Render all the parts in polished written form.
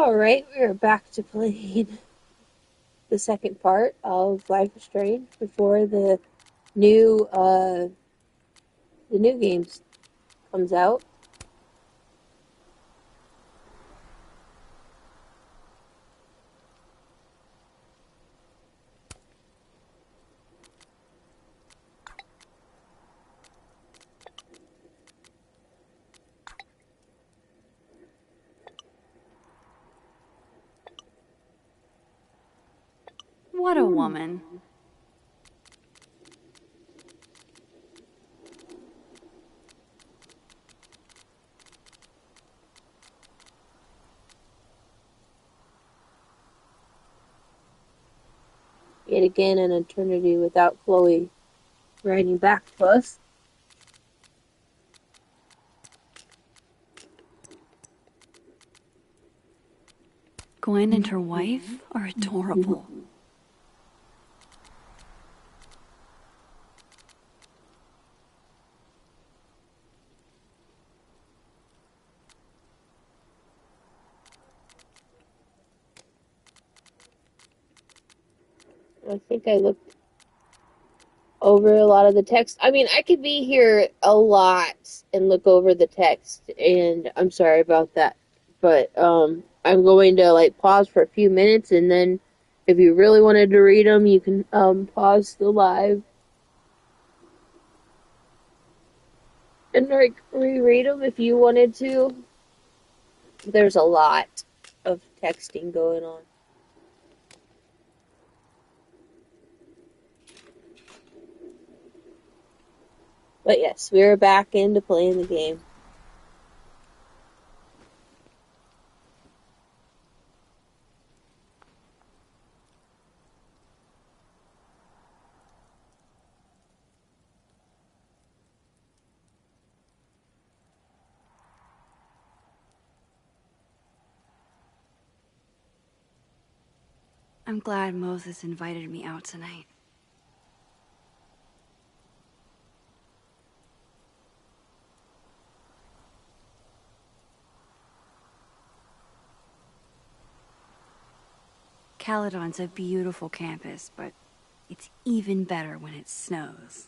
Alright, we are back to playing the second part of Life is Strange before new uh the new games comes out. What a woman. Yet again an eternity without Chloe writing back to us. Gwen and her wife are adorable. I think I looked over a lot of the text. I mean, I could be here a lot and look over the text, and I'm sorry about that. But I'm going to like pause for a few minutes, and then if you really wanted to read them, you can pause the live and like reread them if you wanted to. There's a lot of texting going on. But yes, we're back into playing the game. I'm glad Moses invited me out tonight. Caledon's a beautiful campus, but it's even better when it snows.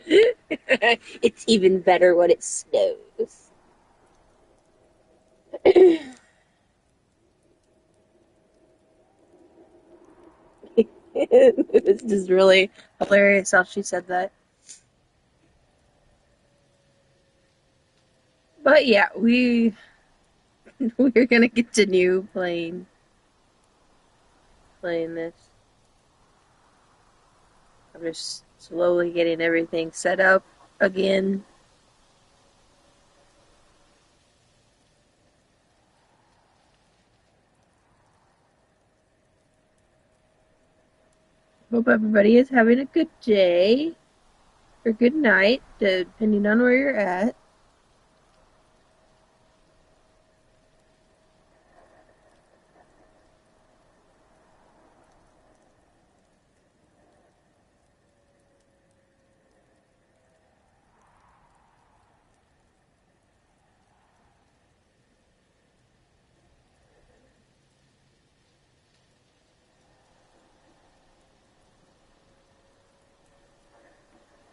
It's even better when it snows. It was just really hilarious how she said that. But yeah, we're gonna continue playing this. I'm just slowly getting everything set up again. Hope everybody is having a good day or good night, depending on where you're at.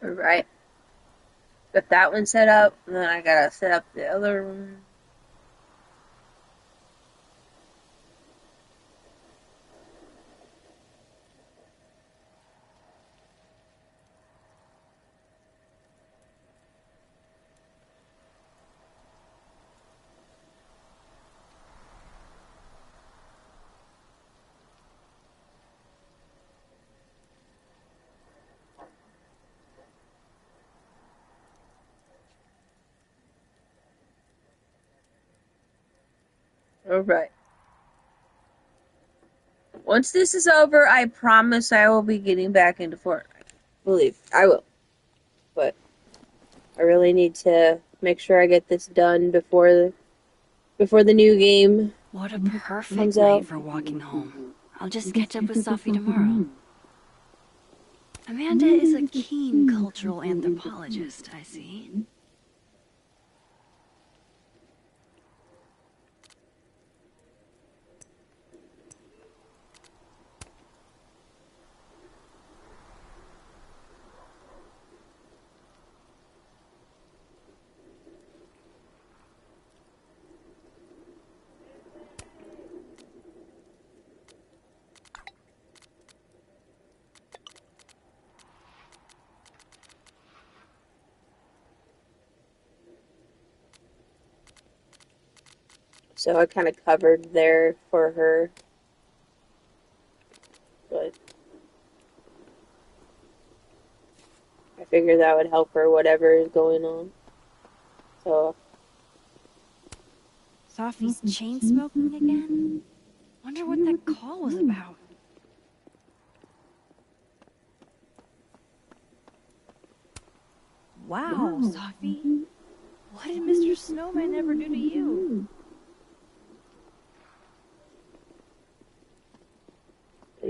Alright. Got that one set up, and then I gotta set up the other one. Alright. Once this is over, I promise I will be getting back into Fortnite. Believe I will. But I really need to make sure I get this done before the new game What a perfect comes night out. for walking home. I'll just catch up with Sophie tomorrow. Amanda is a keen cultural anthropologist, I see. So I kind of covered there for her, but I figured that would help her, whatever is going on. So, Sophie's chain smoking again? Wonder what that call was about. Wow, Sophie. What did Mr. Snowman ever do to you?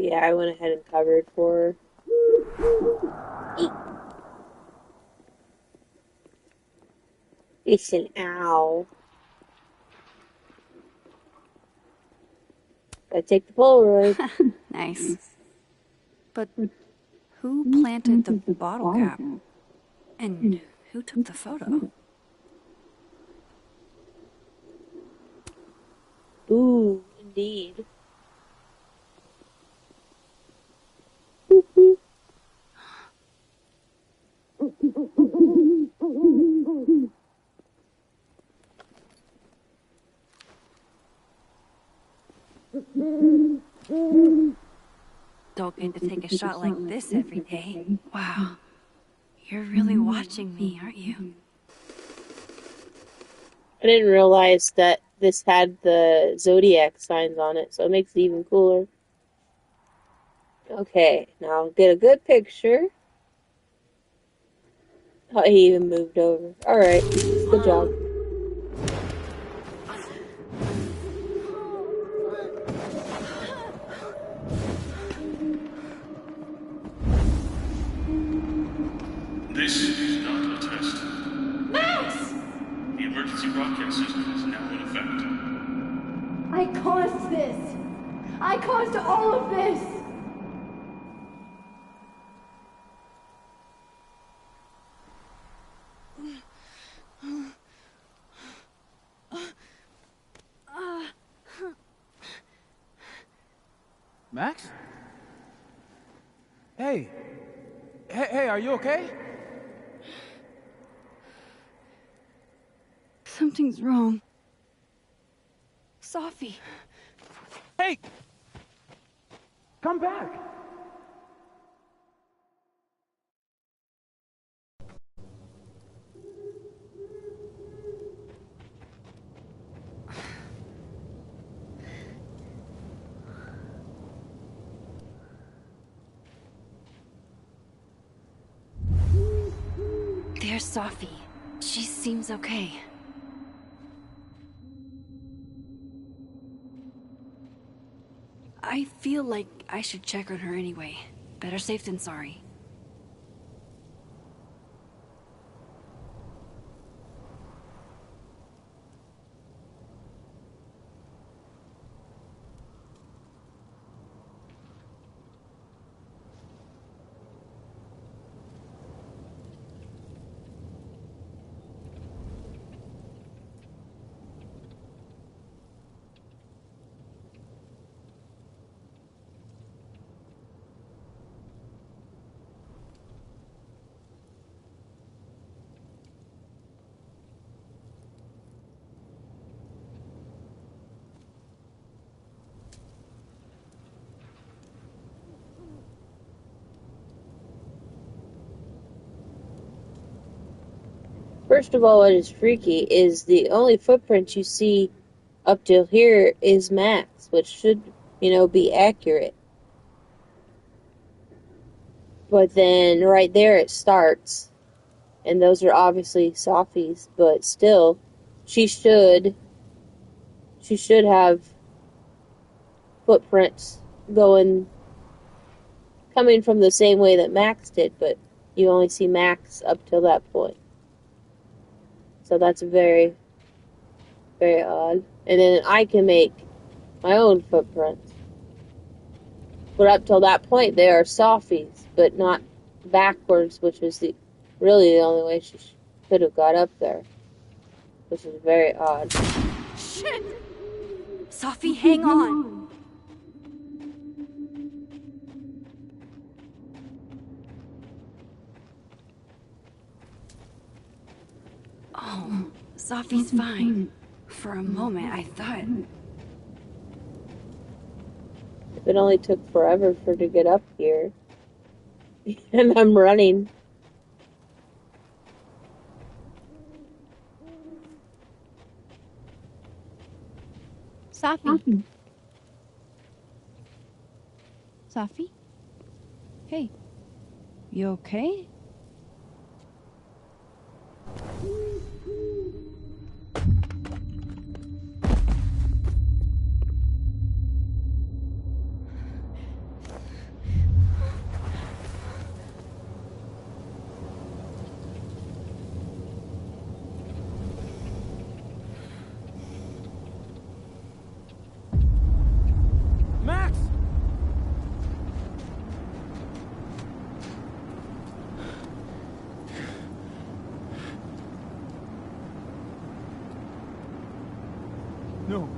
yeah, I went ahead and covered for her. Eek. It's an owl. I take the Polaroid. Nice. But who planted the bottle cap? And who took the photo? Ooh, indeed. Don't get to take a shot like this every day. Wow. You're really watching me, aren't you? I didn't realize that this had the zodiac signs on it, so it makes it even cooler. Okay, now get a good picture. Oh, he even moved over. Alright, good job. This is not a test. Max! The emergency broadcast system is now in effect. I caused this! I caused all of this! Max? Hey. Hey, are you okay? Something's wrong. Sophie. Hey! Come back! There's Sophie. She seems okay. I feel like I should check on her anyway. Better safe than sorry. First of all, what is freaky is the only footprint you see up till here is Max, which should, be accurate. But then right there it starts, and those are obviously Sophie's, but still, she should have footprints going coming from the same way that Max did, but you only see Max up till that point. So that's very, very odd. And then I can make my own footprints. But up till that point, they are Sophie's, but not backwards, which was really the only way she could have got up there, which is very odd. Shit! Sophie, hang on! Oh, Sophie's fine. For a moment, I thought... If it only took forever for her to get up here, and I'm running. Sophie. Sophie? Hey. You okay? Max! No.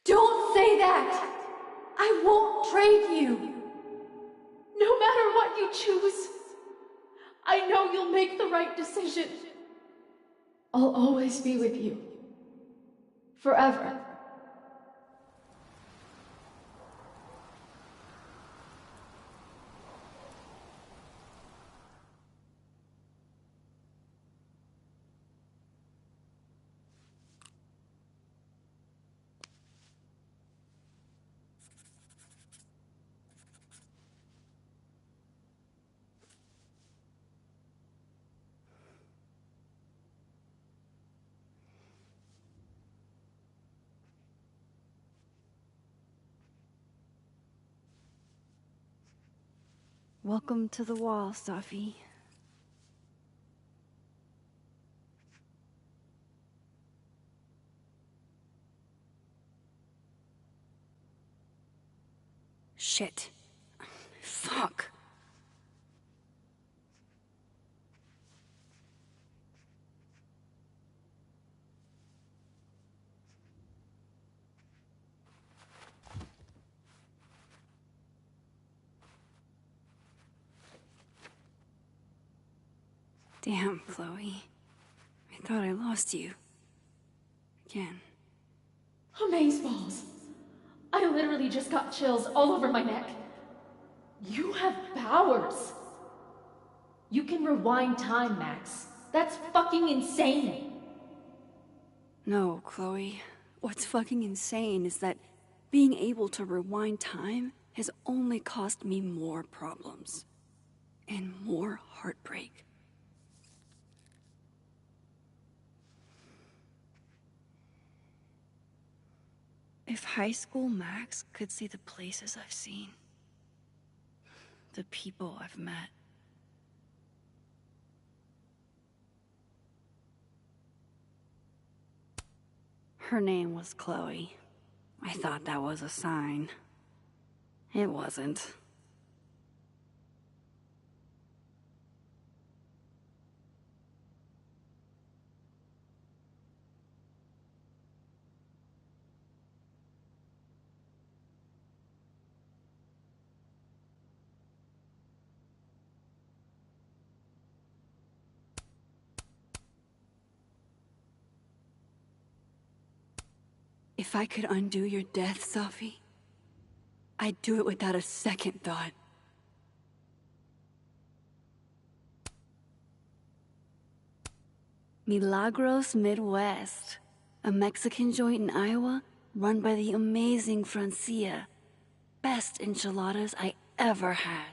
Don't say that! I won't trade you! No matter what you choose, I know you'll make the right decision. I'll always be with you. Forever. Welcome to the wall, Sophie. Shit. Fuck. Damn, Chloe. I thought I lost you. Again. Amazeballs. I literally just got chills all over my neck. You have powers. You can rewind time, Max. That's fucking insane. No, Chloe. What's fucking insane is that being able to rewind time has only caused me more problems. And more heartbreak. If high school Max could see the places I've seen, the people I've met, Her name was Chloe. I thought that was a sign. It wasn't. If I could undo your death, Safi, I'd do it without a second thought. Milagros Midwest, a Mexican joint in Iowa run by the amazing Francia. Best enchiladas I ever had.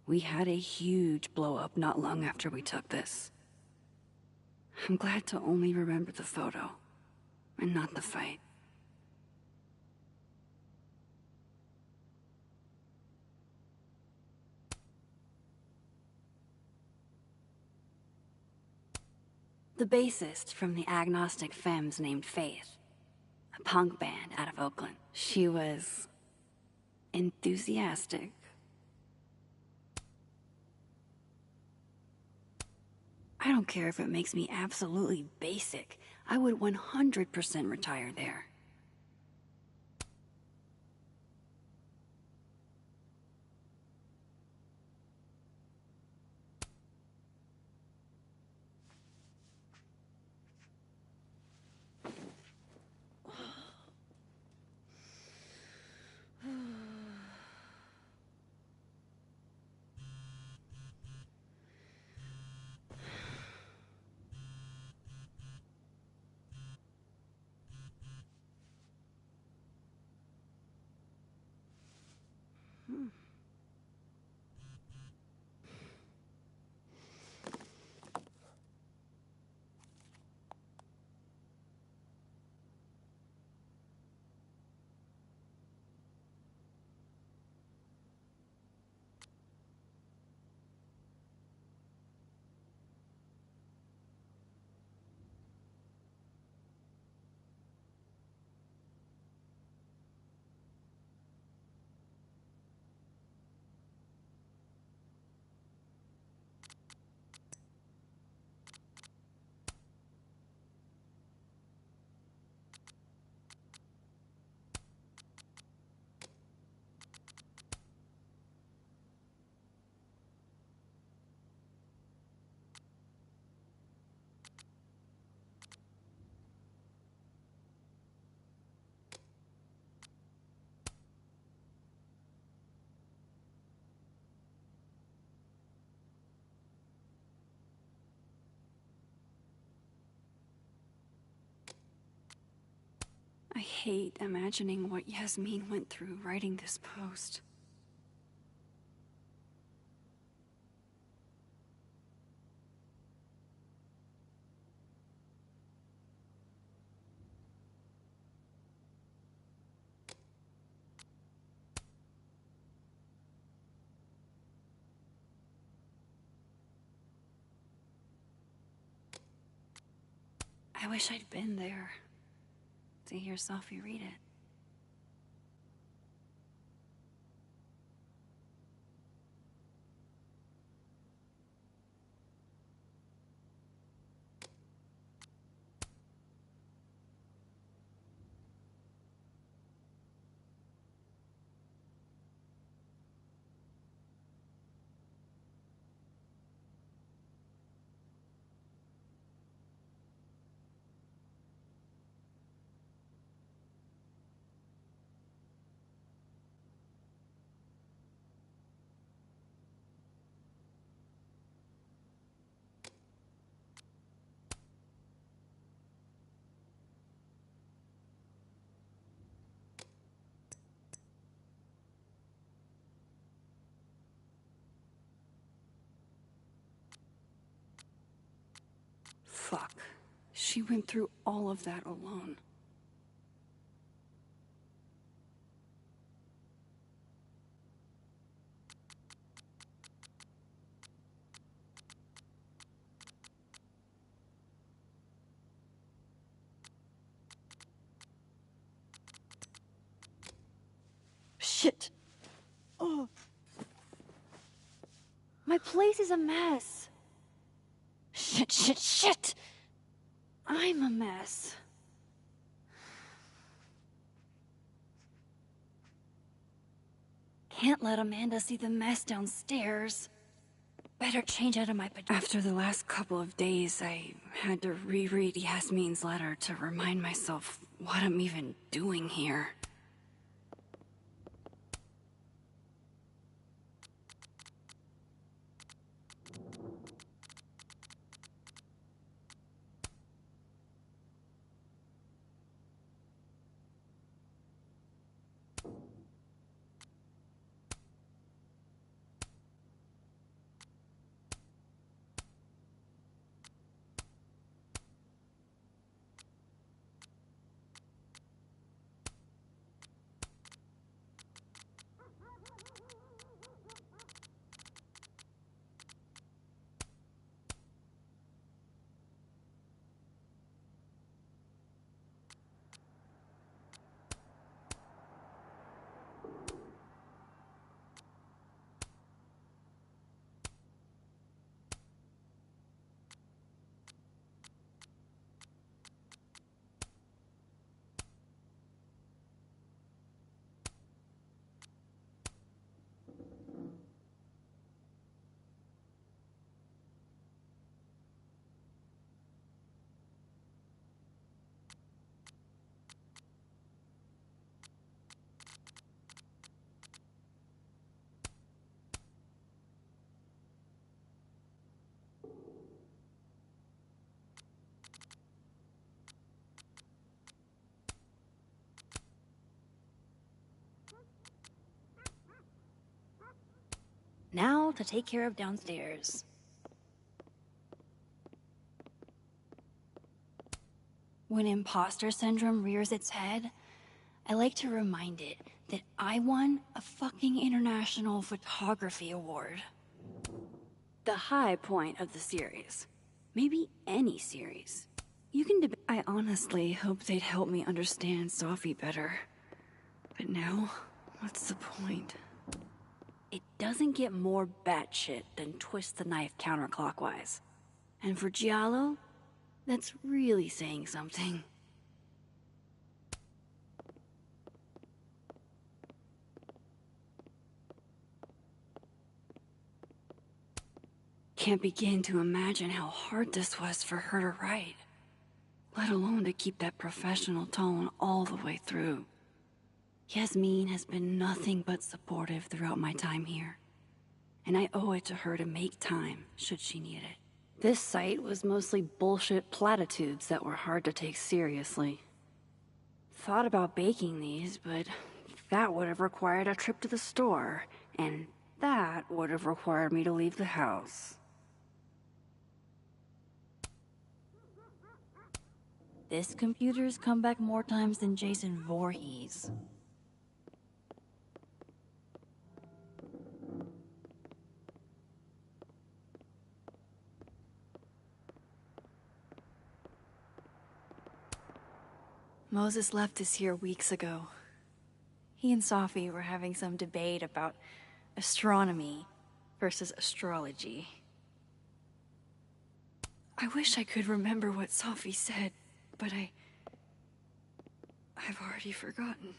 We had a huge blow-up not long after we took this. I'm glad to only remember the photo, and not the fight. The bassist from the agnostic femmes named Faith, a punk band out of Oakland. She was enthusiastic. I don't care if it makes me absolutely basic. I would 100% retire there. I hate imagining what Yasmin went through writing this post. I wish I'd been there to hear Safi read it. Fuck. She went through all of that alone. Shit. Oh. My place is a mess. Shit, shit, shit! I'm a mess. Can't let Amanda see the mess downstairs. Better change out of my pajamas. After the last couple of days, I had to reread Yasmin's letter to remind myself what I'm even doing here. Now to take care of downstairs. When imposter syndrome rears its head, I like to remind it that I won a fucking international photography award. The high point of the series. Maybe any series. You can debate. I honestly hoped they'd help me understand Sophie better. But now, what's the point? It doesn't get more batshit than twist the knife counterclockwise. And for Giallo, that's really saying something. Can't begin to imagine how hard this was for her to write, let alone to keep that professional tone all the way through. Yasmin has been nothing but supportive throughout my time here, and I owe it to her to make time should she need it. This site was mostly bullshit platitudes that were hard to take seriously. Thought about baking these, but that would have required a trip to the store, and that would have required me to leave the house. This computer's come back more times than Jason Voorhees. Moses left us here weeks ago. He and Sophie were having some debate about astronomy versus astrology. I wish I could remember what Sophie said, but I've already forgotten.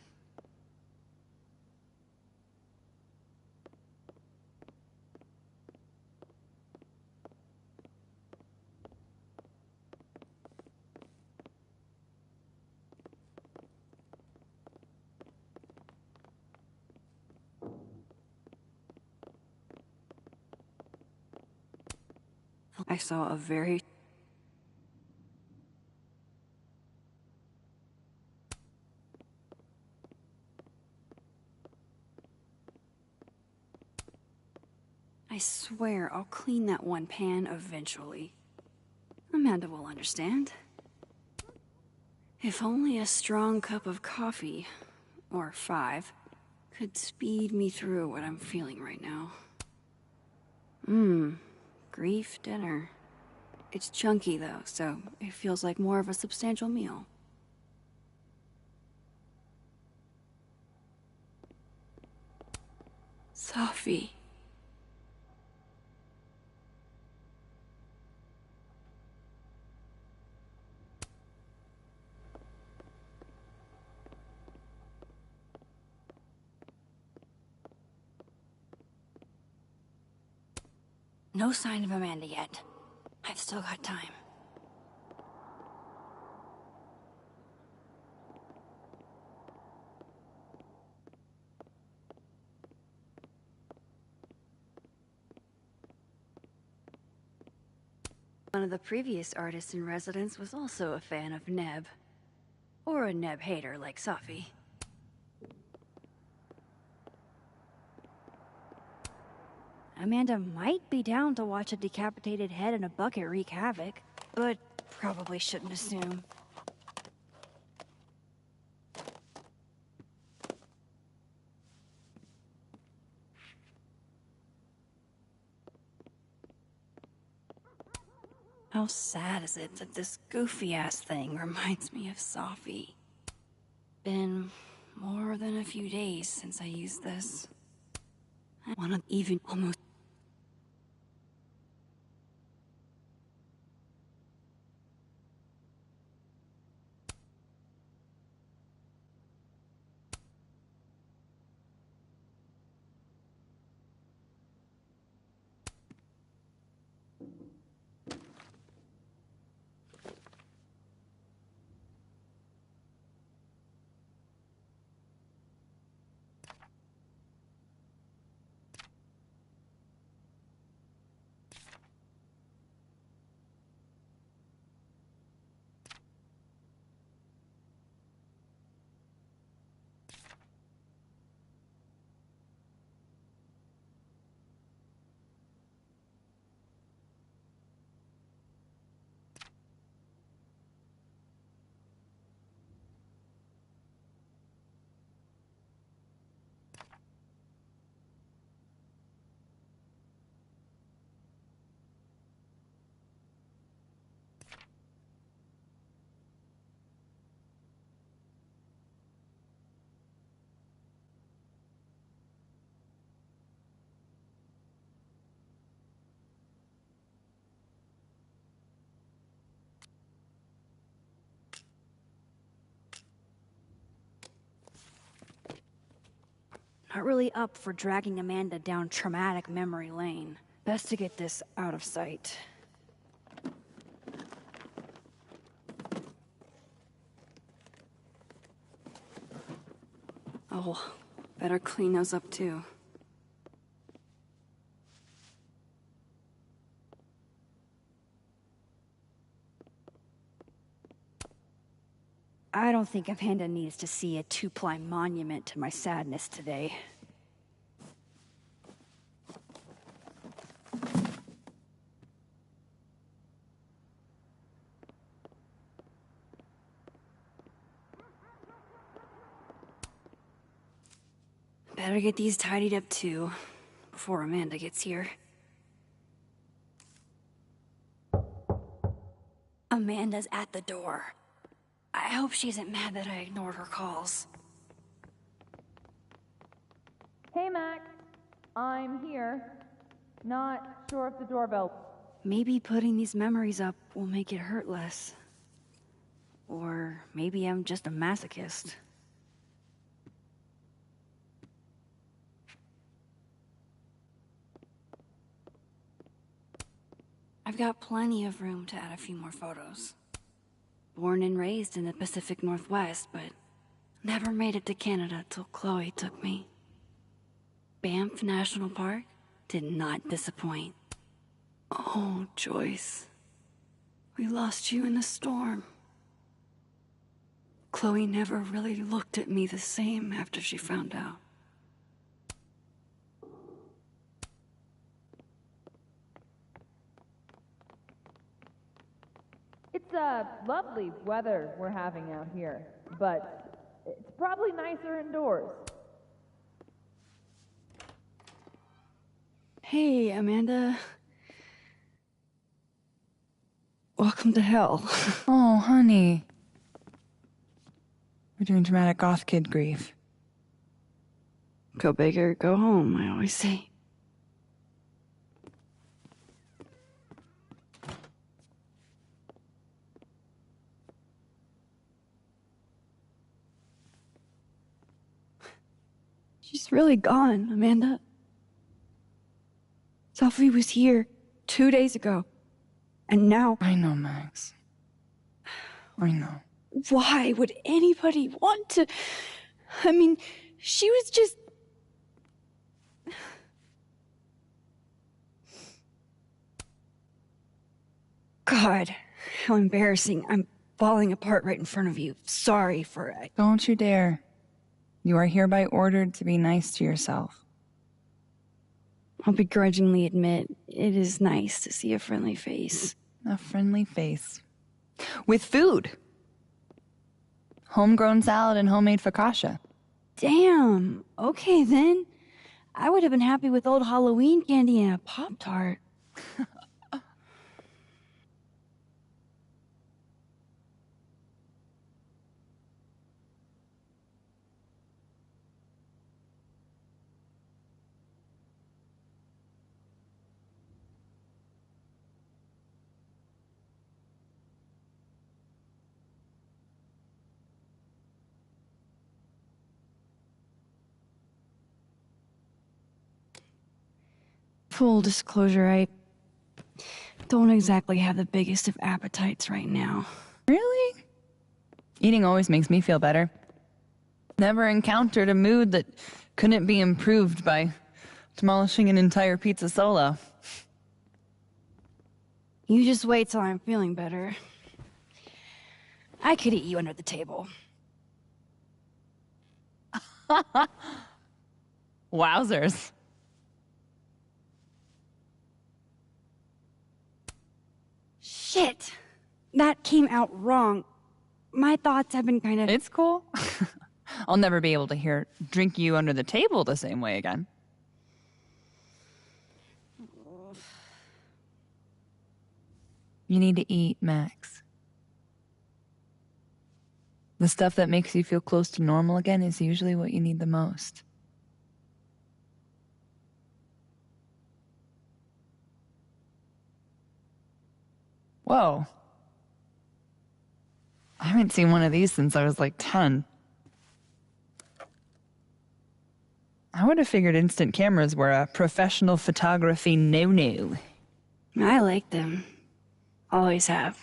I saw a very... I swear I'll clean that one pan eventually. Amanda will understand. If only a strong cup of coffee, or 5, could speed me through what I'm feeling right now. Grief dinner. It's chunky though, so it feels like more of a substantial meal. Sophie. No sign of Amanda yet. I've still got time. One of the previous artists in residence was also a fan of Neb. Or a Neb hater like Sophie. Amanda might be down to watch a decapitated head in a bucket wreak havoc, but probably shouldn't assume. How sad is it that this goofy-ass thing reminds me of Sophie? Been more than a few days since I used this. I wanna even almost... Not really up for dragging Amanda down traumatic memory lane. Best to get this out of sight. Oh, better clean those up too. I don't think Amanda needs to see a two-ply monument to my sadness today. Better get these tidied up too, before Amanda gets here. Amanda's at the door. I hope she isn't mad that I ignored her calls. Hey, Max. I'm here. Not sure if the doorbell... Maybe putting these memories up will make it hurt less. Or maybe I'm just a masochist. I've got plenty of room to add a few more photos. Born and raised in the Pacific Northwest, but never made it to Canada till Chloe took me. Banff National Park did not disappoint. Oh, Joyce. We lost you in a storm. Chloe never really looked at me the same after she found out. It's lovely weather we're having out here, but it's probably nicer indoors. Hey, Amanda. Welcome to hell. Oh, honey. We're doing dramatic goth kid grief. Go big or go home, I always say. She's really gone, Amanda. Sophie was here 2 days ago. And now... I know, Max. I know. Why would anybody want to... I mean, she was just... God, how embarrassing. I'm falling apart right in front of you. Sorry for it. Don't you dare. You are hereby ordered to be nice to yourself. I'll begrudgingly admit, it is nice to see a friendly face. A friendly face. With food. Homegrown salad and homemade focaccia. Damn. Okay, then. I would have been happy with old Halloween candy and a Pop-Tart. Full disclosure, I don't exactly have the biggest of appetites right now. Really? Eating always makes me feel better. Never encountered a mood that couldn't be improved by demolishing an entire pizza solo. You just wait till I'm feeling better. I could eat you under the table. Wowzers. Shit! That came out wrong. My thoughts have been kind of... It's cool. I'll never be able to drink you under the table the same way again. You need to eat, Max. The stuff that makes you feel close to normal again is usually what you need the most. Whoa. I haven't seen one of these since I was like 10. I would have figured instant cameras were a professional photography no-no. I like them. Always have.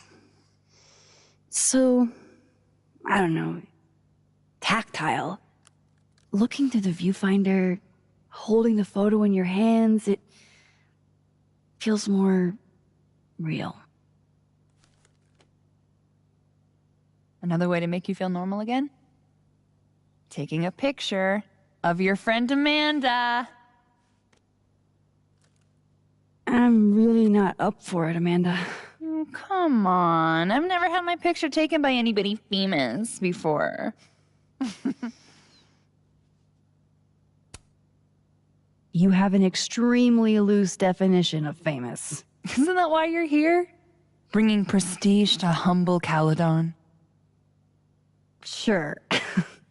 So, I don't know, tactile. Looking through the viewfinder, holding the photo in your hands, it feels more real. Another way to make you feel normal again? Taking a picture of your friend Amanda. I'm really not up for it, Amanda. Oh, come on. I've never had my picture taken by anybody famous before. You have an extremely loose definition of famous. Isn't that why you're here? Bringing prestige to humble Caledon. Sure.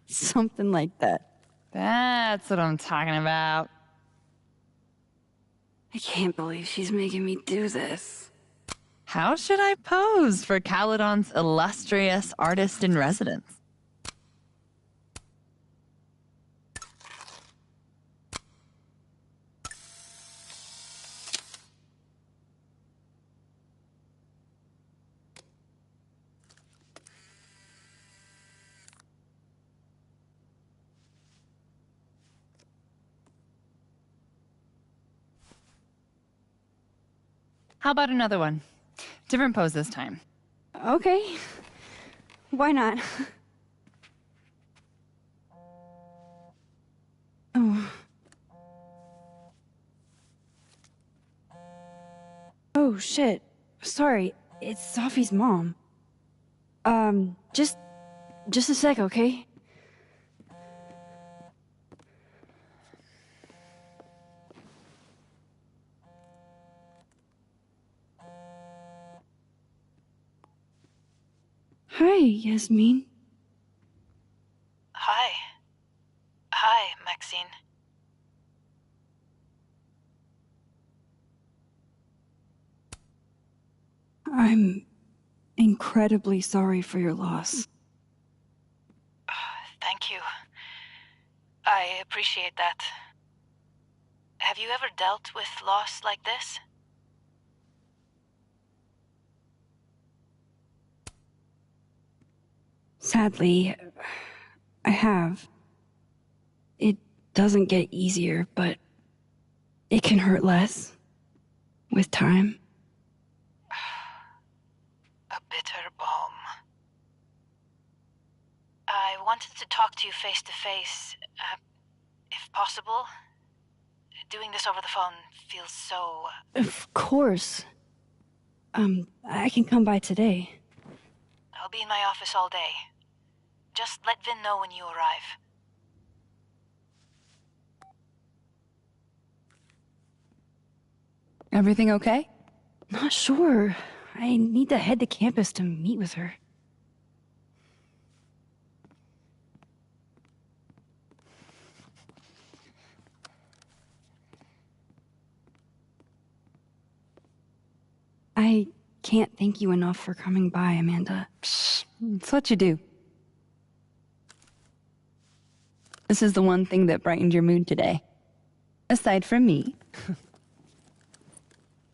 Something like that. That's what I'm talking about. I can't believe she's making me do this. How should I pose for Caledon's illustrious artist in residence? How about another one? Different pose this time. Okay. Why not? Oh. Oh, shit. Sorry. It's Sophie's mom. Just a sec, okay? Hi, Yasmin. Hi. Hi, Maxine. I'm incredibly sorry for your loss. Thank you. I appreciate that. Have you ever dealt with loss like this? Sadly, I have. It doesn't get easier, but it can hurt less with time. A bitter balm. I wanted to talk to you face to face, if possible. Doing this over the phone feels so... Of course. I can come by today. I'll be in my office all day. Just let Vin know when you arrive. Everything okay? Not sure. I need to head to campus to meet with her. I can't thank you enough for coming by, Amanda. Psh, it's what you do. This is the one thing that brightened your mood today. Aside from me.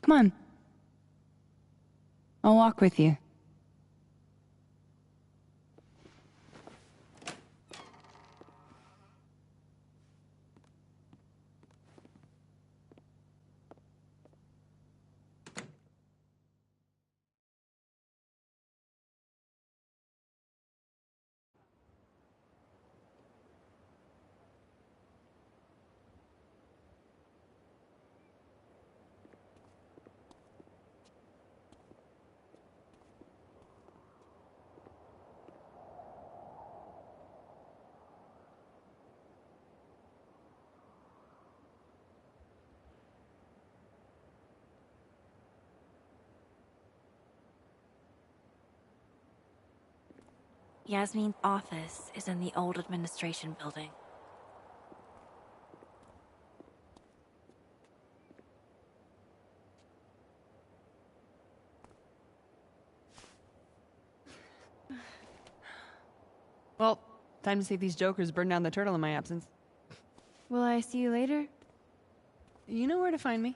Come on. I'll walk with you. Yasmin's office is in the old administration building. Well, time to see these jokers burn down the turtle in my absence. Will I see you later? You know where to find me.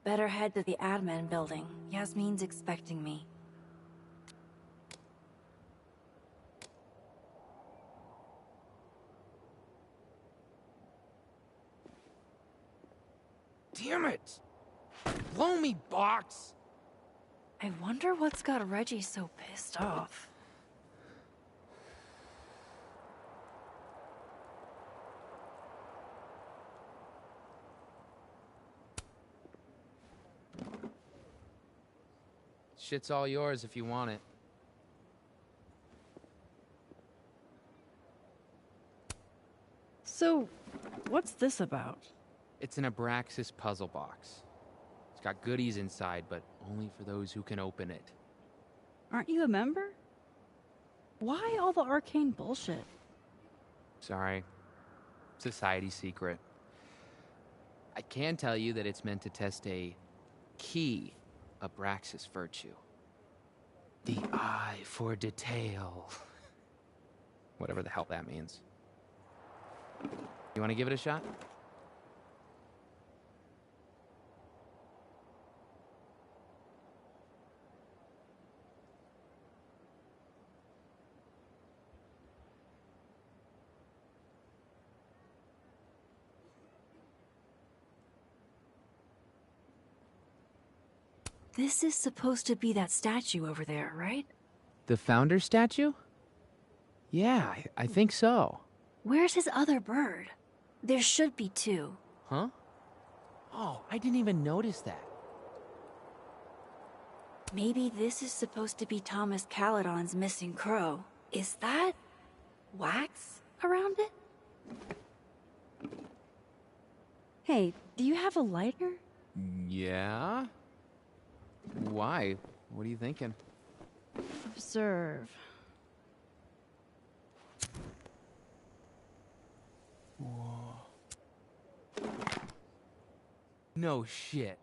Better head to the admin building. Yasmin's expecting me. Damn it! Blow me, box! I wonder what's got Reggie so pissed off. Shit's all yours if you want it. So, what's this about? It's an Abraxas puzzle box. It's got goodies inside, but only for those who can open it. Aren't you a member? Why all the arcane bullshit? Sorry. Society secret. I can tell you that it's meant to test a key Abraxas virtue. The eye for detail. Whatever the hell that means. You want to give it a shot? This is supposed to be that statue over there, right? The founder statue? Yeah, I think so. Where's his other bird? There should be two. Huh? Oh, I didn't even notice that. Maybe this is supposed to be Thomas Caledon's missing crow. Is that wax around it? Hey, do you have a lighter? Yeah? Why? What are you thinking? Observe. No shit.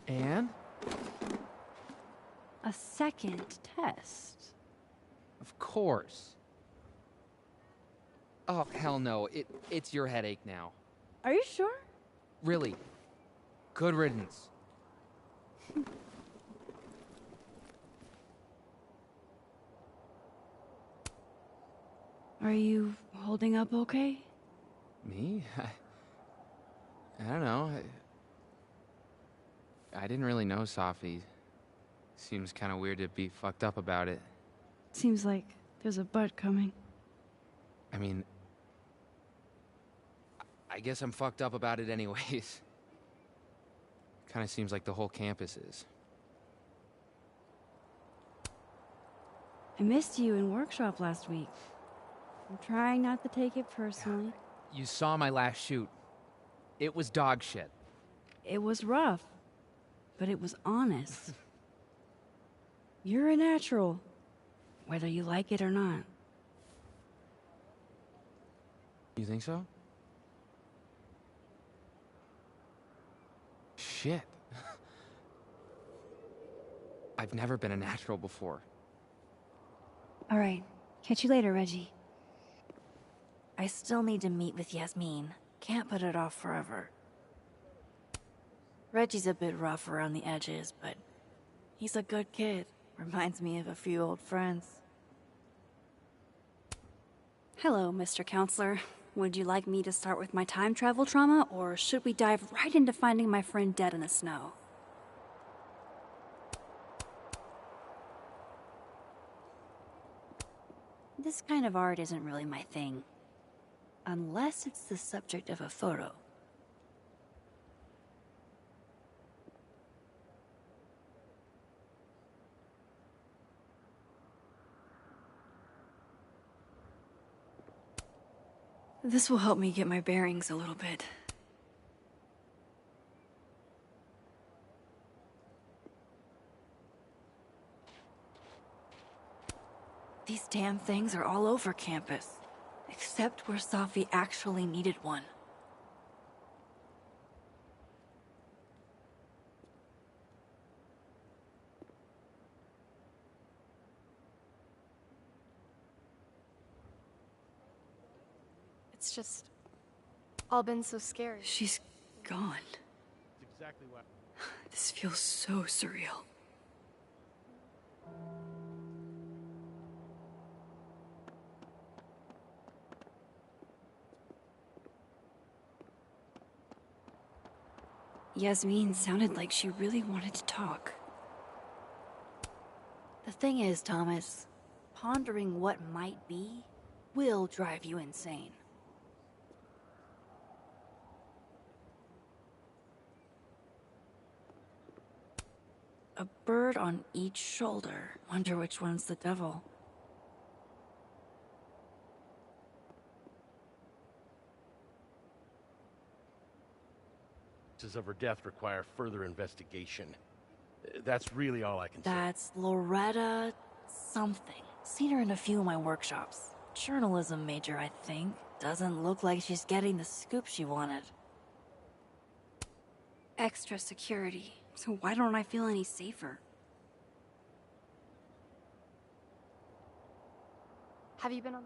And? A second test. Of course. Oh, hell no. It's your headache now. Are you sure? Really. Good riddance. Are you holding up okay? Me? I don't know. I didn't really know Safi. Seems kind of weird to be fucked up about it. Seems like there's a but coming. I mean, I guess I'm fucked up about it anyways. Kind of seems like the whole campus is. I missed you in workshop last week. I'm trying not to take it personally. You saw my last shoot. It was dog shit. It was rough, but it was honest. You're a natural, whether you like it or not. You think so? Shit. I've never been a natural before. All right. Catch you later, Reggie. I still need to meet with Yasmin. Can't put it off forever. Reggie's a bit rough around the edges, but he's a good kid. Reminds me of a few old friends. Hello, Mr. Counselor. Would you like me to start with my time travel trauma, or should we dive right into finding my friend dead in the snow? This kind of art isn't really my thing. Unless it's the subject of a photo. This will help me get my bearings a little bit. These damn things are all over campus. Except where Safi actually needed one. It's just all been so scary. She's gone. That's exactly what. This feels so surreal. Yasmin sounded like she really wanted to talk. The thing is, Thomas, pondering what might be will drive you insane. A bird on each shoulder. Wonder which one's the devil. Of her death require further investigation. That's really all I can say. That's Loretta something. Seen her in a few of my workshops. Journalism major, I think. Doesn't look like she's getting the scoop she wanted. Extra security. So why don't I feel any safer? Have you been on?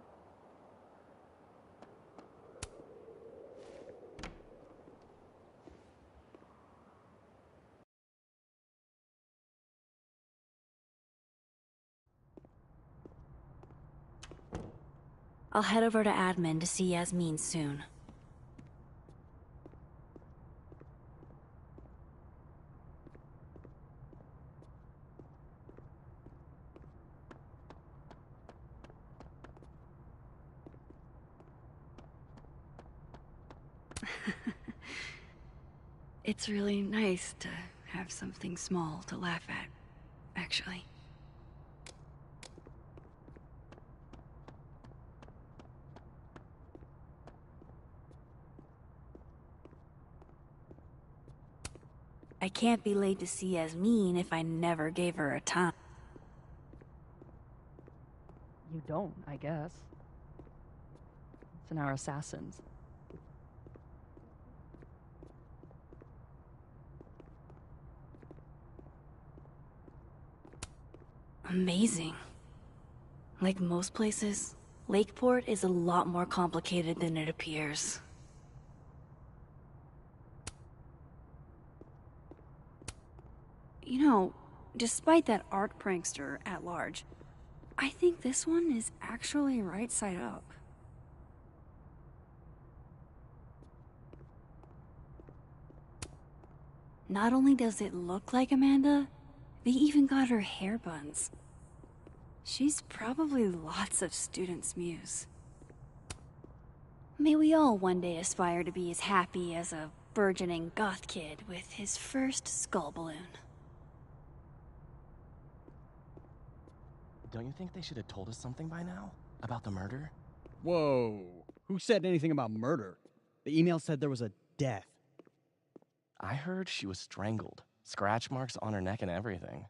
I'll head over to admin to see Yasmin soon. It's really nice to have something small to laugh at, actually. I can't be late to see Yasmin if I never gave her a time. don't, I guess. It's in our assassins. Amazing. Like most places, Lakeport is a lot more complicated than it appears. You know, despite that art prankster at large, I think this one is actually right side up. Not only does it look like Amanda, they even got her hair buns. She's probably lots of students' muse. May we all one day aspire to be as happy as a burgeoning goth kid with his first skull balloon. Don't you think they should have told us something by now? About the murder? Whoa. Who said anything about murder? The email said there was a death. I heard she was strangled. Scratch marks on her neck and everything.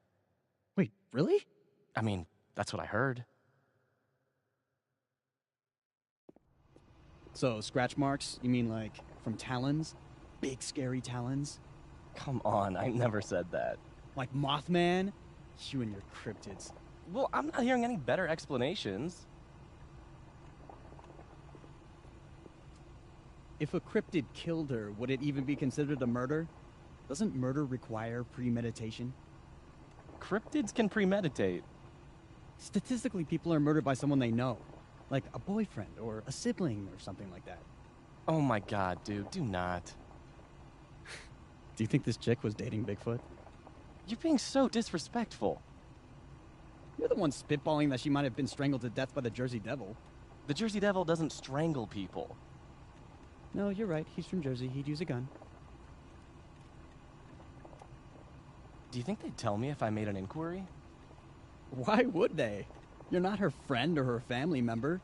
Wait, really? I mean, that's what I heard. So, scratch marks? You mean like from talons? Big scary talons? Come on, I never said that. Like Mothman? You and your cryptids. Well, I'm not hearing any better explanations. If a cryptid killed her, would it even be considered a murder? Doesn't murder require premeditation? Cryptids can premeditate. Statistically, people are murdered by someone they know. Like a boyfriend or a sibling or something like that. Oh my god, dude, do not. Do you think this chick was dating Bigfoot? You're being so disrespectful. You're the one spitballing that she might have been strangled to death by the Jersey Devil. The Jersey Devil doesn't strangle people. No, you're right. He's from Jersey. He'd use a gun. Do you think they'd tell me if I made an inquiry? Why would they? You're not her friend or her family member.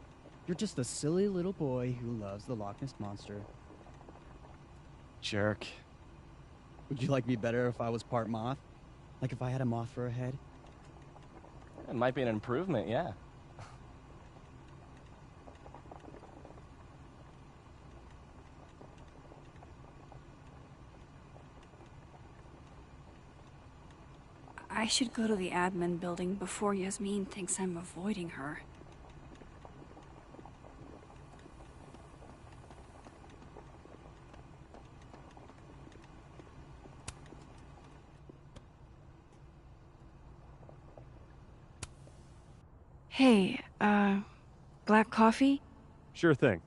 You're just a silly little boy who loves the Loch Ness Monster. Jerk. Would you like me better if I was part moth? Like if I had a moth for a head? It might be an improvement, yeah. I should go to the admin building before Yasmin thinks I'm avoiding her. Hey, black coffee? Sure thing.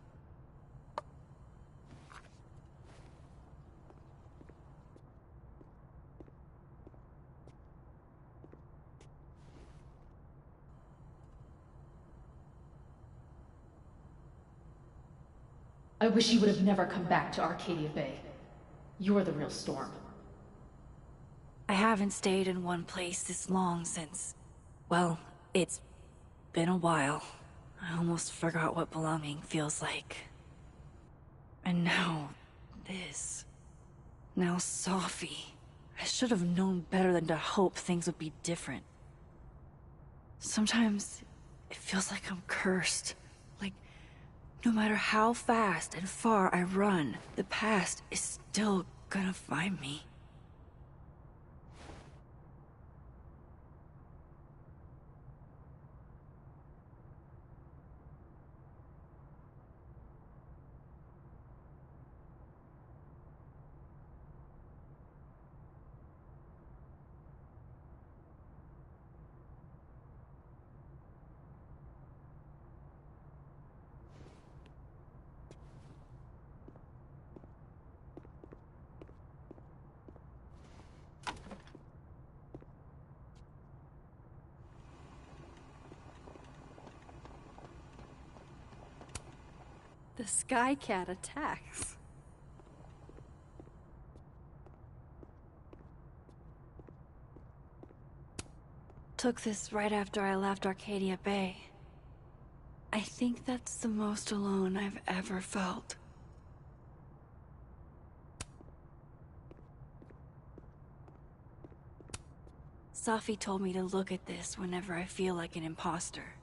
I wish you would have never come back to Arcadia Bay. You're the real storm. I haven't stayed in one place this long since... well, it's been a while. I almost forgot what belonging feels like. And now, this. Now Sophie. I should have known better than to hope things would be different. Sometimes, it feels like I'm cursed. Like, no matter how fast and far I run, the past is still gonna find me. The Sky Cat attacks. Took this right after I left Arcadia Bay. I think that's the most alone I've ever felt. Safi told me to look at this whenever I feel like an imposter.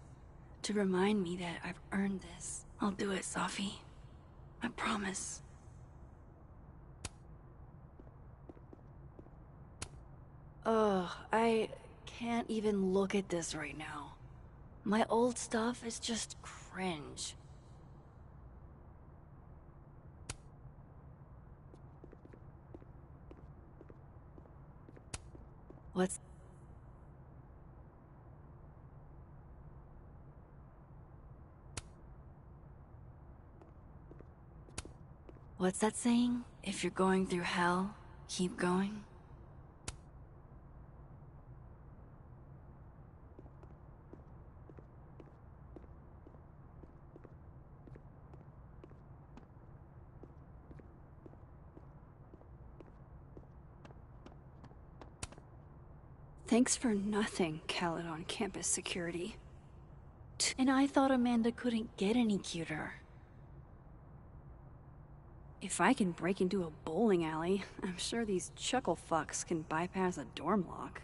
to remind me that I've earned this. I'll do it, Safi. I promise. Ugh, I can't even look at this right now. My old stuff is just cringe. What's... What's that saying? If you're going through hell, keep going? Thanks for nothing, Caledon campus security. And I thought Amanda couldn't get any cuter. If I can break into a bowling alley, I'm sure these chuckle fucks can bypass a dorm lock.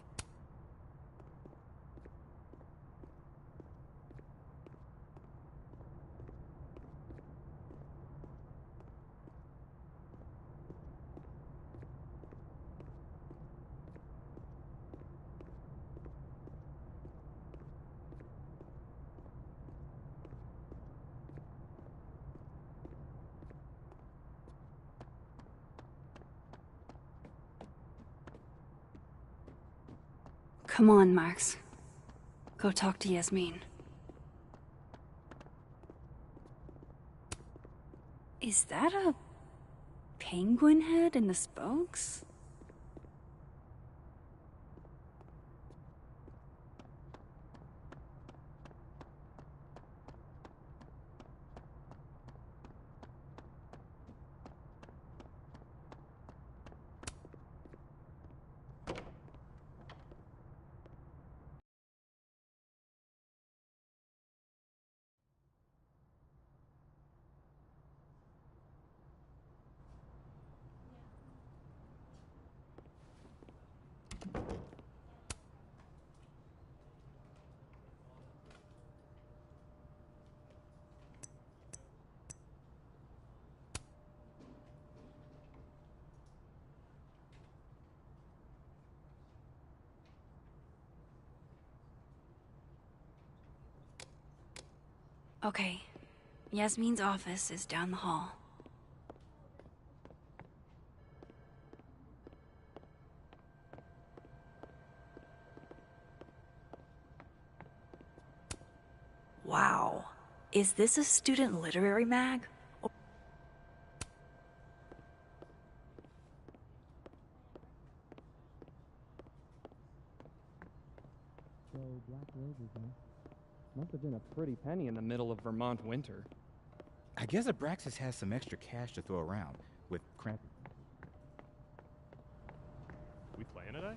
Come on, Max. Go talk to Yasmin. Is that a penguin head in the spokes? Okay. Yasmin's office is down the hall. Wow. Is this a student literary mag? So, black roses, huh? Must have been a pretty penny in the middle of Vermont winter. I guess Abraxas has some extra cash to throw around with cramped. We playing today?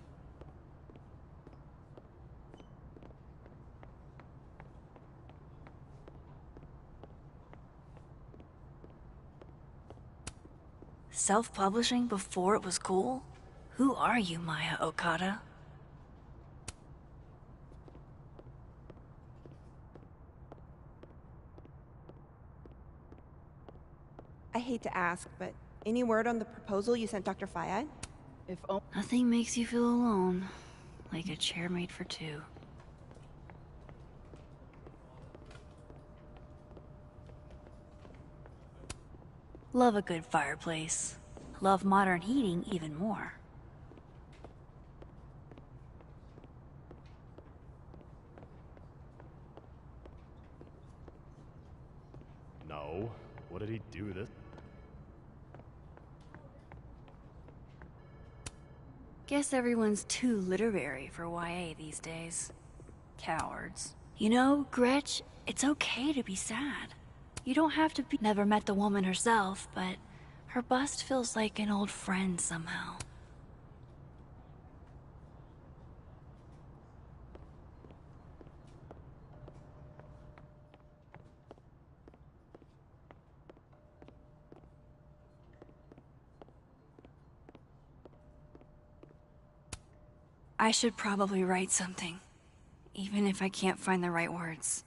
Self-publishing before it was cool? Who are you, Maya Okada? I hate to ask, but any word on the proposal you sent Dr. Fayad? Nothing makes you feel alone like a chair made for two. Love a good fireplace. Love modern heating even more. No. What did he do this? Guess everyone's too literary for YA these days. Cowards. You know, Gretch, it's okay to be sad. You don't have to be... Never met the woman herself, but her bust feels like an old friend somehow. I should probably write something, even if I can't find the right words.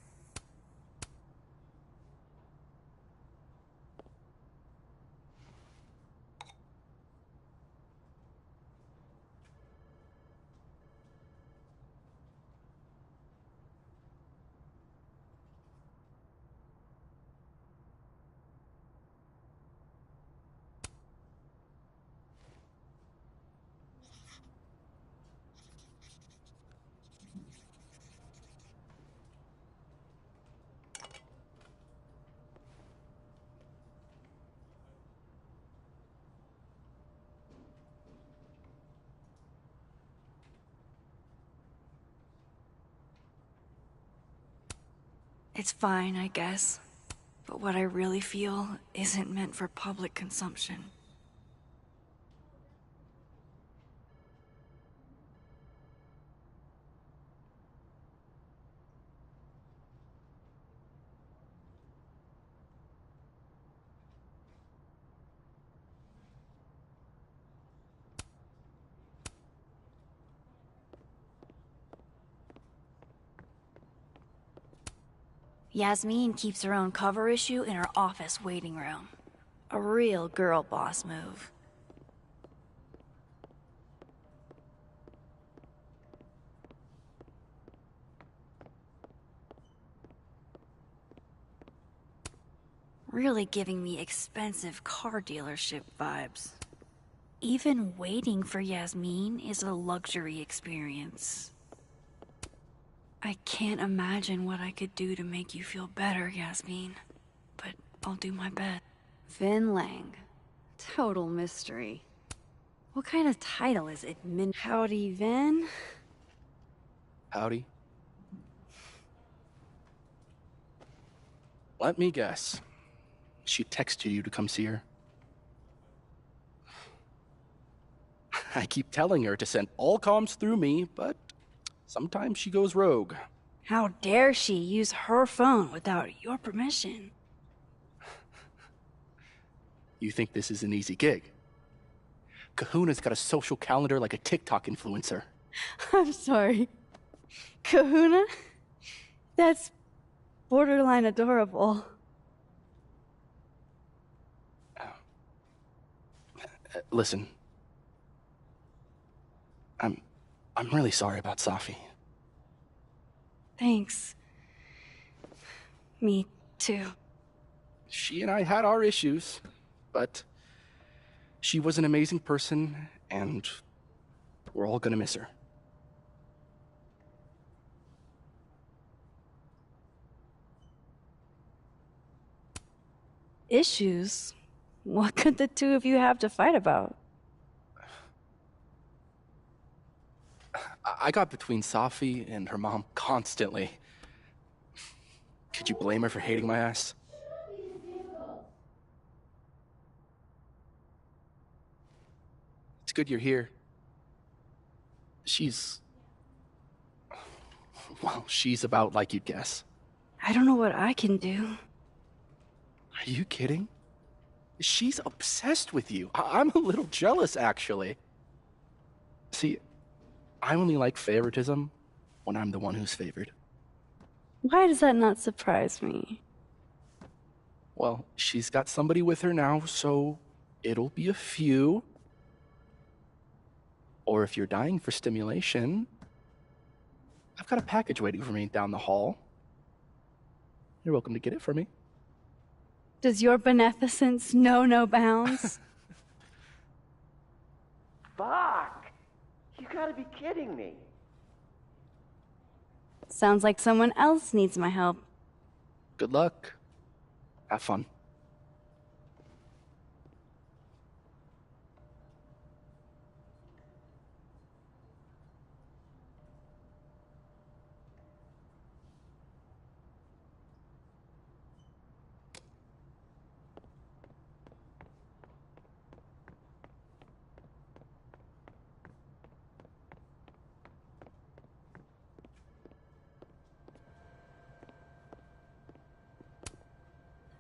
It's fine, I guess. But what I really feel isn't meant for public consumption. Yasmin keeps her own cover issue in her office waiting room. A real girl boss move. Really giving me expensive car dealership vibes. Even waiting for Yasmin is a luxury experience. I can't imagine what I could do to make you feel better, Yasmin. But I'll do my best. Vin Lang. Total mystery. What kind of title is it? Howdy, Vin? Howdy. Let me guess. She texted you to come see her? I keep telling her to send all comms through me, but sometimes she goes rogue. How dare she use her phone without your permission? You think this is an easy gig? Kahuna's got a social calendar like a TikTok influencer. I'm sorry. Kahuna? That's borderline adorable. Listen. I'm really sorry about Safi. Thanks. Me too. She and I had our issues, but she was an amazing person, and we're all gonna miss her. Issues? What could the two of you have to fight about? I got between Safi and her mom constantly. Could you blame her for hating my ass? It's good you're here. Well, she's about like you'd guess. I don't know what I can do. Are you kidding? She's obsessed with you. I'm a little jealous, actually. See, I only like favoritism when I'm the one who's favored. Why does that not surprise me? Well, she's got somebody with her now, so it'll be a few. Or if you're dying for stimulation, I've got a package waiting for me down the hall. You're welcome to get it for me. Does your beneficence know no bounds? Fuck! You gotta be kidding me. Sounds like someone else needs my help. Good luck. Have fun.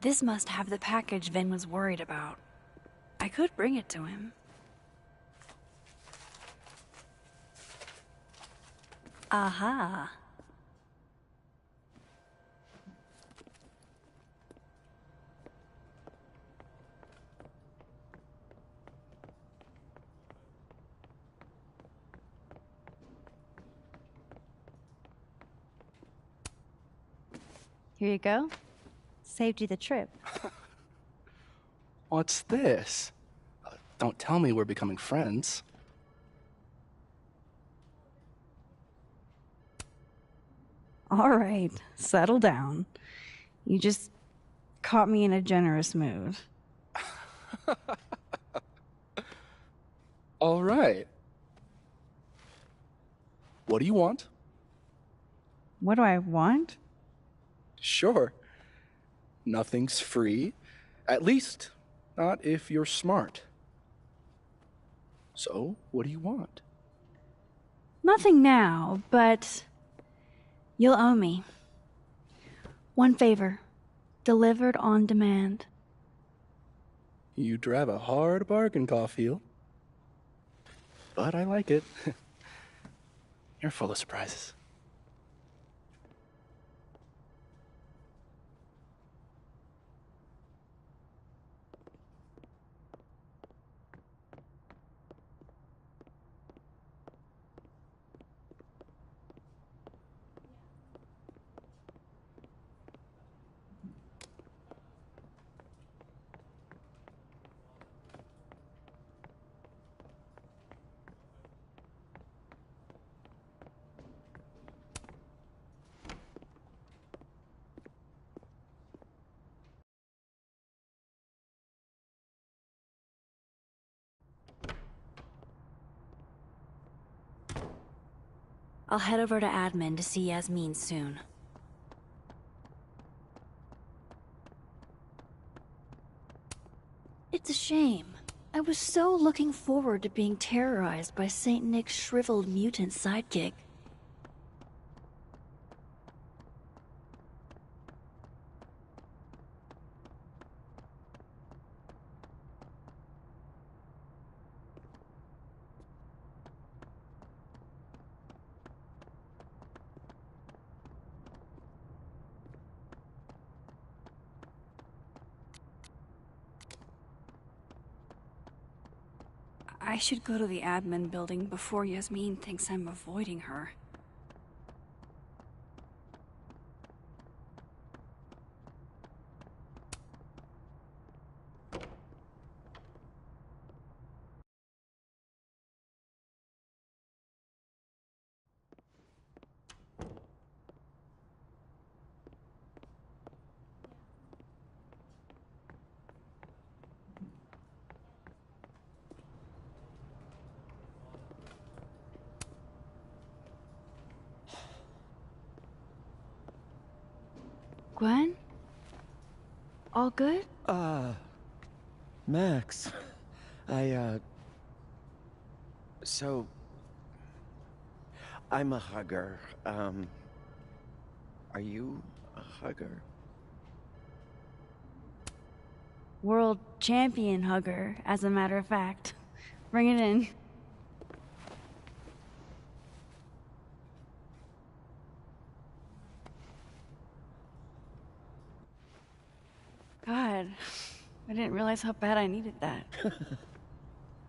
This must have the package Vin was worried about. I could bring it to him. Aha. Here you go. Saved you the trip. What's this? Don't tell me we're becoming friends. All right, settle down. You just caught me in a generous mood. All right. What do you want? What do I want? Sure, nothing's free. At least, not if you're smart. So, what do you want? Nothing now, but you'll owe me. One favor, delivered on demand. You drive a hard bargain, Caulfield. But I like it. You're full of surprises. I'll head over to admin to see Yasmin soon. It's a shame. I was so looking forward to being terrorized by Saint Nick's shriveled mutant sidekick. I should go to the admin building before Yasmin thinks I'm avoiding her. Gwen? All good? Max. So... I'm a hugger. Are you a hugger? World champion hugger, as a matter of fact. Bring it in. God, I didn't realize how bad I needed that.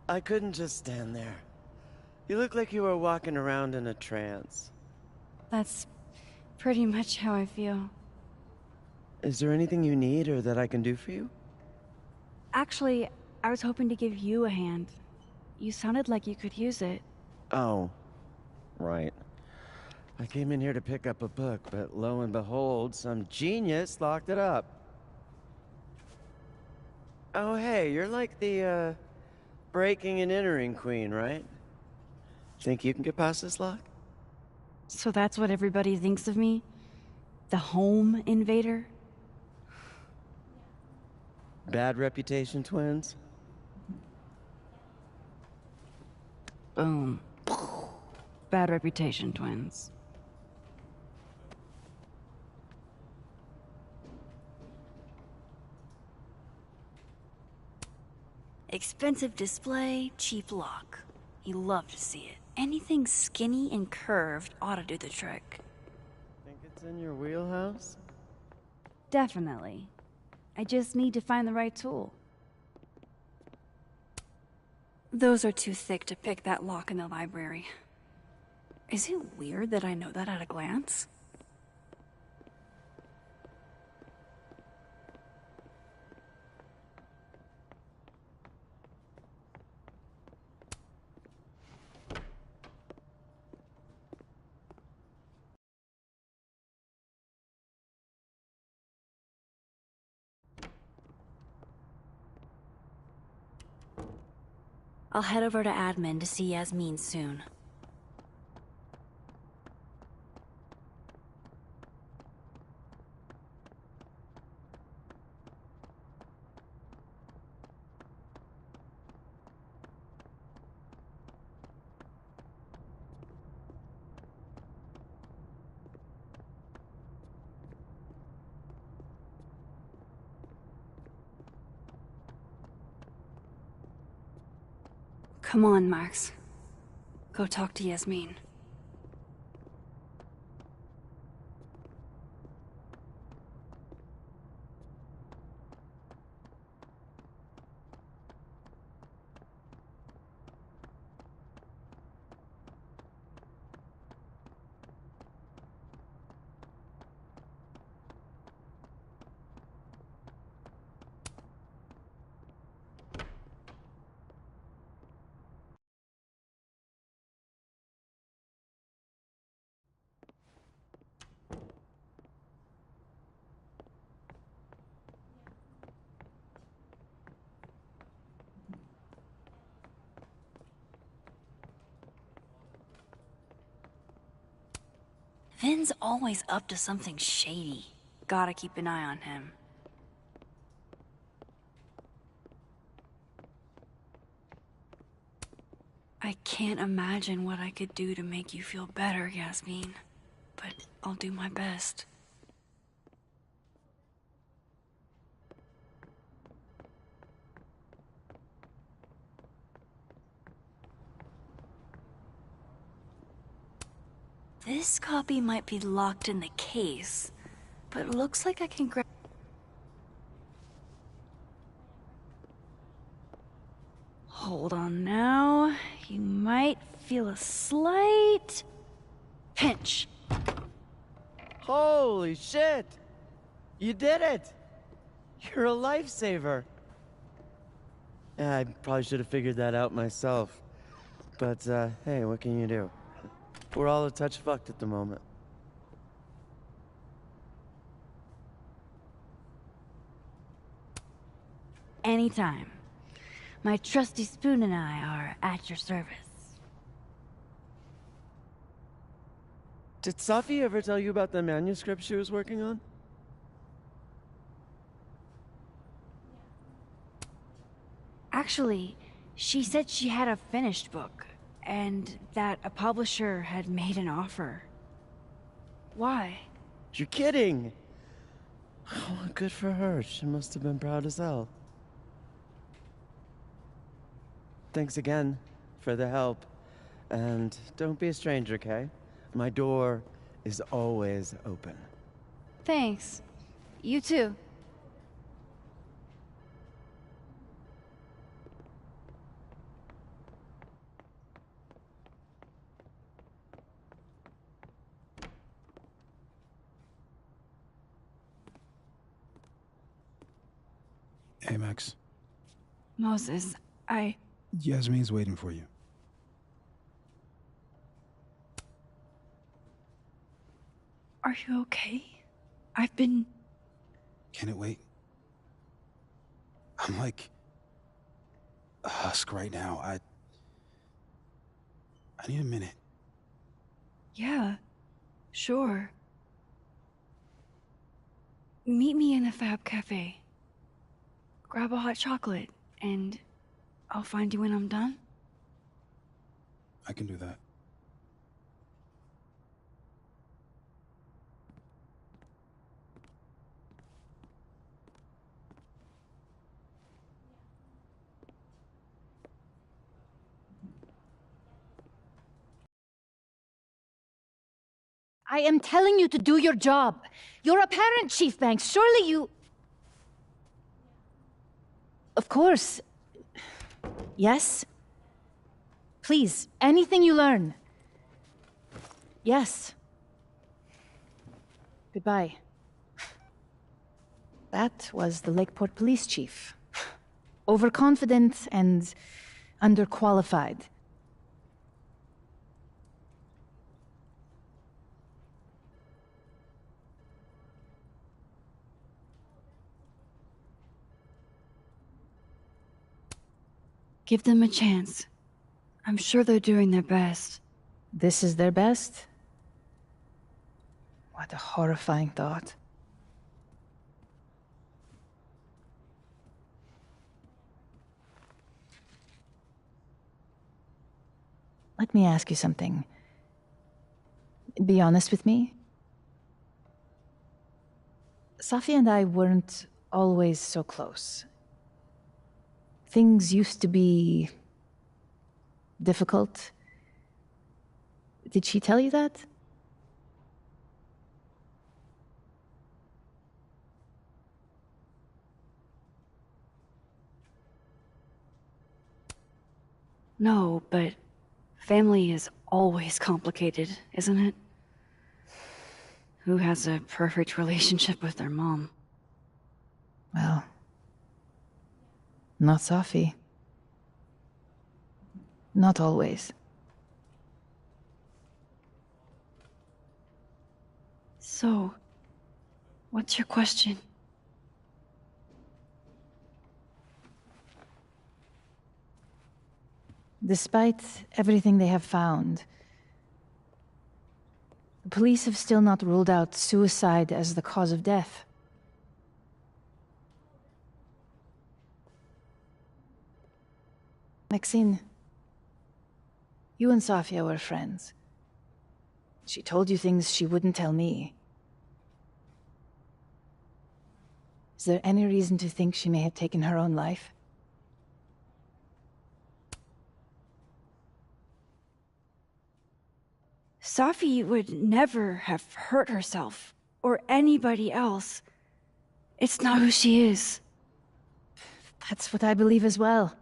I couldn't just stand there. You look like you were walking around in a trance. That's pretty much how I feel. Is there anything you need or that I can do for you? Actually, I was hoping to give you a hand. You sounded like you could use it. Oh, right. I came in here to pick up a book, but lo and behold, some genius locked it up. Oh, hey, you're like the, breaking and entering queen, right? Think you can get past this lock? So that's what everybody thinks of me? The home invader? Bad reputation, twins? Boom. Bad reputation, twins. Expensive display, cheap lock. You love to see it. Anything skinny and curved ought to do the trick. Think it's in your wheelhouse? Definitely. I just need to find the right tool. Those are too thick to pick that lock in the library. Is it weird that I know that at a glance? I'll head over to admin to see Yasmin soon. Come on, Max. Go talk to Yasmin. Vin's always up to something shady. Gotta keep an eye on him. I can't imagine what I could do to make you feel better, Yasmin. But I'll do my best. This copy might be locked in the case, but it looks like I can grab... Hold on now. You might feel a slight pinch. Holy shit! You did it! You're a lifesaver. Yeah, I probably should have figured that out myself. But, hey, what can you do? We're all a touch fucked at the moment. Anytime. My trusty spoon and I are at your service. Did Safi ever tell you about the manuscript she was working on? Actually, she said she had a finished book, and that a publisher had made an offer. Why? You're kidding! Oh, good for her. She must have been proud as hell. Thanks again for the help. And don't be a stranger, okay? My door is always open. Thanks. You too. Hey, Max. Moses, Yasmin's waiting for you. Are you okay? I've been... Can it wait? I'm like a husk right now. I need a minute. Yeah, sure. Meet me in the Fab Cafe. Grab a hot chocolate, and I'll find you when I'm done. I can do that. I am telling you to do your job. You're a parent, Chief Banks. Surely you... Of course. Yes? Please, anything you learn. Yes. Goodbye. That was the Lakeport Police Chief. Overconfident and underqualified. Give them a chance. I'm sure they're doing their best. This is their best? What a horrifying thought. Let me ask you something. Be honest with me. Safi and I weren't always so close. Things used to be difficult. Did she tell you that? No, but family is always complicated, isn't it? Who has a perfect relationship with their mom? Well, not Sophie. Not always. So, what's your question? Despite everything they have found, the police have still not ruled out suicide as the cause of death. Maxine, you and Safia were friends. She told you things she wouldn't tell me. Is there any reason to think she may have taken her own life? Safi would never have hurt herself, or anybody else. It's not who she is. That's what I believe as well.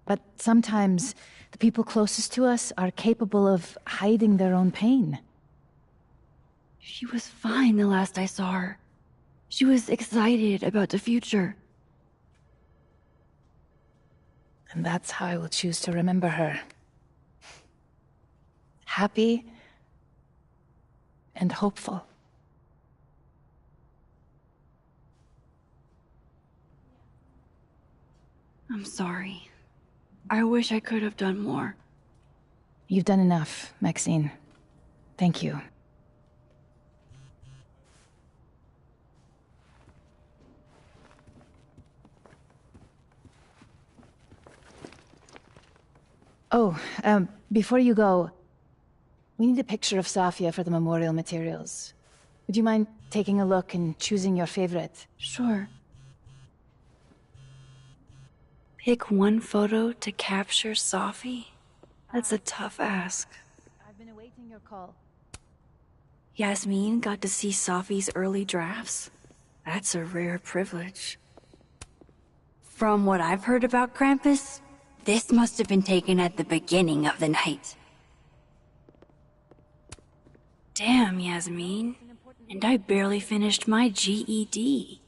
But sometimes, the people closest to us are capable of hiding their own pain. She was fine the last I saw her. She was excited about the future. And that's how I will choose to remember her. Happy and hopeful. I'm sorry. I wish I could have done more. You've done enough, Maxine. Thank you. Oh, before you go, we need a picture of Safia for the memorial materials. Would you mind taking a look and choosing your favorite? Sure. Pick one photo to capture Safi? That's a tough ask. I've been awaiting your call. Yasmin got to see Safi's early drafts? That's a rare privilege. From what I've heard about Krampus, this must have been taken at the beginning of the night. Damn, Yasmin. And I barely finished my GED.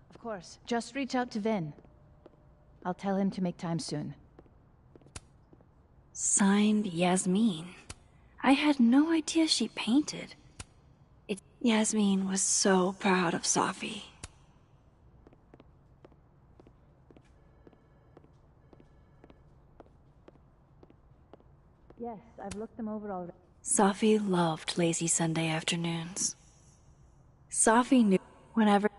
Of course. Just reach out to Vin. I'll tell him to make time soon. Signed, Yasmin. I had no idea she painted. Yasmin was so proud of Safi. Yes, I've looked them over already. Safi loved lazy Sunday afternoons. Safi knew whenever...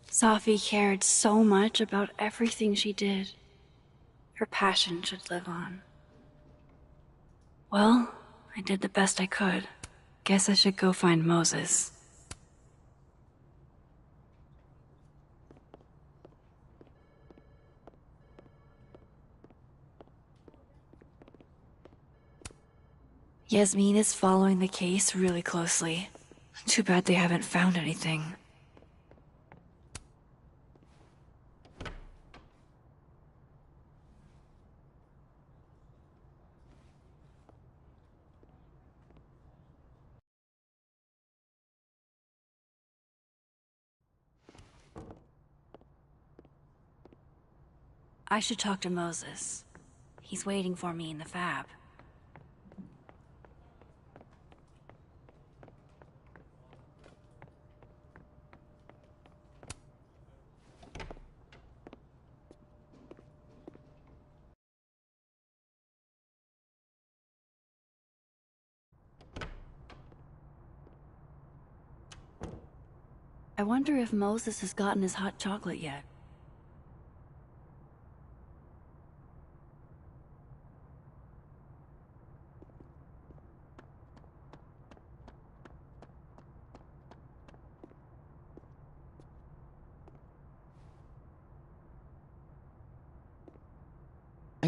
Safi cared so much about everything she did. Her passion should live on. Well, I did the best I could. Guess I should go find Moses. Yasmin is following the case really closely. Too bad they haven't found anything. I should talk to Moses. He's waiting for me in the fab. I wonder if Moses has gotten his hot chocolate yet.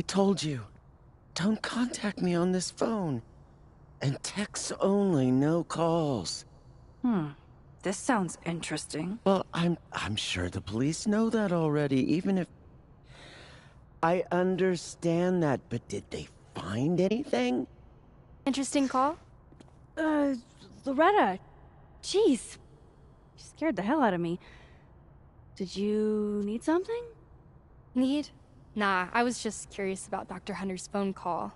told you, don't contact me on this phone. And texts only, no calls. This sounds interesting. Well, I'm sure the police know that already, even if... I understand that, but did they find anything? Interesting call? Loretta. Jeez. You scared the hell out of me. Did you need something? Need? Nah, I was just curious about Dr. Hunter's phone call.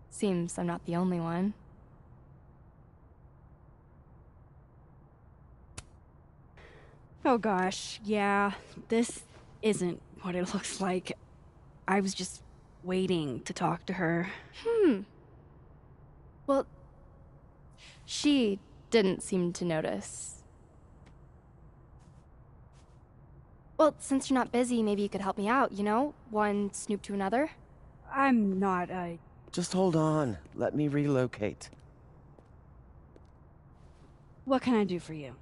Seems I'm not the only one. Oh gosh, yeah. This isn't what it looks like. I was just waiting to talk to her. Well, she didn't seem to notice. Well, since you're not busy, maybe you could help me out, you know? One snoop to another? I'm not, Just hold on. Let me relocate. What can I do for you?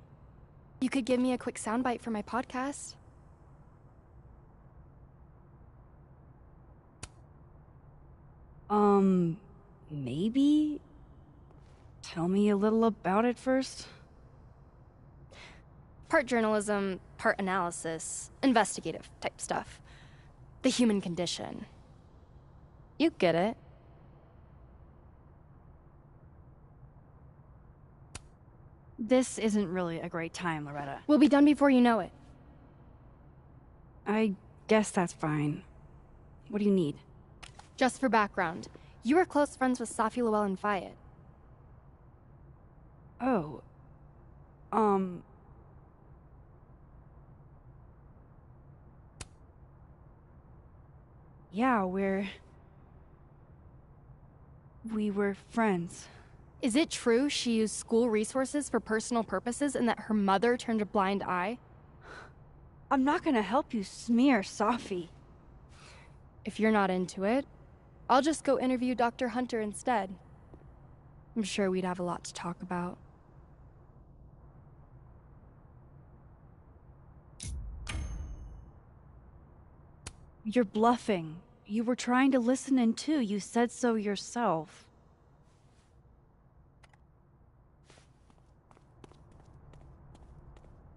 You could give me a quick soundbite for my podcast. Maybe? Tell me a little about it first. Part journalism, part analysis, investigative type stuff. The human condition. You get it. This isn't really a great time, Loretta. We'll be done before you know it. I guess that's fine. What do you need? Just for background, you were close friends with Safi Llewellyn and Fayed. Oh. Yeah, we were friends. Is it true she used school resources for personal purposes and that her mother turned a blind eye? I'm not gonna help you smear Safi. If you're not into it, I'll just go interview Dr. Hunter instead. I'm sure we'd have a lot to talk about. You're bluffing. You were trying to listen in too. You said so yourself.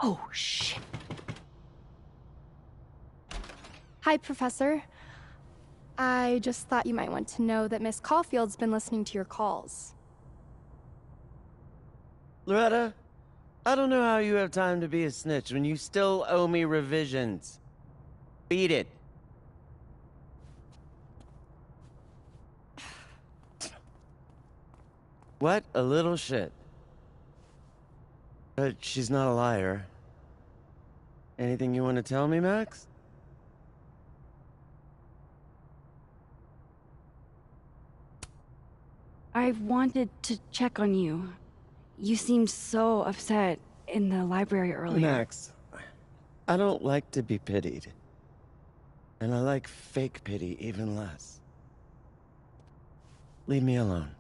Oh, shit. Hi, Professor. I just thought you might want to know that Miss Caulfield's been listening to your calls. Loretta, I don't know how you have time to be a snitch when you still owe me revisions. Beat it. What a little shit. But she's not a liar. Anything you want to tell me, Max? I wanted to check on you. You seemed so upset in the library earlier. Max, I don't like to be pitied. And I like fake pity even less. Leave me alone.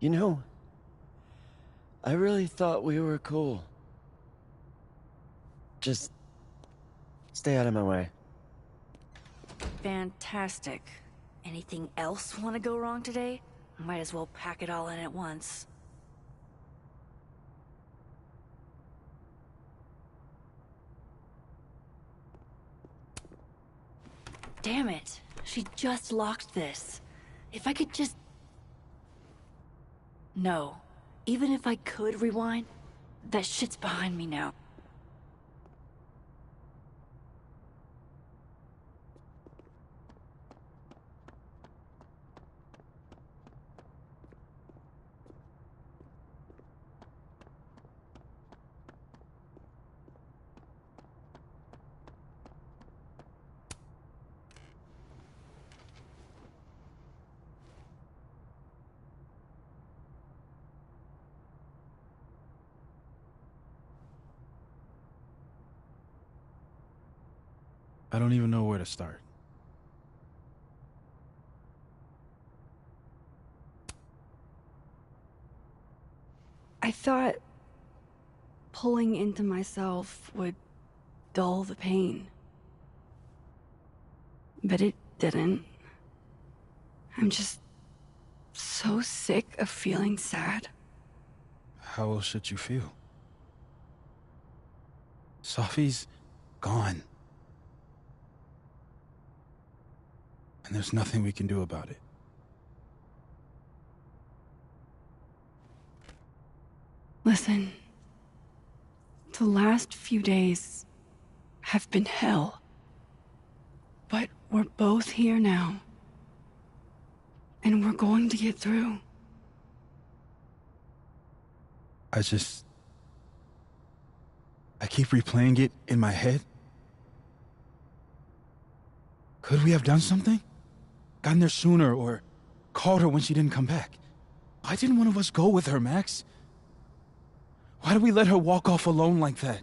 You know, I really thought we were cool. Just stay out of my way. Fantastic. Anything else want to go wrong today? Might as well pack it all in at once. Damn it. She just locked this. If I could just... No. Even if I could rewind, that shit's behind me now. I don't even know where to start. I thought pulling into myself would dull the pain. But it didn't. I'm just so sick of feeling sad. How else should you feel? Sophie's gone. And there's nothing we can do about it. Listen, the last few days have been hell. But we're both here now. And we're going to get through. I keep replaying it in my head. Could we have done something? Gotten there sooner or called her when she didn't come back? Why didn't one of us go with her, Max? Why did we let her walk off alone like that?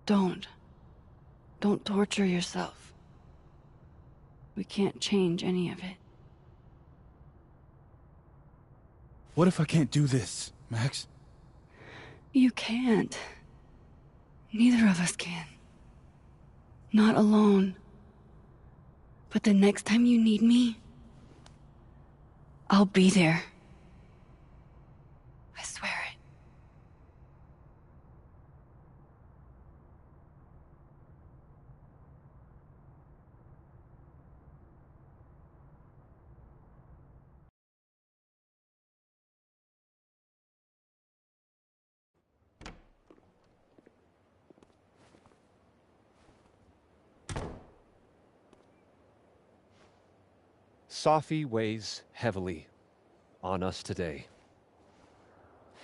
Don't torture yourself. We can't change any of it. What if I can't do this, Max? You can't. Neither of us can. Not alone. But the next time you need me, I'll be there. I swear it. Sophie weighs heavily on us today.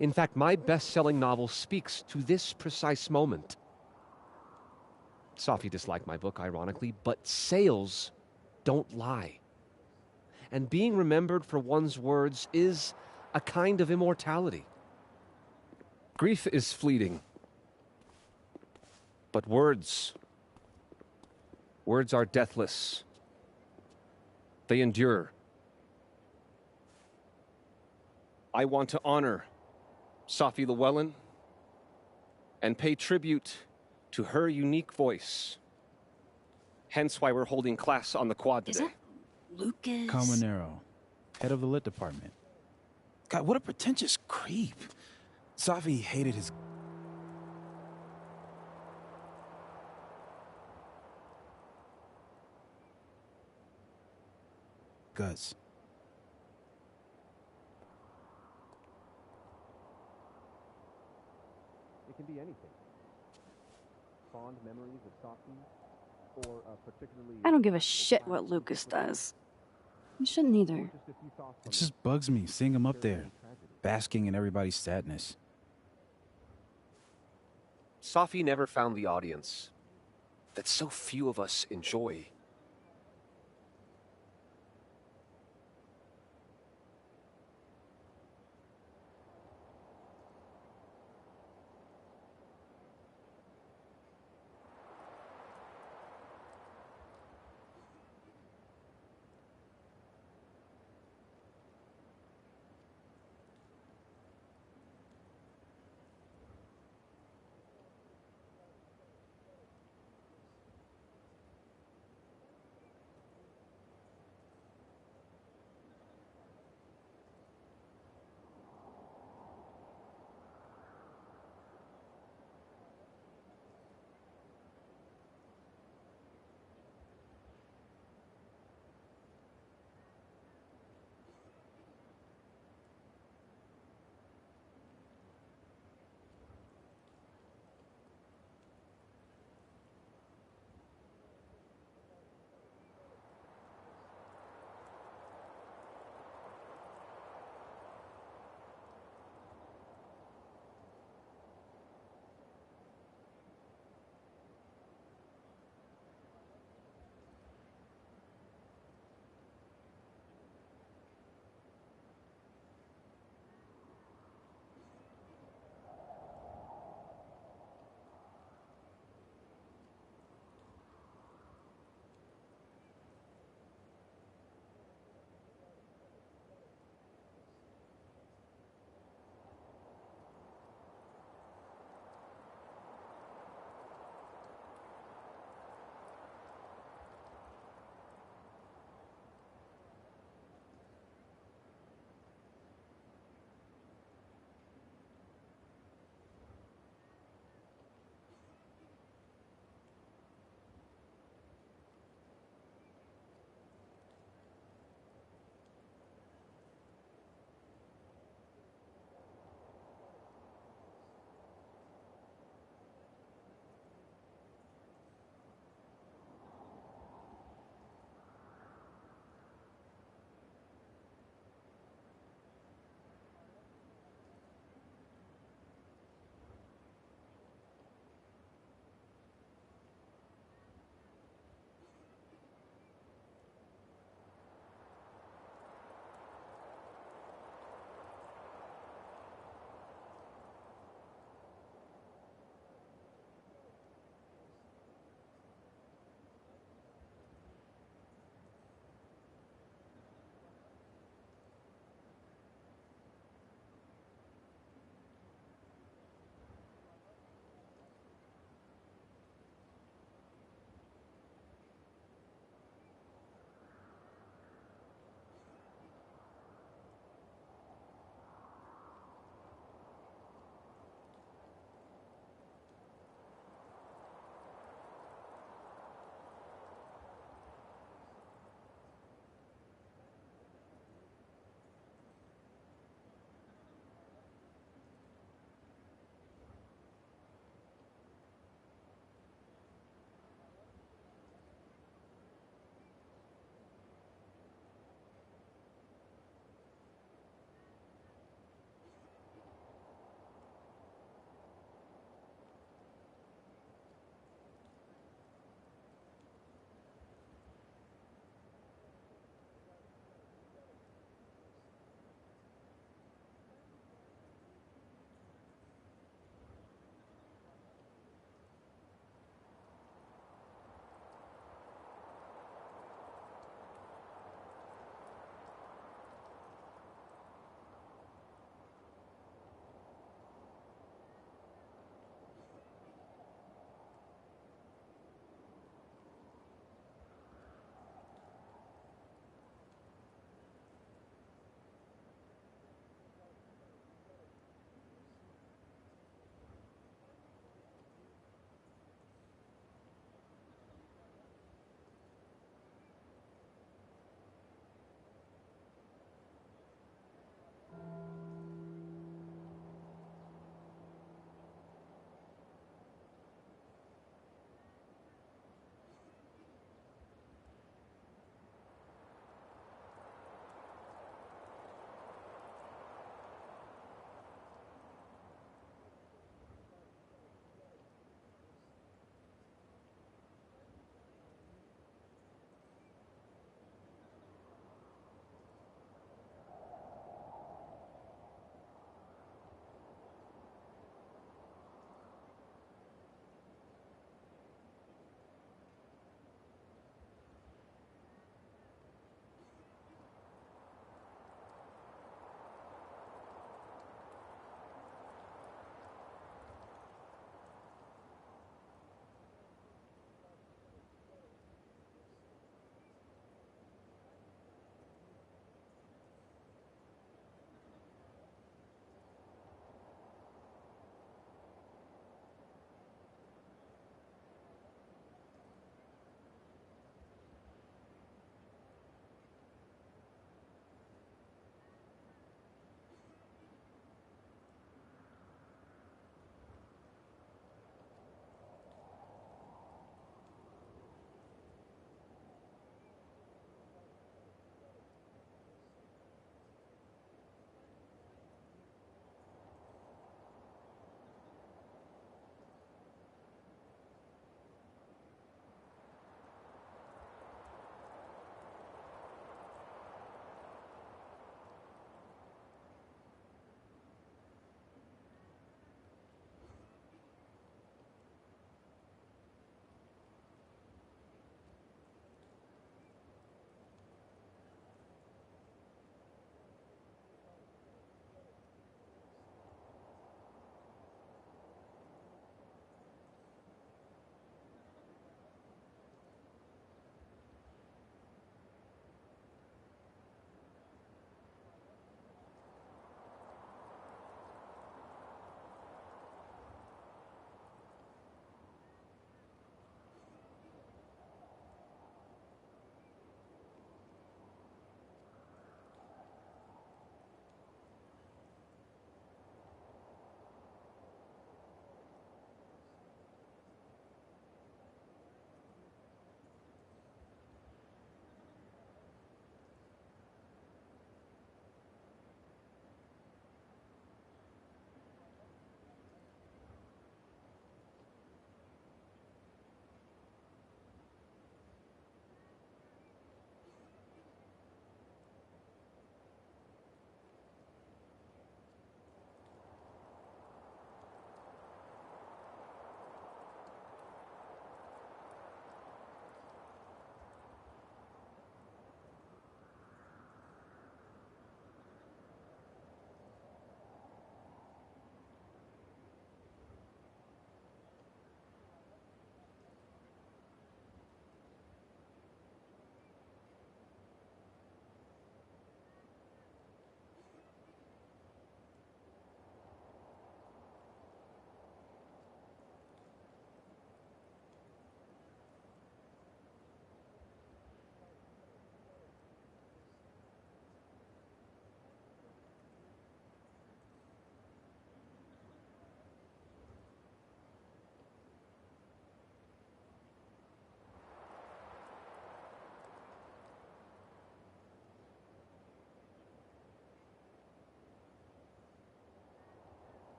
In fact, my best-selling novel speaks to this precise moment. Sophie disliked my book, ironically, but sales don't lie. And being remembered for one's words is a kind of immortality. Grief is fleeting, but words are deathless. They endure. I want to honor Sophie Llewellyn and pay tribute to her unique voice. Hence why we're holding class on the quad today. Lucas? Calmanero, head of the lit department. God, what a pretentious creep. Sophie hated his... guts. It can be anything. Fond memories of Sophie, or particularly... I don't give a shit what Lucas does. You shouldn't either. It just bugs me seeing him up there, basking in everybody's sadness. Sophie never found the audience that so few of us enjoy.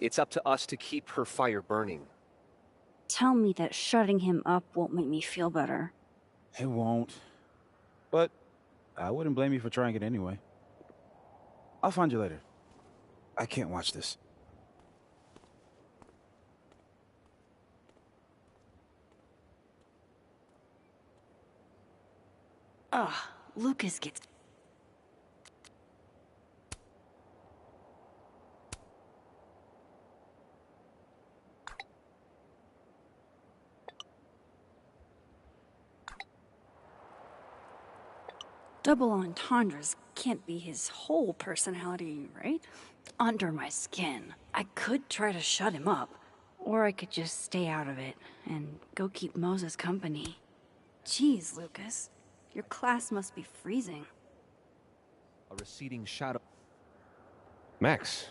It's up to us to keep her fire burning. Tell me that shutting him up won't make me feel better. It won't. But I wouldn't blame you for trying it anyway. I'll find you later. I can't watch this. Ugh, Lucas gets... Double entendres can't be his whole personality, right? Under my skin. I could try to shut him up, or I could just stay out of it and go keep Moses company. Jeez, Lucas, your class must be freezing. A receding shadow. Max.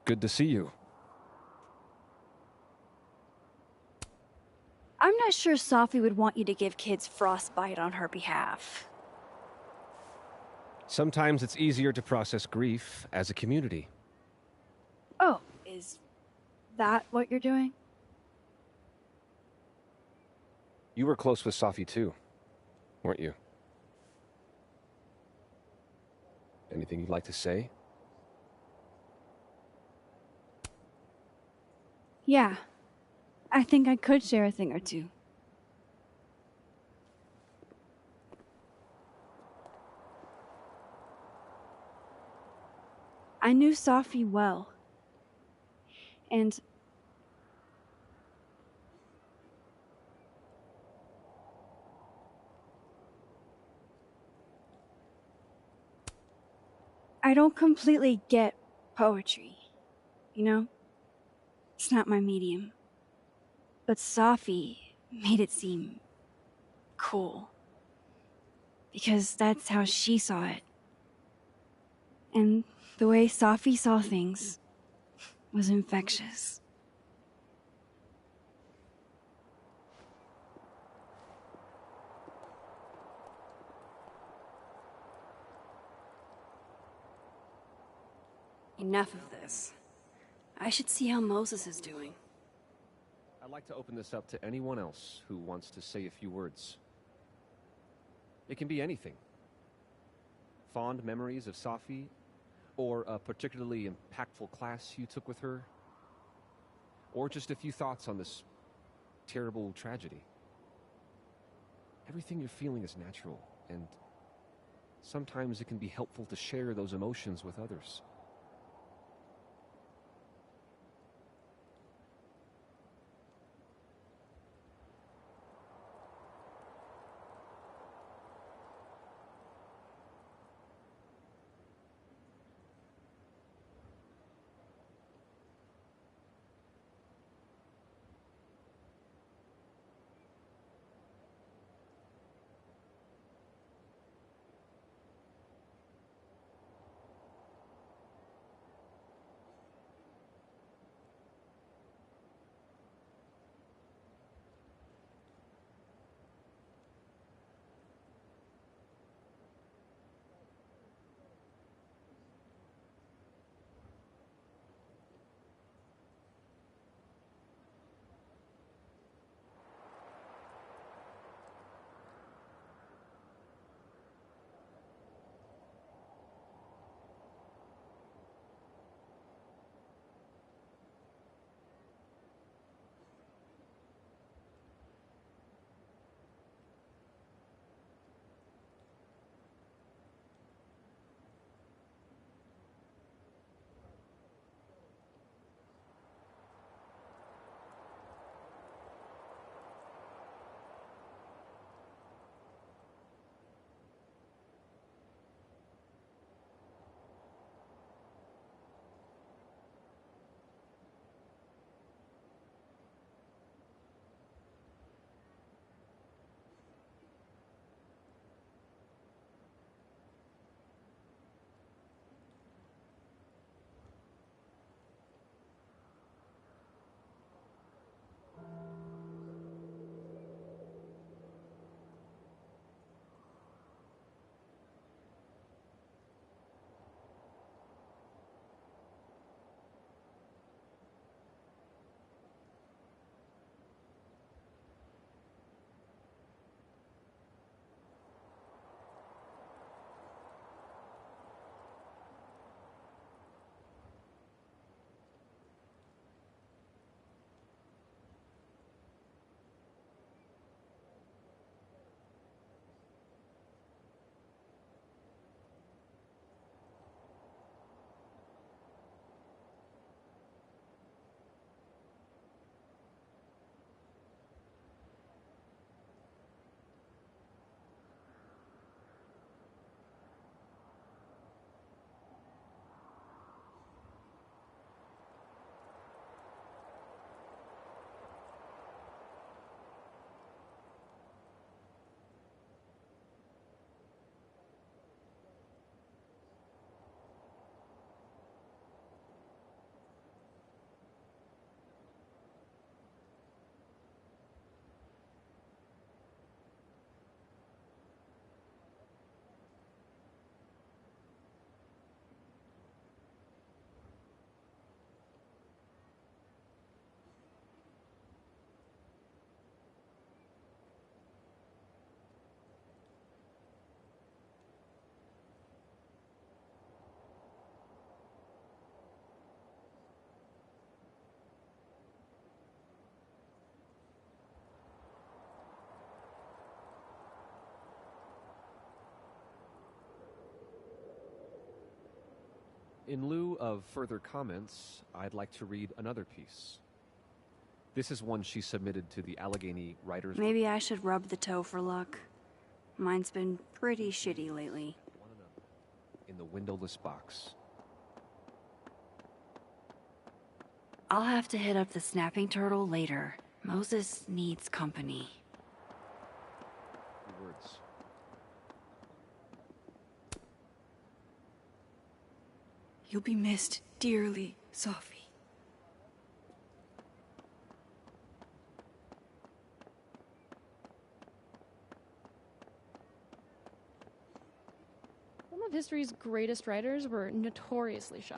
Good to see you. I'm not sure Sophie would want you to give kids frostbite on her behalf. Sometimes it's easier to process grief as a community. Oh, is that what you're doing? You were close with Sophie too, weren't you? Anything you'd like to say? Yeah. I think I could share a thing or two. I knew Sophie well. And I don't completely get poetry, you know? It's not my medium. But Sophie made it seem cool. Because that's how she saw it. And the way Sophie saw things was infectious. Enough of this. I should see how Moses is doing. I'd like to open this up to anyone else who wants to say a few words. It can be anything. Fond memories of Sophie, or a particularly impactful class you took with her, or just a few thoughts on this terrible tragedy. Everything you're feeling is natural, and sometimes it can be helpful to share those emotions with others. In lieu of further comments, I'd like to read another piece. This is one she submitted to the Allegheny Writers. Maybe I should rub the toe for luck. Mine's been pretty shitty lately. In the windowless box. I'll have to hit up the snapping turtle later. Moses needs company. Words. You'll be missed dearly, Sophie. Some of history's greatest writers were notoriously shy.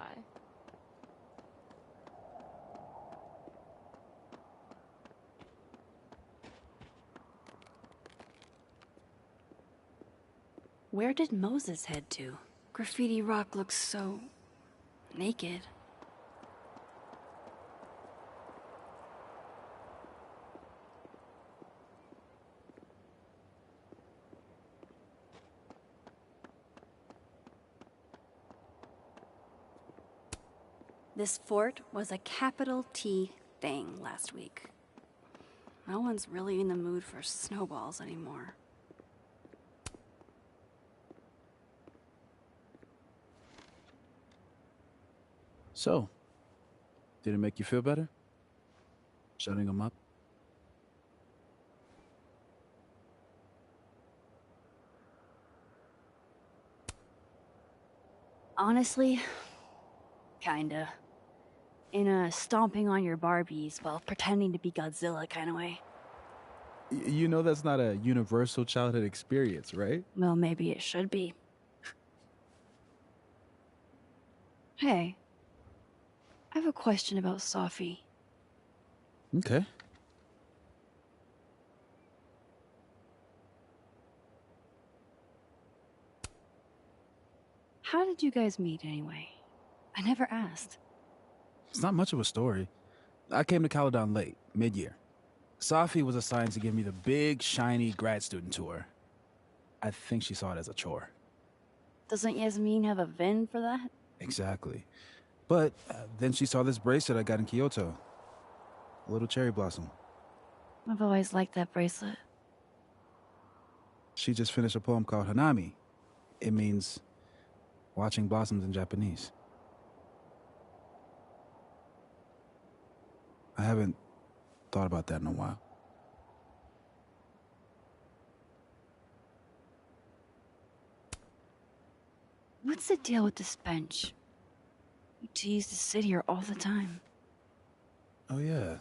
Where did Moses head to? Graffiti Rock looks so naked. This fort was a capital T thing last week. No one's really in the mood for snowballs anymore. So, did it make you feel better? Shutting them up? Honestly, kinda. In a stomping on your Barbies while pretending to be Godzilla kind of way. You know that's not a universal childhood experience, right? Well, maybe it should be. Hey, I have a question about Sophie. Okay. How did you guys meet anyway? I never asked. It's not much of a story. I came to Caledon late, mid-year. Sophie was assigned to give me the big, shiny grad student tour. I think she saw it as a chore. Doesn't Yasmin have a VIN for that? Exactly. But then she saw this bracelet I got in Kyoto. A little cherry blossom. I've always liked that bracelet. She just finished a poem called Hanami. It means watching blossoms in Japanese. I haven't thought about that in a while. What's the deal with this bench? You used to sit here all the time. Oh, yeah.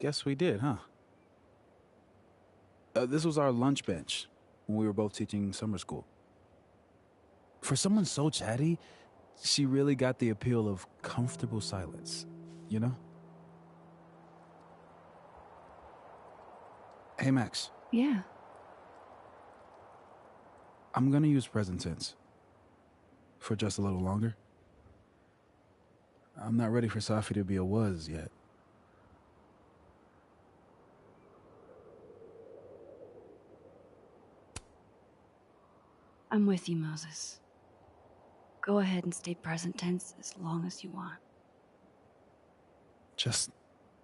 Guess we did, huh? This was our lunch bench when we were both teaching summer school. For someone so chatty, she really got the appeal of comfortable silence, you know? Hey, Max. Yeah. I'm gonna use present tense. For just a little longer. I'm not ready for Sophie to be a was yet. I'm with you, Moses. Go ahead and stay present tense as long as you want. Just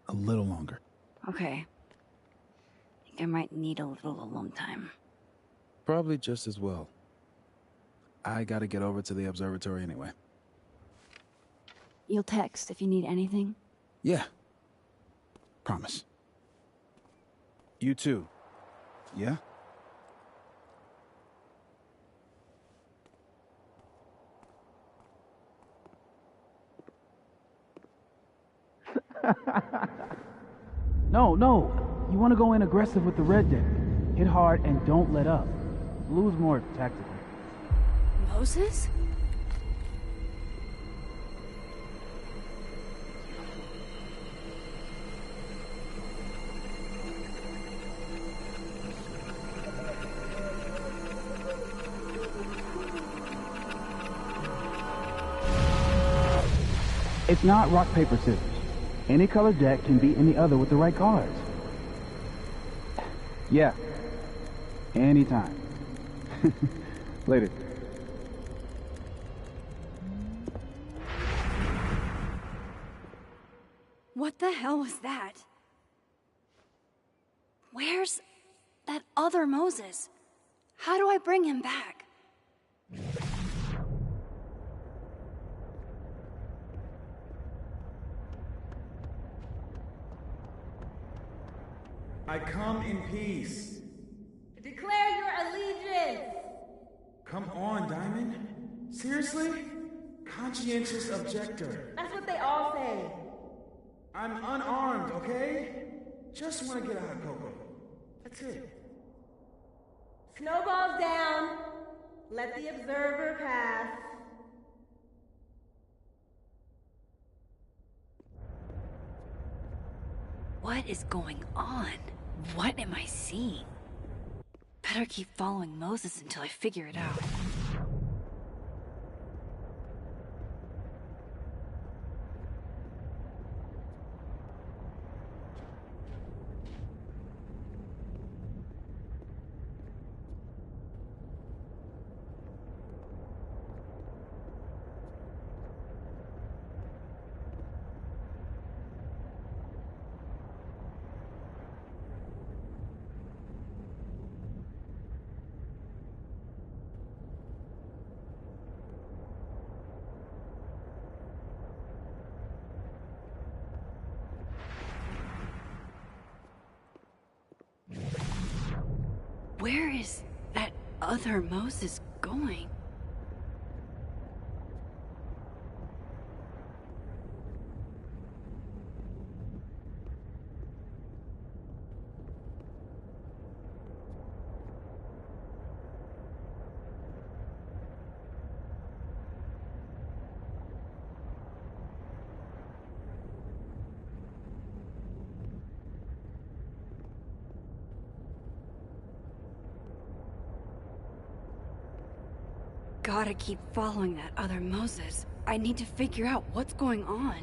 a little longer. Okay. I think I might need a little alone time. Probably just as well. I gotta get over to the observatory anyway. You'll text if you need anything? Yeah. Promise. You too. Yeah? No. You want to go in aggressive with the red deck. Hit hard and don't let up. Blue's more tactical. Moses? It's not rock, paper, scissors. Any color deck can beat any other with the right cards. Yeah. Anytime. Later. What the hell was that? Where's that other Moses? How do I bring him back? I come in peace. Declare your allegiance! Come on, Diamond. Seriously? Conscientious objector. That's what they all say. I'm unarmed, okay? Just want to get a hot cocoa. That's it. Snowballs down. Let the observer pass. What is going on? What am I seeing? Better keep following Moses until I figure it out. Where is that other Moses going? Gotta keep following that other Moses. I need to figure out what's going on.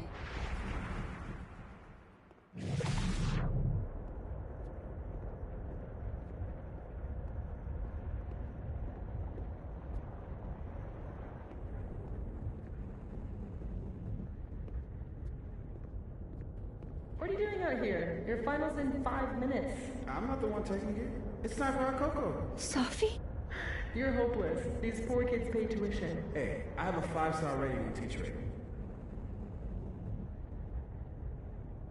What are you doing out here? Your final's in 5 minutes. I'm not the one taking it. It's time for our cocoa. Sophie? You're hopeless. These poor kids pay tuition. Hey, I have a 5-star rating on teacher rating.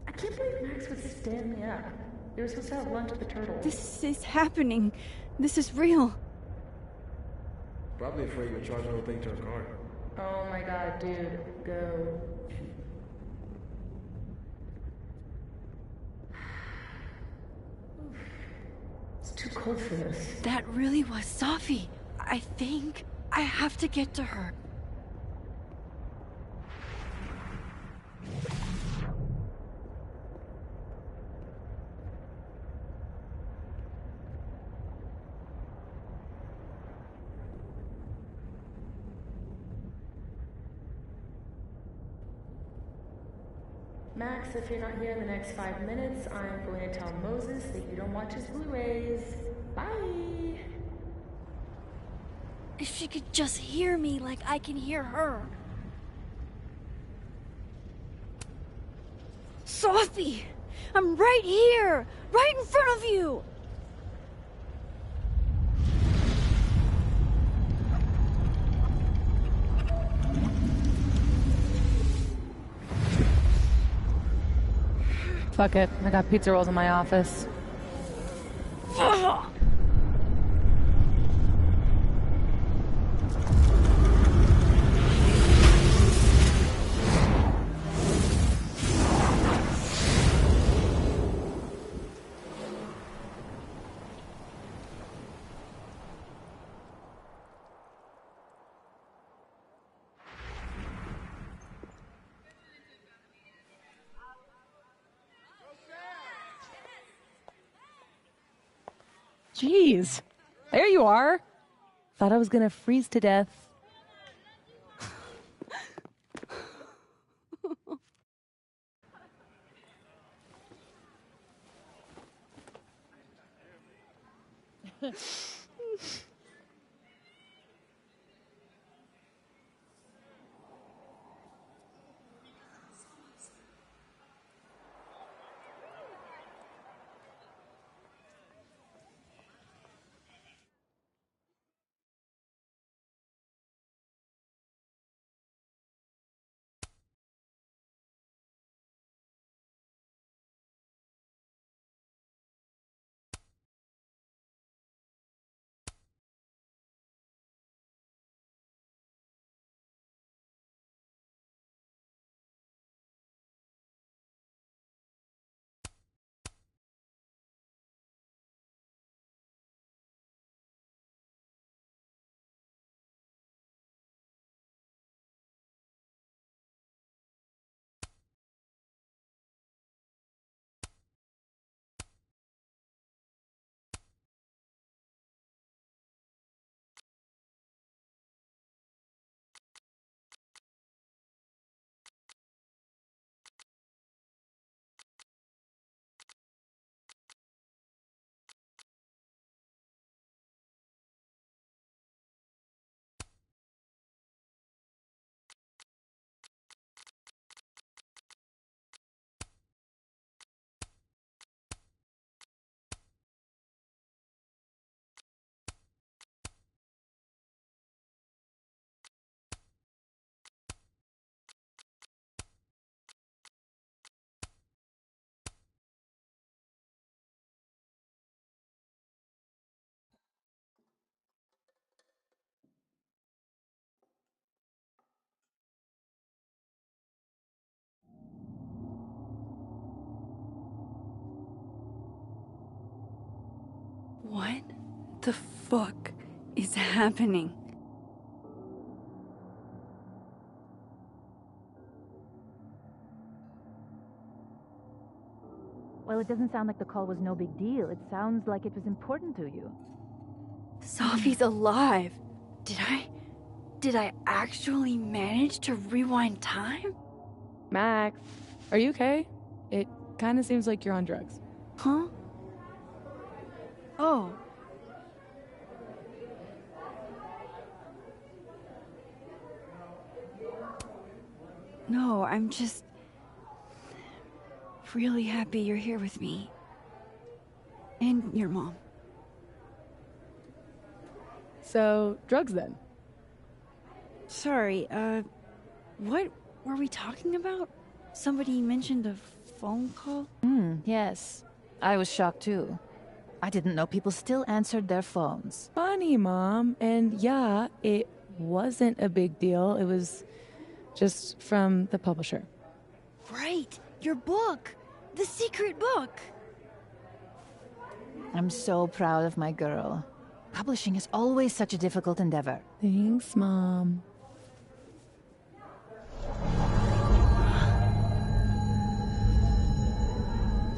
I can't believe Max would stand me up. You were supposed to have lunch at the Turtle. This is happening. This is real. Probably afraid you'll charge the whole thing to her card. Oh my god, dude. Go. It's too cold for this. That really was Sophie. I think I have to get to her. Max, if you're not here in the next 5 minutes, I'm going to tell Moses that you don't watch his Blu-rays. Bye! If she could just hear me like I can hear her. Sophie! I'm right here! Right in front of you! Fuck it. I got pizza rolls in my office. Jeez. There you are. Thought I was gonna freeze to death. What the fuck is happening? Well, it doesn't sound like the call was no big deal. It sounds like it was important to you. Sophie's alive. Did I actually manage to rewind time? Max, are you okay? It kind of seems like you're on drugs. Huh? Oh. No, I'm just really happy you're here with me. And your mom. So, drugs then? Sorry, what were we talking about? Somebody mentioned a phone call? Yes. I was shocked too. I didn't know people still answered their phones. Funny, Mom. And yeah, it wasn't a big deal. It was just from the publisher. Right! Your book! The secret book! I'm so proud of my girl. Publishing is always such a difficult endeavor. Thanks, Mom.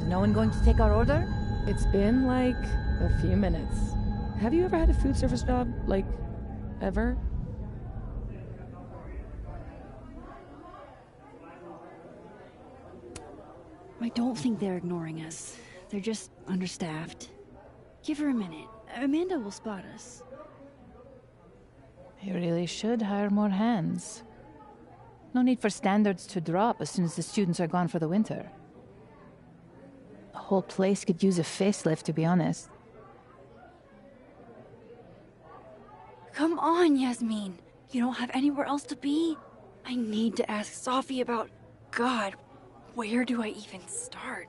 Is no one going to take our order? It's been like a few minutes. Have you ever had a food service job? Like, ever? I don't think they're ignoring us. They're just understaffed. Give her a minute. Amanda will spot us. You really should hire more hands. No need for standards to drop as soon as the students are gone for the winter. The whole place could use a facelift, to be honest. Come on, Yasmin. You don't have anywhere else to be? I need to ask Sophie about... God, where do I even start?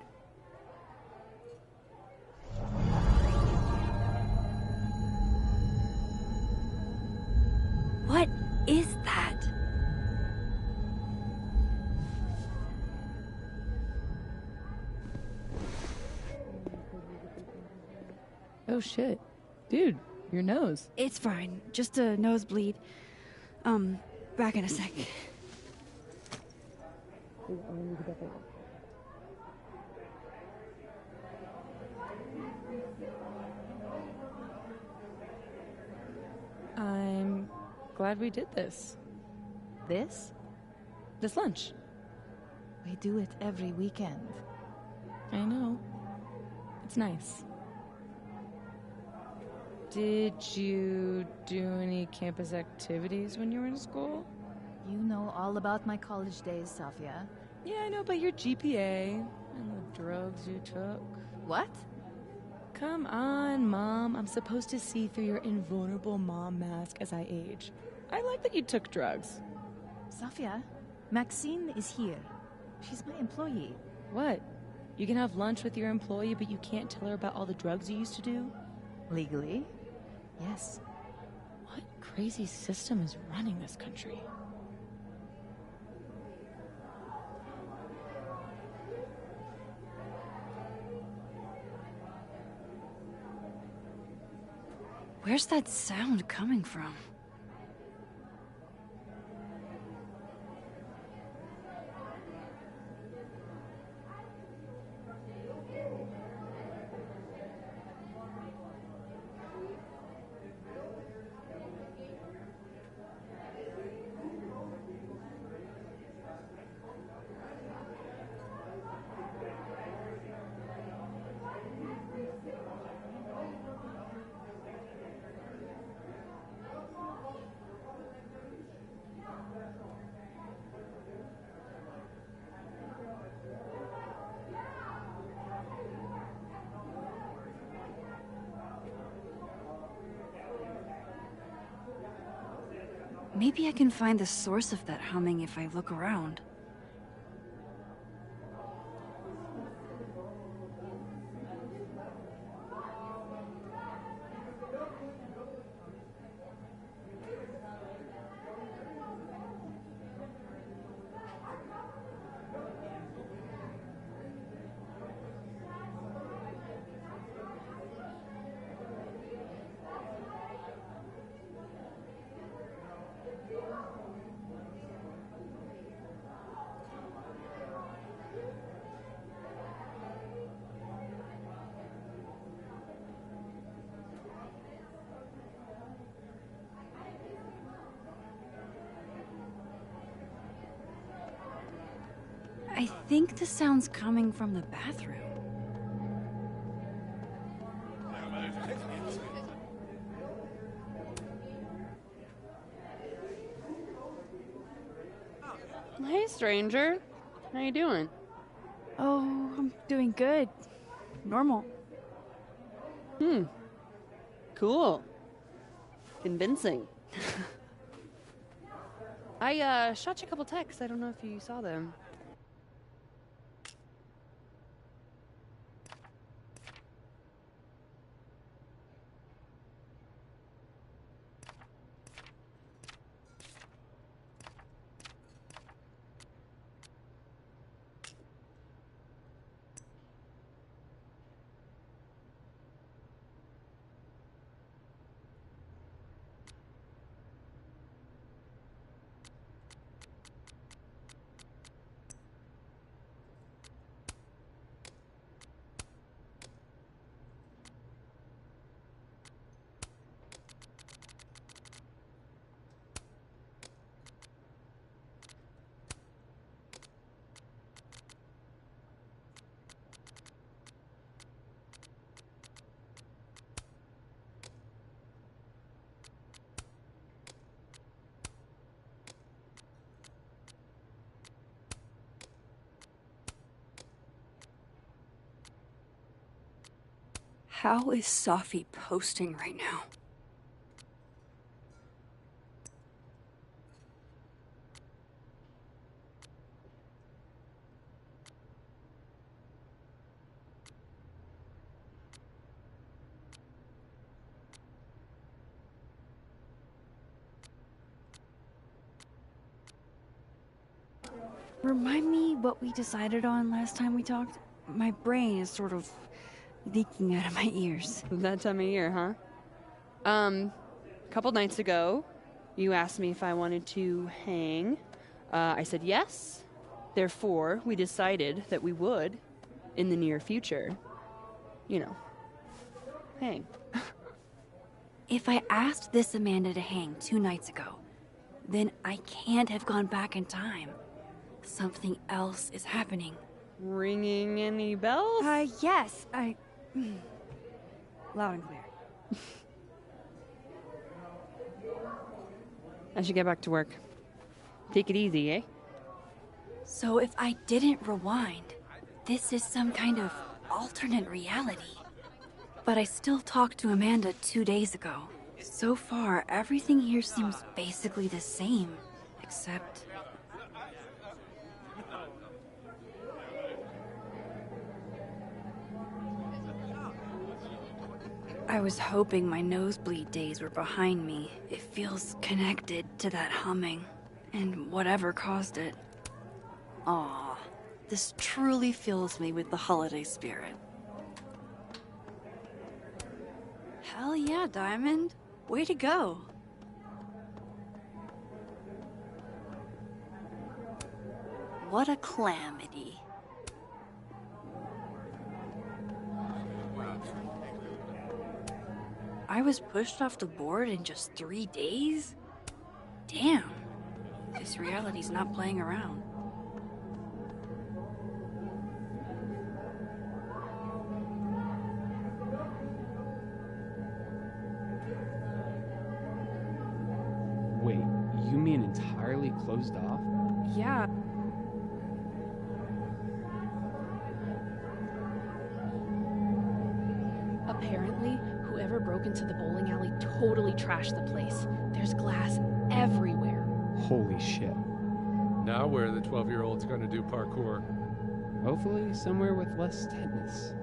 What is that? Oh shit. Dude, your nose. It's fine. Just a nosebleed. Back in a sec. I'm glad we did this. This? This lunch. We do it every weekend. I know. It's nice. Did you do any campus activities when you were in school? You know all about my college days, Sophia. Yeah, I know about your GPA and the drugs you took. What? Come on, Mom. I'm supposed to see through your invulnerable mom mask as I age. I like that you took drugs. Sophia, Maxine is here. She's my employee. What? You can have lunch with your employee, but you can't tell her about all the drugs you used to do? Legally? Yes. What crazy system is running this country? Where's that sound coming from? Maybe I can find the source of that humming if I look around. I think the sound's coming from the bathroom. Hey, stranger. How you doing? Oh, I'm doing good. Normal. Cool. Convincing. I shot you a couple texts. I don't know if you saw them. How is Safi posting right now? Remind me what we decided on last time we talked? My brain is sort of leaking out of my ears. That time of year, huh? A couple nights ago, you asked me if I wanted to hang. I said yes. Therefore, we decided that we would, in the near future, you know, hang. If I asked this Amanda to hang 2 nights ago, then I can't have gone back in time. Something else is happening. Ringing any bells? Yes, loud and clear. I should get back to work. Take it easy, eh? So if I didn't rewind, this is some kind of alternate reality. But I still talked to Amanda 2 days ago. So far, everything here seems basically the same, except... I was hoping my nosebleed days were behind me. It feels connected to that humming, and whatever caused it. Aw, this truly fills me with the holiday spirit. Hell yeah, Diamond. Way to go. What a calamity. I was pushed off the board in just 3 days? Damn. This reality's not playing around. Wait, you mean entirely closed off? Yeah. Apparently, whoever broke into the bowling alley totally trashed the place. There's glass everywhere. Holy shit. Now where are the 12-year-olds going to do parkour? Hopefully somewhere with less tetanus.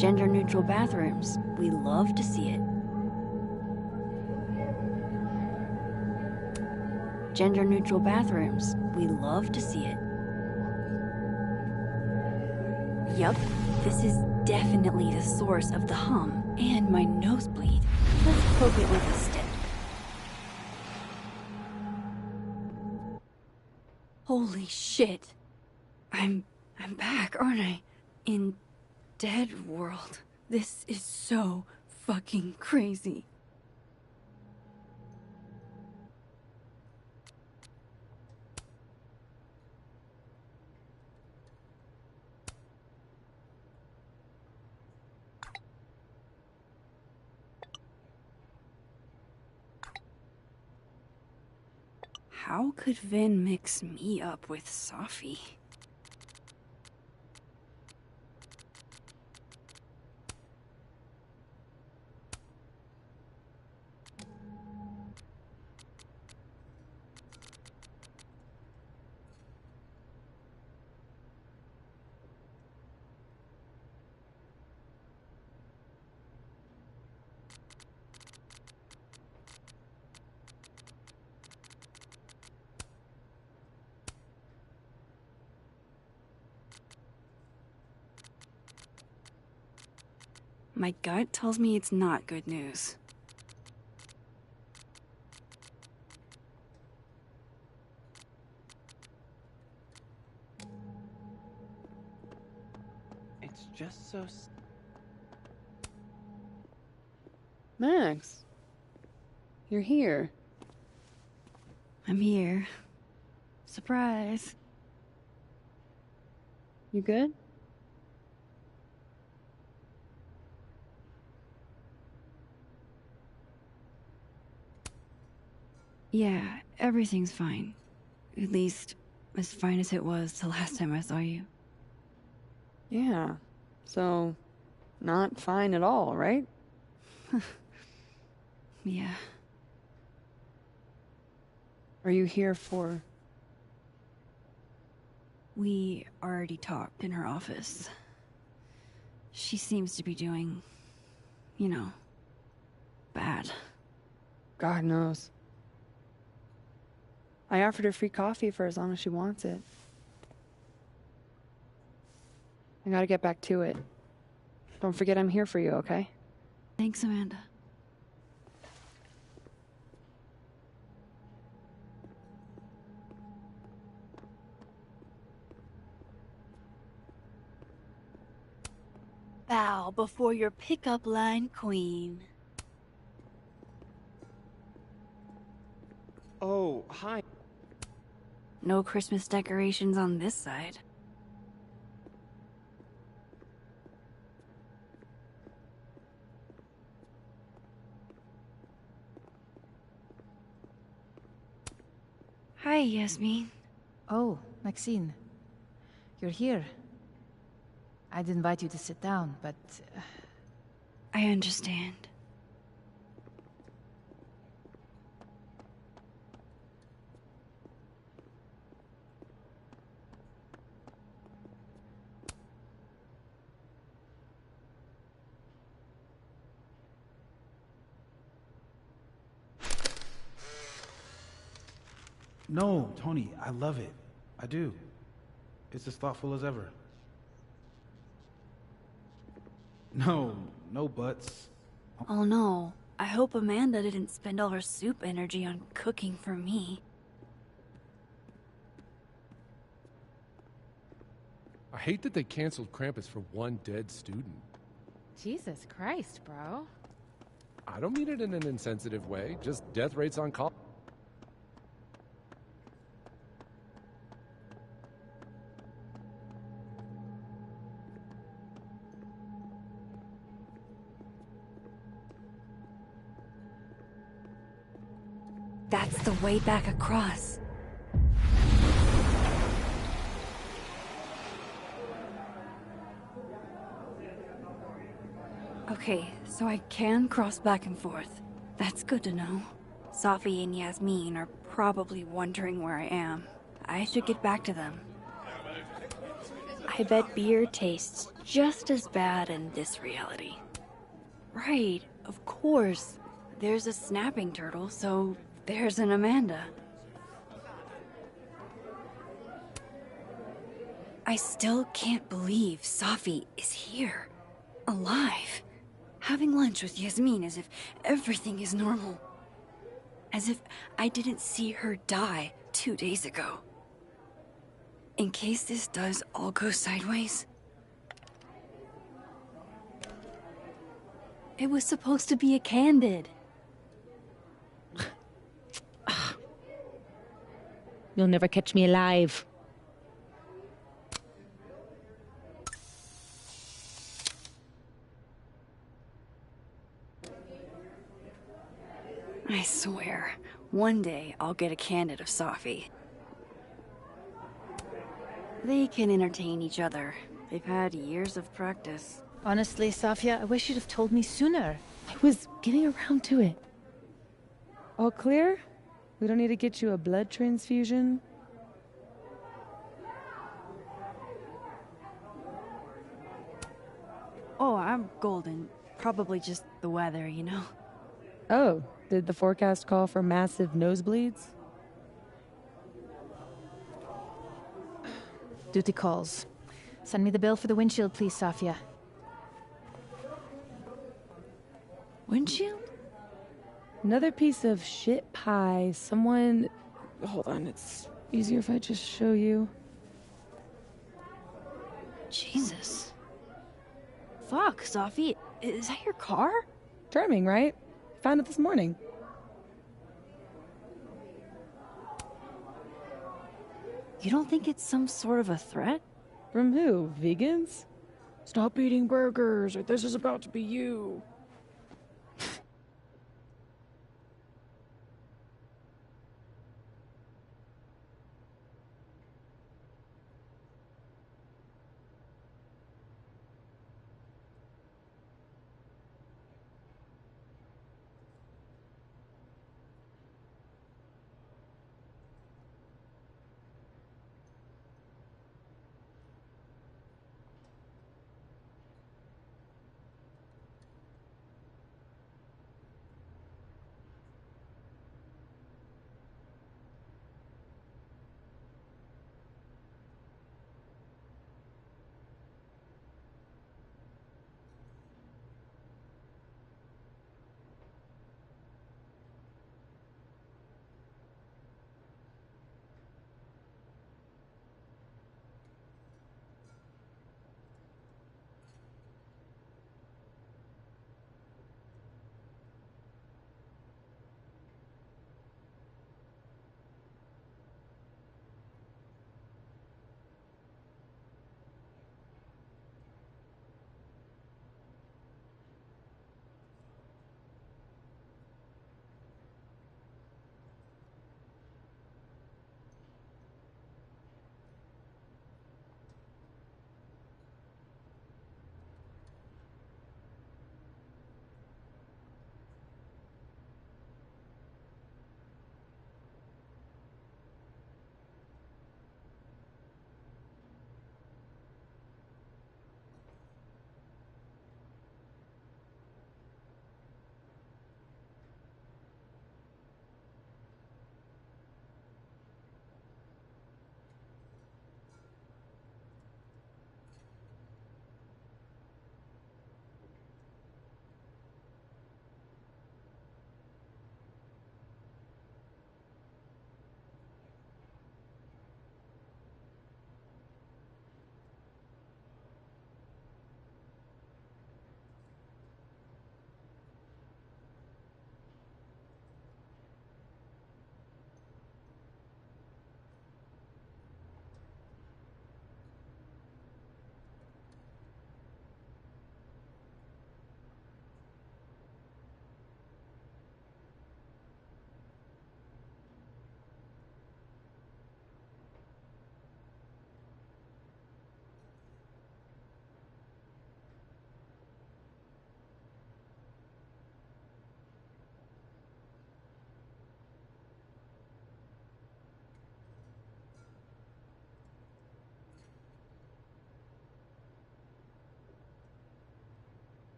Gender-neutral bathrooms. We love to see it. Gender-neutral bathrooms. We love to see it. Yup, this is definitely the source of the hum and my nosebleed. Let's poke it with a stick. Holy shit. I'm back, aren't I? In Dead World. This is so fucking crazy. How could Vin mix me up with Safi? My gut tells me it's not good news. It's just so... Max, you're here. I'm here. Surprise. You good? Yeah, everything's fine. At least, as fine as it was the last time I saw you. Yeah. So, not fine at all, right? Yeah. Are you here for... We already talked in her office. She seems to be doing, you know, bad. God knows. I offered her free coffee for as long as she wants it. I gotta get back to it. Don't forget I'm here for you, okay? Thanks, Amanda. Bow before your pickup line queen. Oh, hi. No Christmas decorations on this side. Hi, Yasmin. Oh, Maxine. You're here. I'd invite you to sit down, but... I understand. No, Tony, I love it. I do. It's as thoughtful as ever. No, no buts. Oh no, I hope Amanda didn't spend all her soup energy on cooking for me. I hate that they canceled Krampus for one dead student. Jesus Christ, bro. I don't mean it in an insensitive way, just death rates on call. That's the way back across. Okay, so I can cross back and forth. That's good to know. Safi and Yasmin are probably wondering where I am. I should get back to them. I bet beer tastes just as bad in this reality. Right, of course. There's a snapping turtle, so there's an Amanda. I still can't believe Safi is here. Alive. Having lunch with Yasmin as if everything is normal. As if I didn't see her die 2 days ago. In case this does all go sideways. It was supposed to be a candid. You'll never catch me alive. I swear, one day I'll get a candid of Safi. They can entertain each other. They've had years of practice. Honestly, Safia, I wish you'd have told me sooner. I was getting around to it. All clear? We don't need to get you a blood transfusion? Oh, I'm golden. Probably just the weather, you know? Oh, did the forecast call for massive nosebleeds? Duty calls. Send me the bill for the windshield, please, Safia. Windshield? Another piece of shit pie. Someone... Hold on, it's easier if I just show you. Jesus. Fuck, Safi. Is that your car? Charming, right? Found it this morning. You don't think it's some sort of a threat? From who? Vegans? Stop eating burgers, or this is about to be you.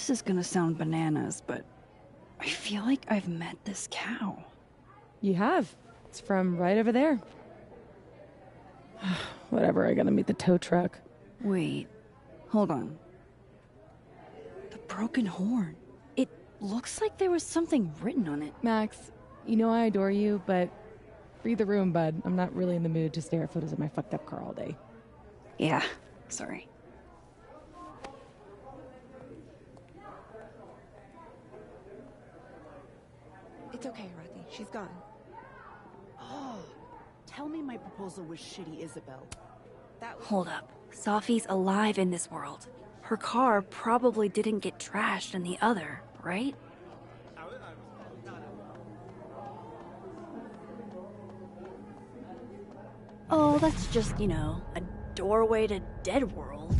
This is gonna sound bananas, but I feel like I've met this cow. You have. It's from right over there. Whatever, I gotta meet the tow truck. Wait, hold on. The broken horn. It looks like there was something written on it. Max, you know I adore you, but read the room, bud. I'm not really in the mood to stare at photos of my fucked up car all day. Yeah, sorry. It's okay, Rothy. She's gone. Oh, tell me my proposal was shitty, Isabel. Hold up. Sophie's alive in this world. Her car probably didn't get trashed in the other, right? Oh, that's just, a doorway to Dead World.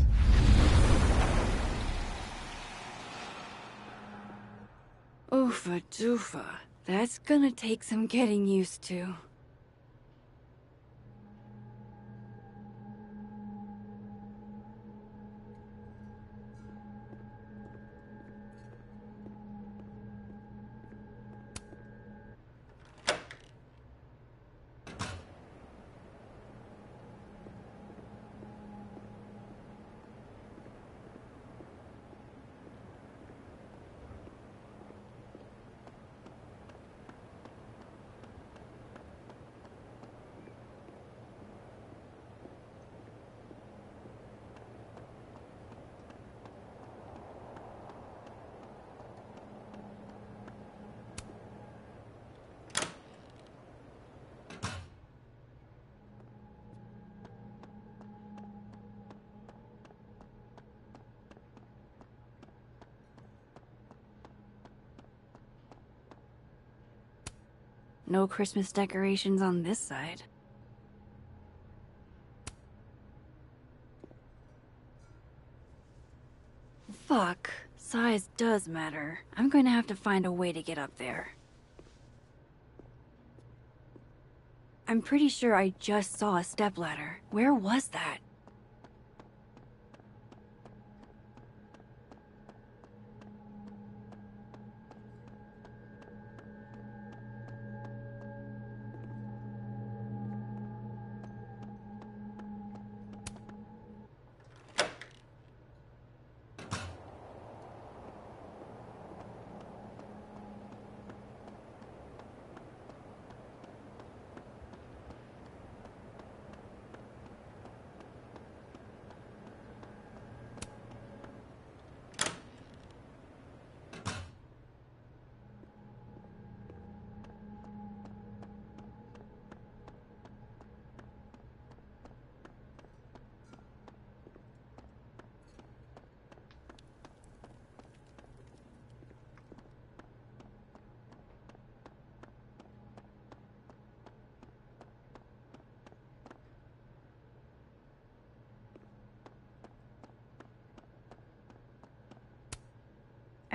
Oofa doofa. That's gonna take some getting used to. No Christmas decorations on this side. Fuck. Size does matter. I'm going to have to find a way to get up there. I'm pretty sure I just saw a stepladder. Where was that?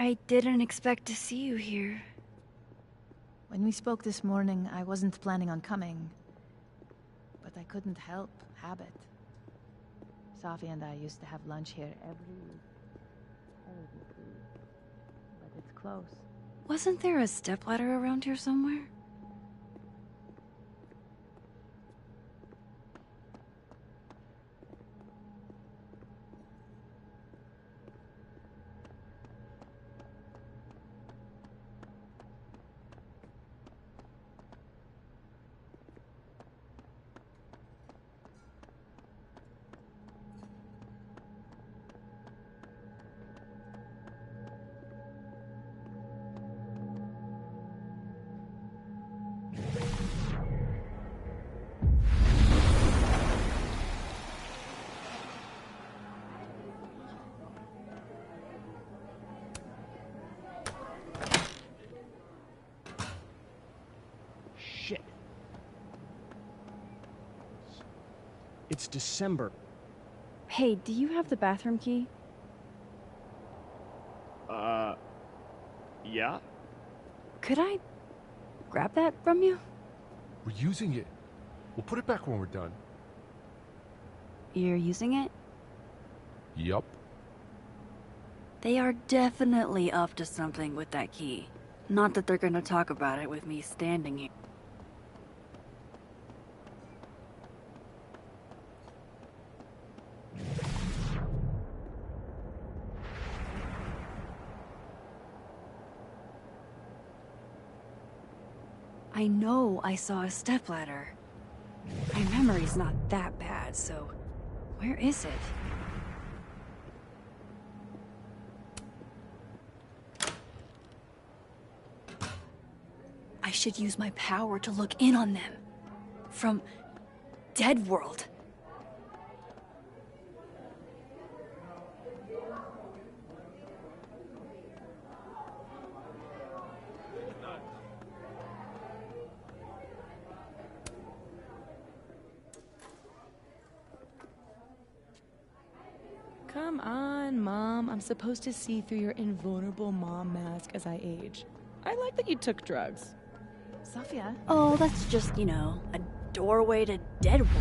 I didn't expect to see you here. When we spoke this morning, I wasn't planning on coming. But I couldn't help habit. Sophie and I used to have lunch here every week. Terrible food. But it's close. Wasn't there a stepladder around here somewhere? Shit. It's December. Hey, do you have the bathroom key? Yeah? Could I grab that from you? We're using it. We'll put it back when we're done. You're using it? Yup. They are definitely up to something with that key. Not that they're gonna talk about it with me standing here. I know I saw a stepladder. My memory's not that bad, so where is it? I should use my power to look in on them. From Dead World. Come on, Mom. I'm supposed to see through your invulnerable mom mask as I age. I like that you took drugs. Sophia? Oh, that's just, you know, a doorway to Dead World.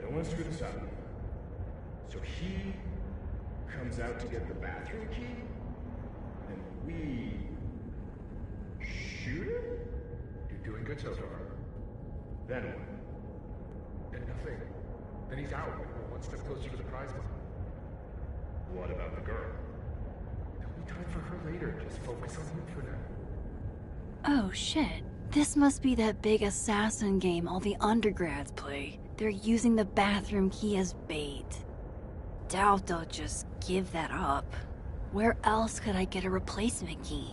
No one screwed this up. So he comes out to get the bathroom key, and we shoot him? You're doing good so far. Then what? Then nothing. Then he's out, and we're one step closer to the prize money. What about the girl? There'll be time for her later. Just focus on him for now. Oh shit. This must be that big assassin game all the undergrads play. They're using the bathroom key as bait. Doubt they'll just give that up. Where else could I get a replacement key?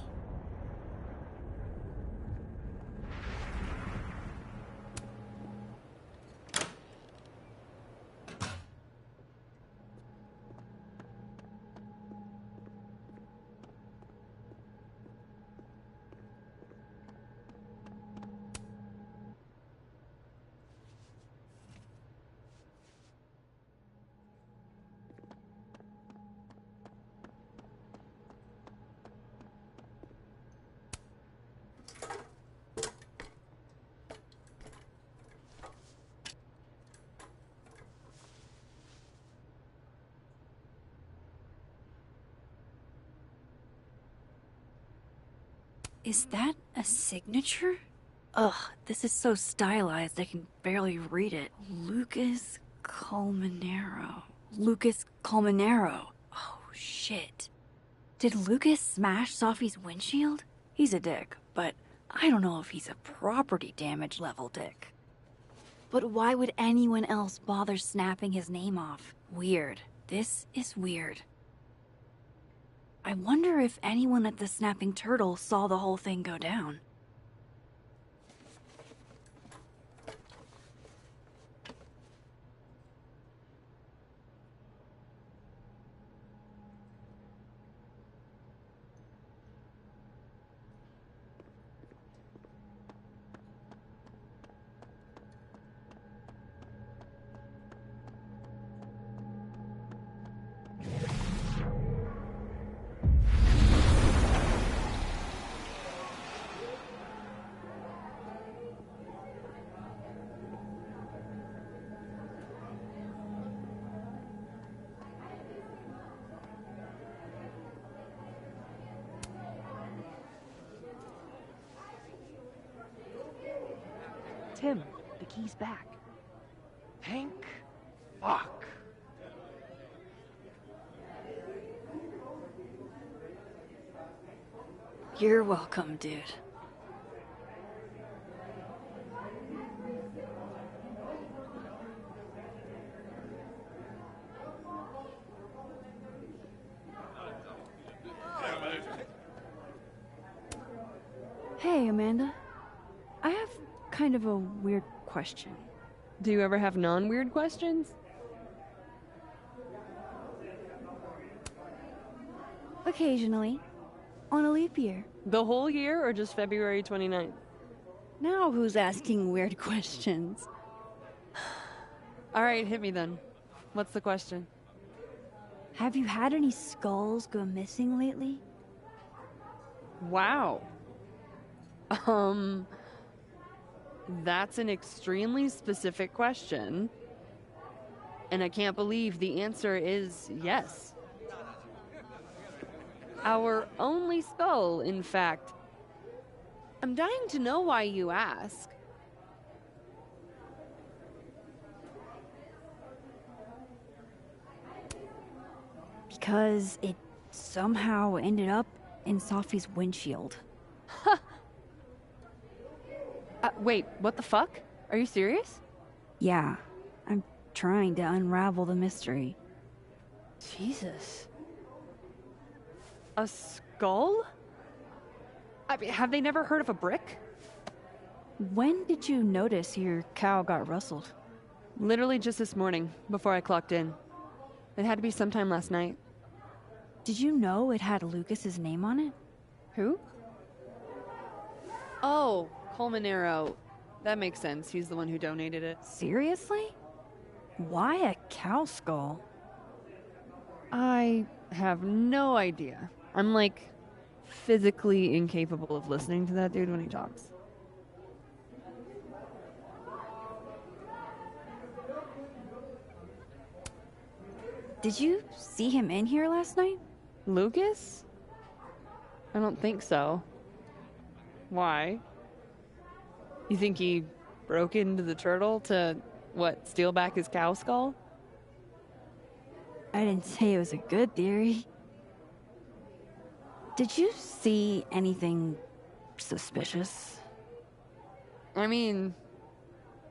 Is that a signature? Ugh, this is so stylized I can barely read it. Lucas Colmenero. Lucas Colmenero. Oh, shit. Did Lucas smash Sophie's windshield? He's a dick, but I don't know if he's a property damage level dick. But why would anyone else bother snapping his name off? Weird. This is weird. I wonder if anyone at the Snapping Turtle saw the whole thing go down. Tim, the key's back. Hank? Fuck. You're welcome, dude. Hey, Amanda. I have kind of a weird question. Do you ever have non-weird questions? Occasionally. On a leap year. The whole year or just February 29th? Now who's asking weird questions? Alright, hit me then. What's the question? Have you had any skulls go missing lately? Wow. That's an extremely specific question. And I can't believe the answer is yes. Our only skull, in fact. I'm dying to know why you ask. Because it somehow ended up in Sophie's windshield. Wait, what the fuck? Are you serious? Yeah, I'm trying to unravel the mystery. Jesus. A skull? I mean, have they never heard of a brick? When did you notice your cow got rustled? Literally just this morning, before I clocked in. It had to be sometime last night. Did you know it had Lucas's name on it? Who? Oh, Colmanero. That makes sense. He's the one who donated it. Seriously? Why a cow skull? I have no idea. I'm like physically incapable of listening to that dude when he talks. Did you see him in here last night? Lucas? I don't think so. Why? You think he broke into the turtle to, what, steal back his cow skull? I didn't say it was a good theory. Did you see anything suspicious? I mean,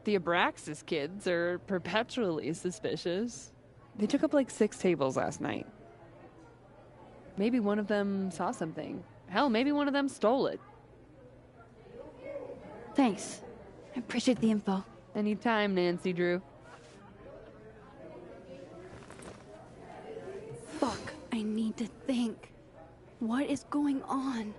the Abraxas kids are perpetually suspicious. They took up like 6 tables last night. Maybe one of them saw something. Hell, maybe one of them stole it. Thanks. I appreciate the info. Anytime, Nancy Drew. Fuck, I need to think. What is going on?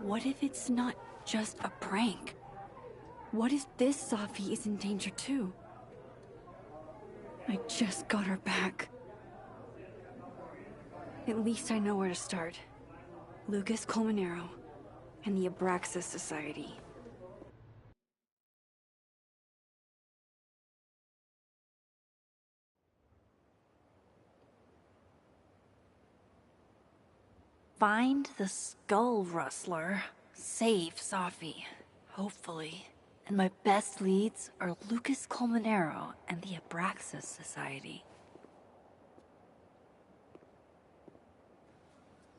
What if it's not just a prank? What if this Safi is in danger too? I just got her back. At least I know where to start. Lucas Colmenero and the Abraxas Society. Find the Skull Rustler. Save Safi. Hopefully. And my best leads are Lucas Colmenero and the Abraxas Society.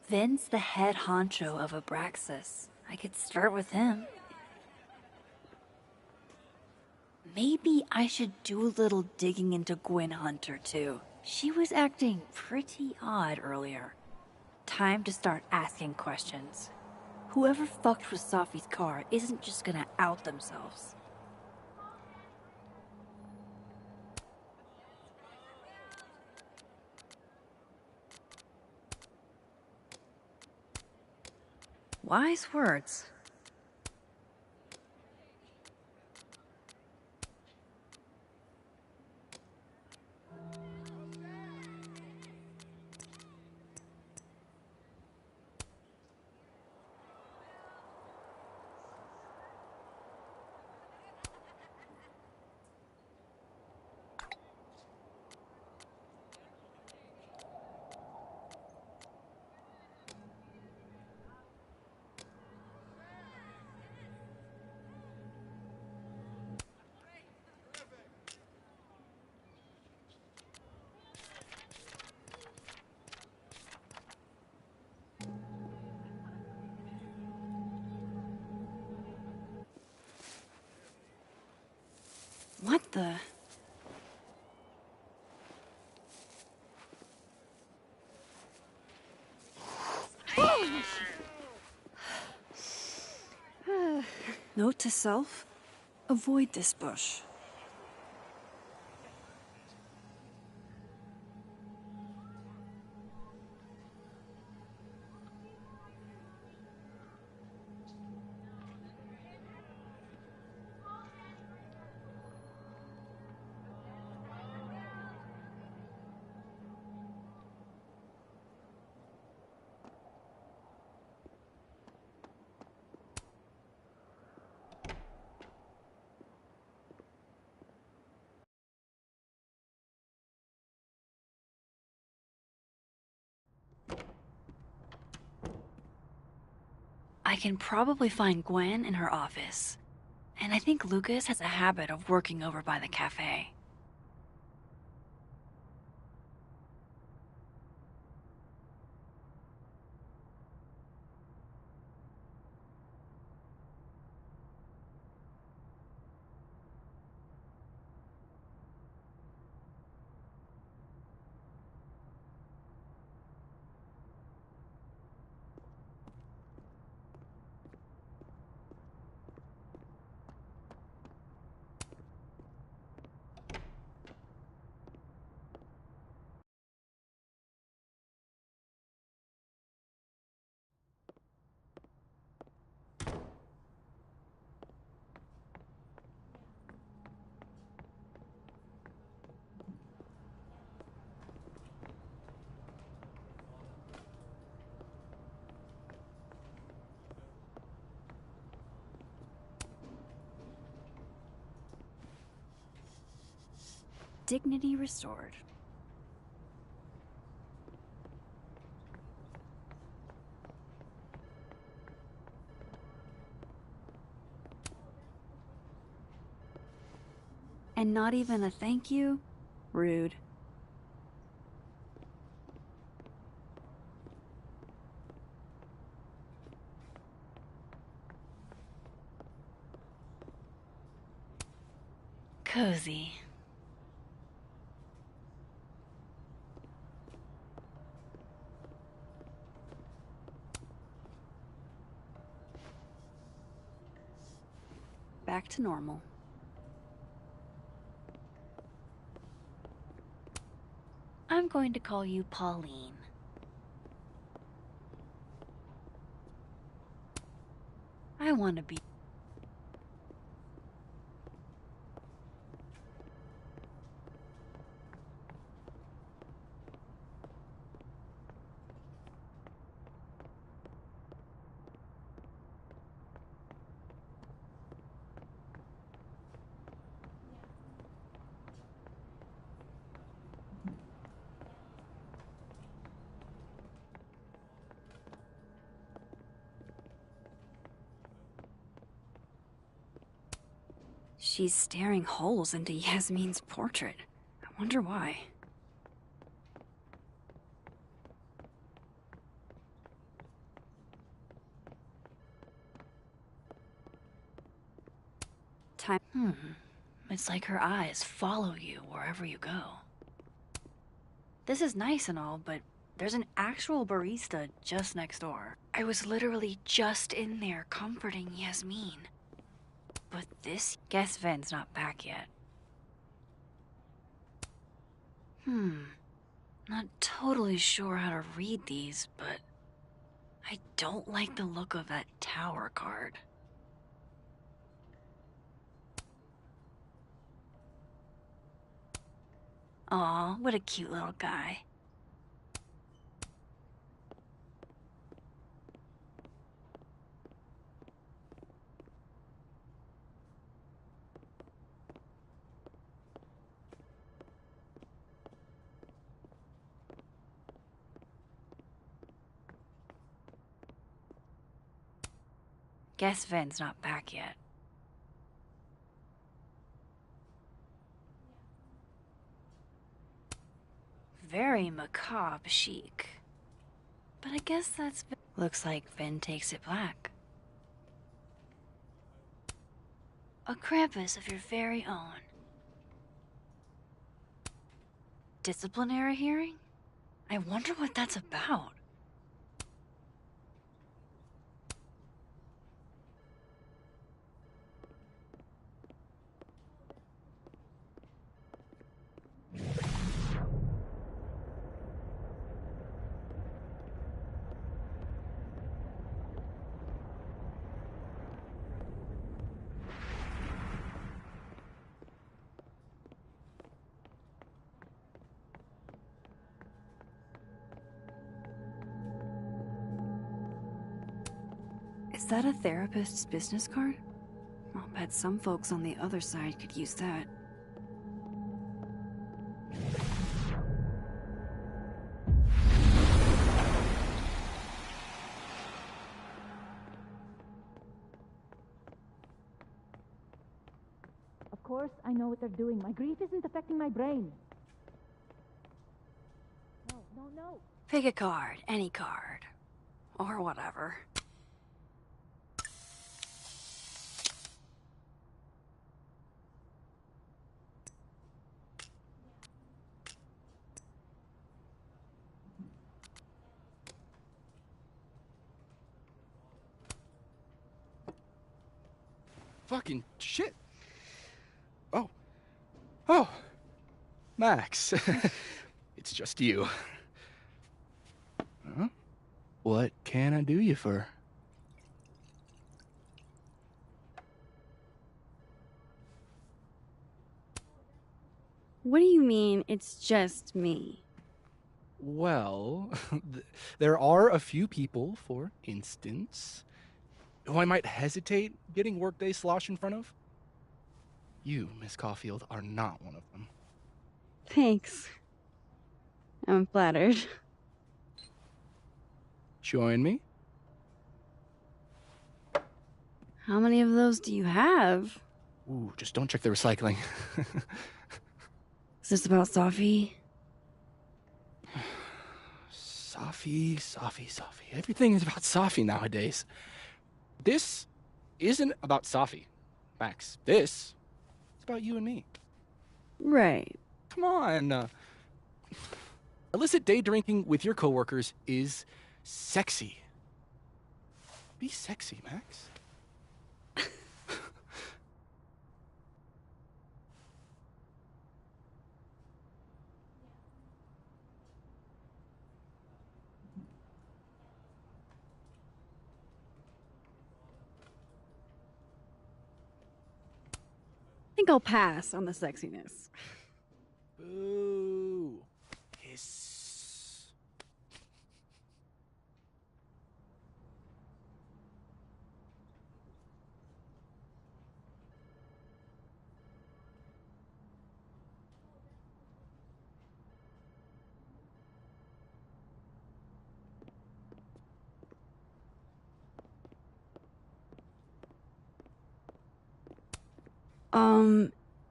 Vin's the head honcho of Abraxas. I could start with him. Maybe I should do a little digging into Gwen Hunter, too. She was acting pretty odd earlier. Time to start asking questions. Whoever fucked with Safi's car isn't just gonna out themselves. Wise words. What the? Note to self, avoid this bush. I can probably find Gwen in her office. And I think Lucas has a habit of working over by the cafe. Dignity restored. And not even a thank you? Rude. Cozy. Back to normal. I'm going to call you Pauline. want to be. She's staring holes into Yasmin's portrait. I wonder why. It's like her eyes follow you wherever you go. This is nice and all, but there's an actual barista just next door. I was literally just in there comforting Yasmin. But this... Guess Ven's not back yet. Not totally sure how to read these, but... I don't like the look of that tower card. Aw, what a cute little guy. Guess Ven's not back yet. Very macabre chic. But I guess that's... Looks like Ven takes it black. A Krampus of your very own. Disciplinary hearing? I wonder what that's about. Is that a therapist's business card? I'll bet some folks on the other side could use that. Of course, I know what they're doing. My grief isn't affecting my brain. No. Pick a card, any card. Or whatever. Fucking shit. Oh. Max. It's just you. Huh? What can I do you for? What do you mean, it's just me? Well, there are a few people, for instance, who I might hesitate getting workday slosh in front of. You, Miss Caulfield, are not one of them. Thanks. I'm flattered. Join me? How many of those do you have? Ooh, just don't check the recycling. Is this about Safi? Safi. Everything is about Safi nowadays. This isn't about Safi, Max. This is about you and me. Right. Come on. Illicit day drinking with your coworkers is sexy. Be sexy, Max. think I'll pass on the sexiness. Boo. Hiss.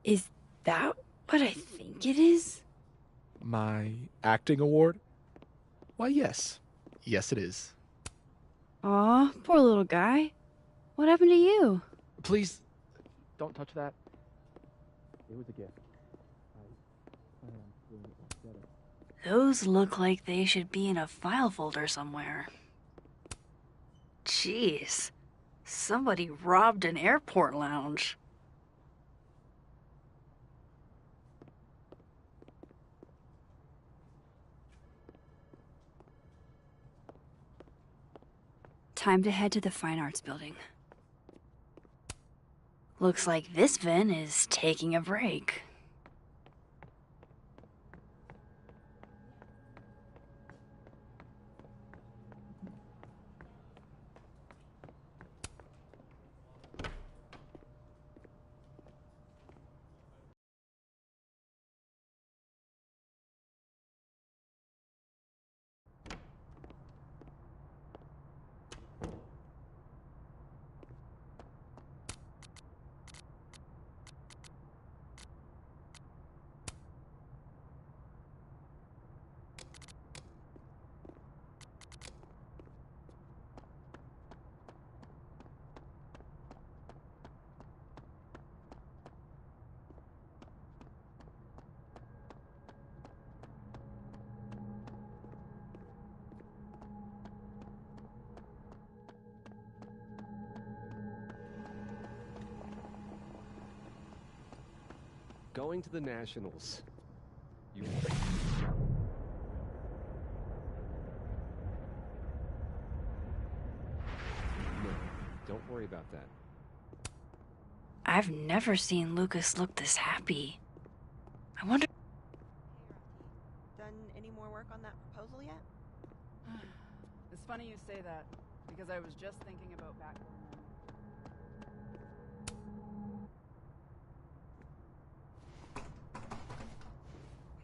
Is that what I think it is? My acting award? Why, yes. Yes, it is. Aw, poor little guy. What happened to you? Please, don't touch that. It was a gift. Those look like they should be in a file folder somewhere. Jeez. Somebody robbed an airport lounge. Time to head to the Fine Arts Building. Looks like this Vin is taking a break. Going to the Nationals. You... No, don't worry about that. I've never seen Lucas look this happy. I wonder... Done any more work on that proposal yet? It's funny you say that, because I was just thinking about back.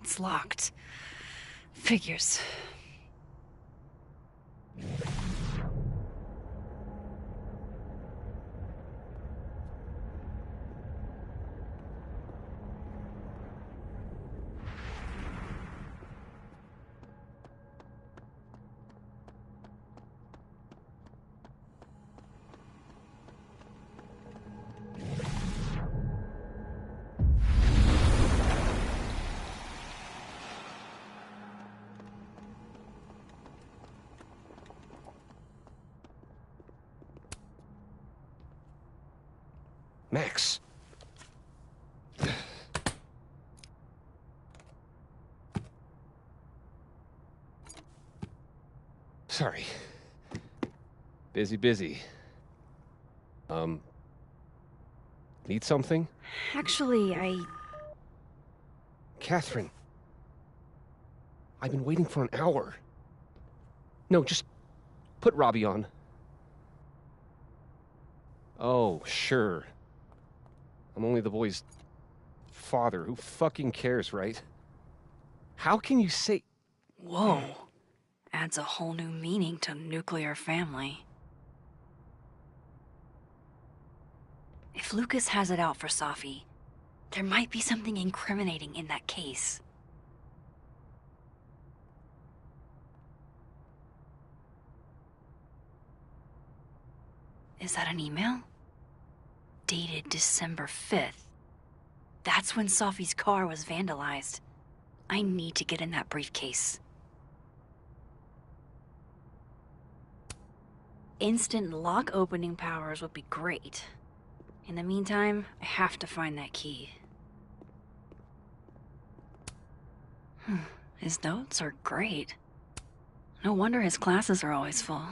It's locked. Figures. Max. Sorry. Busy. Need something? Actually, Catherine. I've been waiting for an hour. No, just put Robbie on. Oh, sure. I'm only the boy's father. Who fucking cares, right? How can you say... Whoa. Adds a whole new meaning to nuclear family. If Lucas has it out for Safi, there might be something incriminating in that case. Is that an email? Dated December 5th. That's when Safi's car was vandalized. I need to get in that briefcase. Instant lock opening powers would be great. In the meantime, I have to find that key. His notes are great. No wonder his classes are always full.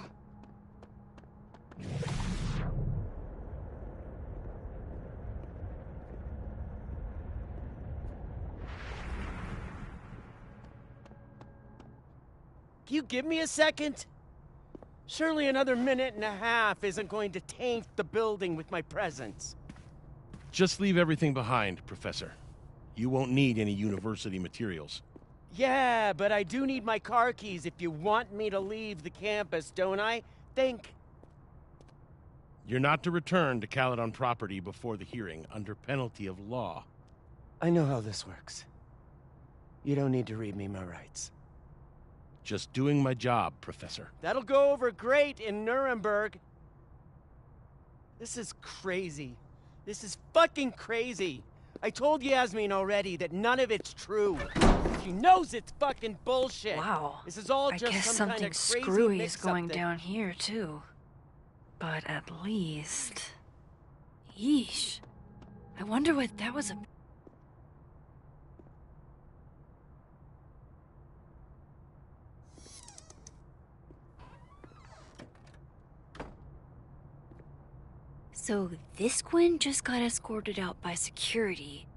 Can you give me a second? Surely another minute and a half isn't going to taint the building with my presence. Just leave everything behind, Professor. You won't need any university materials. Yeah, but I do need my car keys if you want me to leave the campus, don't I? Think. You're not to return to Caledon property before the hearing, under penalty of law. I know how this works. You don't need to read me my rights. Just doing my job, Professor. That'll go over great in Nuremberg. This is crazy. This is fucking crazy. I told Yasmin already that none of it's true. She knows it's fucking bullshit. Wow. This is all I just guess some kind something of crazy screwy is mix-up going that- down here, too. But at least... Yeesh. I wonder what that was about. So this Gwen just got escorted out by security,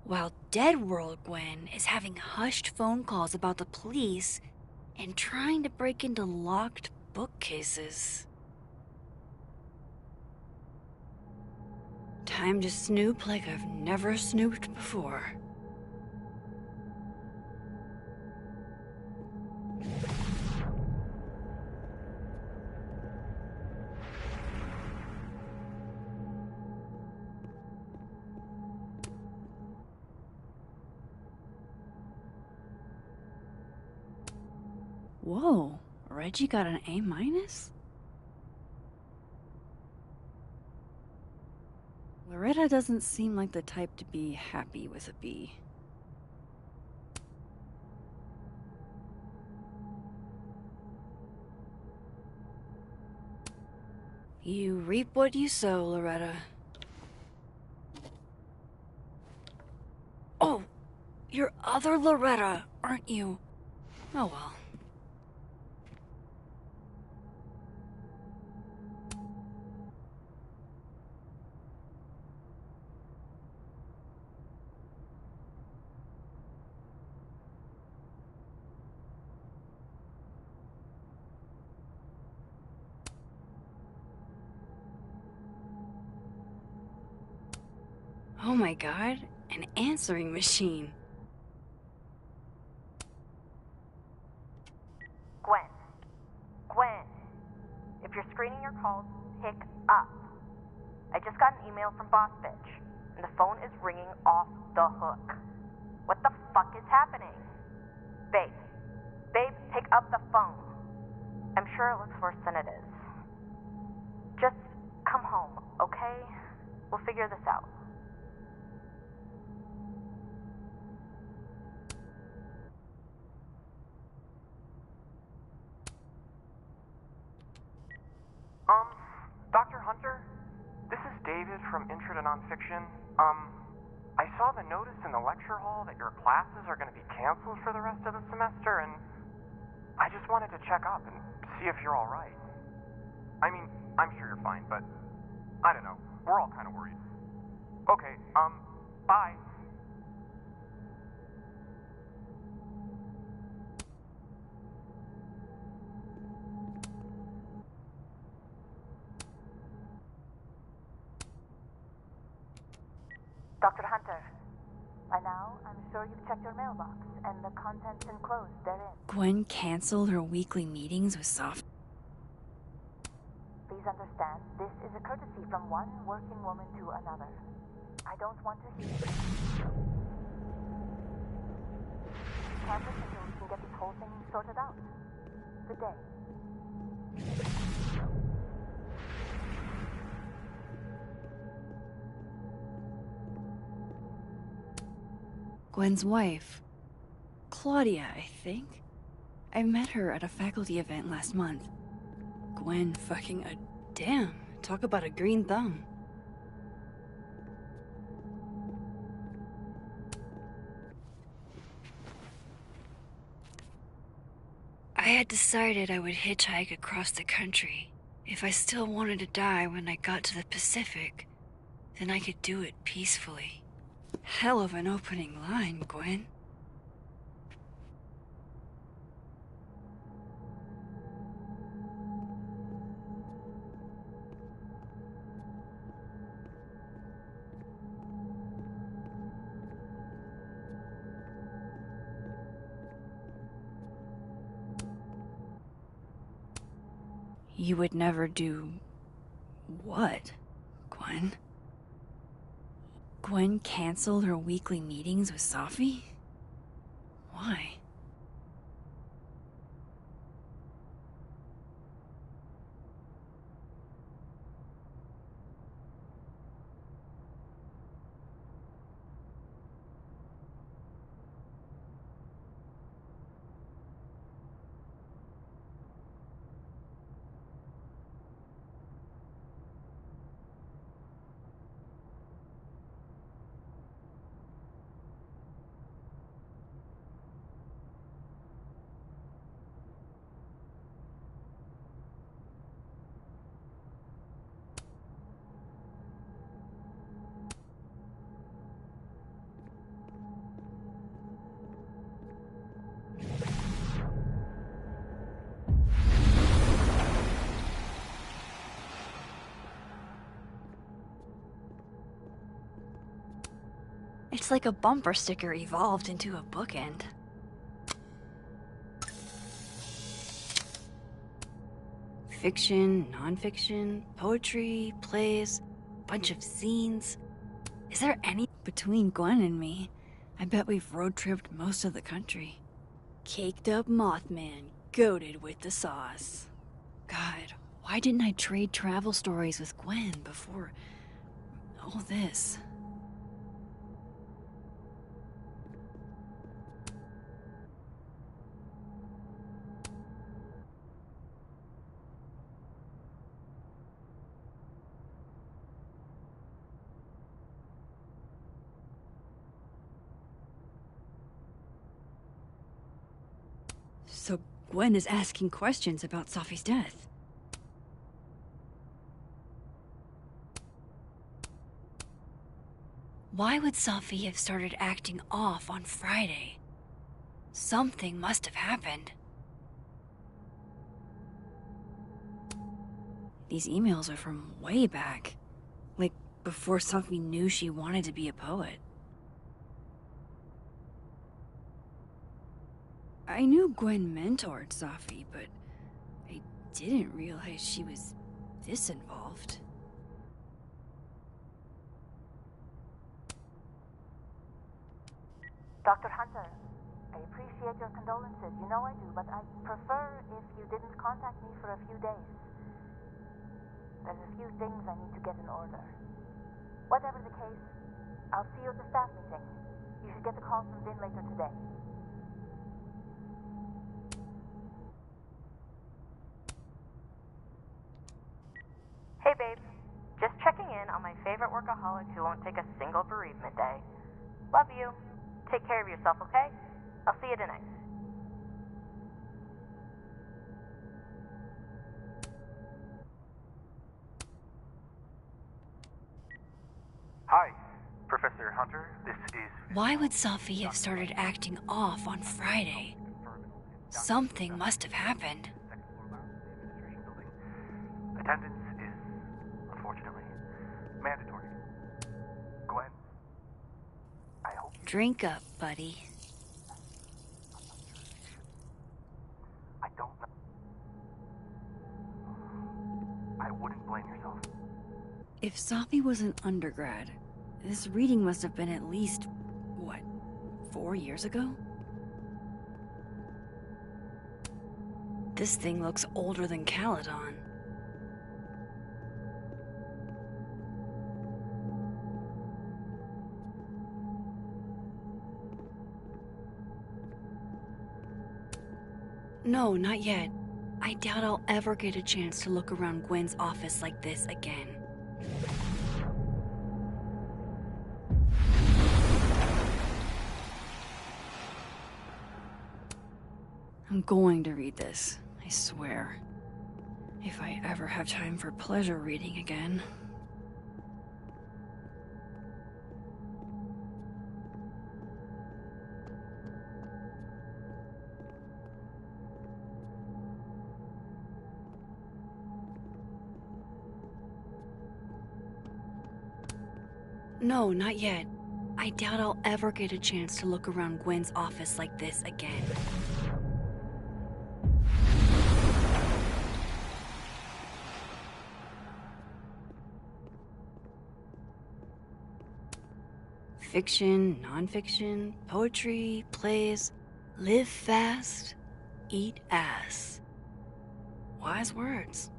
while Dead World Gwen is having hushed phone calls about the police and trying to break into locked bookcases. Time to snoop like I've never snooped before. Whoa, Reggie got an A-? Loretta doesn't seem like the type to be happy with a B. You reap what you sow, Loretta. Oh, you're other Loretta, aren't you? Oh well. Oh my god, an answering machine. Gwen, if you're screening your calls, pick up. I just got an email from Boss Bitch, and the phone is ringing off the hook. What the fuck is happening? Babe, pick up the phone. I'm sure it looks worse than it is. Just come home, okay? We'll figure this out. Dr. Hunter? This is David from Intro to Nonfiction. I saw the notice in the lecture hall that your classes are going to be canceled for the rest of the semester, and I just wanted to check up and see if you're all right. I mean, I'm sure you're fine, but I don't know. We're all kind of worried. Okay, bye. Dr. Hunter, by now, I'm sure you've checked your mailbox, and the contents enclosed therein. Gwen canceled her weekly meetings with Soft. Please understand, this is a courtesy from one working woman to another. I don't want to hear it. Campus until we can get this whole thing sorted out. Good day. Gwen's wife. Claudia, I think. I met her at a faculty event last month. Gwen fucking a... Damn, talk about a green thumb. I had decided I would hitchhike across the country. If I still wanted to die when I got to the Pacific, then I could do it peacefully. Hell of an opening line, Gwen. You would never do... what, Gwen? Gwen canceled her weekly meetings with Safi? Why? It's like a bumper sticker evolved into a bookend. Fiction, nonfiction, poetry, plays, bunch of scenes. Is there any between Gwen and me? I bet we've road-tripped most of the country. Caked up Mothman, goated with the sauce. God, why didn't I trade travel stories with Gwen before all this? So Gwen is asking questions about Safi's death. Why would Safi have started acting off on Friday? Something must have happened. These emails are from way back. Like, before Safi knew she wanted to be a poet. I knew Gwen mentored Safi, but I didn't realize she was this involved. Dr. Hunter, I appreciate your condolences. You know I do, but I'd prefer if you didn't contact me for a few days. There's a few things I need to get in order. Whatever the case, I'll see you at the staff meeting. You should get the call from Vin later today. Hey babe, just checking in on my favorite workaholic who won't take a single bereavement day. Love you. Take care of yourself, okay? I'll see you tonight. Hi, Professor Hunter. This is... Why would Safi have started acting off on Friday? Something must have happened. Attendance is, unfortunately, mandatory. Gwen, I hope... Drink up, buddy. I don't know. I wouldn't blame yourself. If Safi was an undergrad, this reading must have been at least, what, 4 years ago? This thing looks older than Caledon. No, not yet. I doubt I'll ever get a chance to look around Gwen's office like this again. I'm going to read this, I swear. If I ever have time for pleasure reading again. No, not yet. I doubt I'll ever get a chance to look around Gwen's office like this again. fiction, nonfiction, poetry, plays. Live fast, eat ass. Wise words.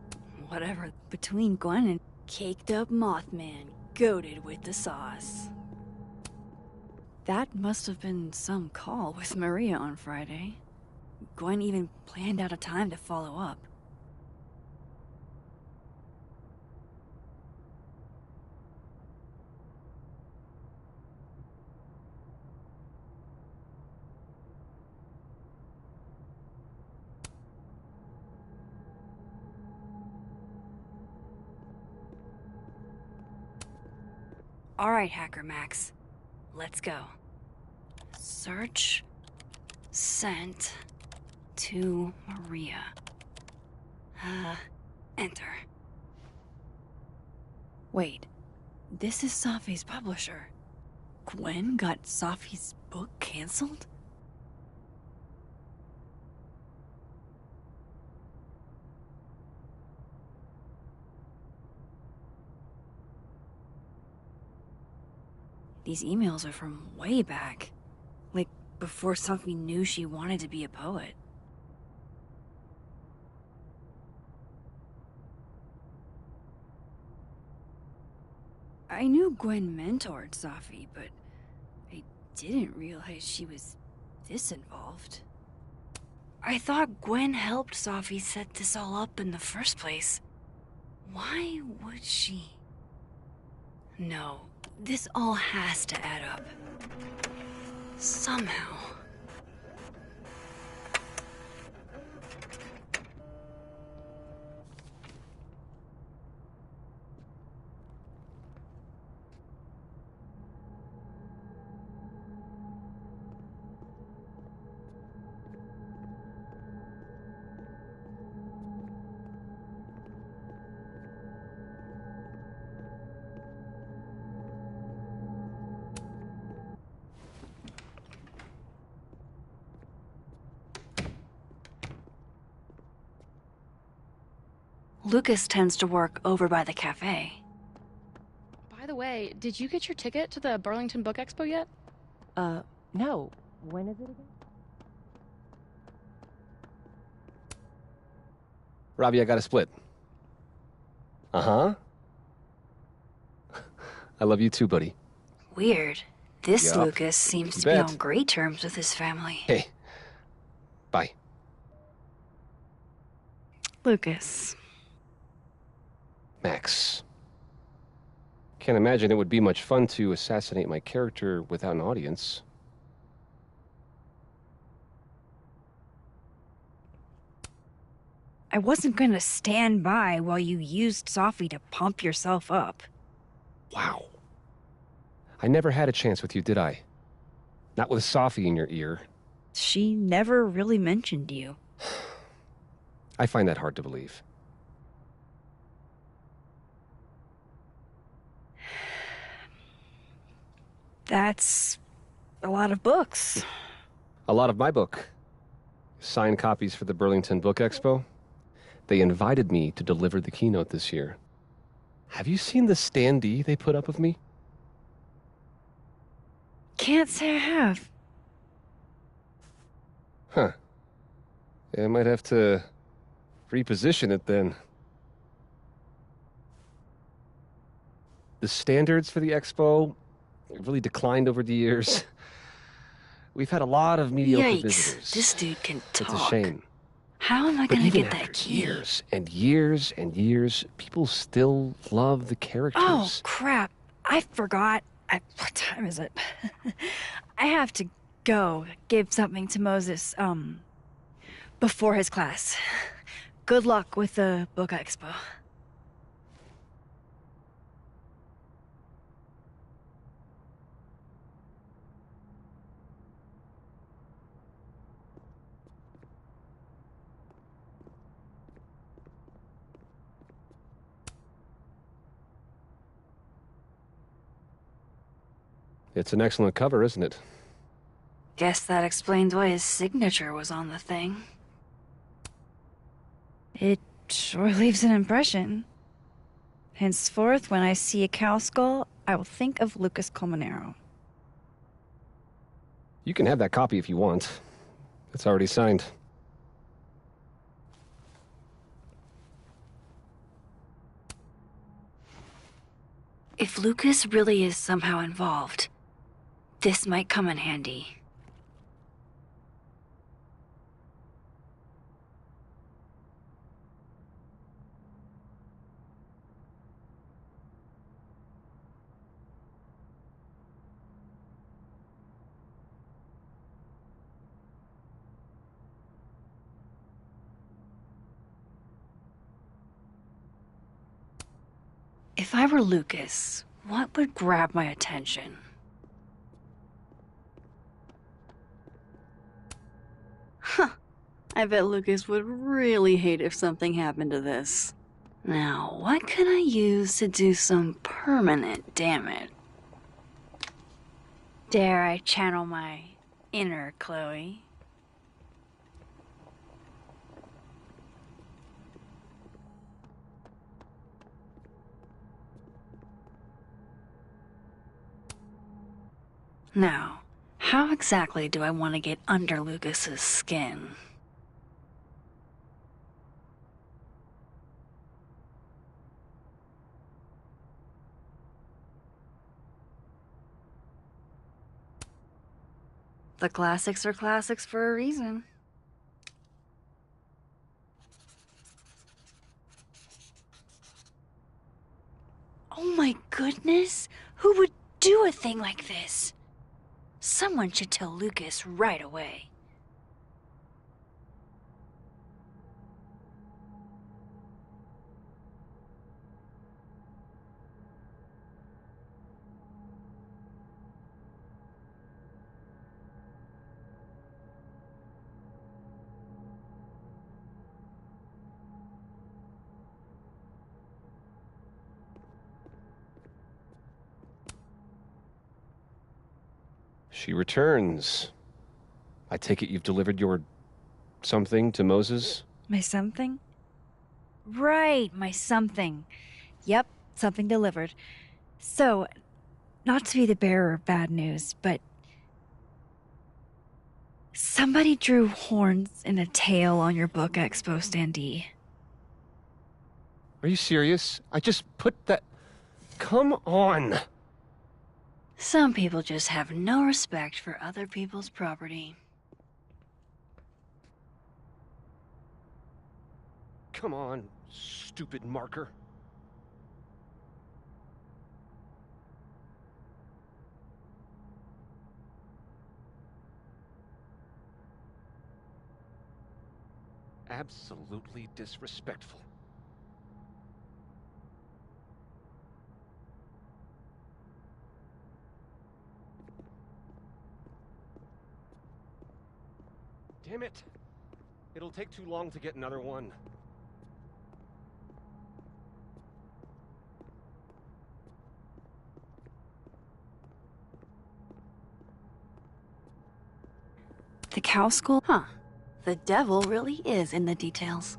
Whatever. Between Gwen and caked up Mothman, goated with the sauce. That must have been some call with Maria on Friday. Gwen even planned out a time to follow up. All right, Hacker Max. Let's go. Search sent to Maria. Enter. Wait, this is Safi's publisher. Gwen got Safi's book canceled? These emails are from way back. Like, before Safi knew she wanted to be a poet. I knew Gwen mentored Safi, but I didn't realize she was this involved. I thought Gwen helped Safi set this all up in the first place. Why would she? No, this all has to add up. Somehow. Lucas tends to work over by the cafe. By the way, did you get your ticket to the Burlington Book Expo yet? No. When is it again? Robbie, I got a split. Uh-huh. I love you too, buddy. Weird. This Yup. Lucas seems You to be bet. on great terms with his family. Hey. Bye. Lucas. Max. Can't imagine it would be much fun to assassinate my character without an audience. I wasn't gonna stand by while you used Safi to pump yourself up. Wow. I never had a chance with you, did I? Not with Safi in your ear. She never really mentioned you. I find that hard to believe. That's a lot of books. A lot of my book. Signed copies for the Burlington Book Expo. They invited me to deliver the keynote this year. Have you seen the standee they put up of me? Can't say I have. Huh. Yeah, I might have to reposition it then. The standards for the expo really declined over the years. We've had a lot of mediocre visitors. This dude can talk. It's a shame. How am I But gonna even get that after key? years and years and years, people still love the characters. Oh, crap. I forgot. What time is it? I have to go give something to Moses, before his class. Good luck with the book expo. It's an excellent cover, isn't it? Guess that explains why his signature was on the thing. It sure leaves an impression. Henceforth, when I see a cow skull, I will think of Lucas Colmenero. You can have that copy if you want. It's already signed. If Lucas really is somehow involved, this might come in handy. If I were Lucas, what would grab my attention? Huh. I bet Lucas would really hate if something happened to this. Now, what could I use to do some permanent damage? Dare I channel my inner Chloe? Now, how exactly do I want to get under Lucas's skin? The classics are classics for a reason. Oh my goodness! Who would do a thing like this? Someone should tell Lucas right away. She returns. I take it you've delivered your something to Moses? My something? Right, my something. Yep, something delivered. So, not to be the bearer of bad news, but somebody drew horns and a tail on your book Expo standee. Are you serious? I just put that... Come on! Some people just have no respect for other people's property. Come on, stupid marker. Absolutely disrespectful. Damn it! It'll take too long to get another one. The cow skull? Huh. The devil really is in the details.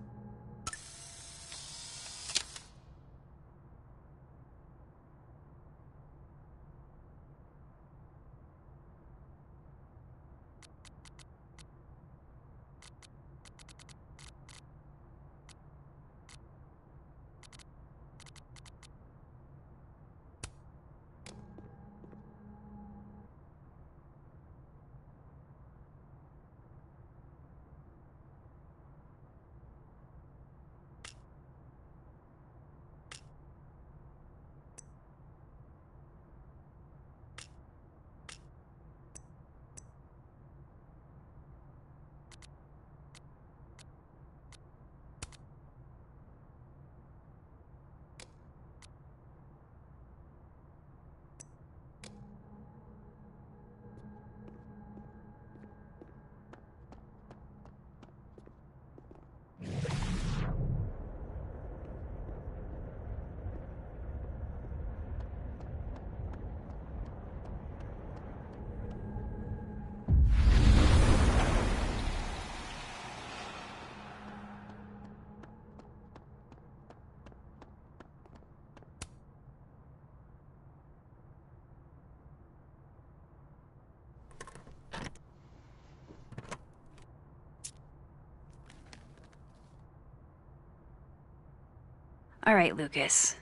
Alright, Lucas.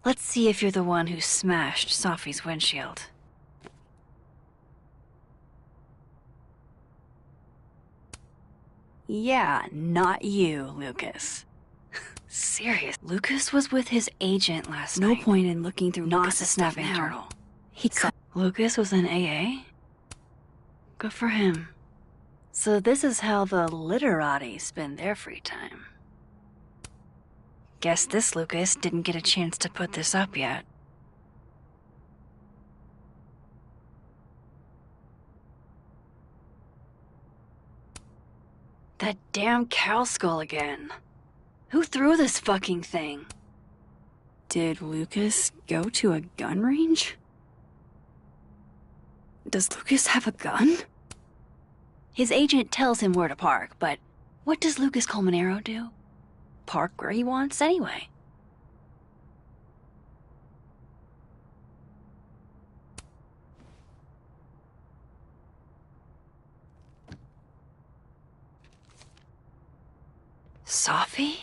Let's see if you're the one who smashed Sophie's windshield. Yeah, not you, Lucas. Serious. Lucas was with his agent last night. No point in looking through Not Lucas's the stuff snapping now. turtle. He cut. Lucas was in AA? Good for him. So this is how the literati spend their free time. Guess this Lucas didn't get a chance to put this up yet. That damn cow skull again. Who threw this fucking thing? Did Lucas go to a gun range? Does Lucas have a gun? His agent tells him where to park, but what does Lucas Colmenero do? Park where he wants anyway. Sophie?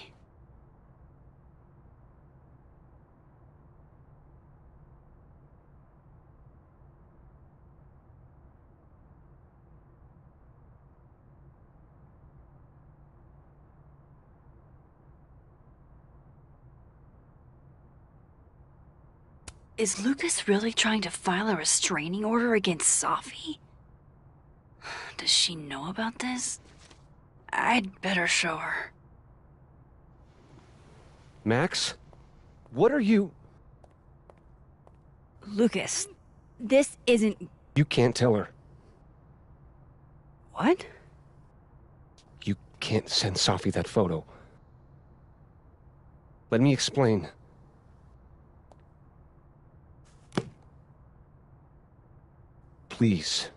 Is Lucas really trying to file a restraining order against Sophie? Does she know about this? I'd better show her. Max? What are you... Lucas, this isn't... You can't tell her. What? You can't send Sophie that photo. Let me explain. Please.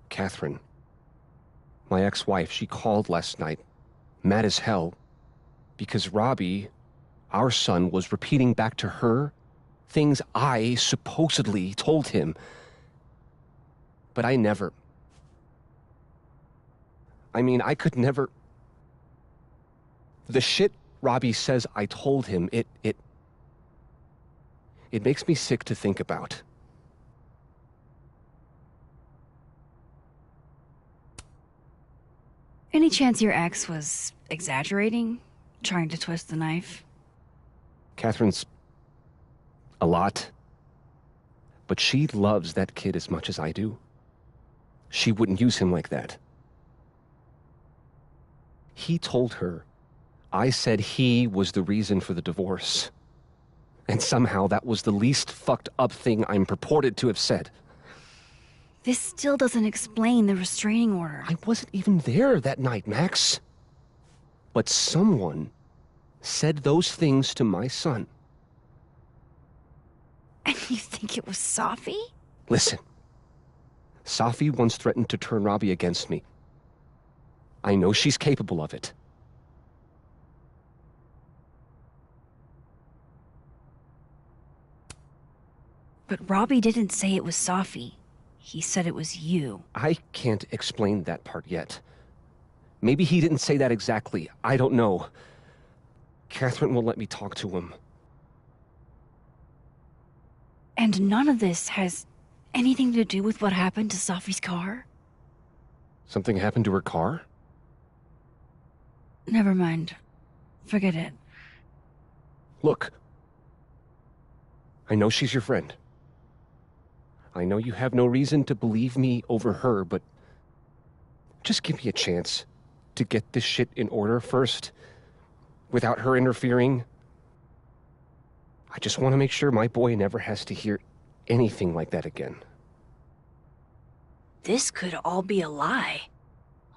Catherine, my ex-wife, she called last night, mad as hell, because Robbie, our son, was repeating back to her things I supposedly told him. But I never... I mean, I could never... The shit Robbie says I told him, it makes me sick to think about. Any chance your ex was exaggerating? Trying to twist the knife? Catherine's a lot. But she loves that kid as much as I do. She wouldn't use him like that. He told her I said he was the reason for the divorce. And somehow that was the least fucked up thing I'm purported to have said. This still doesn't explain the restraining order. I wasn't even there that night, Max. But someone said those things to my son. And you think it was Sophie? Listen. Sophie once threatened to turn Robbie against me. I know she's capable of it. But Robbie didn't say it was Sophie. He said it was you. I can't explain that part yet. Maybe he didn't say that exactly. I don't know. Catherine won't let me talk to him. And none of this has anything to do with what happened to Sophie's car? Something happened to her car? Never mind. Forget it. Look. I know she's your friend. I know you have no reason to believe me over her, but just give me a chance to get this shit in order first, without her interfering. I just want to make sure my boy never has to hear anything like that again. This could all be a lie.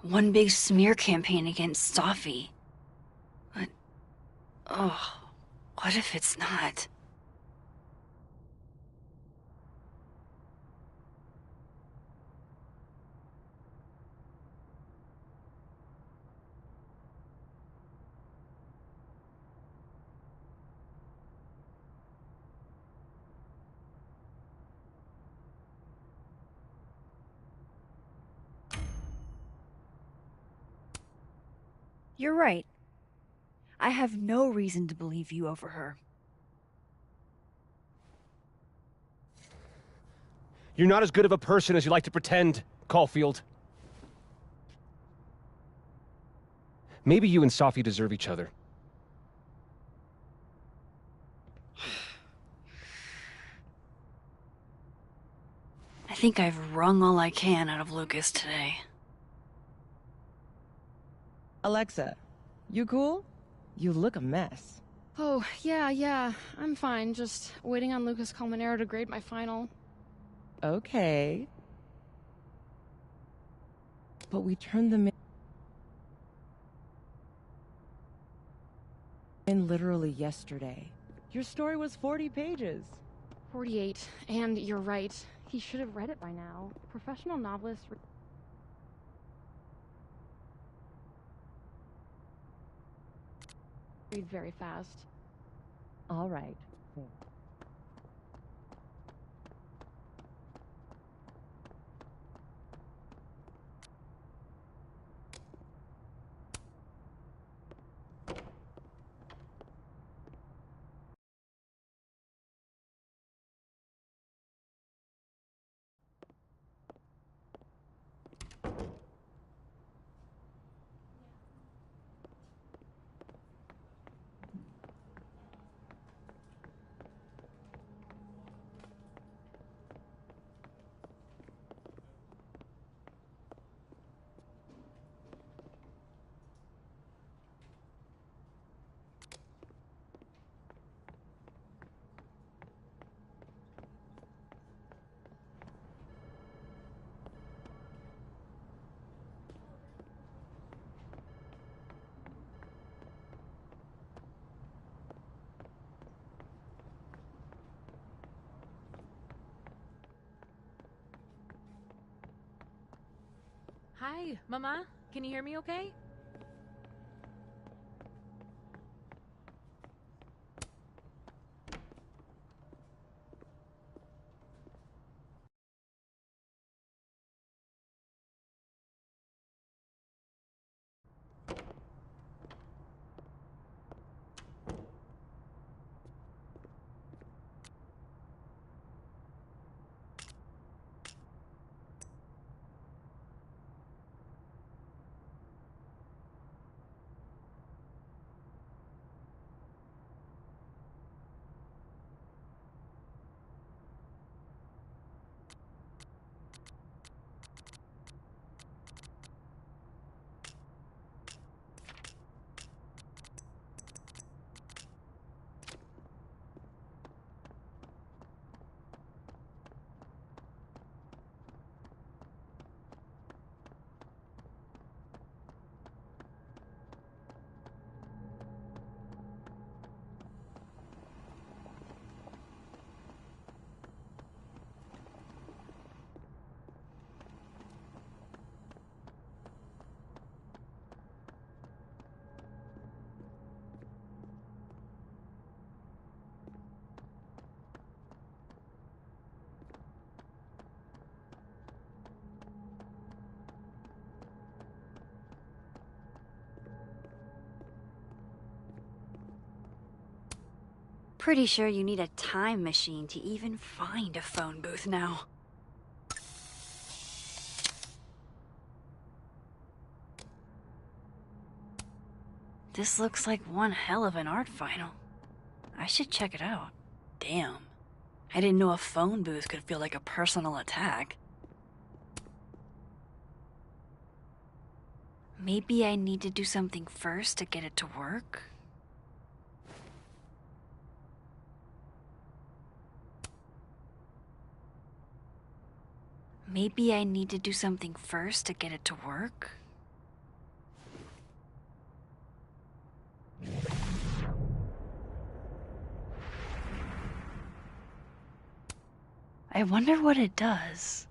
One big smear campaign against Sophie. But, oh, what if it's not? You're right. I have no reason to believe you over her. You're not as good of a person as you like to pretend, Caulfield. Maybe you and Safi deserve each other. I think I've wrung all I can out of Lucas today. Alexa, you cool? You look a mess. Oh, yeah, I'm fine. Just waiting on Lucas Colmenero to grade my final. Okay. But we turned them in literally yesterday. Your story was 40 pages. 48, and you're right. He should have read it by now. Professional novelists read very fast. All right. Fair. Hi, Mama. Can you hear me okay? Pretty sure you need a time machine to even find a phone booth now. This looks like one hell of an art final. I should check it out. Damn. I didn't know a phone booth could feel like a personal attack. Maybe I need to do something first to get it to work? Maybe I need to do something first to get it to work? I wonder what it does.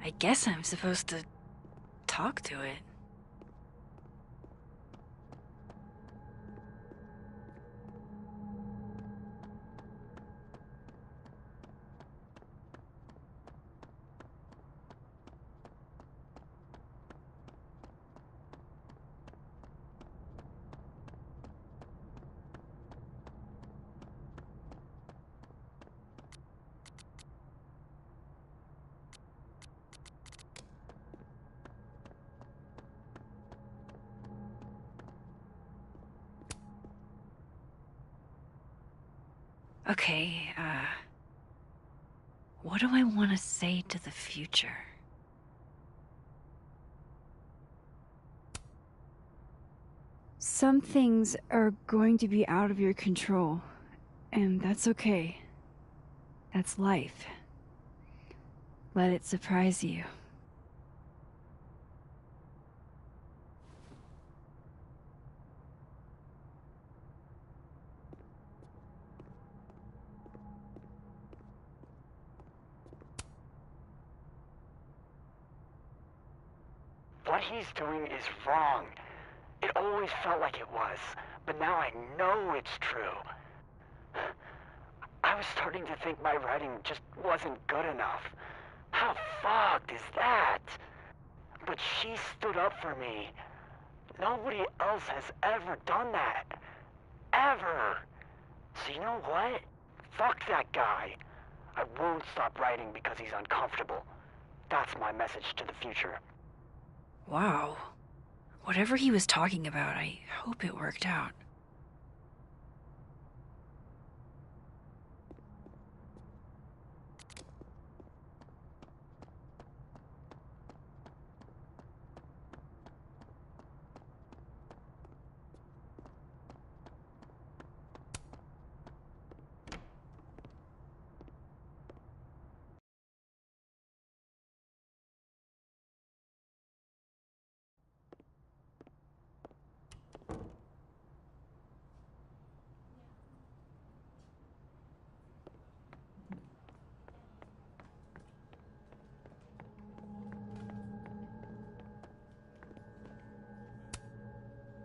I guess I'm supposed to talk to it. Okay, what do I want to say to the future? Some things are going to be out of your control, and that's okay. That's life. Let it surprise you. What he's doing is wrong. It always felt like it was, but now I know it's true. I was starting to think my writing just wasn't good enough. How fucked is that? But she stood up for me. Nobody else has ever done that. Ever. So you know what? Fuck that guy. I won't stop writing because he's uncomfortable. That's my message to the future. Wow. Whatever he was talking about, I hope it worked out.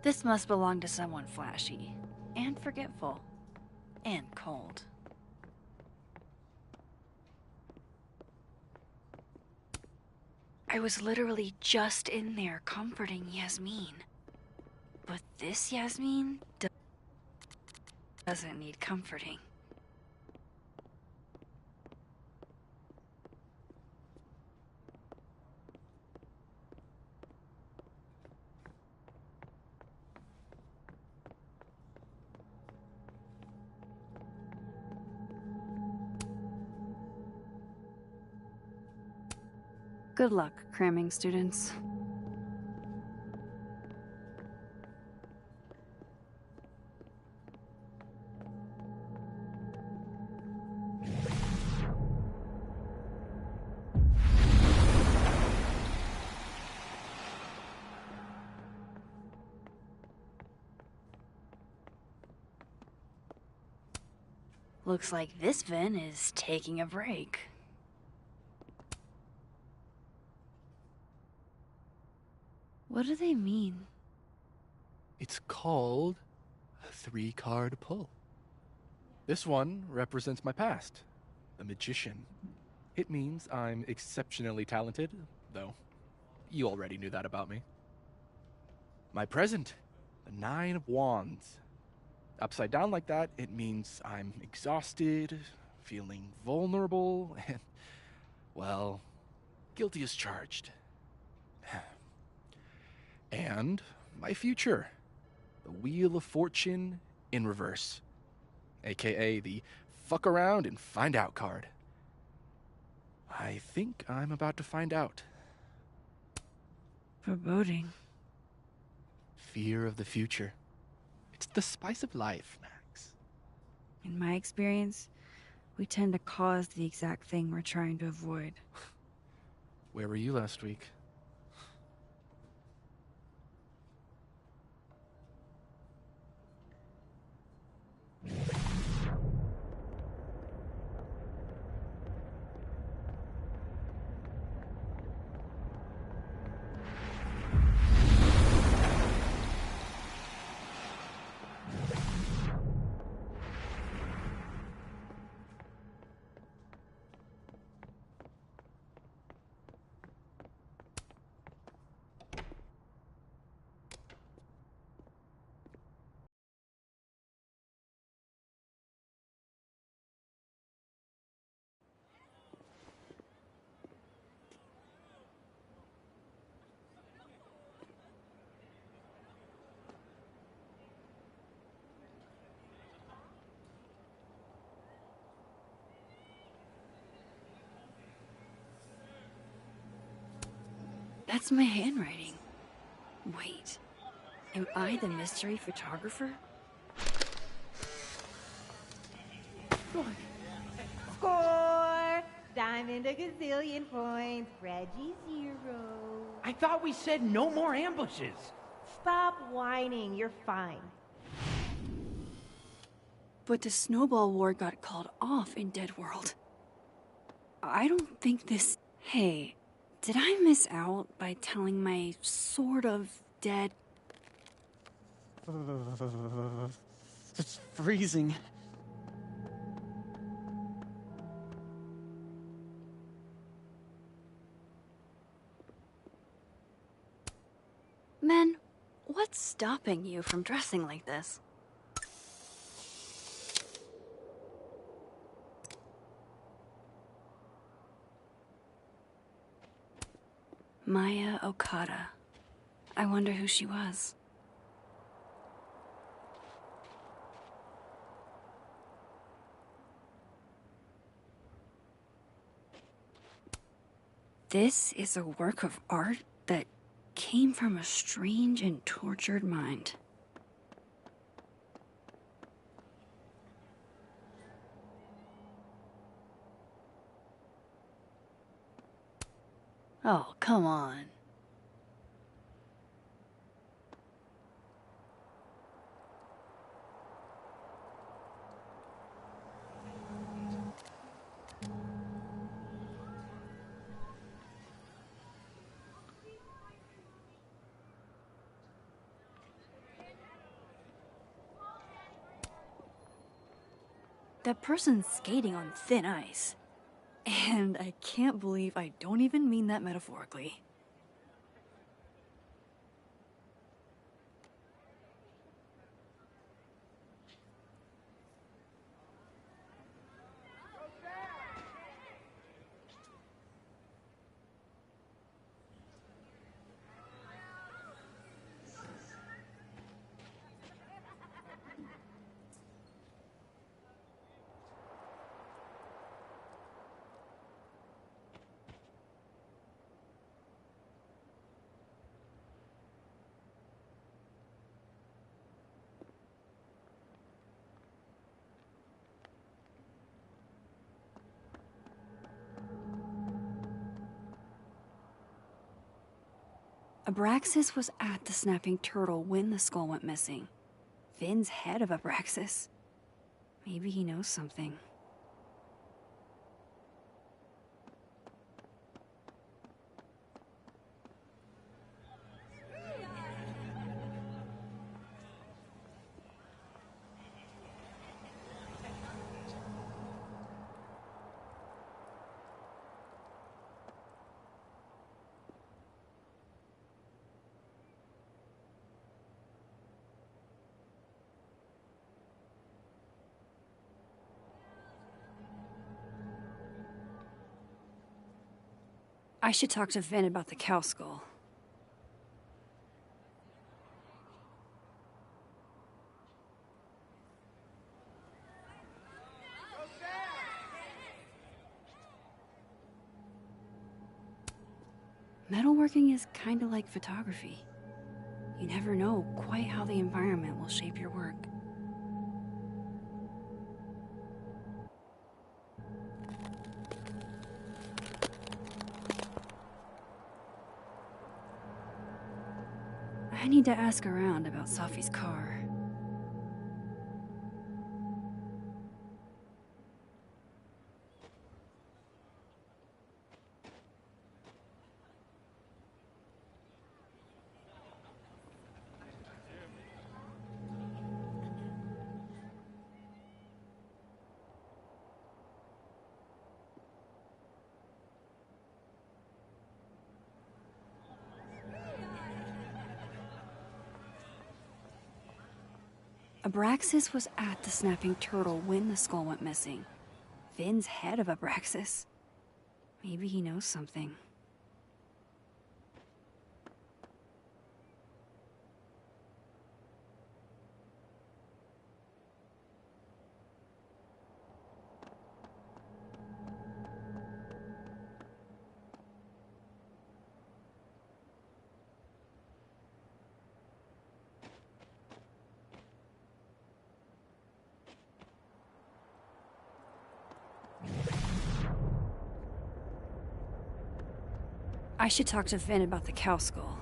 This must belong to someone flashy, and forgetful, and cold. I was literally just in there comforting Yasmin. But this Yasmin doesn't need comforting. Good luck, cramming students. Looks like this Vin is taking a break. What do they mean? It's called a 3-card pull. This one represents my past, a magician. It means I'm exceptionally talented, though you already knew that about me. My present, the 9 of Wands. Upside down like that, it means I'm exhausted, feeling vulnerable, and, well, guilty as charged. And my future, the Wheel of Fortune in reverse, aka the fuck around and find out card. I think I'm about to find out. Foreboding. Fear of the future. It's the spice of life, Max. In my experience, we tend to cause the exact thing we're trying to avoid. Where were you last week? That's my handwriting. Wait, am I the mystery photographer? Score! Diamond a gazillion points. Reggie 0. I thought we said no more ambushes. Stop whining. You're fine. But the snowball war got called off in Dead World. I don't think this... Hey, did I miss out by telling my sort of dead... It's freezing. Men, what's stopping you from dressing like this? Maya Okada. I wonder who she was. This is a work of art that came from a strange and tortured mind. Oh, come on. That person's skating on thin ice. And I can't believe I don't even mean that metaphorically. Abraxas was at the Snapping Turtle when the skull went missing. Finn's head of Abraxas. Maybe he knows something. I should talk to Finn about the cow skull. Metalworking is kinda like photography. You never know quite how the environment will shape your work. I need to ask around about Safi's car. Abraxas was at the Snapping Turtle when the skull went missing. Finn's head of Abraxas. Maybe he knows something. I should talk to Finn about the cow skull.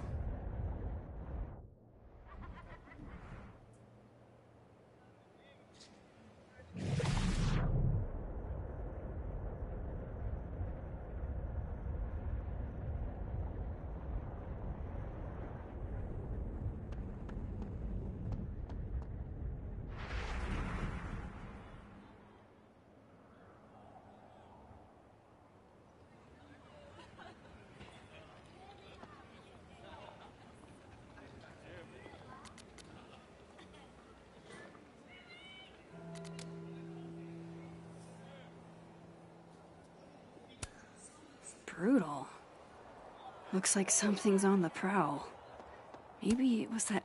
Brutal. Looks like something's on the prowl. Maybe it was that...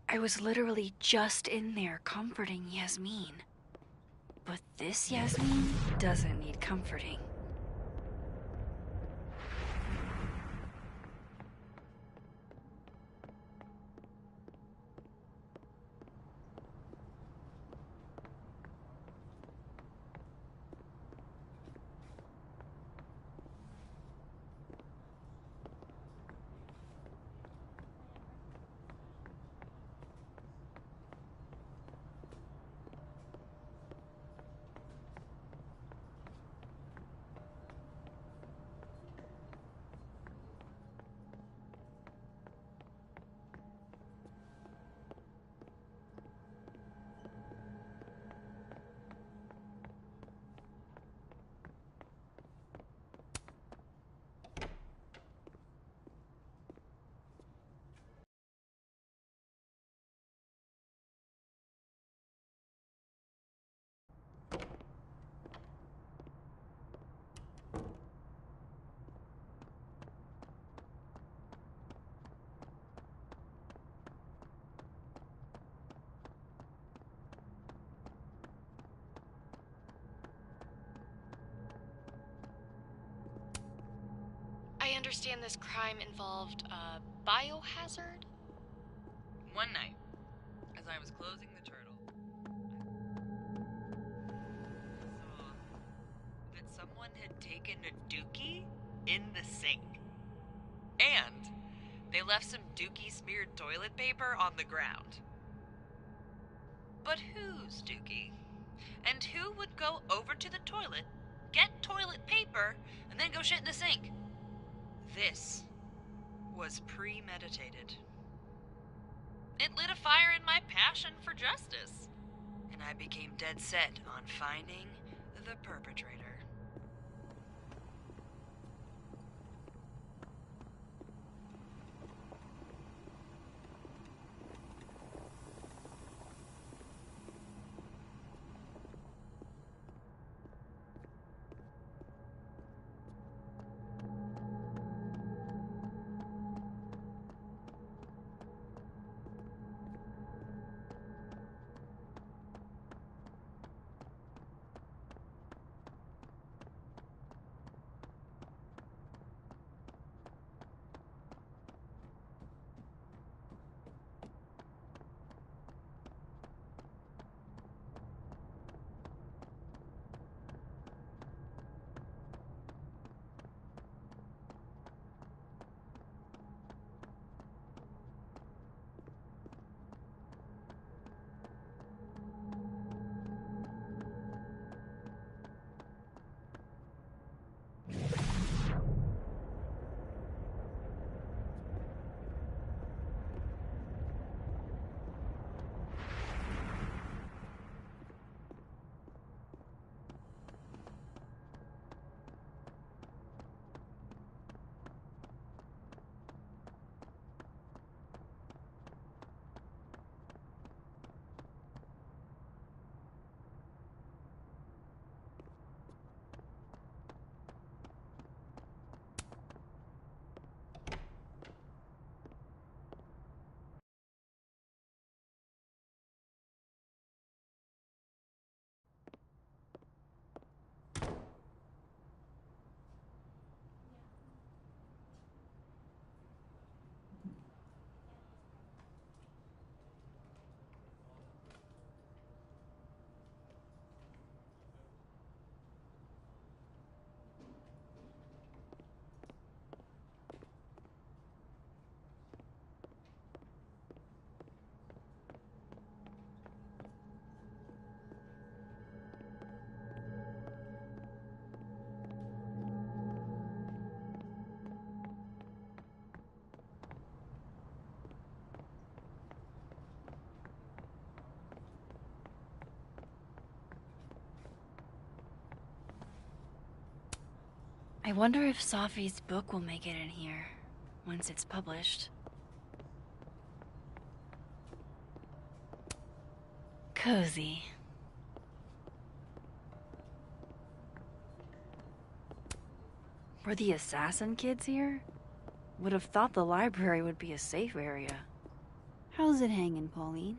I was literally just in there comforting Yasmin. But this Yasmin doesn't need comforting. I understand this crime involved a biohazard? One night, as I was closing the turtle, I saw that someone had taken a dookie in the sink. And they left some dookie-smeared toilet paper on the ground. But whose dookie? And who would go over to the toilet, get toilet paper, and then go shit in the sink? This was premeditated. It lit a fire in my passion for justice, and I became dead set on finding the perpetrator. I wonder if Safi's book will make it in here once it's published. Cozy. Were the assassin kids here? Would have thought the library would be a safe area. How's it hanging, Pauline?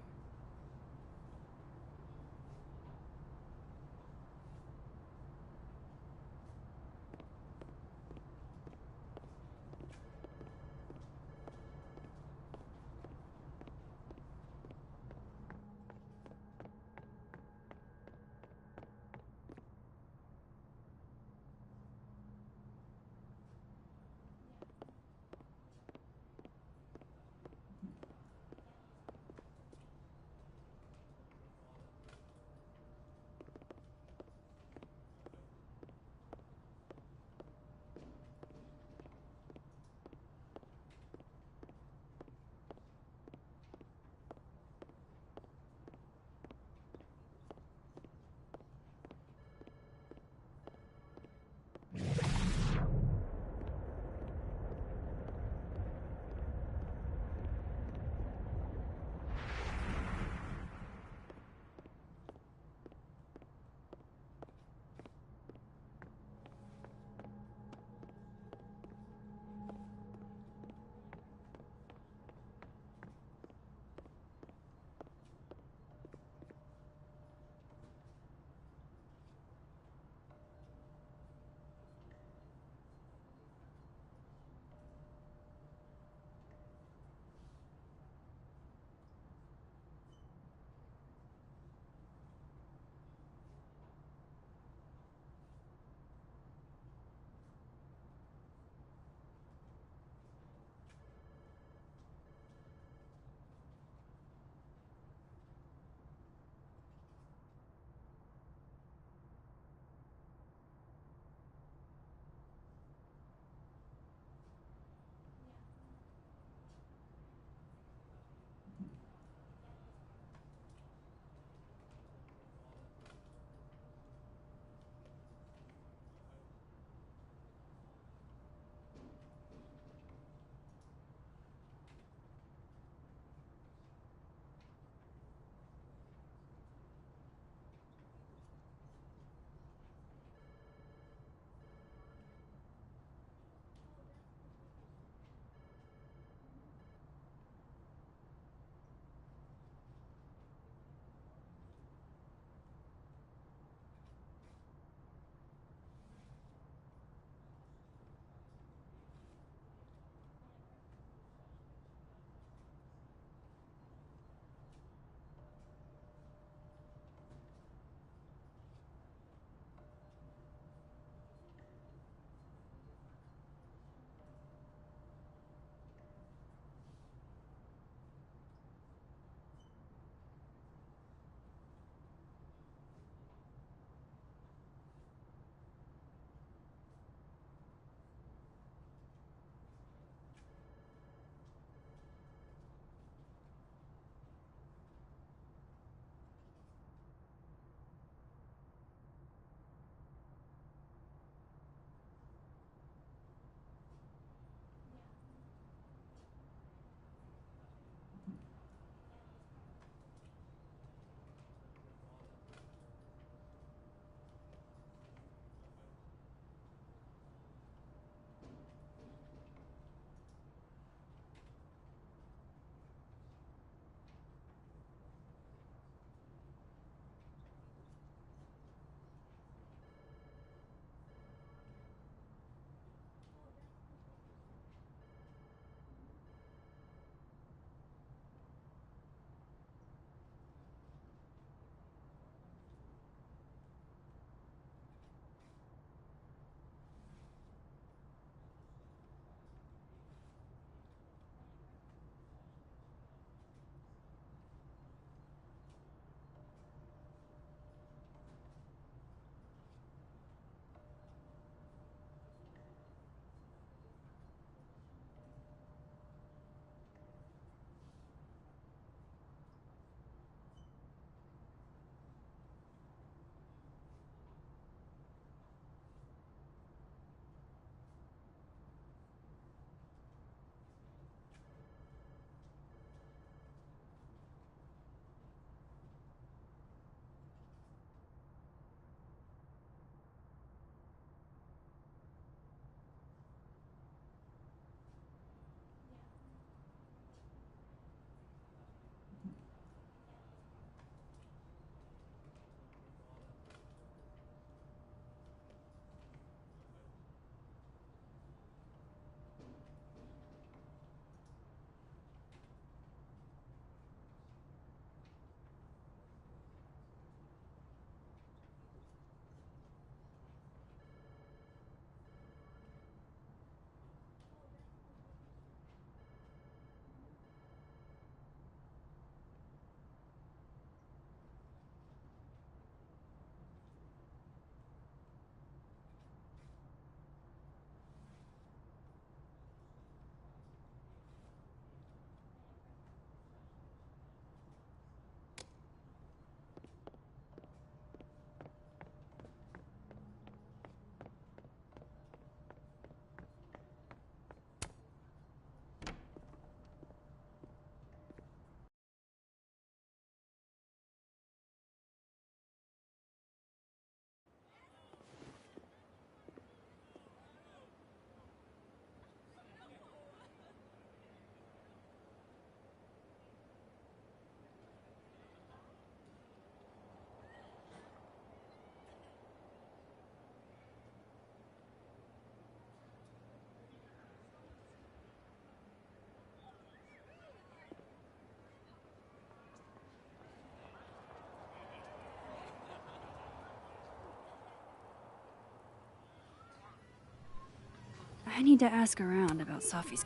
I need to ask around about Safi's.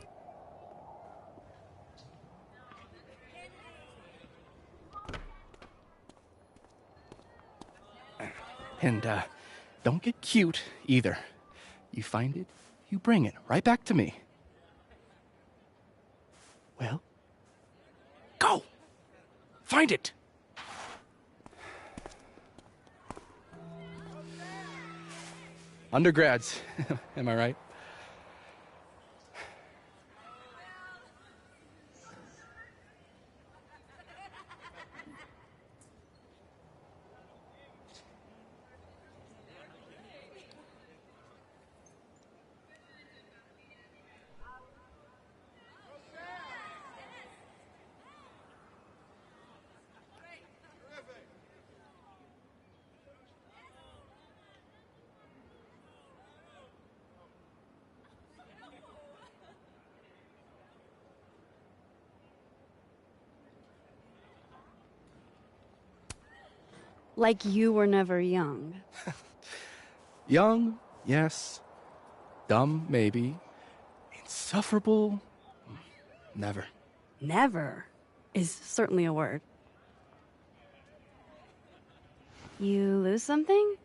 And, don't get cute either. You find it, you bring it right back to me. Well, go! Find it! Undergrads, am I right? Like you were never young. Young, yes. Dumb, maybe. Insufferable, never. Never is certainly a word. You lose something?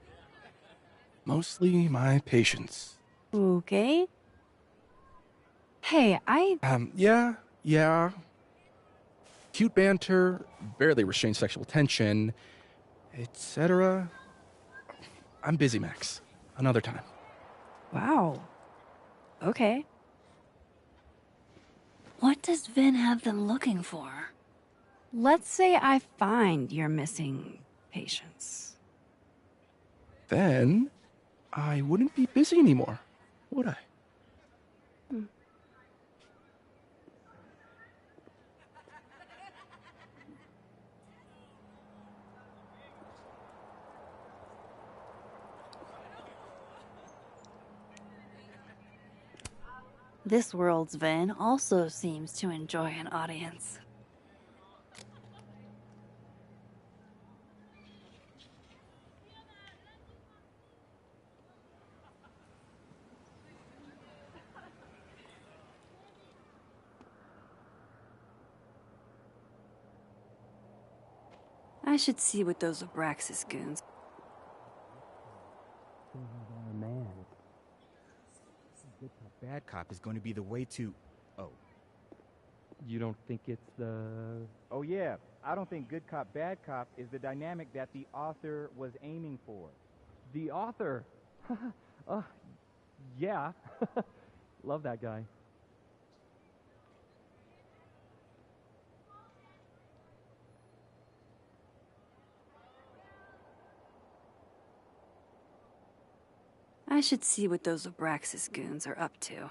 Mostly my patience. Okay. Hey, Yeah. Cute banter, barely restrained sexual tension, etc. I'm busy, Max. Another time. Wow. Okay. What does Vin have them looking for? Let's say I find your missing patience. Then I wouldn't be busy anymore, would I? This world's Vin also seems to enjoy an audience. I should see what those Abraxas goons. Man. Good cop, bad cop is going to be the way to... Oh. You don't think it's the... Oh yeah, I don't think good cop, bad cop is the dynamic that the author was aiming for. The author? Yeah. Love that guy. I should see what those Abraxas goons are up to.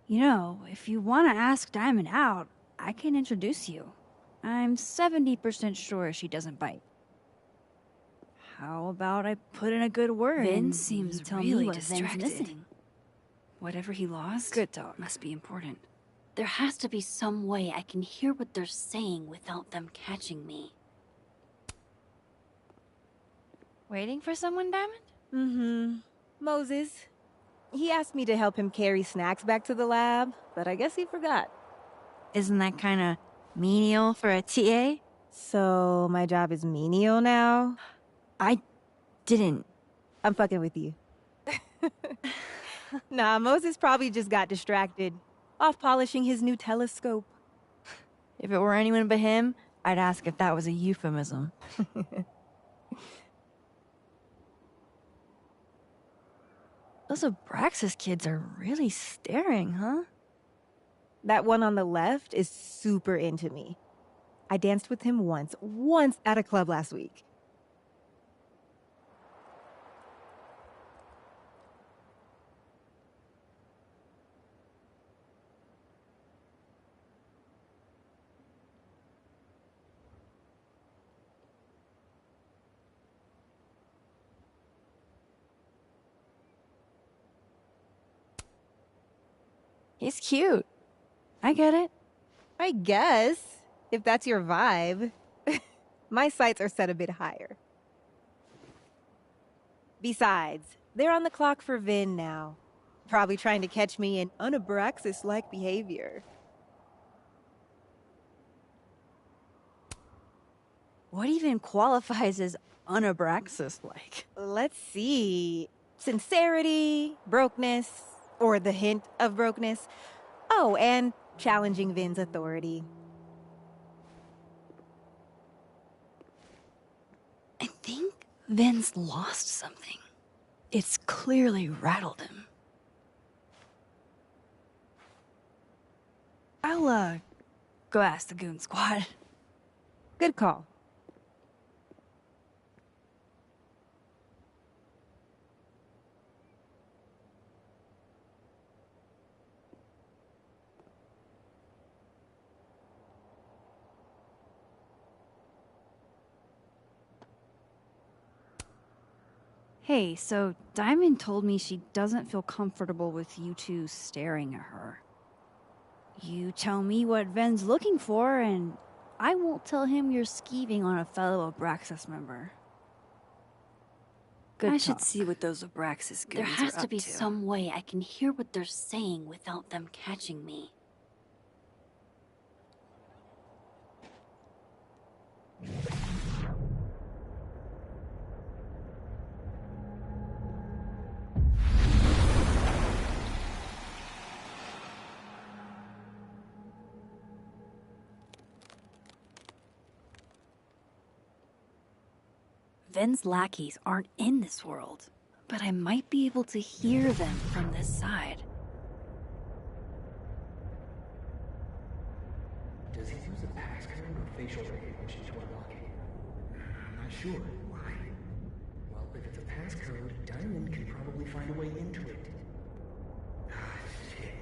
You know, if you want to ask Diamond out, I can introduce you. I'm 70% sure she doesn't bite. How about I put in a good word? Vin and seems you tell really me what Vin's distracted. missing. Whatever he lost, Good talk. must be important. There has to be some way I can hear what they're saying without them catching me. Waiting for someone, Diamond? Mm-hmm. Moses. He asked me to help him carry snacks back to the lab, but I guess he forgot. Isn't that kind of menial for a TA? So, my job is menial now? I didn't. I'm fucking with you. Nah, Moses probably just got distracted. Off polishing his new telescope. If it were anyone but him, I'd ask if that was a euphemism. Those Abraxas kids are really staring, huh? That one on the left is super into me. I danced with him once at a club last week. He's cute. I get it. I guess, if that's your vibe. My sights are set a bit higher. Besides, they're on the clock for Vin now. Probably trying to catch me in unabraxis-like behavior. What even qualifies as unabraxis-like? Let's see. Sincerity, brokenness, or the hint of brokenness. Oh, and challenging Vin's authority. I think Vin's lost something. It's clearly rattled him. I'll, go ask the Goon Squad. Good call. Hey, so Diamond told me she doesn't feel comfortable with you two staring at her. You tell me what Ven's looking for, and I won't tell him you're skeeving on a fellow Abraxas member. Good I talk. should see what those Abraxas goons There has are to up be some way I can hear what they're saying without them catching me. Ven's lackeys aren't in this world, but I might be able to hear them from this side. Does he use a passcode or facial recognition to unlock it? I'm not sure. Why? Well, if it's a passcode, Diamond can probably find a way into it. Ah, shit.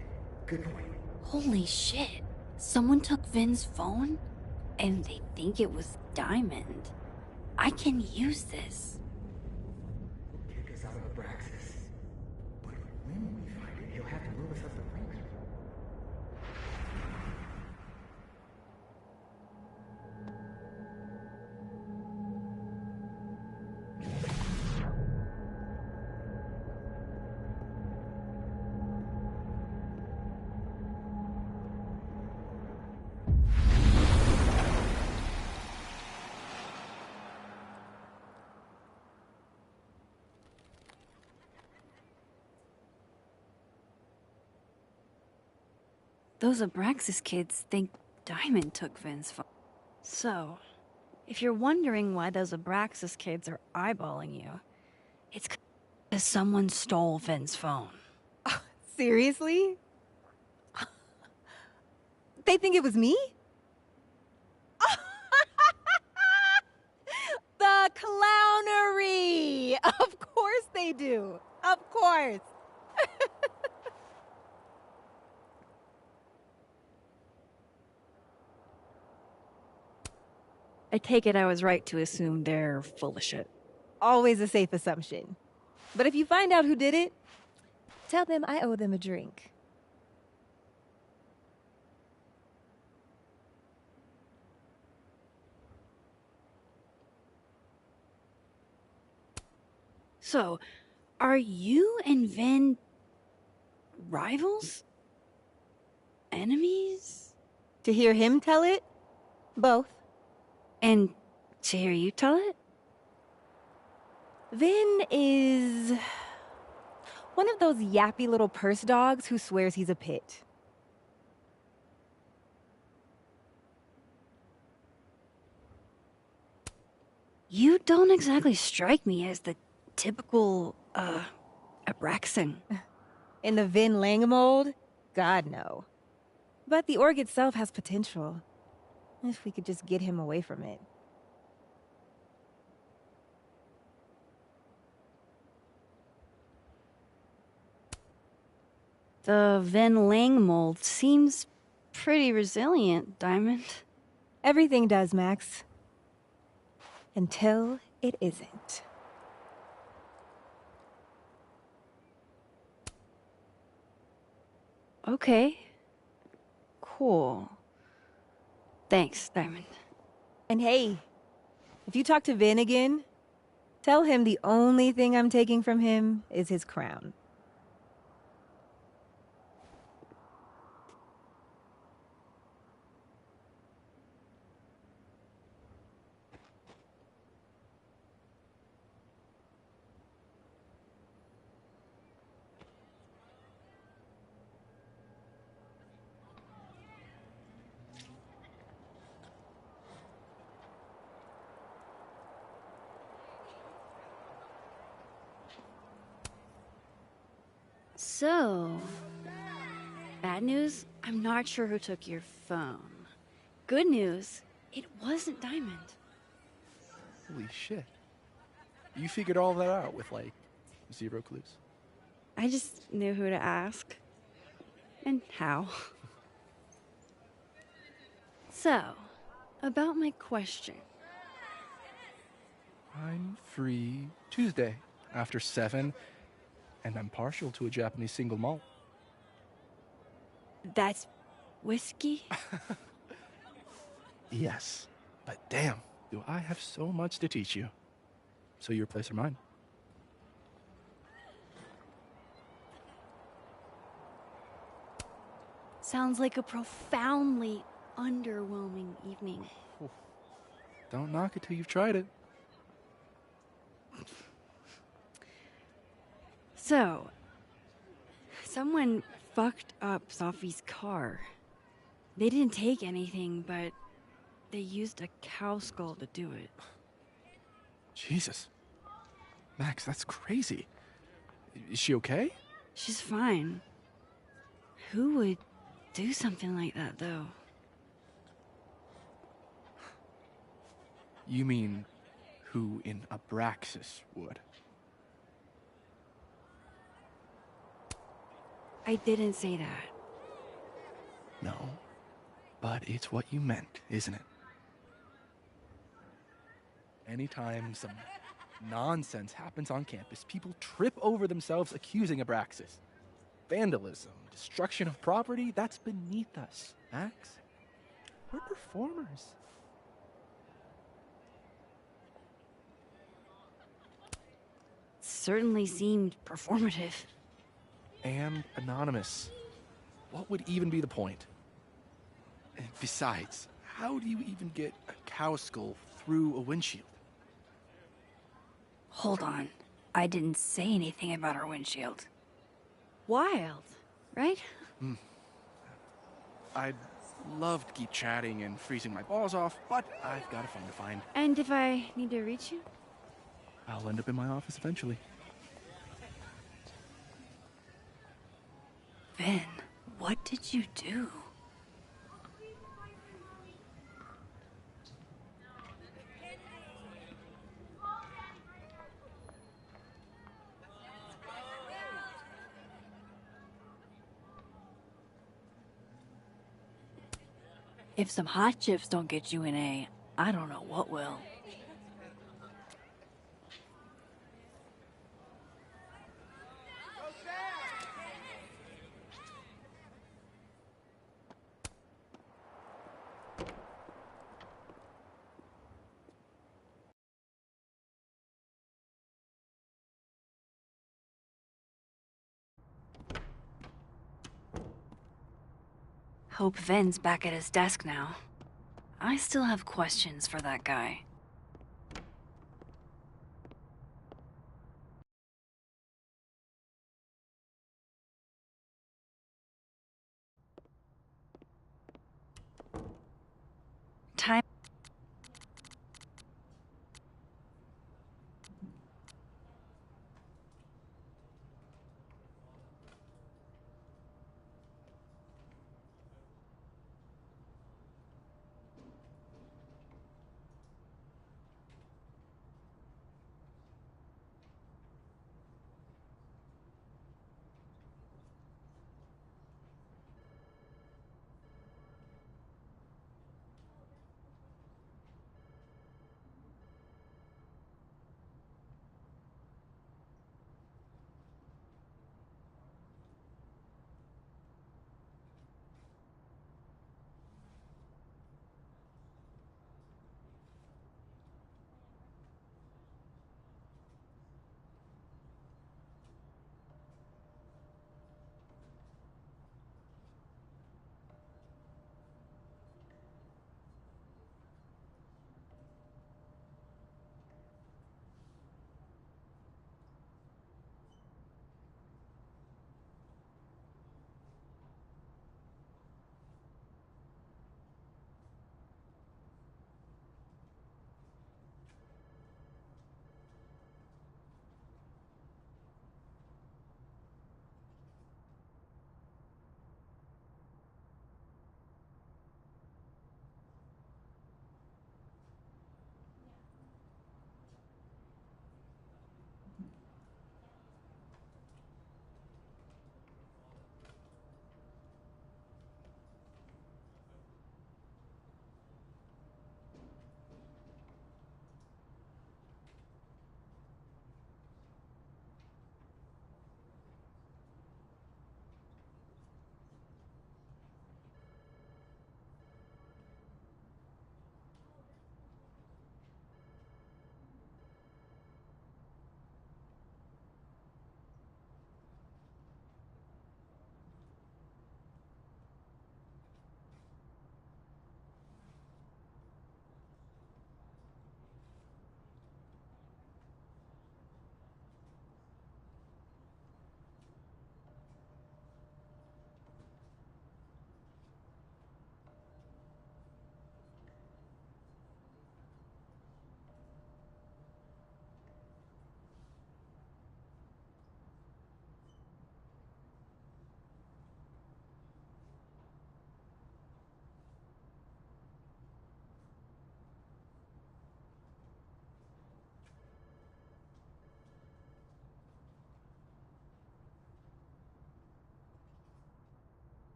Good point. Holy shit. Someone took Vin's phone? And they think it was Diamond. I can use this. He'll kick us out of Abraxas. But when we find it, he'll have to move us up the ranks. Those Abraxas kids think Diamond took Vin's phone. So, if you're wondering why those Abraxas kids are eyeballing you, it's because someone stole Vin's phone. Seriously? They think it was me? The clownery! Of course they do. Of course. I take it I was right to assume they're full of shit. Always a safe assumption. But if you find out who did it, tell them I owe them a drink. So, are you and Vin rivals? Enemies? To hear him tell it? Both. And to hear you tell it? Vin is one of those yappy little purse dogs who swears he's a pit. You don't exactly strike me as the typical, Abraxan. In the Vin Lang mold? God, no. But the org itself has potential. If we could just get him away from it. The Vin Lang mold seems pretty resilient, Diamond. Everything does, Max. Until it isn't. Okay. Cool. Thanks, Diamond. And hey, if you talk to Vin again, tell him the only thing I'm taking from him is his crown. So, bad news, I'm not sure who took your phone. Good news, it wasn't Diamond. Holy shit. You figured all that out with, like, 0 clues? I just knew who to ask. And how. So, about my question. I'm free Tuesday after 7, and I'm partial to a Japanese single malt. That's whiskey? Yes, but damn, do I have so much to teach you. So your place or mine? Sounds like a profoundly underwhelming evening. Don't knock it till you've tried it. So, someone fucked up Sophie's car. They didn't take anything, but they used a cow skull to do it. Jesus. Max, that's crazy. Is she okay? She's fine. Who would do something like that, though? You mean who in Abraxas would? I didn't say that. No, but it's what you meant, isn't it? Anytime some nonsense happens on campus, people trip over themselves accusing Abraxas. Vandalism, destruction of property, that's beneath us, Max. We're performers. Certainly seemed performative. And anonymous. What would even be the point? And besides, how do you even get a cow skull through a windshield? Hold on. I didn't say anything about her windshield. Wild, right? I'd love to keep chatting and freezing my balls off, but I've got a phone to find. And if I need to reach you? I'll end up in my office eventually. Vin, what did you do? If some hot chips don't get you an A, I don't know what will. Hope Vin's back at his desk now. I still have questions for that guy. Time.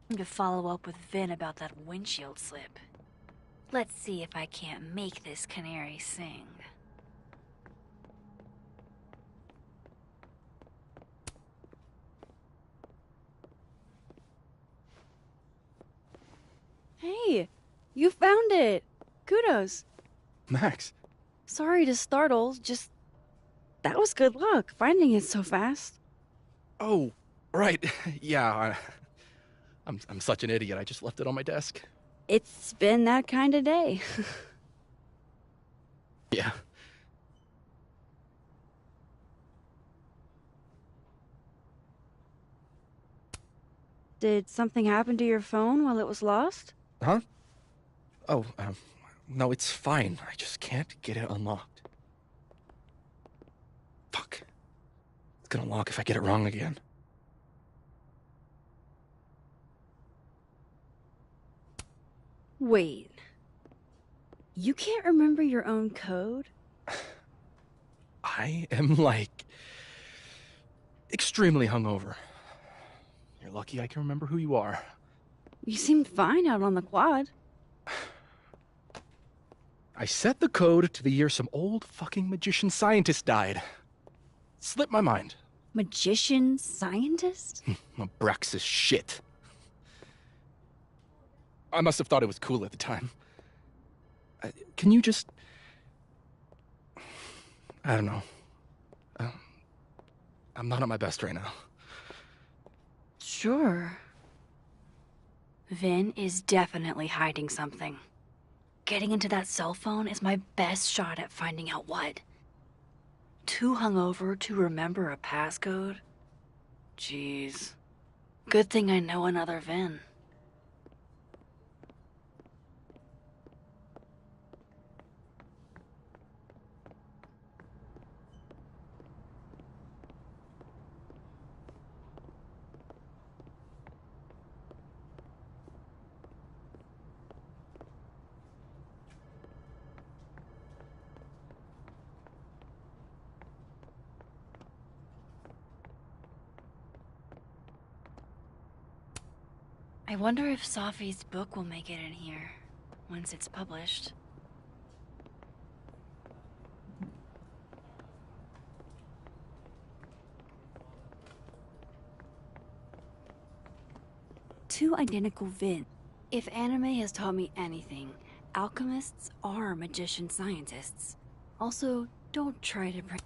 To follow up with Vin about that windshield slip. Let's see if I can't make this canary sing. Hey, you found it! Kudos. Max. Sorry to startle, just... That was good luck, finding it so fast. Oh, right. Yeah, I'm such an idiot. I just left it on my desk. It's been that kind of day. Yeah. Did something happen to your phone while it was lost? Huh? Oh, no, it's fine. I just can't get it unlocked. Fuck. It's gonna lock if I get it wrong again. Wait. You can't remember your own code? I am, like, extremely hungover. You're lucky I can remember who you are. You seemed fine out on the quad. I set the code to the year some old fucking magician scientist died. Slipped my mind. Magician scientist? Abraxas shit. I must have thought it was cool at the time. Can you just... I don't know. I'm not at my best right now. Sure. Vin is definitely hiding something. Getting into that cell phone is my best shot at finding out what. Too hungover to remember a passcode? Jeez. Good thing I know another Vin. I wonder if Safi's book will make it in here, once it's published. Two identical Vin. If anime has taught me anything, alchemists are magician scientists. Also, don't try to bring...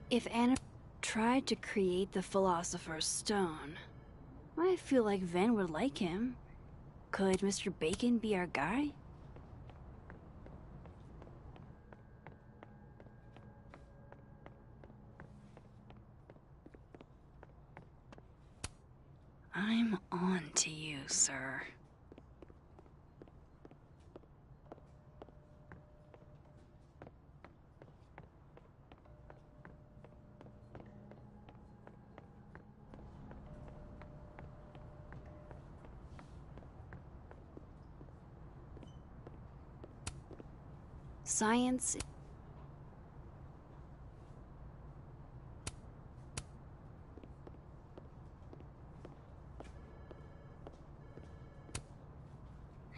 If anime tried to create the Philosopher's Stone, I feel like Vin would like him. Could Mr. Bacon be our guy? I'm on to you, sir. Science...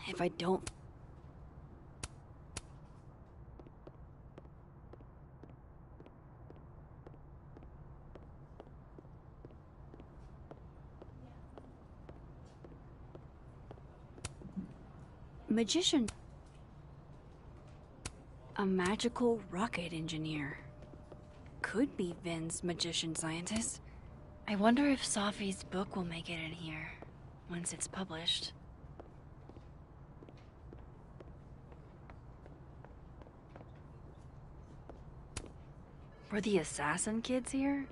If I don't... Magician... A magical rocket engineer. Could be Vin's magician scientist. I wonder if Safi's book will make it in here, once it's published. Were the assassin kids here?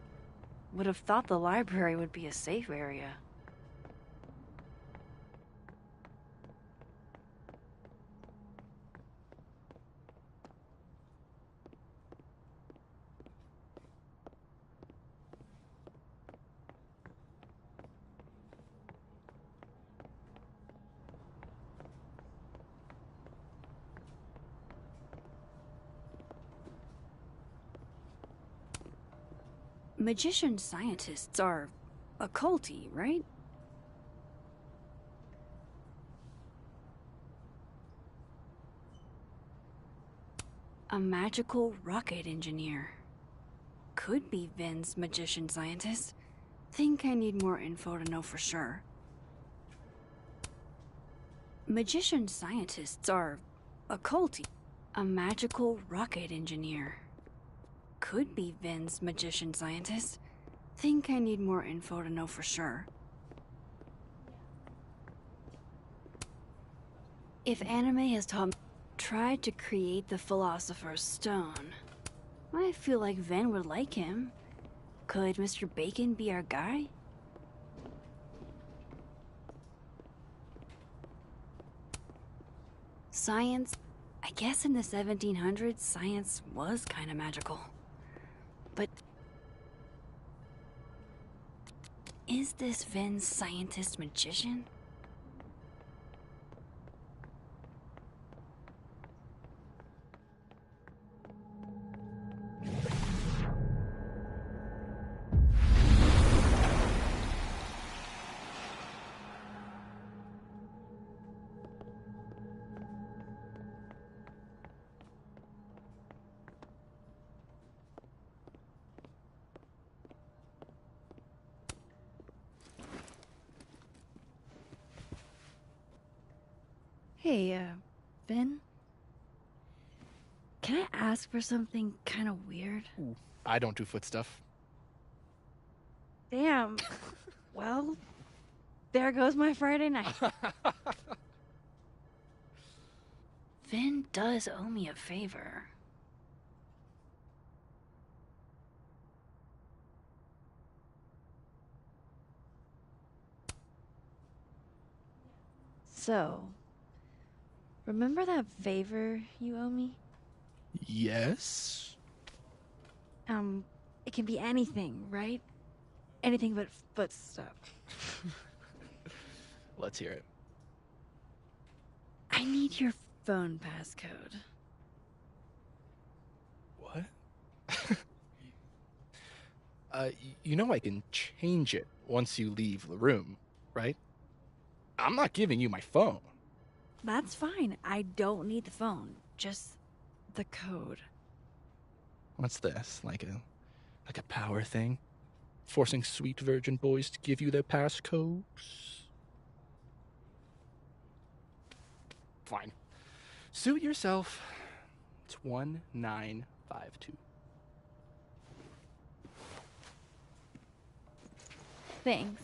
Would have thought the library would be a safe area. Magician scientists are occulty, right? A magical rocket engineer. Could be Vin's magician scientist. Think I need more info to know for sure. Magician scientists are occulty. A magical rocket engineer. Could be Vin's magician scientist. Think I need more info to know for sure. If anime has tried to create the Philosopher's Stone, I feel like Vin would like him. Could Mr. Bacon be our guy? Science. I guess in the 1700s, science was kind of magical. But is this Vin's scientist magician? Hey, Vin? Can I ask for something kind of weird? Ooh, I don't do foot stuff. Damn. Well, there goes my Friday night. Vin does owe me a favor. So, remember that favor you owe me? Yes? It can be anything, right? Anything but foot stuff. Let's hear it. I need your phone passcode. What? You know I can change it once you leave the room, right? I'm not giving you my phone. That's fine. I don't need the phone. Just the code. What's this? Like a power thing? Forcing sweet virgin boys to give you their passcodes? Fine. Suit yourself. It's 1952. Thanks.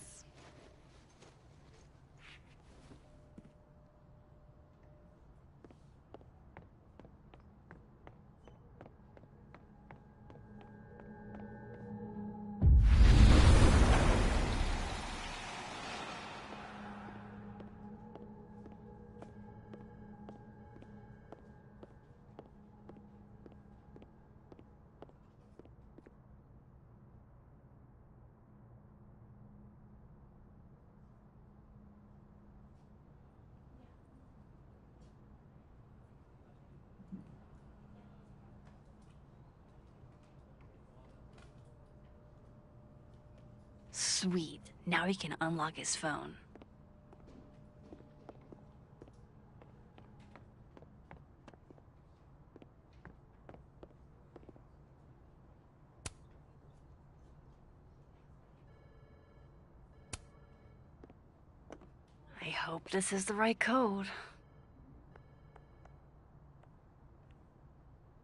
Sweet. Now he can unlock his phone. I hope this is the right code.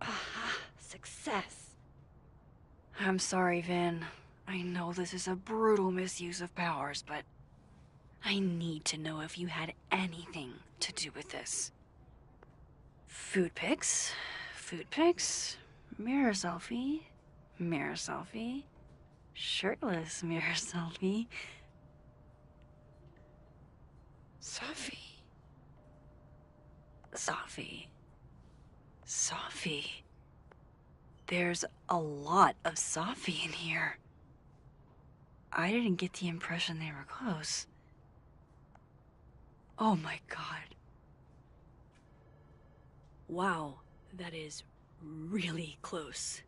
Aha, success. I'm sorry, Vin. I know this is a brutal misuse of powers, but I need to know if you had anything to do with this. Food pics, mirror selfie, shirtless mirror selfie. Safi. There's a lot of Safi in here. I didn't get the impression they were close. Oh my god. Wow, that is really close.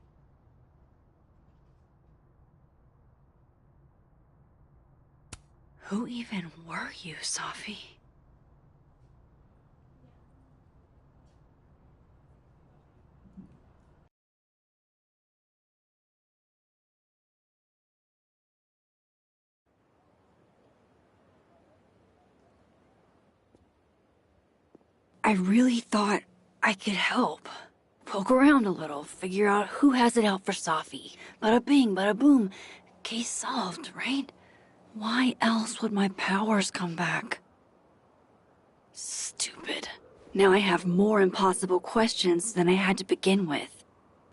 Who even were you, Sophie? I really thought I could help. Poke around a little, figure out who has it out for Safi. Bada bing, bada boom. Case solved, right? Why else would my powers come back? Stupid. Now I have more impossible questions than I had to begin with.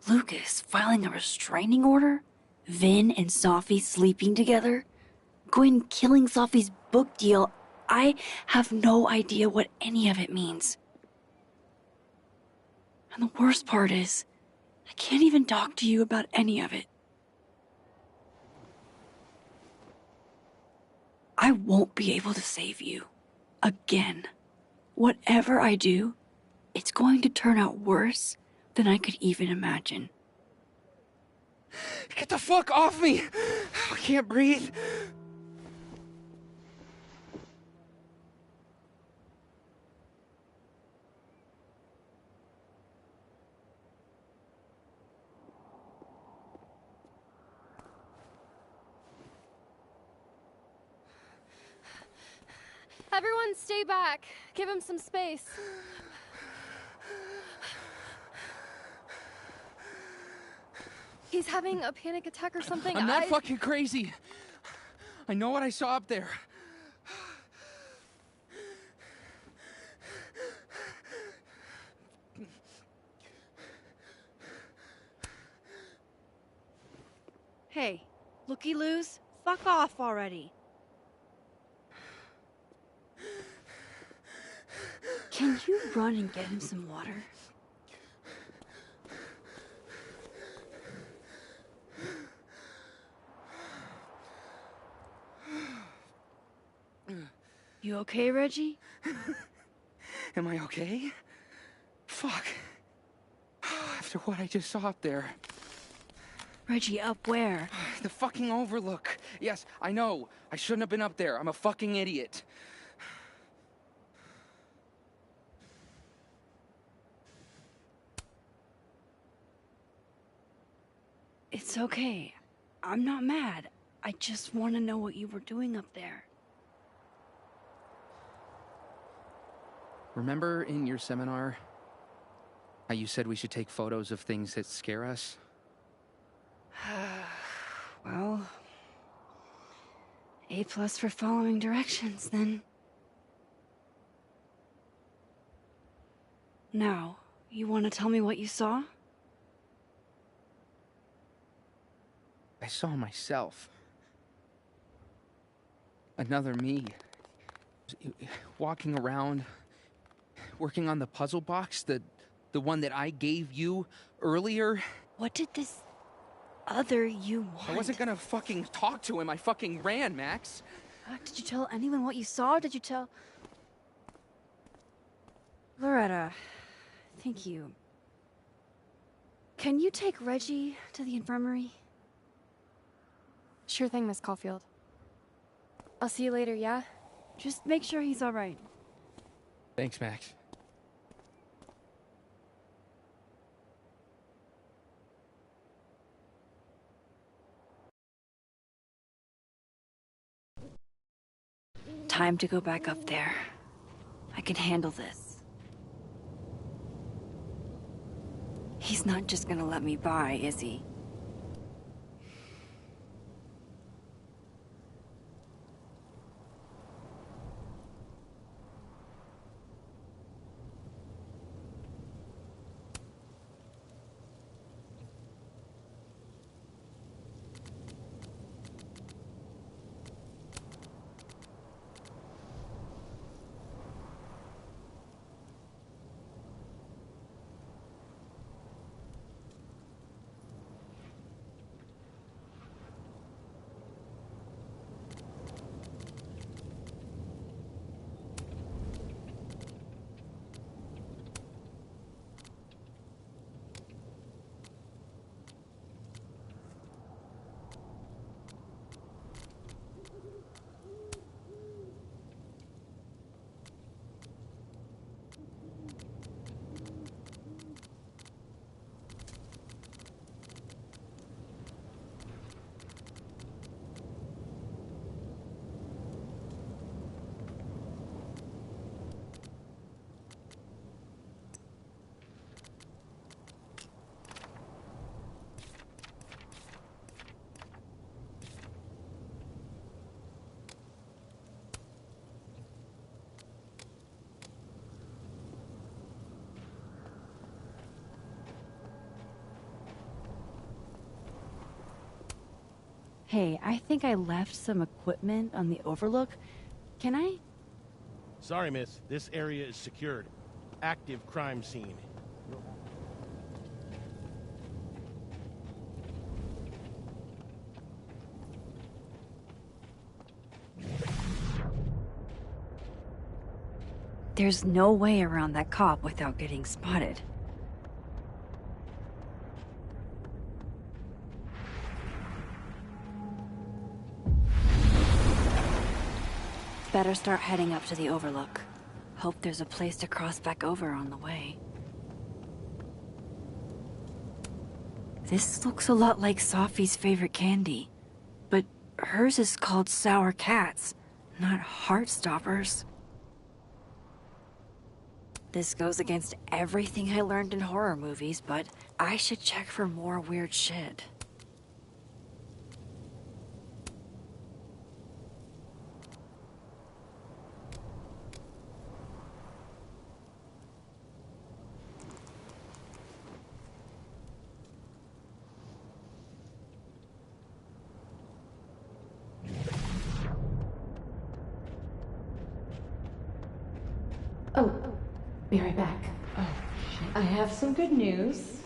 Lucas filing a restraining order? Vin and Safi sleeping together? Gwen killing Safi's book deal? I have no idea what any of it means. And the worst part is, I can't even talk to you about any of it. I won't be able to save you. Again. Whatever I do, it's going to turn out worse than I could even imagine. Get the fuck off me! I can't breathe. Everyone stay back. Give him some space. He's having a panic attack or something. I'm not fucking crazy. I know what I saw up there. Hey, looky-loos, fuck off already. Can you run and get him some water? You okay, Reggie? Am I okay? Fuck. After what I just saw up there. Reggie, up where? The fucking overlook. Yes, I know. I shouldn't have been up there. I'm a fucking idiot. It's okay. I'm not mad. I just want to know what you were doing up there. Remember in your seminar how you said we should take photos of things that scare us? Well, A+ for following directions, then. Now, you want to tell me what you saw? I saw myself. Another me. Walking around, working on the puzzle box, the one that I gave you earlier. What did this other you want? I wasn't gonna fucking talk to him. I fucking ran, Max. Did you tell anyone what you saw? Did you tell... Loretta, thank you. Can you take Reggie to the infirmary? Sure thing, Miss Caulfield. I'll see you later, yeah? Just make sure he's alright. Thanks, Max. Time to go back up there. I can handle this. He's not just gonna let me by, is he? Hey, I think I left some equipment on the overlook. Can I? Sorry, miss. This area is secured. Active crime scene. There's no way around that cop without getting spotted. Better start heading up to the overlook. Hope there's a place to cross back over on the way. This looks a lot like Sophie's favorite candy. But hers is called Sour Cats, not Heartstoppers. This goes against everything I learned in horror movies, but I should check for more weird shit. Oh, be right back. Oh, shit. I have some good news.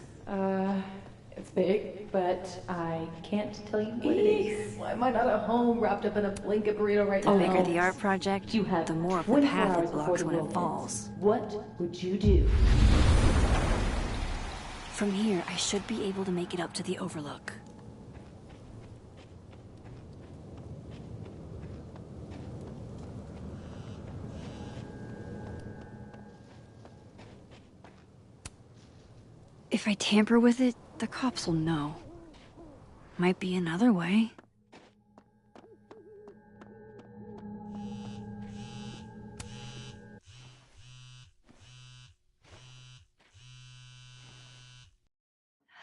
It's big, but I can't tell you what it is. Why am I not at home wrapped up in a blanket burrito right The now? bigger the art project, You have the more of the 24 path hours it before blocks the when world it falls. ends. What would you do? From here, I should be able to make it up to the overlook. If I tamper with it, the cops will know. Might be another way.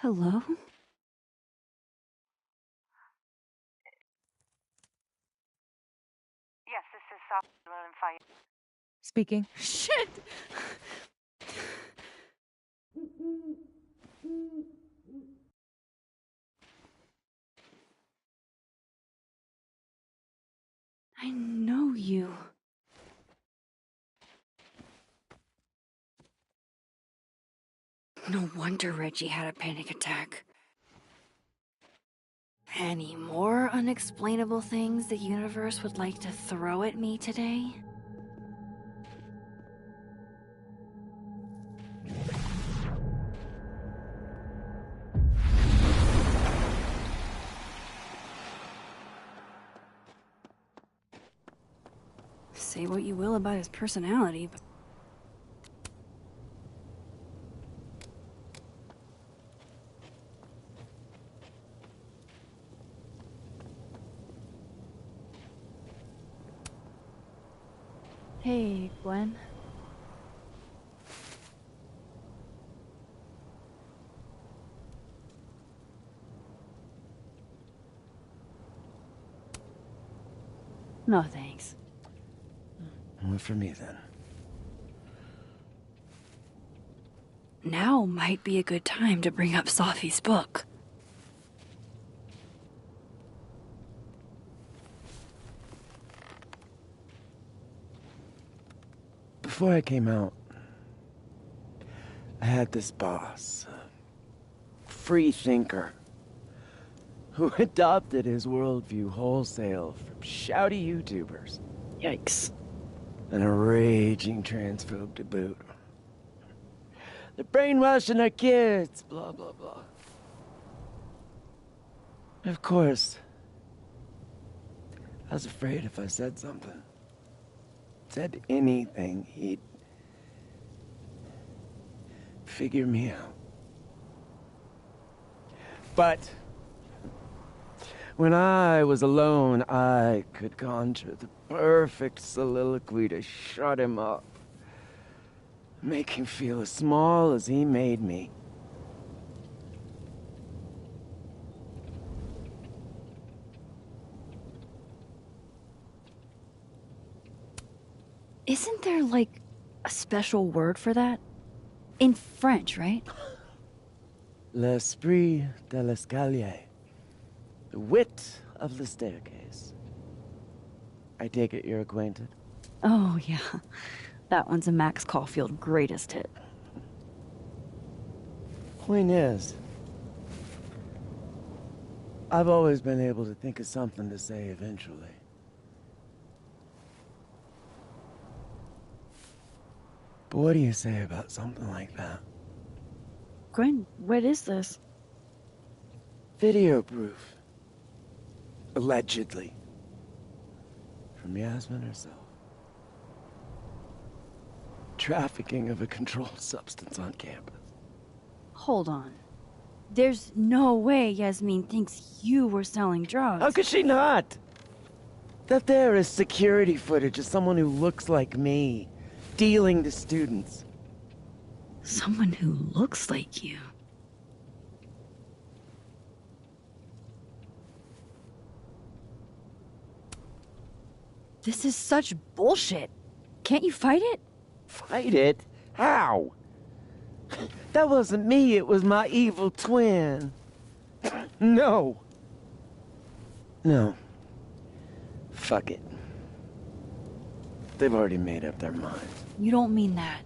Hello? Yes, this is Sophie. Speaking. Shit! I know you. No wonder Reggie had a panic attack. Any more unexplainable things the universe would like to throw at me today? Say what you will about his personality, but Hey, Gwen. no thanks. Well, for me then. Now might be a good time to bring up Sophie's book. Before I came out, I had this boss, a free thinker, who adopted his worldview wholesale from shouty YouTubers. Yikes. And a raging transphobe to boot. They're brainwashing our kids, blah, blah, blah. Of course, I was afraid if I said something, said anything, he'd figure me out. But when I was alone, I could conjure the perfect soliloquy to shut him up. Make him feel as small as he made me. Isn't there, like, a special word for that? In French, right? L'esprit de l'escalier. The wit of the staircase. I take it you're acquainted? Oh, yeah. That one's a Max Caulfield greatest hit. Point is, I've always been able to think of something to say eventually. But what do you say about something like that? Gwen, what is this? Video proof. Allegedly. From Yasmin herself. Trafficking of a controlled substance on campus. Hold on. There's no way Yasmin thinks you were selling drugs. How could she not? That there is security footage of someone who looks like me, dealing to students. Someone who looks like you? This is such bullshit. Can't you fight it? Fight it? How? That wasn't me, it was my evil twin. No. No. Fuck it. They've already made up their minds. You don't mean that.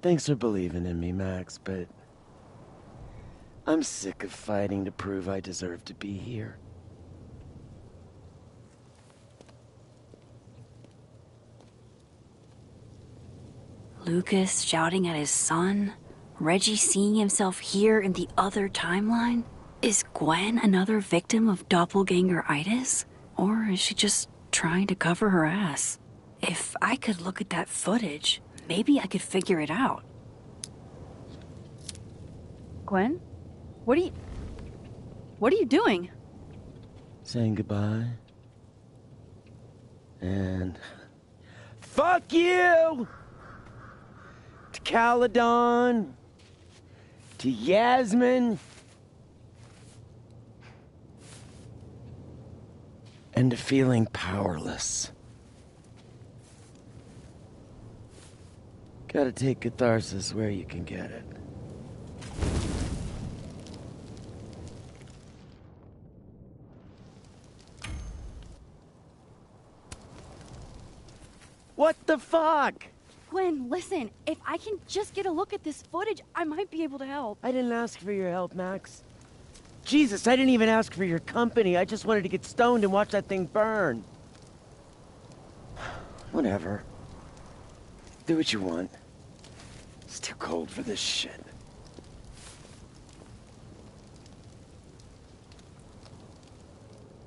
Thanks for believing in me, Max, but I'm sick of fighting to prove I deserve to be here. Lucas shouting at his son? Reggie seeing himself here in the other timeline? Is Gwen another victim of doppelganger-itis? Or is she just trying to cover her ass? If I could look at that footage, maybe I could figure it out. Gwen? What are you doing? Saying goodbye. And fuck you! To Caledon, to Yasmin, and to feeling powerless. Gotta take catharsis where you can get it. What the fuck? Gwen, listen. If I can just get a look at this footage, I might be able to help. I didn't ask for your help, Max. Jesus, I didn't even ask for your company. I just wanted to get stoned and watch that thing burn. Whatever. Do what you want. It's too cold for this shit.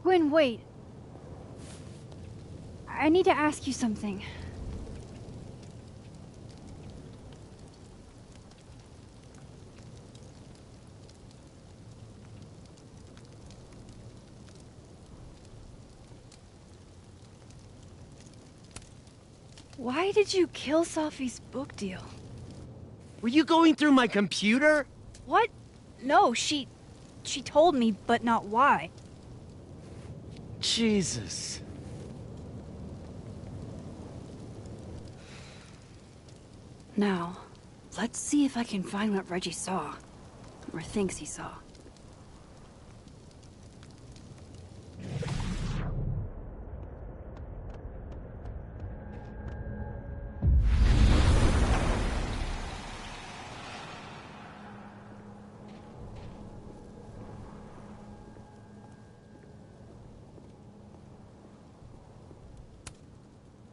Gwen, wait. I need to ask you something. Why did you kill Safi's book deal? Were you going through my computer? What? No, she told me, but not why. Jesus. Now, let's see if I can find what Reggie saw. Or thinks he saw.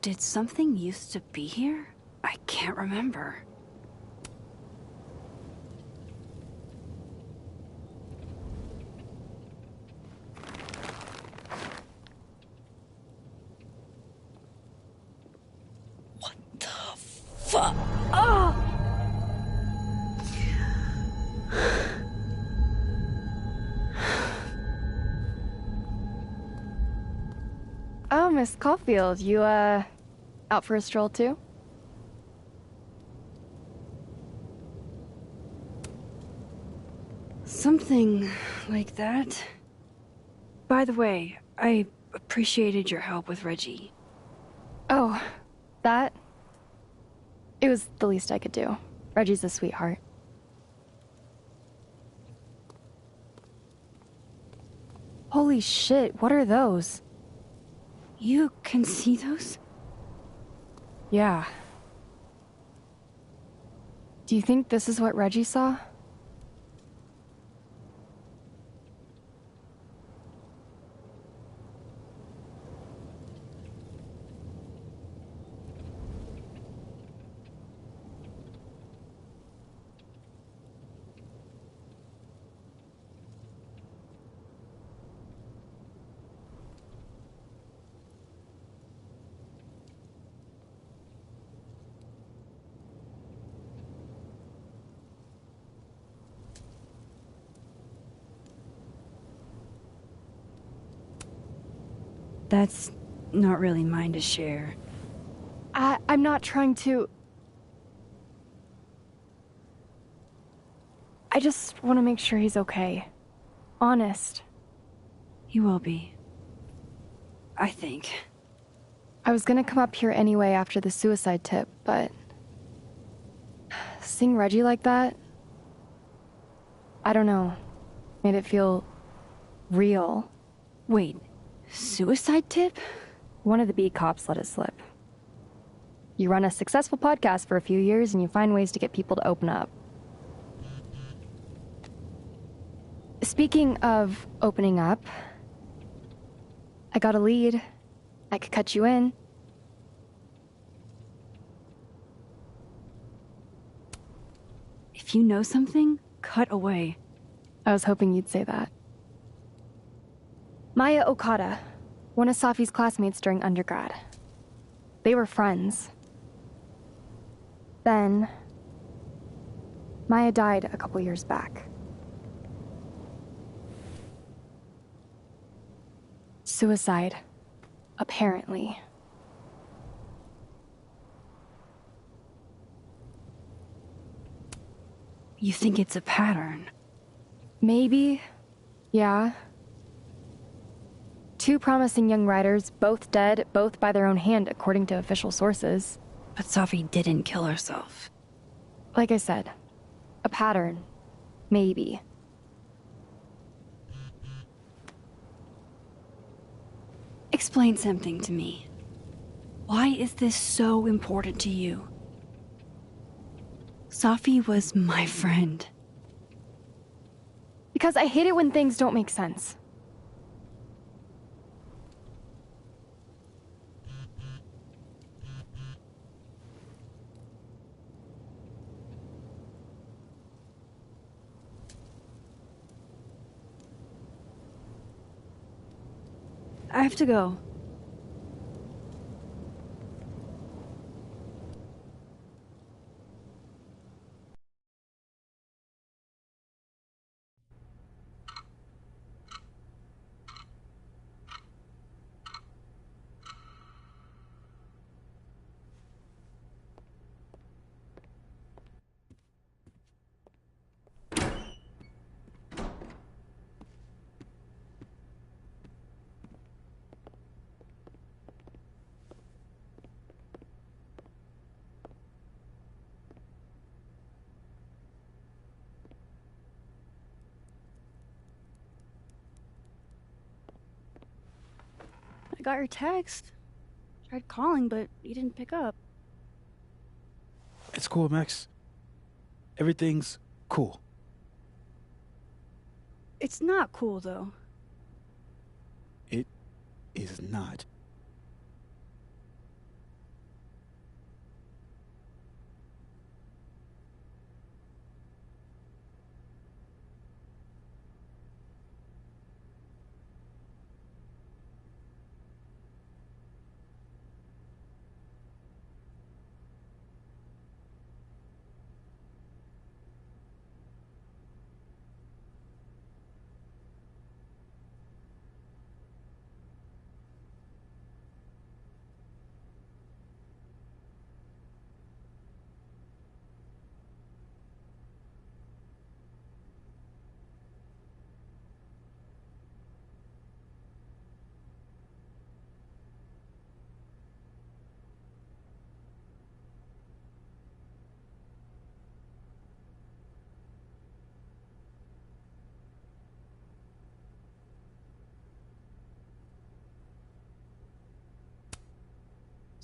Did something used to be here? I can't remember. What the fuck? Oh! Oh, Miss Caulfield, you, out for a stroll too? Something like that. By the way, I appreciated your help with Reggie. Oh, that? It was the least I could do. Reggie's a sweetheart. shit, what are those? You can see those? Yeah. Do you think this is what Reggie saw? That's not really mine to share. I'm not trying to... I just want to make sure he's okay. Honest. He will be. I think. I was gonna come up here anyway after the suicide tip, but... seeing Reggie like that... I don't know. Made it feel... real. Wait, suicide tip? One of the B cops let it slip. You run a successful podcast for a few years and you find ways to get people to open up. Speaking of opening up, I got a lead. I could cut you in. If you know something, cut away. I was hoping you'd say that. Maya Okada, one of Safi's classmates during undergrad. They were friends. Then, Maya died a couple years back. Suicide, apparently. You think it's a pattern? Maybe. Yeah. Two promising young writers, both dead, both by their own hand, according to official sources. But Safi didn't kill herself. Like I said, a pattern. Maybe. Explain something to me. Why is this so important to you? Safi was my friend. Because I hate it when things don't make sense. I have to go. I got your text. Tried calling, but you didn't pick up. It's cool, Max. Everything's cool. It's not cool, though. It is not.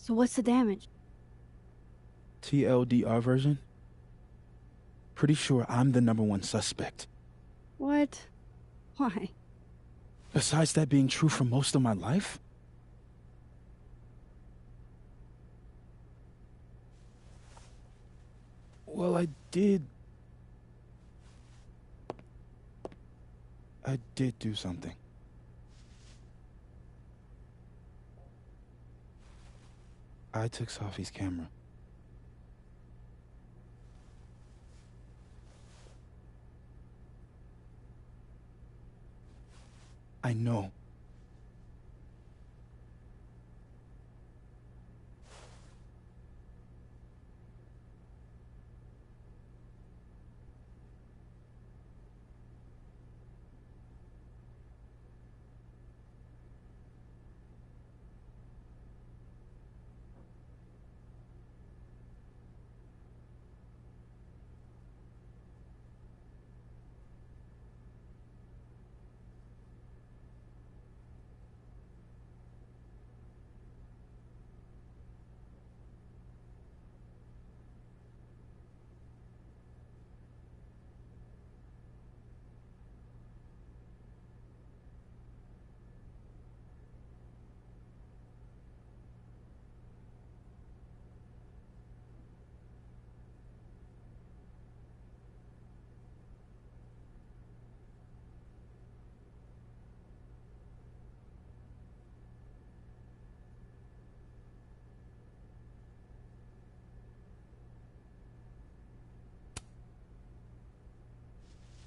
So what's the damage? TLDR version? Pretty sure I'm the #1 suspect. What? Why? Besides that being true for most of my life? Well, I did do something. I took Sophie's camera. I know.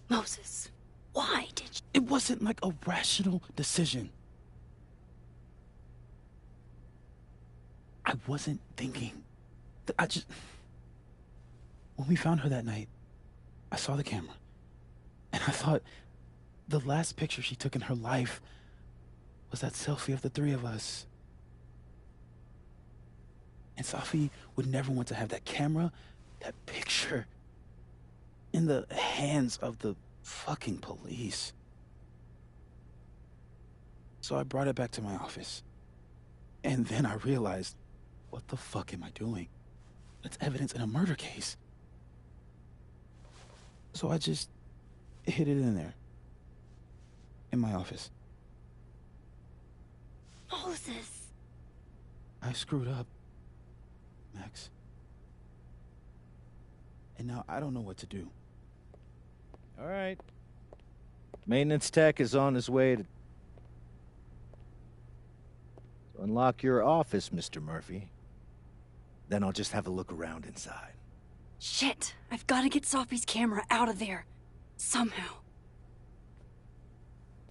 Moses, why did you? It wasn't like a rational decision. I wasn't thinking. When we found her that night, I saw the camera. And I thought the last picture she took in her life was that selfie of the three of us. And Sophie would never want to have that camera, that picture, in the hands of the fucking police. So I brought it back to my office. And then I realized, what the fuck am I doing? That's evidence in a murder case. So I just hid it in there. In my office. Moses! I screwed up, Max. And now I don't know what to do. All right. Maintenance tech is on his way to unlock your office, Mr. Murphy. Then I'll just have a look around inside. Shit! I've got to get Sophie's camera out of there. Somehow.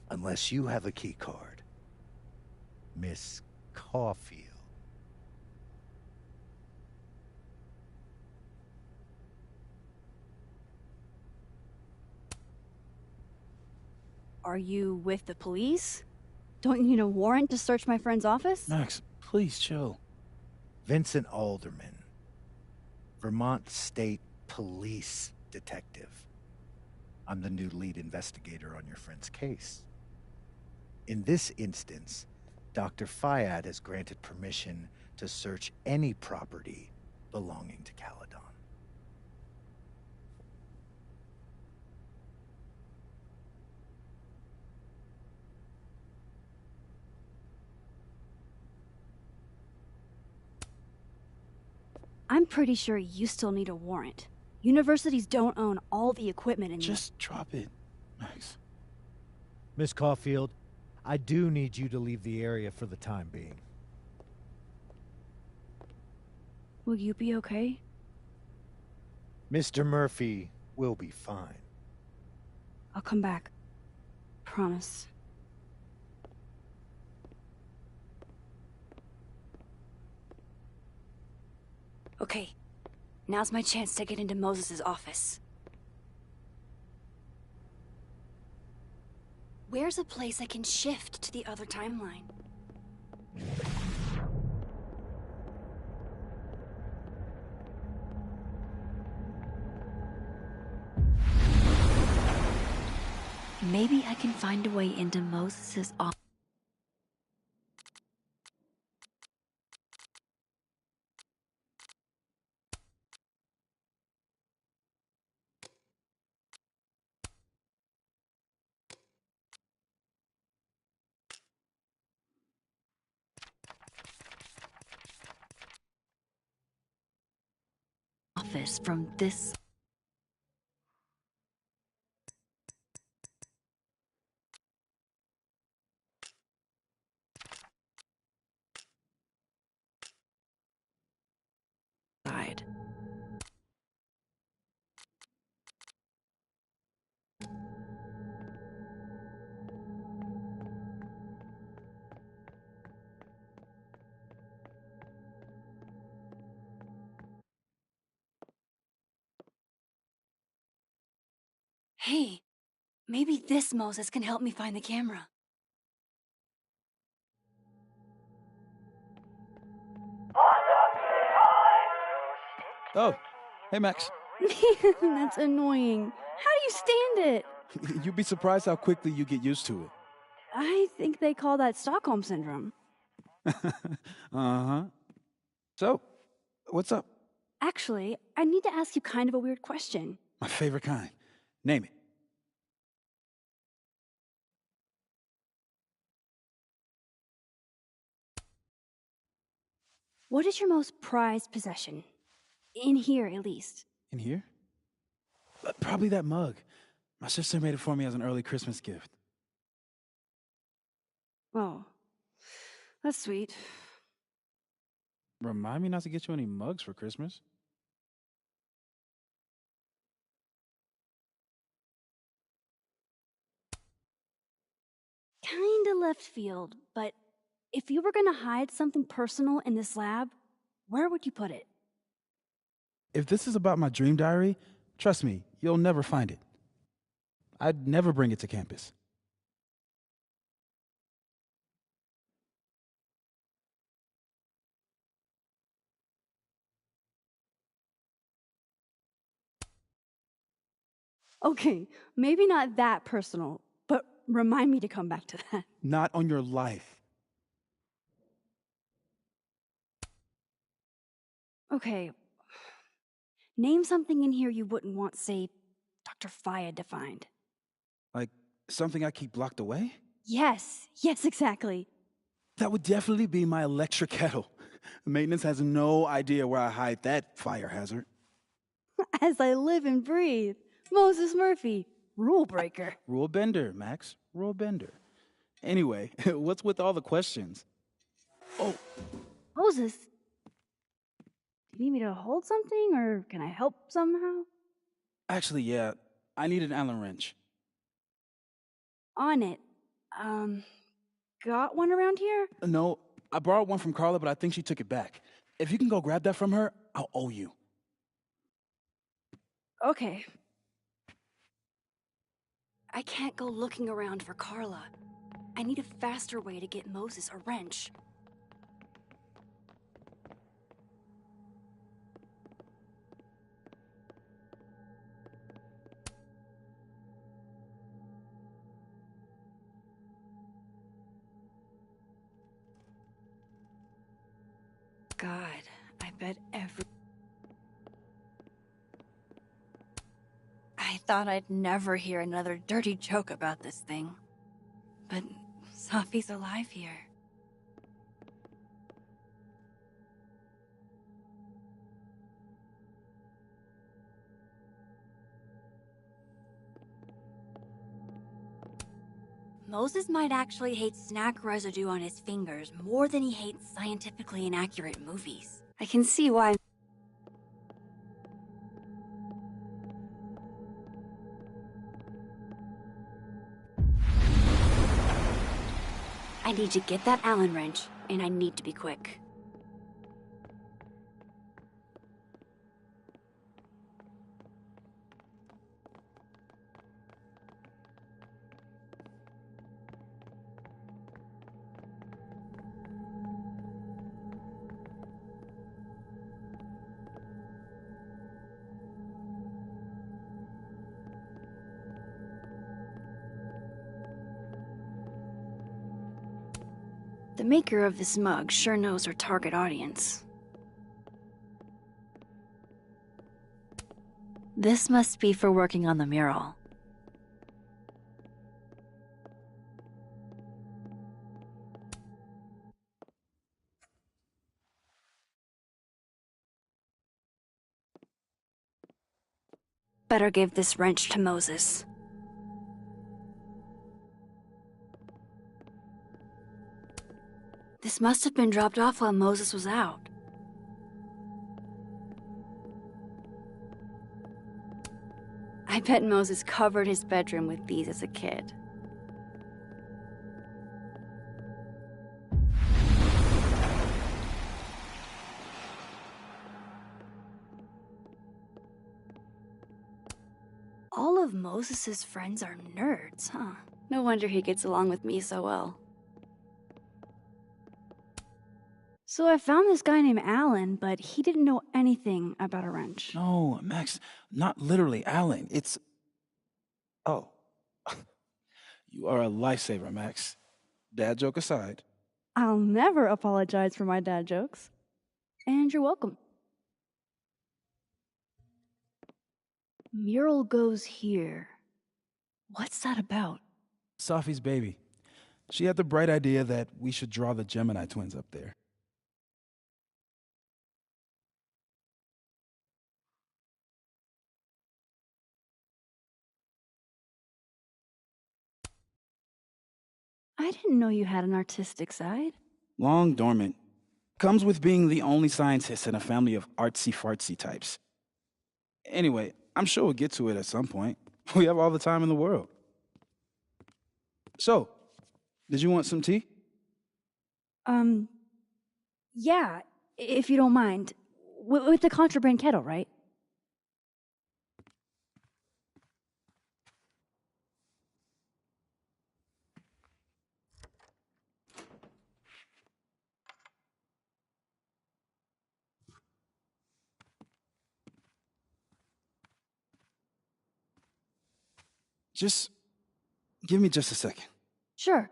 Unless you have a key card. Miss Caulfield. Are you with the police? Don't you need a warrant to search my friend's office? Max, please chill. Vincent Alderman, Vermont State Police Detective. I'm the new lead investigator on your friend's case. In this instance, Dr. Fayad has granted permission to search any property belonging to Caledon. I'm pretty sure you still need a warrant. Universities don't own all the equipment in Just drop it, Max. Miss Caulfield, I do need you to leave the area for the time being. Will you be okay? Mr. Murphy will be fine. I'll come back. Promise. Okay, now's my chance to get into Moses' office. Where's a place I can shift to the other timeline? Maybe I can find a way into Moses' office. office from this side. Hey, maybe this Moses can help me find the camera. Oh, hey, Max. Man, that's annoying. How do you stand it? You'd be surprised how quickly you get used to I think they call that Stockholm Syndrome. it. Uh-huh. So, what's up? Actually, I need to ask you kind of a weird question. My favorite kind. Name it. What is your most prized possession? In here, at least. In here? Probably that mug. My sister made it for me as an early Christmas gift. Oh, that's sweet. Remind me not to get you any mugs for Christmas. Kinda left field, but if you were gonna hide something personal in this lab, where would you put it? If this is about my dream diary, trust me, you'll never find it. I'd never bring it to campus. Okay, maybe not that personal, but remind me to come back to that. Not on your life. Okay, name something in here you wouldn't want, say, Dr. Faya to find. Like something I keep locked away? Yes, exactly. That would definitely be my electric kettle. Maintenance has no idea where I hide that fire hazard. As I live and breathe. Moses Murphy, rule breaker. Rule bender, Max. Rule bender. Anyway, what's with all the questions? Oh, Moses, do you need me to hold something or can I help somehow? actually, yeah. I need an Allen wrench. On it. Got one around here? No, I borrowed one from Carla, but I think she took it back. If you can go grab that from her, I'll owe you. Okay. I can't go looking around for Carla. I need a faster way to get Moses a wrench. God, I bet I thought I'd never hear another dirty joke about this thing. But Safi's alive here. Moses might actually hate snack residue on his fingers more than he hates scientifically inaccurate movies. I can see why. I need to get that Allen wrench, and I need to be quick. The maker of this mug sure knows her target audience. This must be for working on the mural. Better give this wrench to Moses. This must have been dropped off while Moses was out. I bet Moses covered his bedroom with these as a kid. All of Moses's friends are nerds, huh? No wonder he gets along with me so well. So I found this guy named Alan, but he didn't know anything about a wrench. No, Max, not literally Alan. It's... Oh. You are a lifesaver, Max. Dad joke aside. I'll never apologize for my dad jokes. And you're welcome. Mural goes here. What's that about? Safi's baby. She had the bright idea that we should draw the Gemini twins up there. I didn't know you had an artistic side. Long dormant. Comes with being the only scientist in a family of artsy-fartsy types. Anyway, I'm sure we'll get to it at some point. We have all the time in the world. So, did you want some tea? Yeah, if you don't mind. With the contraband kettle, right? Just give me just a second. Sure.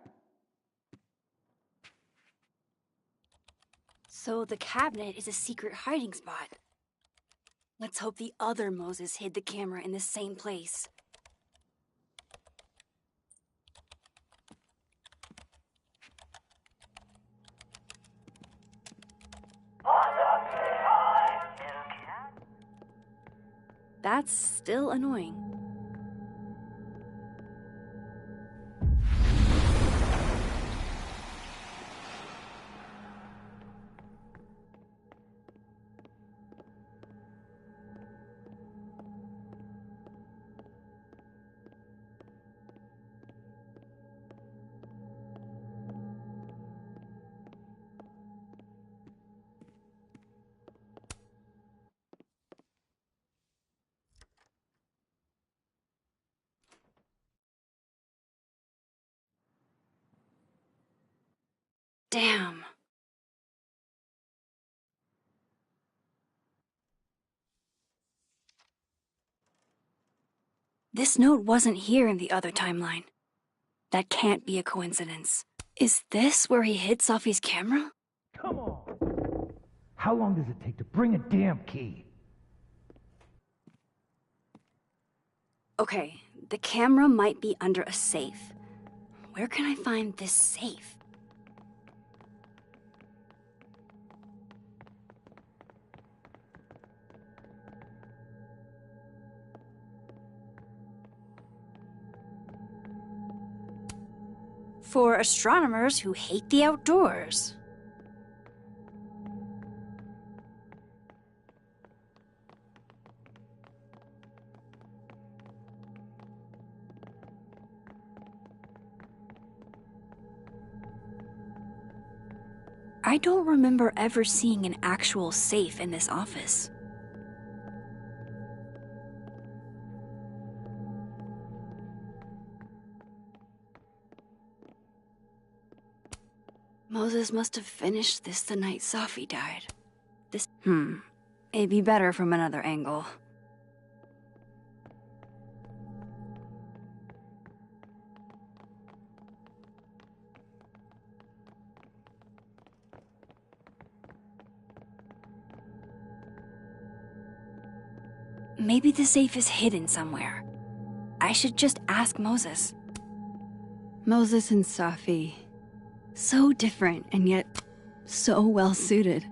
So the cabinet is a secret hiding spot. Let's hope the other Moses hid the camera in the same place. That's still annoying. Damn. This note wasn't here in the other timeline. That can't be a coincidence. Is this where he hid Safi's camera? Come on! How long does it take to bring a damn key? Okay, the camera might be under a safe. Where can I find this safe? For astronomers who hate the outdoors. I don't remember ever seeing an actual safe in this office. Moses must have finished this the night Safi died. It'd be better from another angle. Maybe the safe is hidden somewhere. I should just ask Moses. Moses and Safi. So different, and yet so well suited.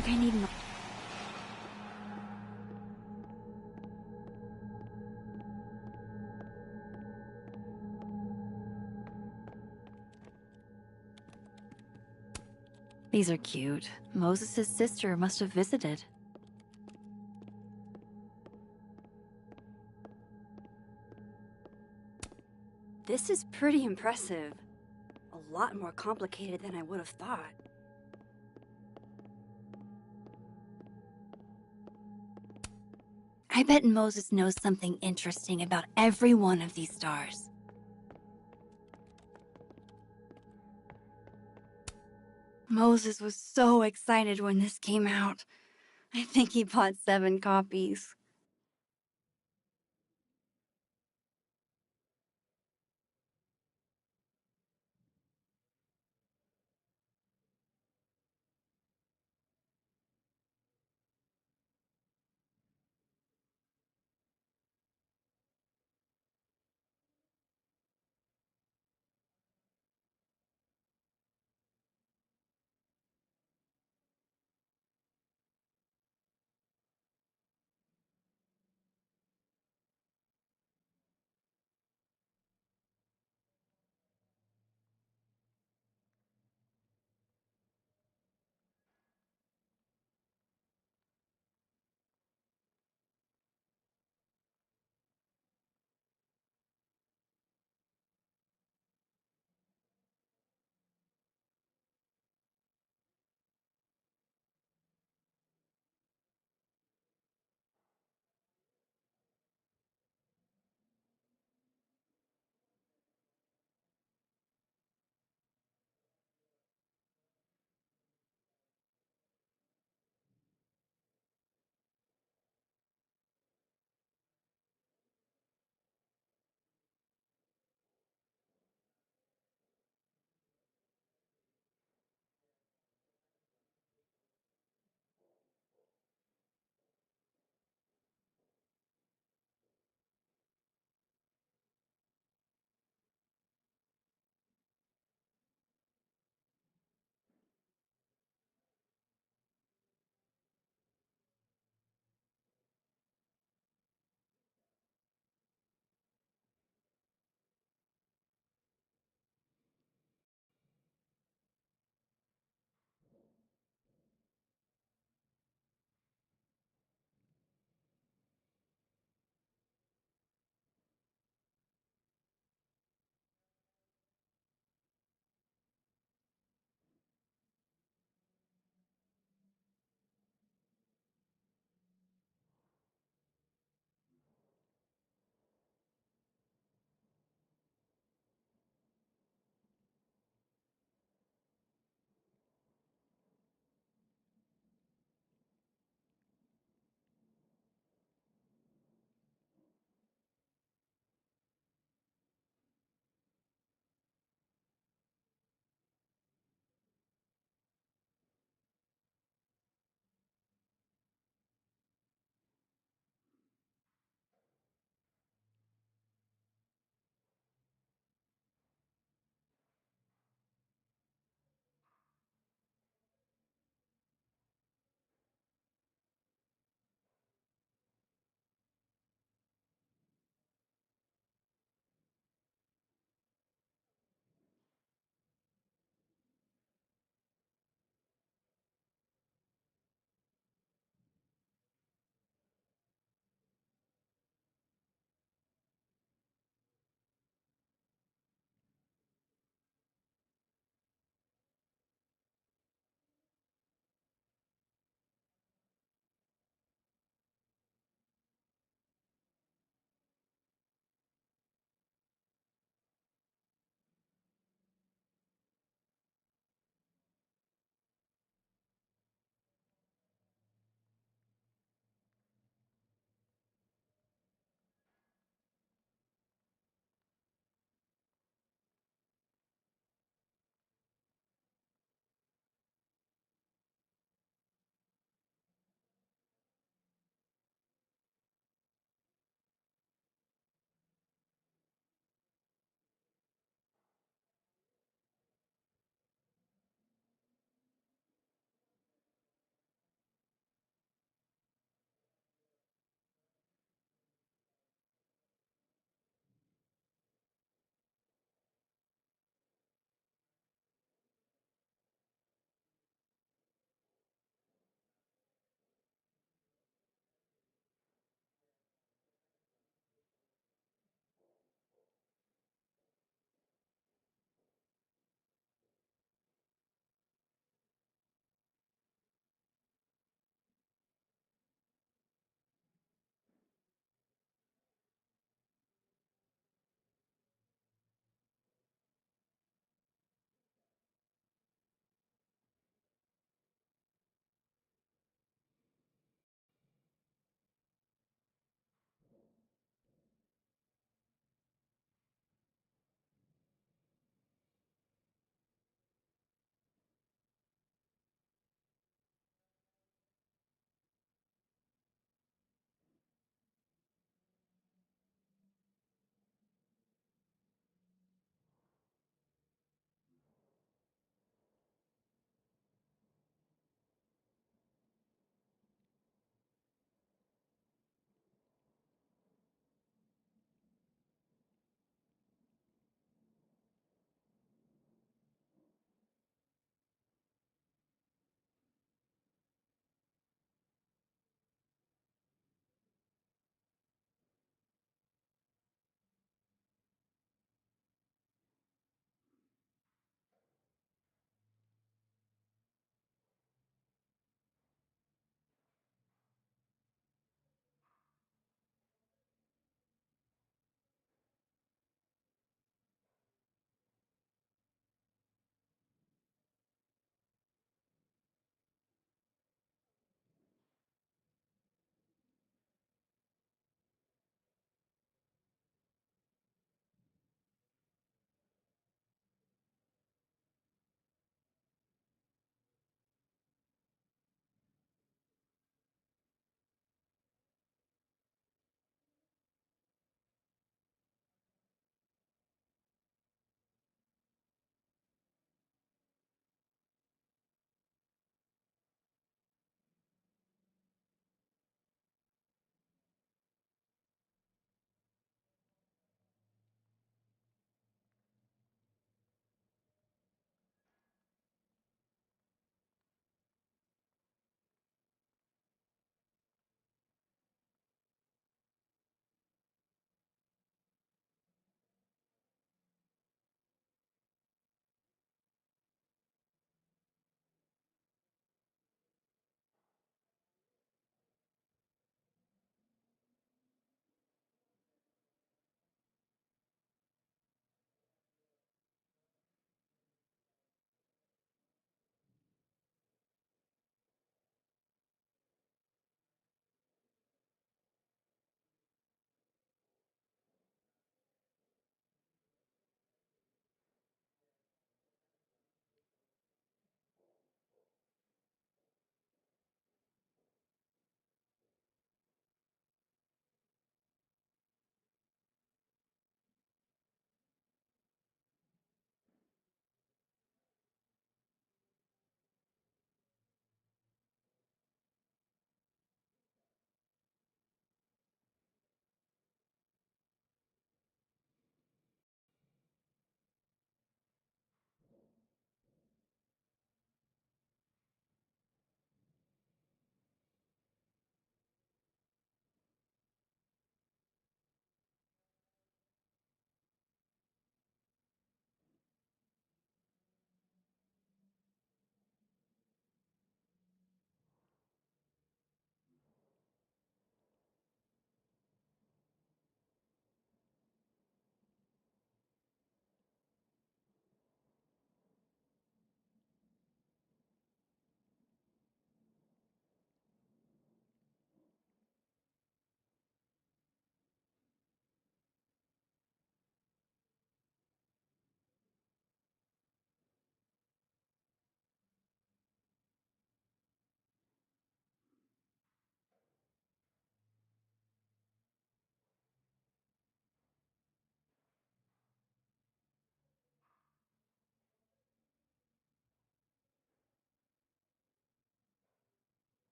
think I need an... These are cute. Moses' sister must have visited. This is pretty impressive. A lot more complicated than I would have thought. I bet Moses knows something interesting about every one of these stars. Moses was so excited when this came out. I think he bought 7 copies.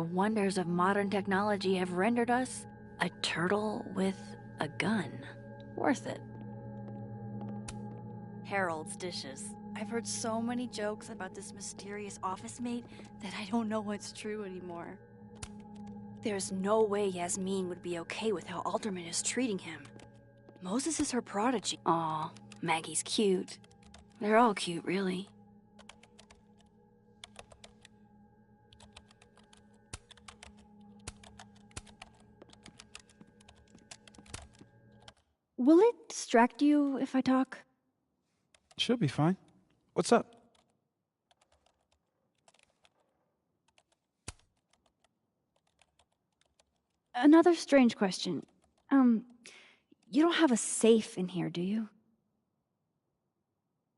the wonders of modern technology have rendered us a turtle with a gun. Worth it. Harold's dishes. I've heard so many jokes about this mysterious office mate that I don't know what's true anymore. There's no way Yasmin would be okay with how Alderman is treating him. Moses is her prodigy. Aw, Maggie's cute. They're all cute, really. Will it distract you if I talk? She'll be fine. What's up? Another strange question. You don't have a safe in here, do you?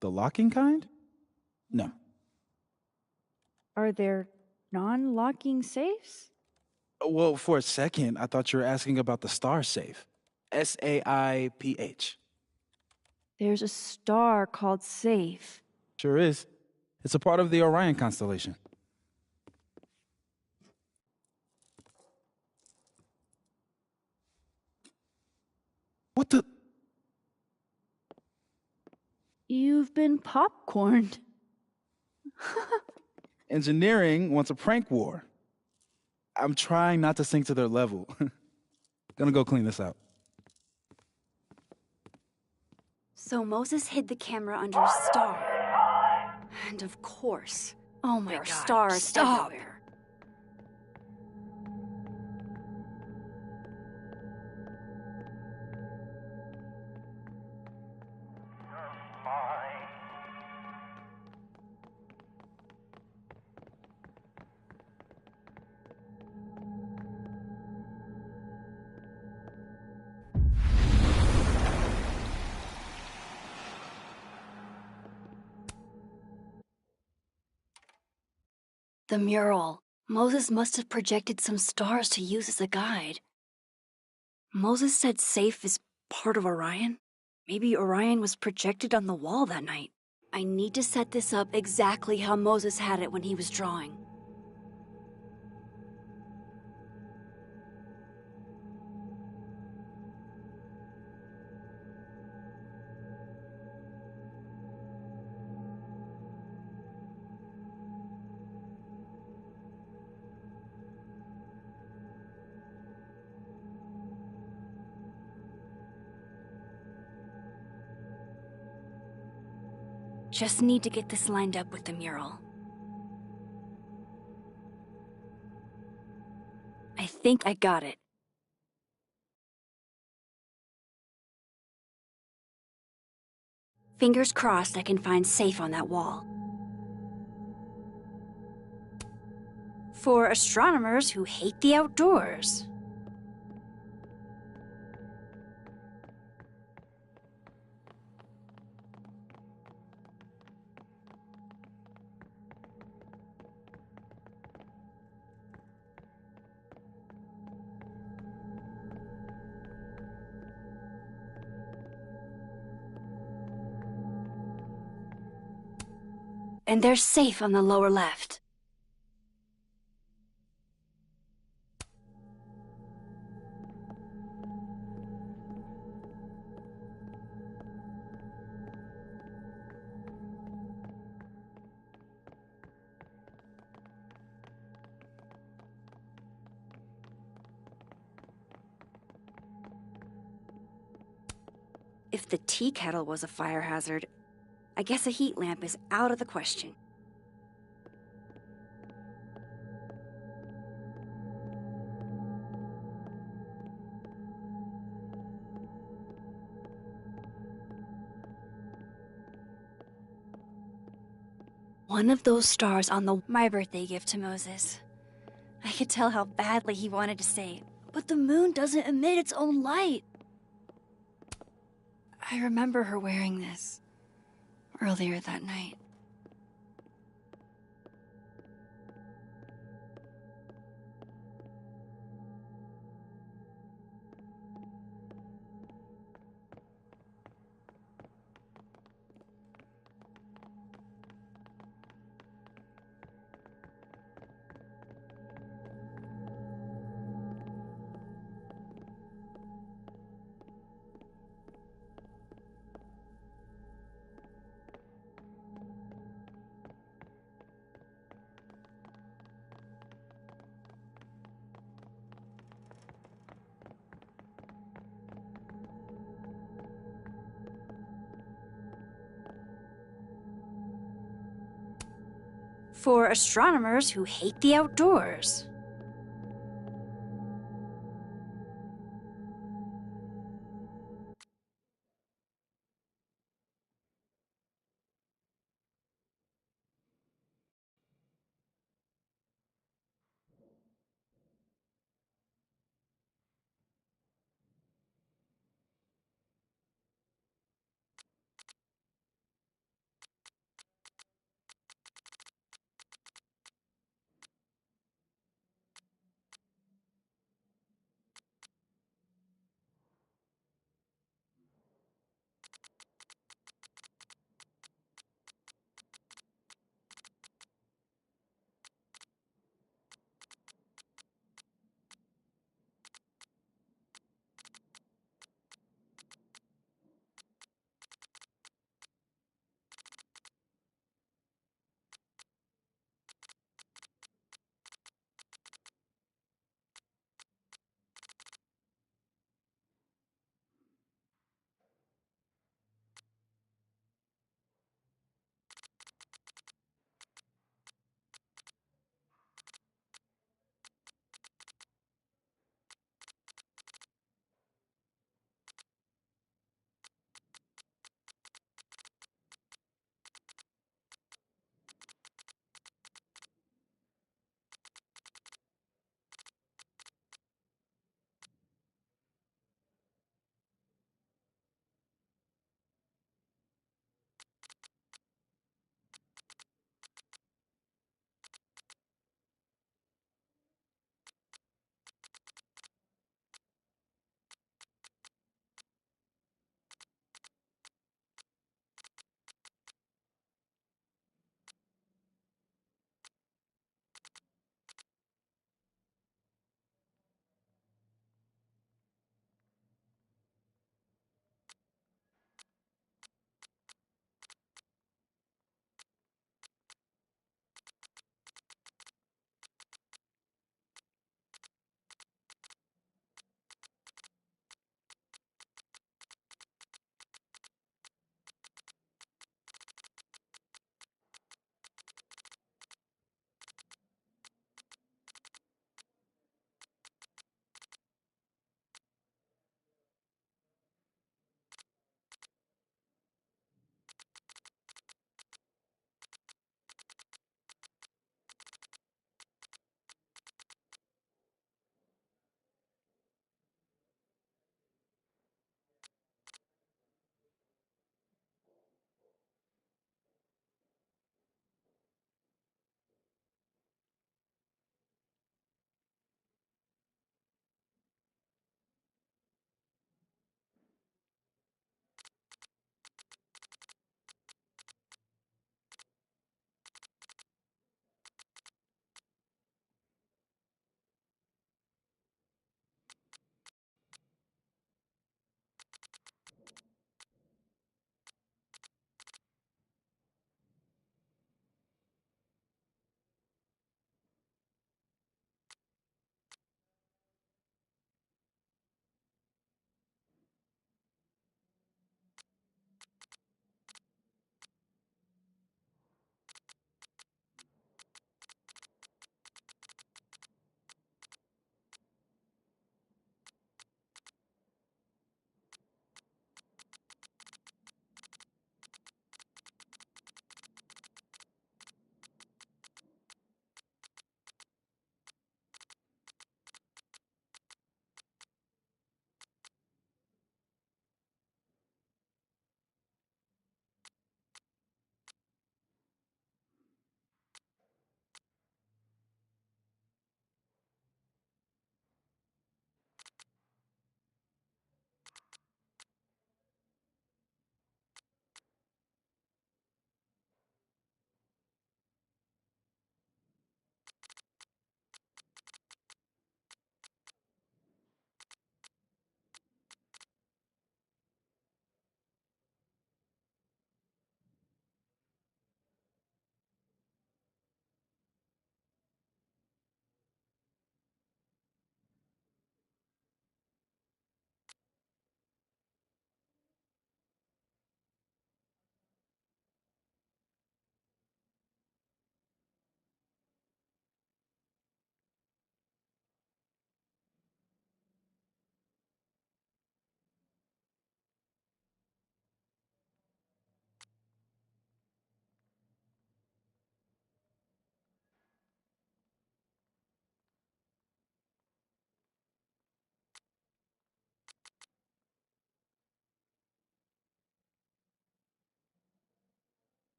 The locking kind? No. Are there non-locking safes? Well, for a second, I thought you were asking about the star safe. SAIPH. There's a star called Safe. Sure is. It's a part of the Orion constellation. What the? You've been popcorned. Engineering wants a prank war. I'm trying not to sink to their level. Gonna go clean this out. So Moses hid the camera under a star. And of course, Oh my there are God, stars stop. everywhere. The mural. Moses must have projected some stars to use as a guide. Moses said Safe is part of Orion? Maybe Orion was projected on the wall that night. I need to set this up exactly how Moses had it when he was drawing. Just need to get this lined up with the mural. I think I got it. Fingers crossed I can find Safe on that wall. For astronomers who hate the outdoors. And they're Safe on the lower left. If the tea kettle was a fire hazard, I guess a heat lamp is out of the question. One of those stars on my birthday gift to Moses. I could tell how badly he wanted to say, but the moon doesn't emit its own light. I remember her wearing this earlier that night. for astronomers who hate the outdoors.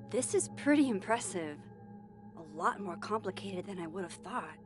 This is pretty impressive. A lot more complicated than I would have thought.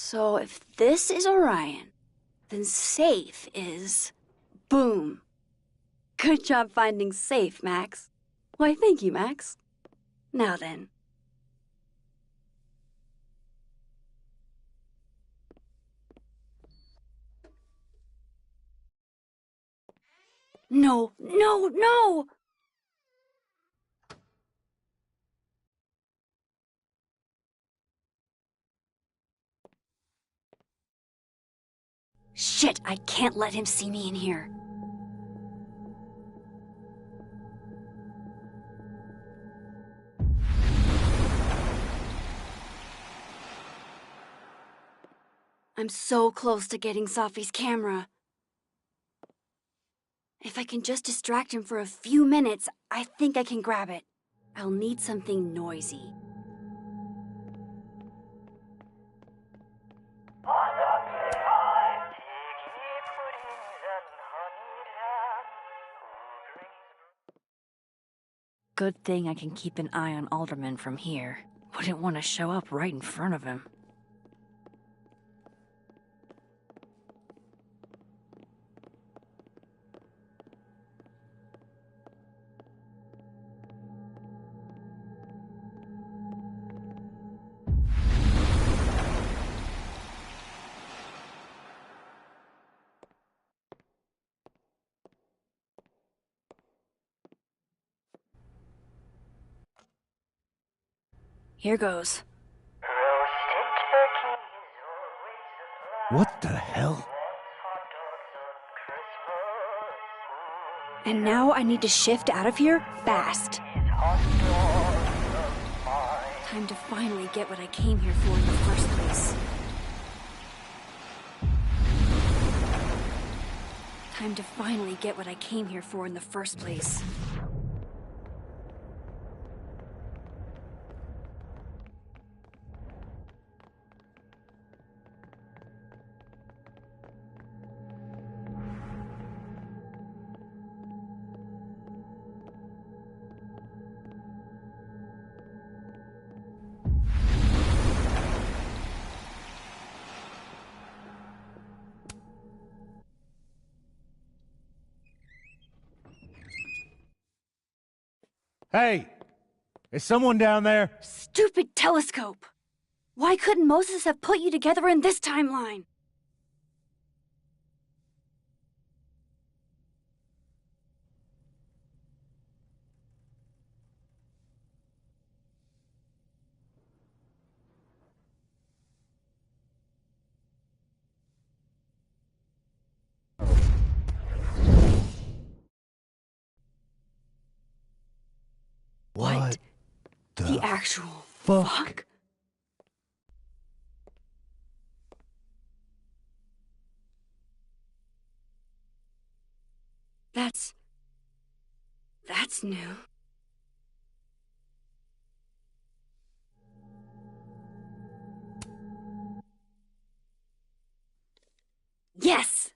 So if this is Orion, then safe is... boom. Good job finding safe, Max. Why, thank you, Max. Now then. No, no, no! Shit, I can't let him see me in here. I'm so close to getting Safi's camera. If I can just distract him for a few minutes, I think I can grab it. I'll need something noisy. Good thing I can keep an eye on Alderman from here. Wouldn't want to show up right in front of him. Here goes. What the hell? And now I need to shift out of here fast. Time to finally get what I came here for in the first place. Time to finally get what I came here for in the first place. Hey! Is someone down there? Stupid telescope! Why couldn't Moses have put you together in this timeline? What The actual fuck? fuck? That's... That's new. Yes!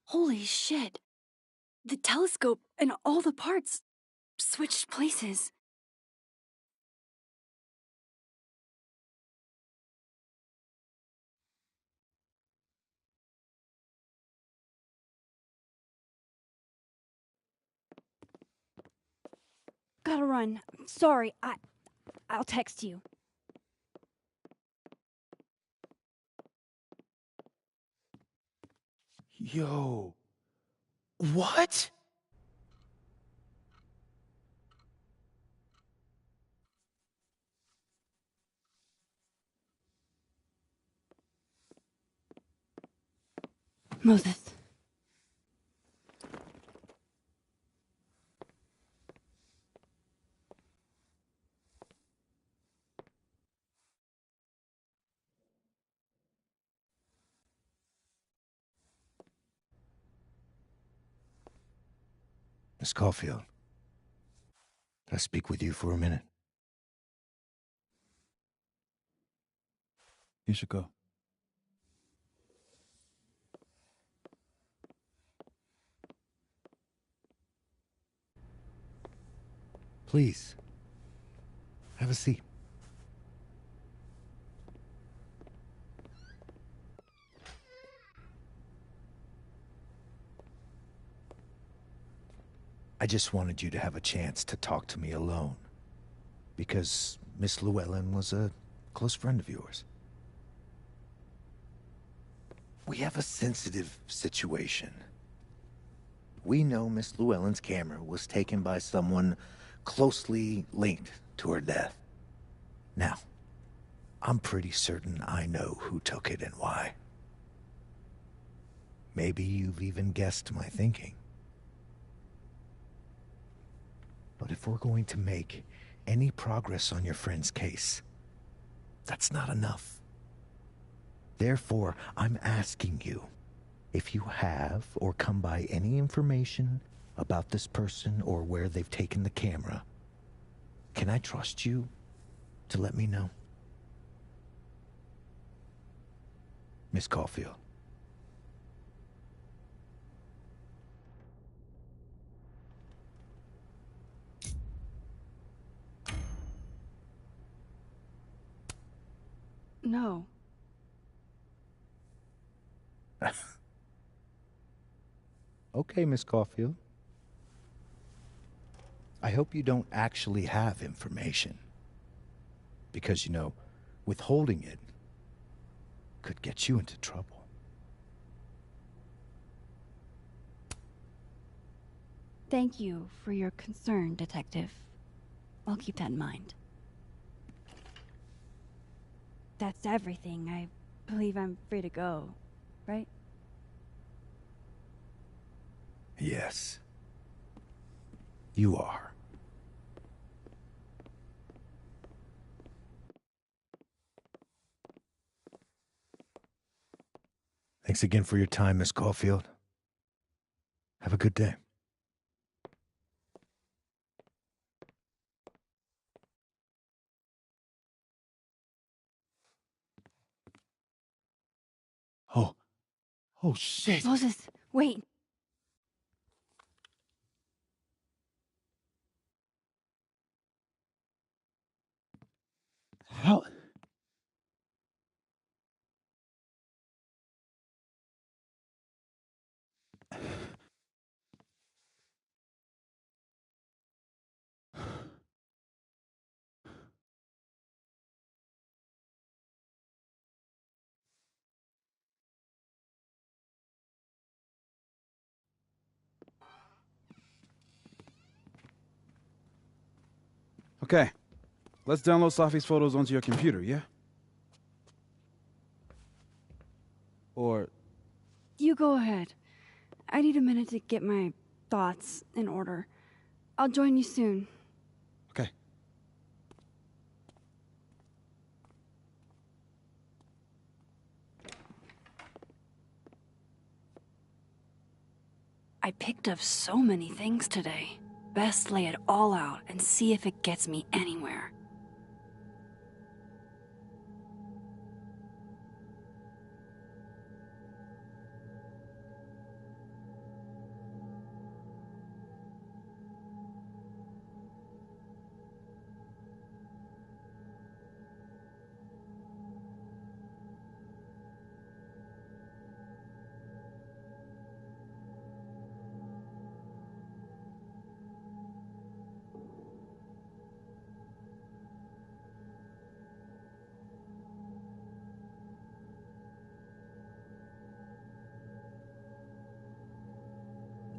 Holy shit. The telescope and all the parts switched places. Gotta run. Sorry, I'll text you. Yo. What? Moses. Miss Caulfield, can I speak with you for a minute? You should go. Please, have a seat. I just wanted you to have a chance to talk to me alone, because Miss Llewellyn was a close friend of yours. We have a sensitive situation. We know Miss Llewellyn's camera was taken by someone closely linked to her death. Now, I'm pretty certain I know who took it and why. Maybe you've even guessed my thinking. But if we're going to make any progress on your friend's case, that's not enough. Therefore, I'm asking you, if you have or come by any information about this person or where they've taken the camera, can I trust you to let me know? Miss Caulfield. No. Okay, Miss Caulfield. I hope you don't actually have information. Because, you know, withholding it could get you into trouble. Thank you for your concern, Detective. I'll keep that in mind. That's everything. I believe I'm free to go, right? Yes. You are. Thanks again for your time, Miss Caulfield. Have a good day. Oh shit. Moses, wait. How? Okay. Let's download Safi's photos onto your computer, yeah? Or... You go ahead. I need a minute to get my thoughts in order. I'll join you soon. Okay. I picked up so many things today. Best lay it all out and see if it gets me anywhere.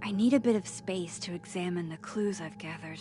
I need a bit of space to examine the clues I've gathered.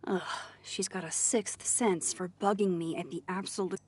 Ugh, she's got a sixth sense for bugging me at the absolute...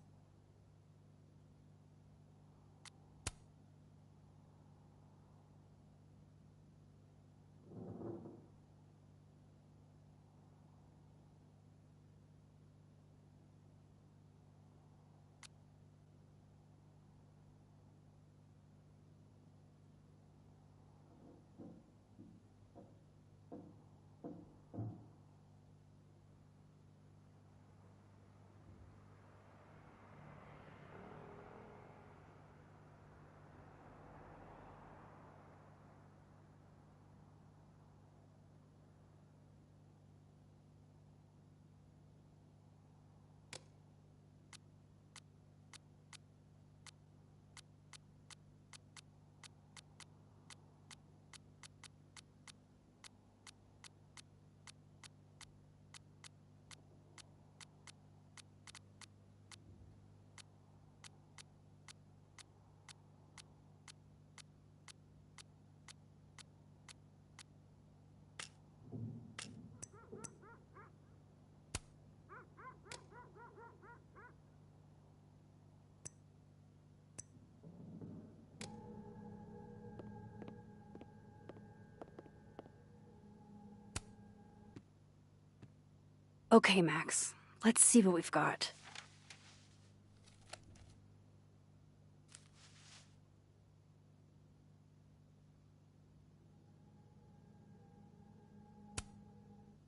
Okay, Max. Let's see what we've got.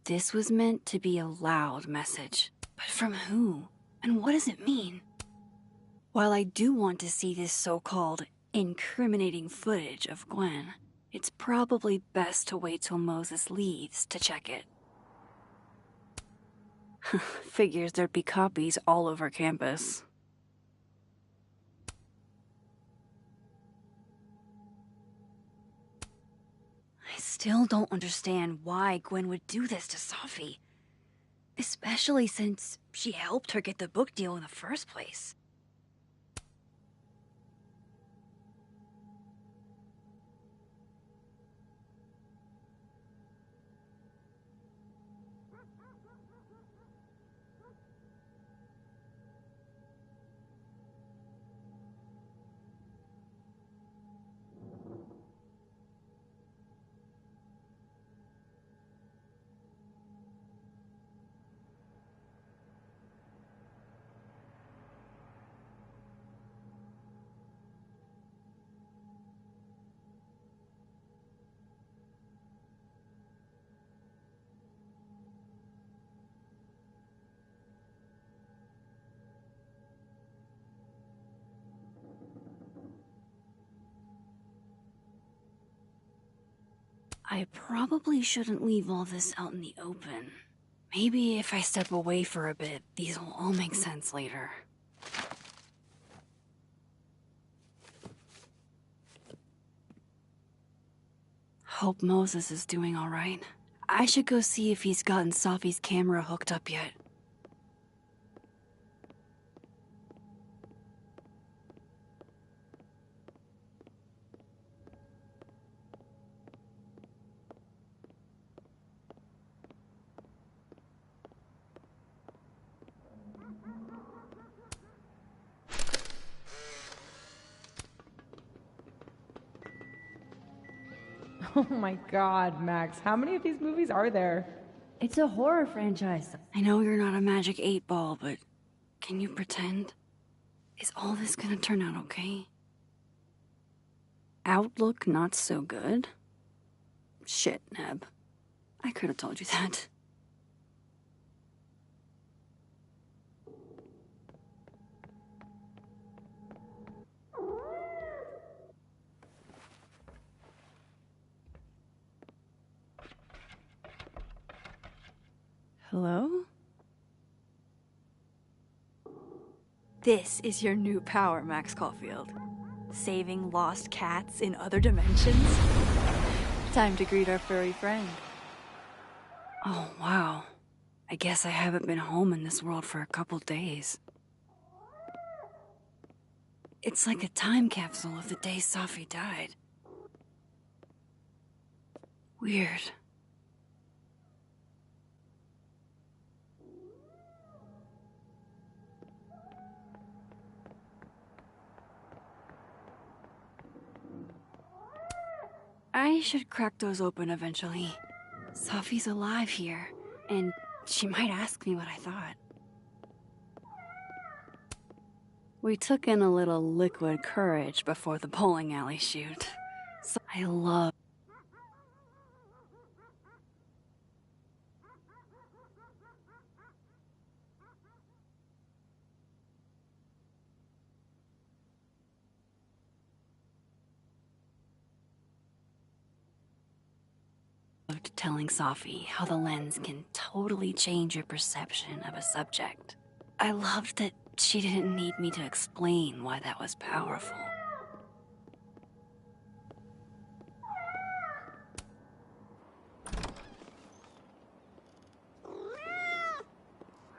This was meant to be a loud message. But from who? And what does it mean? While I do want to see this so-called incriminating footage of Gwen, it's probably best to wait till Moses leaves to check it. Figures there'd be copies all over campus. I still don't understand why Gwen would do this to Safi. Especially since she helped her get the book deal in the first place. I probably shouldn't leave all this out in the open. Maybe if I step away for a bit, these will all make sense later. Hope Moses is doing all right. I should go see if he's gotten Safi's camera hooked up yet. Oh my god, Max, how many of these movies are there? It's a horror franchise. I know you're not a magic 8-ball, but can you pretend? Is all this gonna turn out okay? Outlook not so good? Shit, Neb. I could have told you that. Hello? This is your new power, Max Caulfield. Saving lost cats in other dimensions? Time to greet our furry friend. Oh, wow. I guess I haven't been home in this world for a couple days. It's like a time capsule of the day Safi died. Weird. I should crack those open eventually. Safi's alive here, and she might ask me what I thought. We took in a little liquid courage before the bowling alley shoot. So I love telling Safi how the lens can totally change your perception of a subject. I loved that she didn't need me to explain why that was powerful.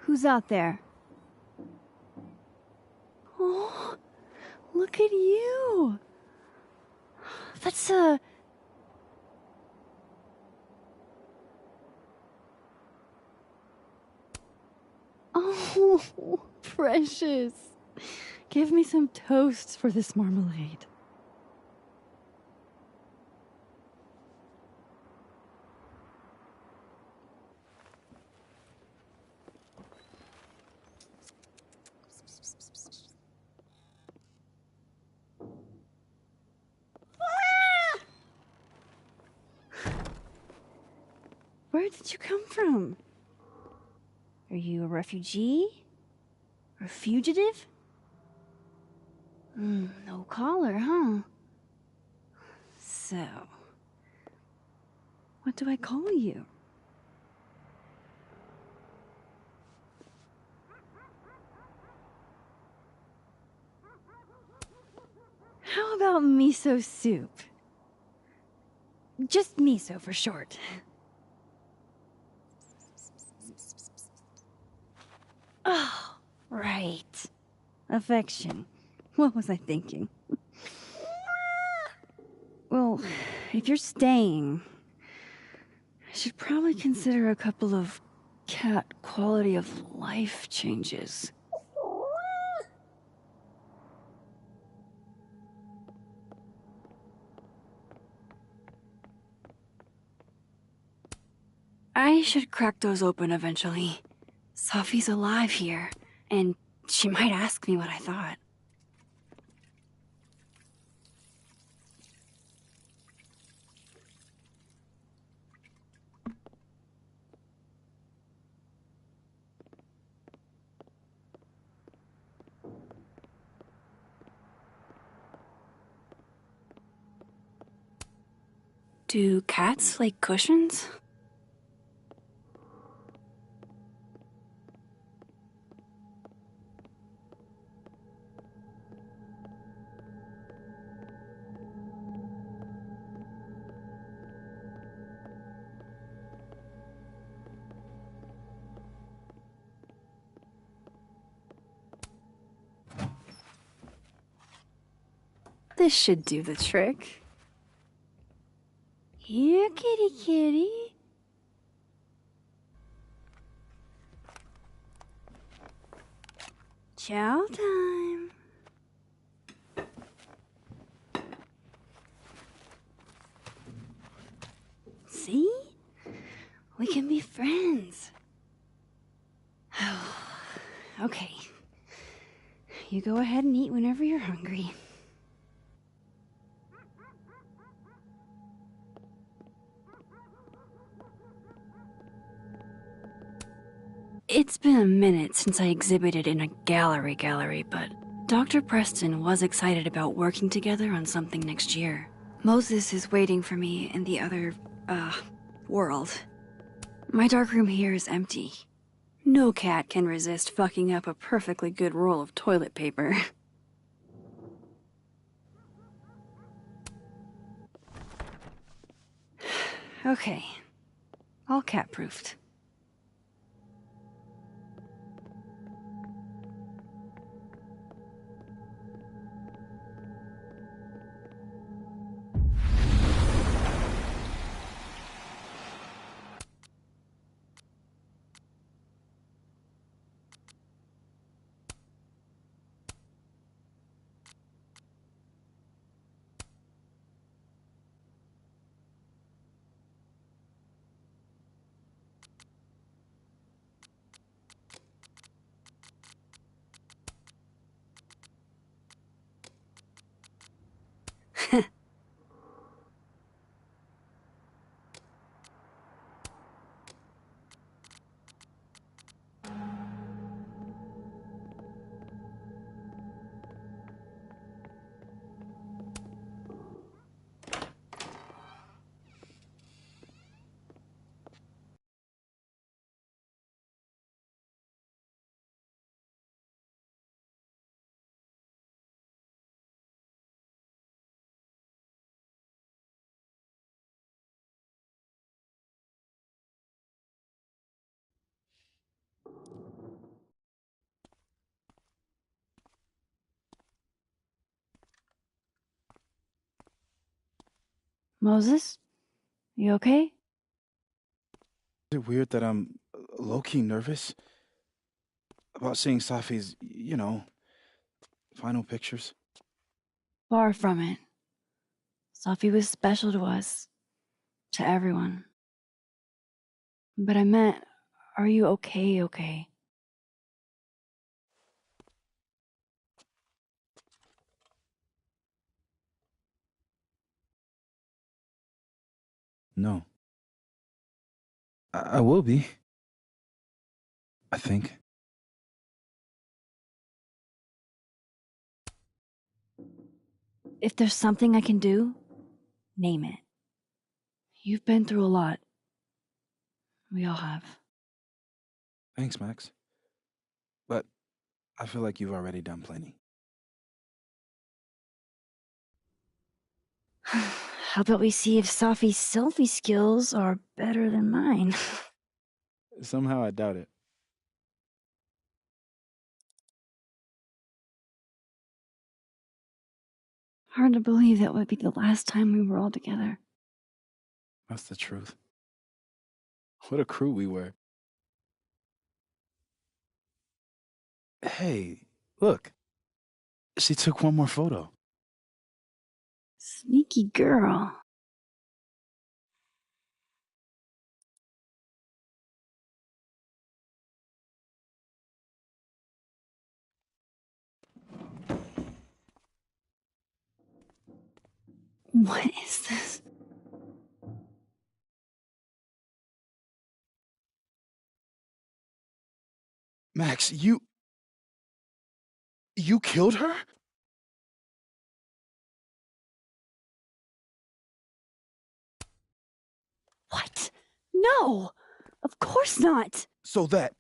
Who's out there? Oh, look at you. That's Oh, precious. Give me some toast for this marmalade. Where did you come from? Are you a refugee? Or a fugitive? No collar, huh? So, what do I call you? How about miso soup? Just miso for short. Oh, right. Affection. What was I thinking? Well, if you're staying, I should probably consider a couple of cat quality of life changes. I should crack those open eventually. Safi's alive here, and she might ask me what I thought. Do cats like cushions? This should do the trick. Here, kitty kitty. Chow time. See? We can be friends. Okay. You go ahead and eat whenever you're hungry. It's been a minute since I exhibited in a gallery, but Dr. Preston was excited about working together on something next year. Moses is waiting for me in the other, world. My darkroom here is empty. No cat can resist fucking up a perfectly good roll of toilet paper. Okay. All cat-proofed. Moses? You okay? Is it weird that I'm low-key nervous about seeing Safi's, final pictures? Far from it. Safi was special to us. To everyone. But I meant, are you okay? No. I will be. I think. If there's something I can do, name it. You've been through a lot. We all have. Thanks, Max. But I feel like you've already done plenty. How about we see if Safi's selfie skills are better than mine? Somehow I doubt it. Hard to believe that would be the last time we were all together. That's the truth. What a crew we were. Hey, look. She took one more photo. Sneaky girl. What is this? Max, you killed her? What? No! Of course not! So that...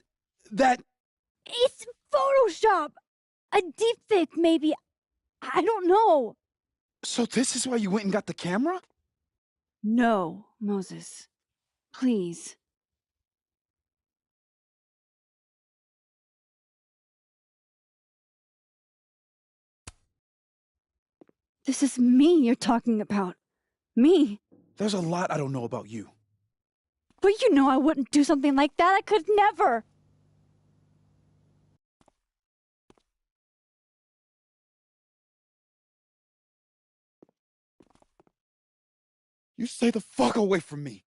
It's Photoshop! A deepfake, maybe. I don't know. So this is why you went and got the camera? No, Moses. Please. This is me you're talking about. Me. There's a lot I don't know about you. But you know I wouldn't do something like that. I could never. You stay the fuck away from me.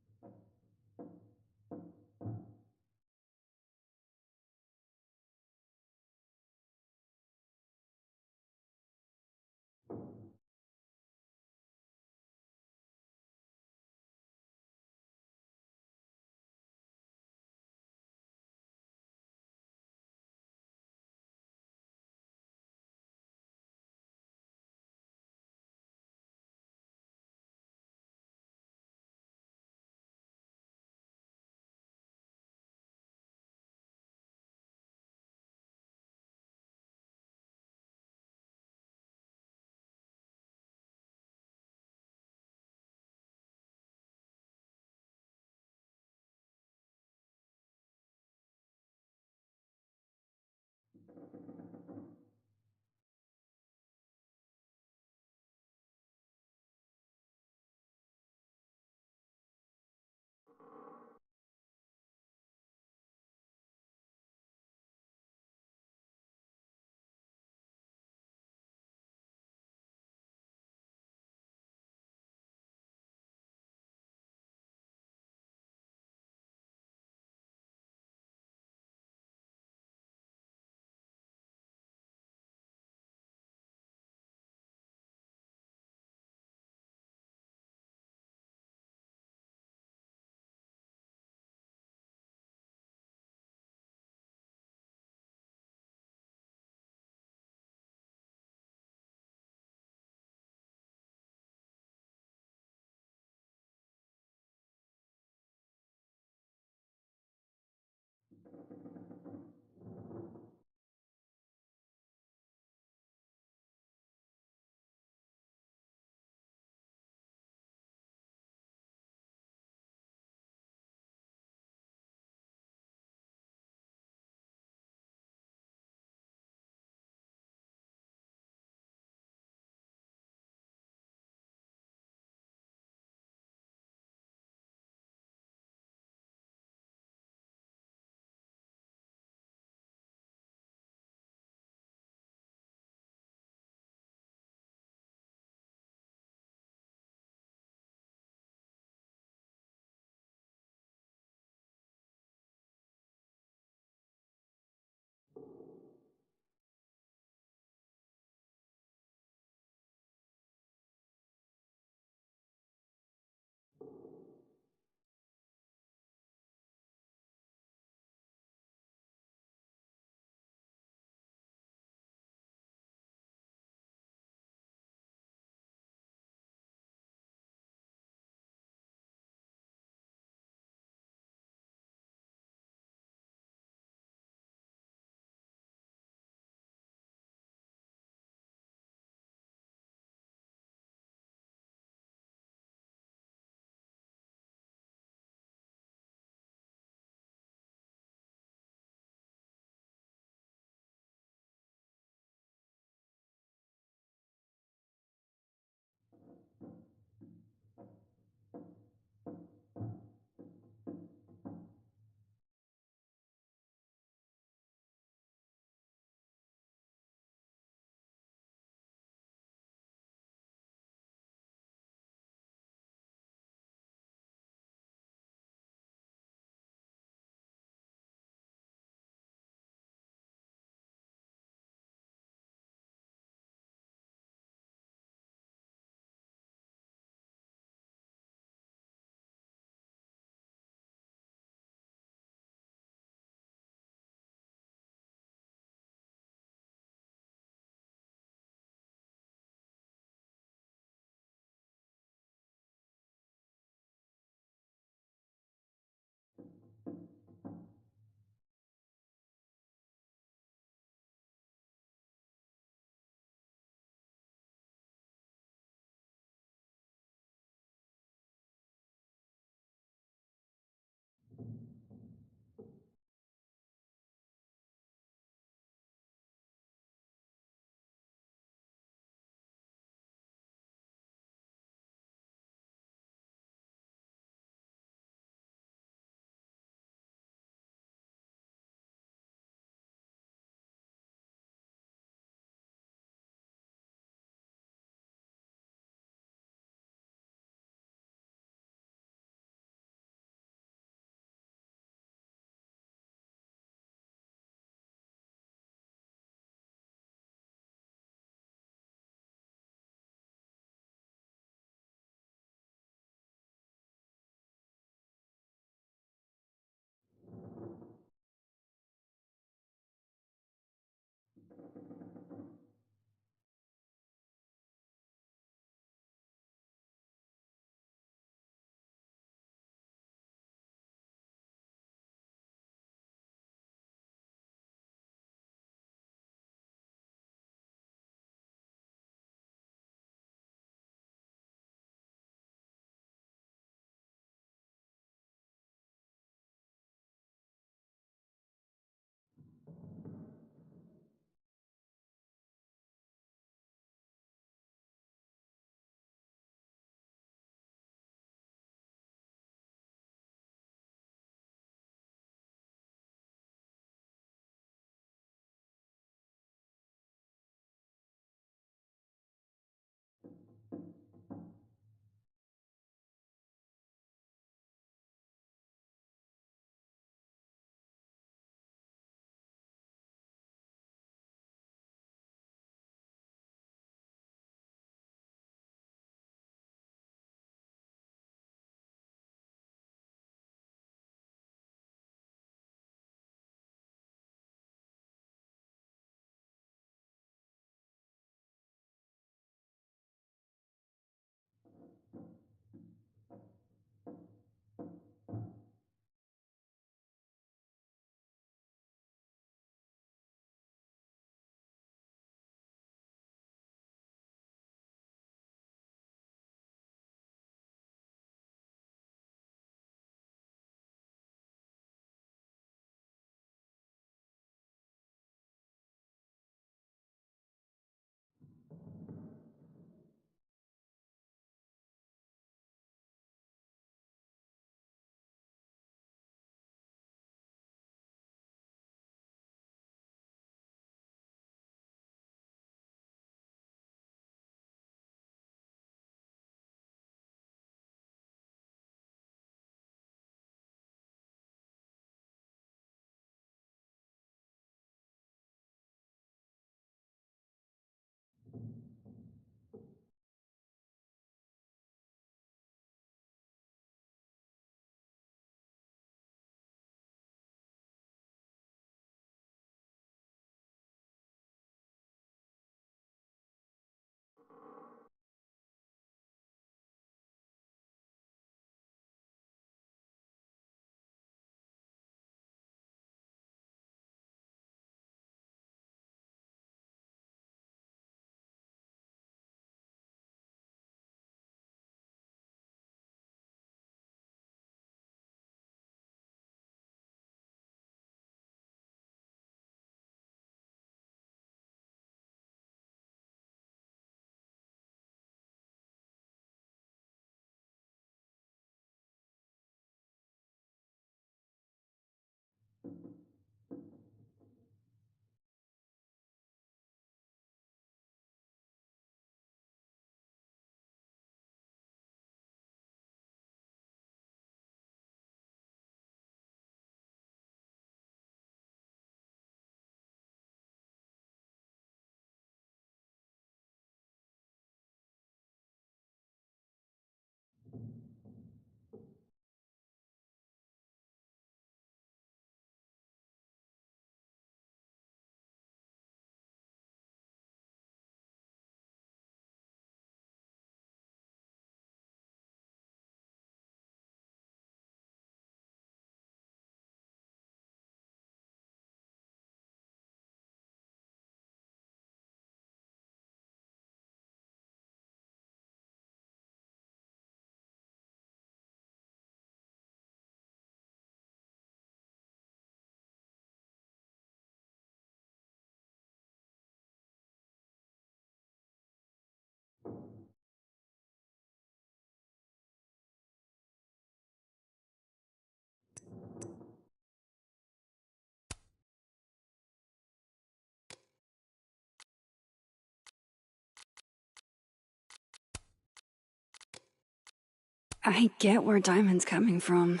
I get where Diamond's coming from.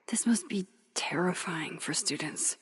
This must be terrifying for students.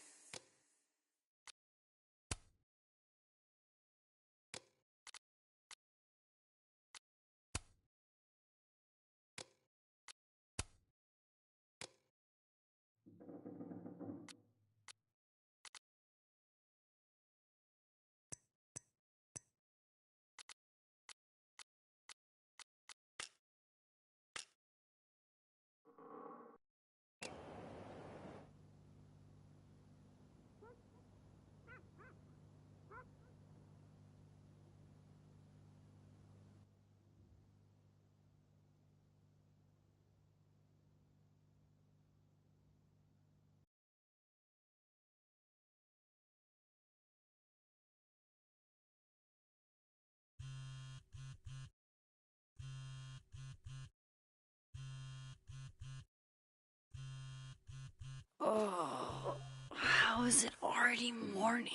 Oh, how is it already morning?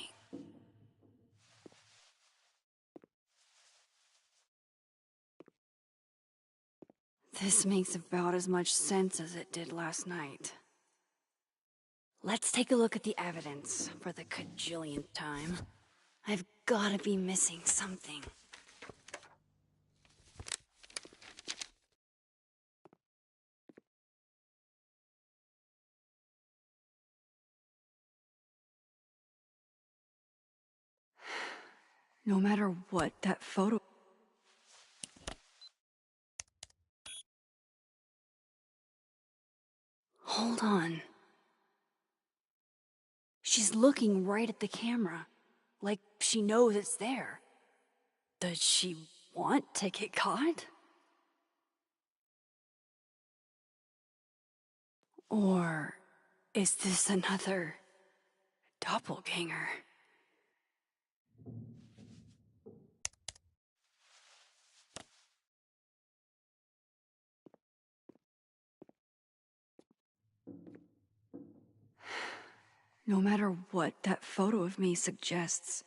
This makes about as much sense as it did last night. Let's take a look at the evidence for the cajillionth time. I've gotta be missing something. No matter what that photo... Hold on. She's looking right at the camera, like she knows it's there. Does she want to get caught? Or is this another doppelganger? No matter what that photo of me suggests,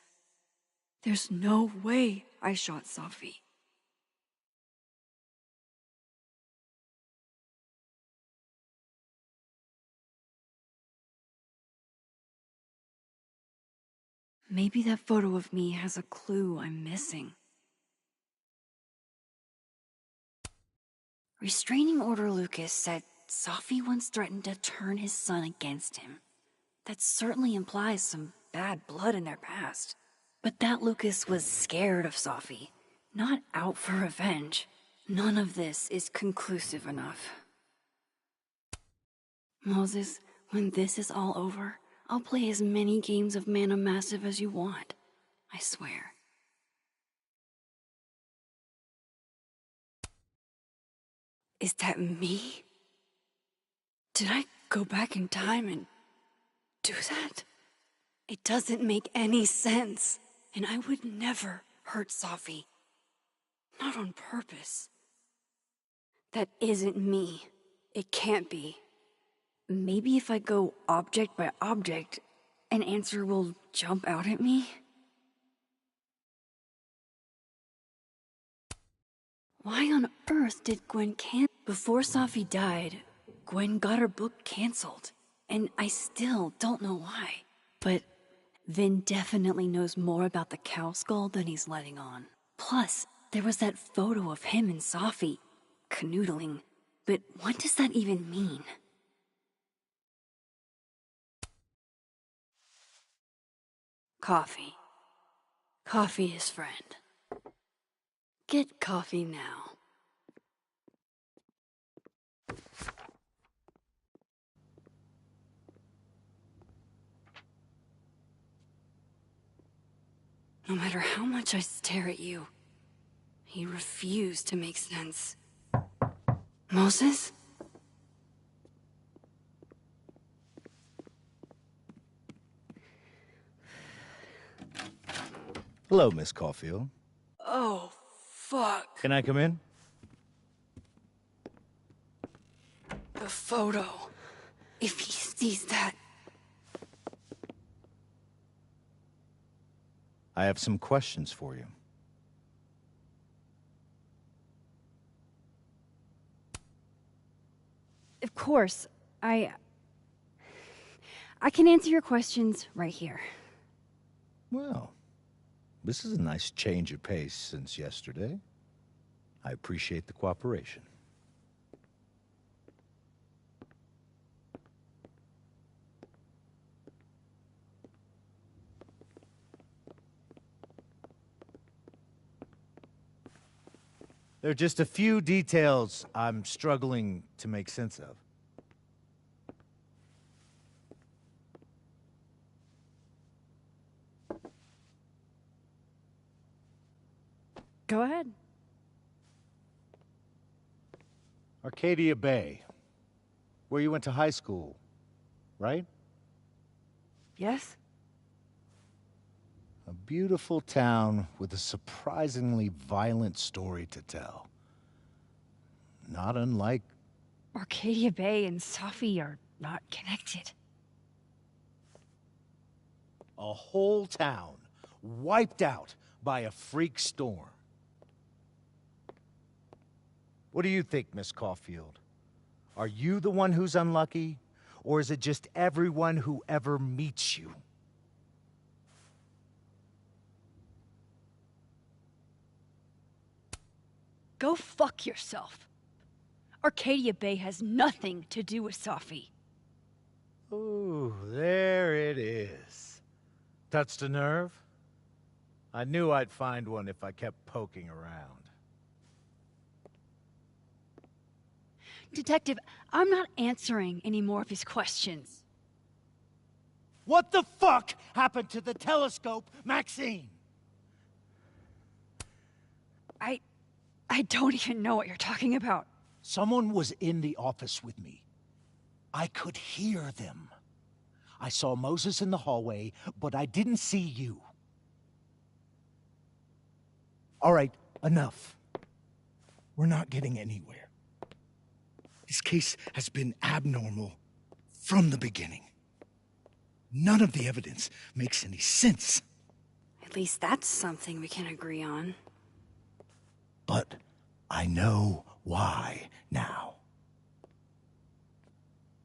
there's no way I shot Safi. Maybe that photo of me has a clue I'm missing. Restraining Order Lucas said Safi once threatened to turn his son against him. That certainly implies some bad blood in their past. But that Lucas was scared of Safi, not out for revenge. None of this is conclusive enough. Moses, when this is all over, I'll play as many games of Mana Massive as you want. I swear. Is that me? Did I go back in time and do that? It doesn't make any sense. And I would never hurt Safi. Not on purpose. That isn't me. It can't be. Maybe if I go object by object, an answer will jump out at me? Why on earth did Gwen Before Safi died, Gwen got her book canceled, and I still don't know why. But Vin definitely knows more about the cow skull than he's letting on. Plus, there was that photo of him and Safi canoodling. But what does that even mean? Coffee. Coffee is friend. Get coffee now. No matter how much I stare at you, he refused to make sense. Moses? Hello, Miss Caulfield. Oh, fuck. Can I come in? The photo. If he sees that... I have some questions for you. Of course. I can answer your questions right here. Well, this is a nice change of pace since yesterday. I appreciate the cooperation. There are just a few details I'm struggling to make sense of. Go ahead. Arcadia Bay, where you went to high school, right? Yes? A beautiful town with a surprisingly violent story to tell. Not unlike... Arcadia Bay and Safi are not connected. A whole town wiped out by a freak storm. What do you think, Miss Caulfield? Are you the one who's unlucky, or is it just everyone who ever meets you? Go fuck yourself. Arcadia Bay has nothing to do with Safi. Ooh, there it is. Touched a nerve? I knew I'd find one if I kept poking around. Detective, I'm not answering any more of his questions. What the fuck happened to the telescope, Maxine? I don't even know what you're talking about. Someone was in the office with me. I could hear them. I saw Moses in the hallway, but I didn't see you. All right, enough. We're not getting anywhere. This case has been abnormal from the beginning. None of the evidence makes any sense. At least that's something we can agree on. But I know why now.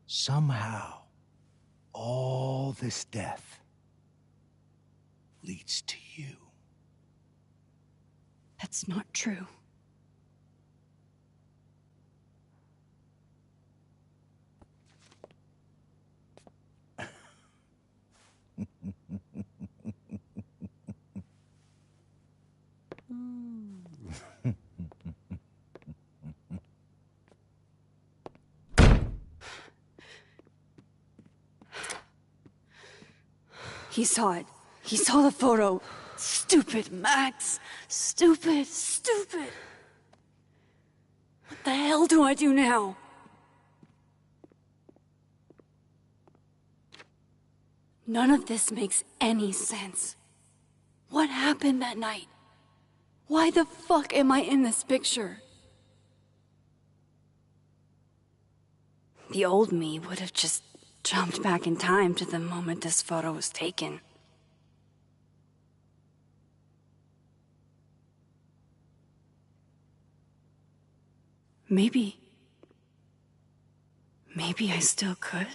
Somehow, all this death leads to you. That's not true. He saw it. He saw the photo. Stupid, Max. Stupid, stupid. What the hell do I do now? None of this makes any sense. What happened that night? Why the fuck am I in this picture? The old me would have just jumped back in time to the moment this photo was taken. Maybe I still could.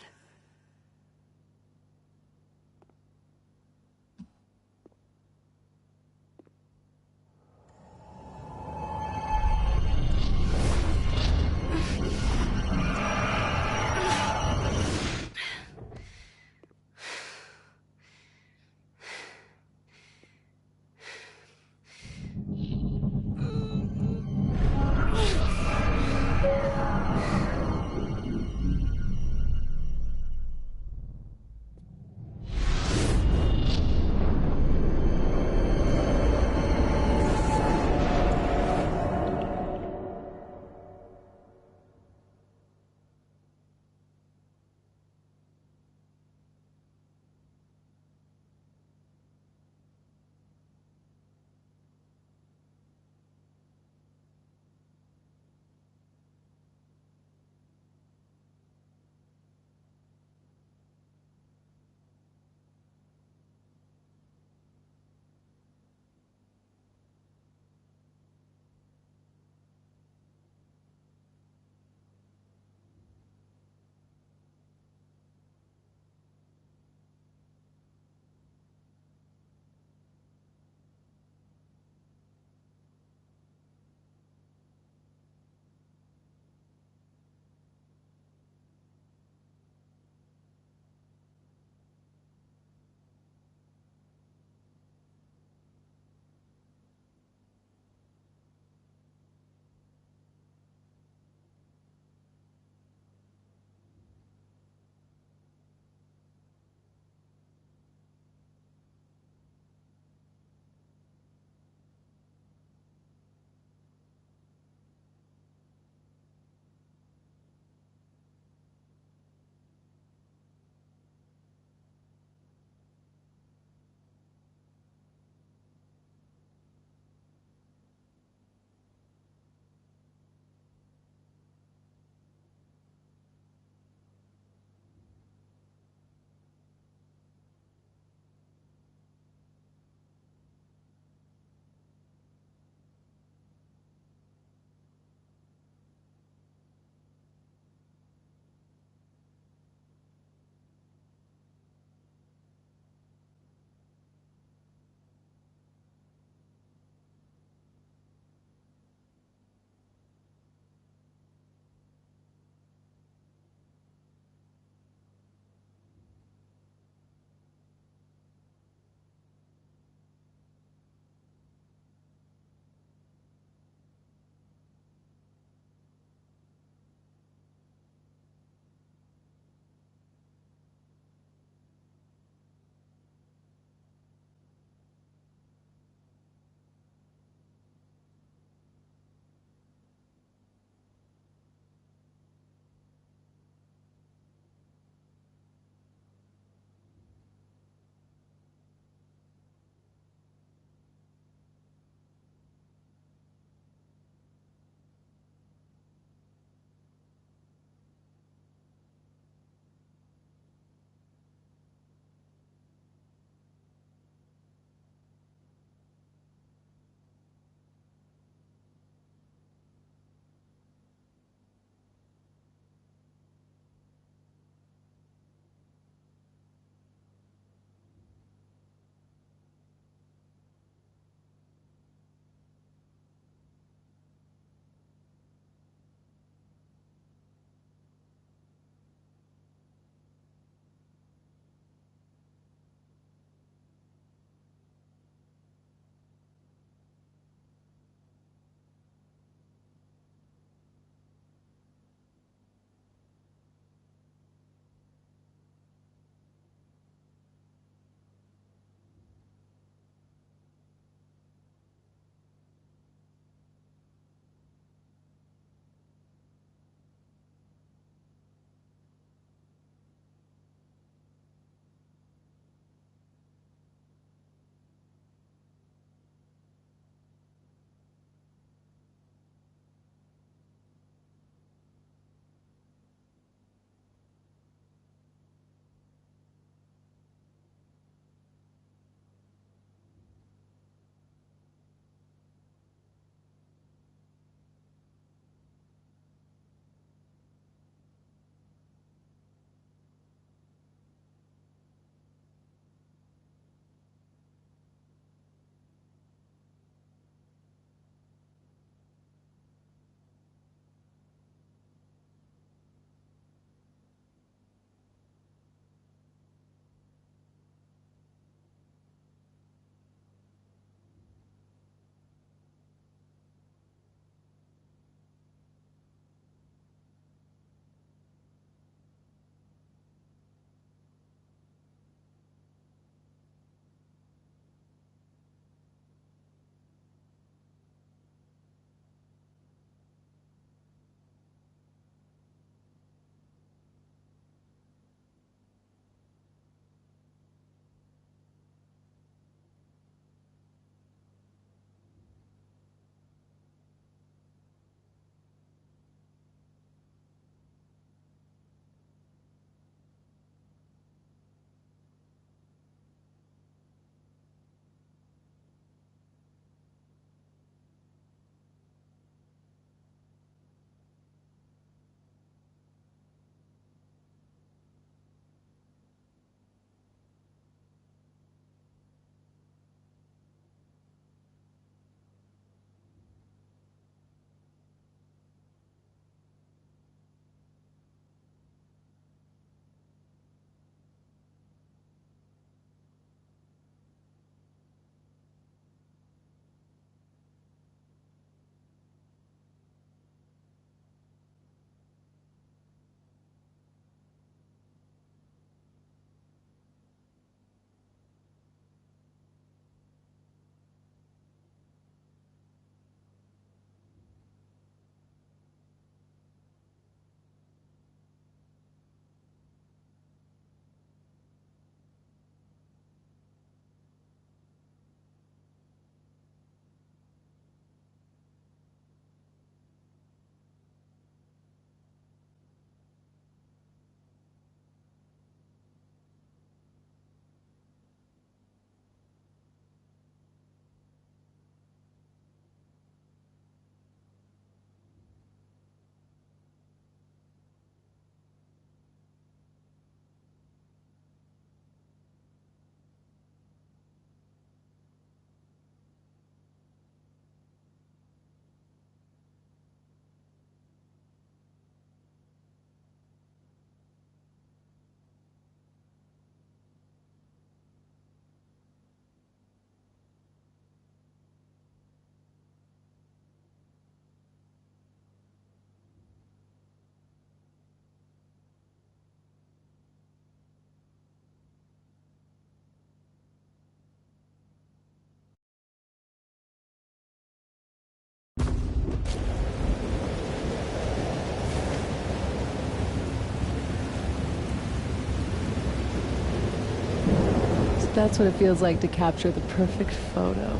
That's what it feels like to capture the perfect photo.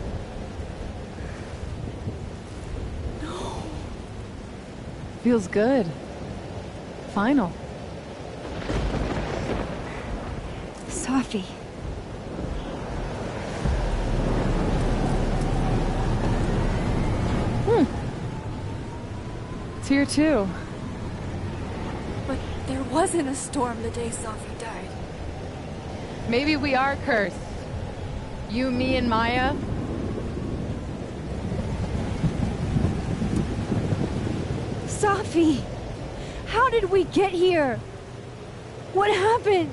No. Feels good. Final. Safi. It's here too. But there wasn't a storm the day Safi died. Maybe we are cursed. You, me, and Maya. Safi! How did we get here? What happened?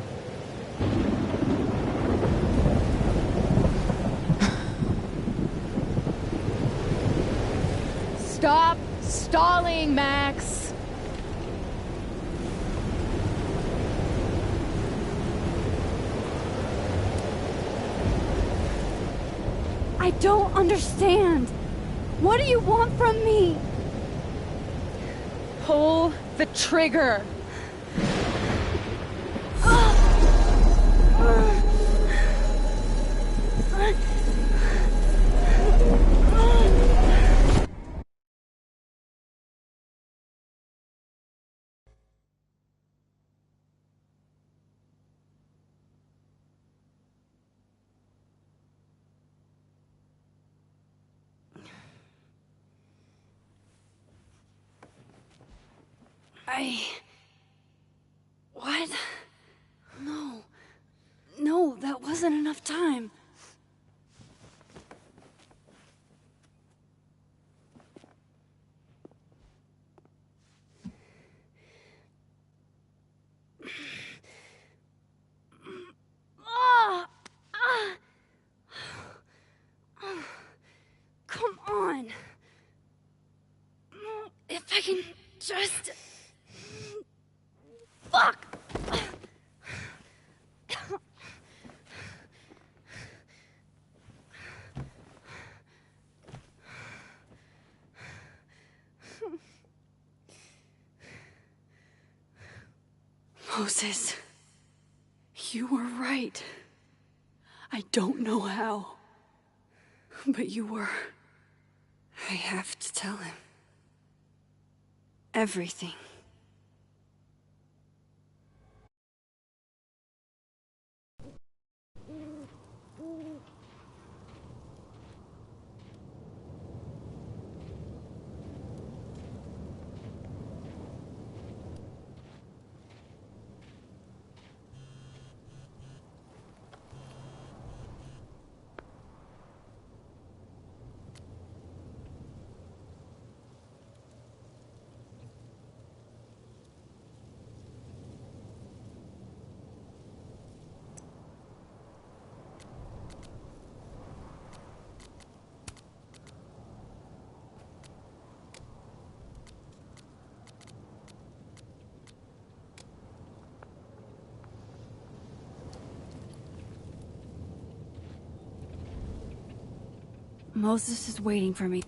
Stop stalling, Max! I don't understand. What do you want from me? Pull the trigger. What? No. No, that wasn't enough time. Come on. If I can just... Fuck! Moses, you were right. I don't know how, but you were. I have to tell him. Everything. Moses is waiting for me.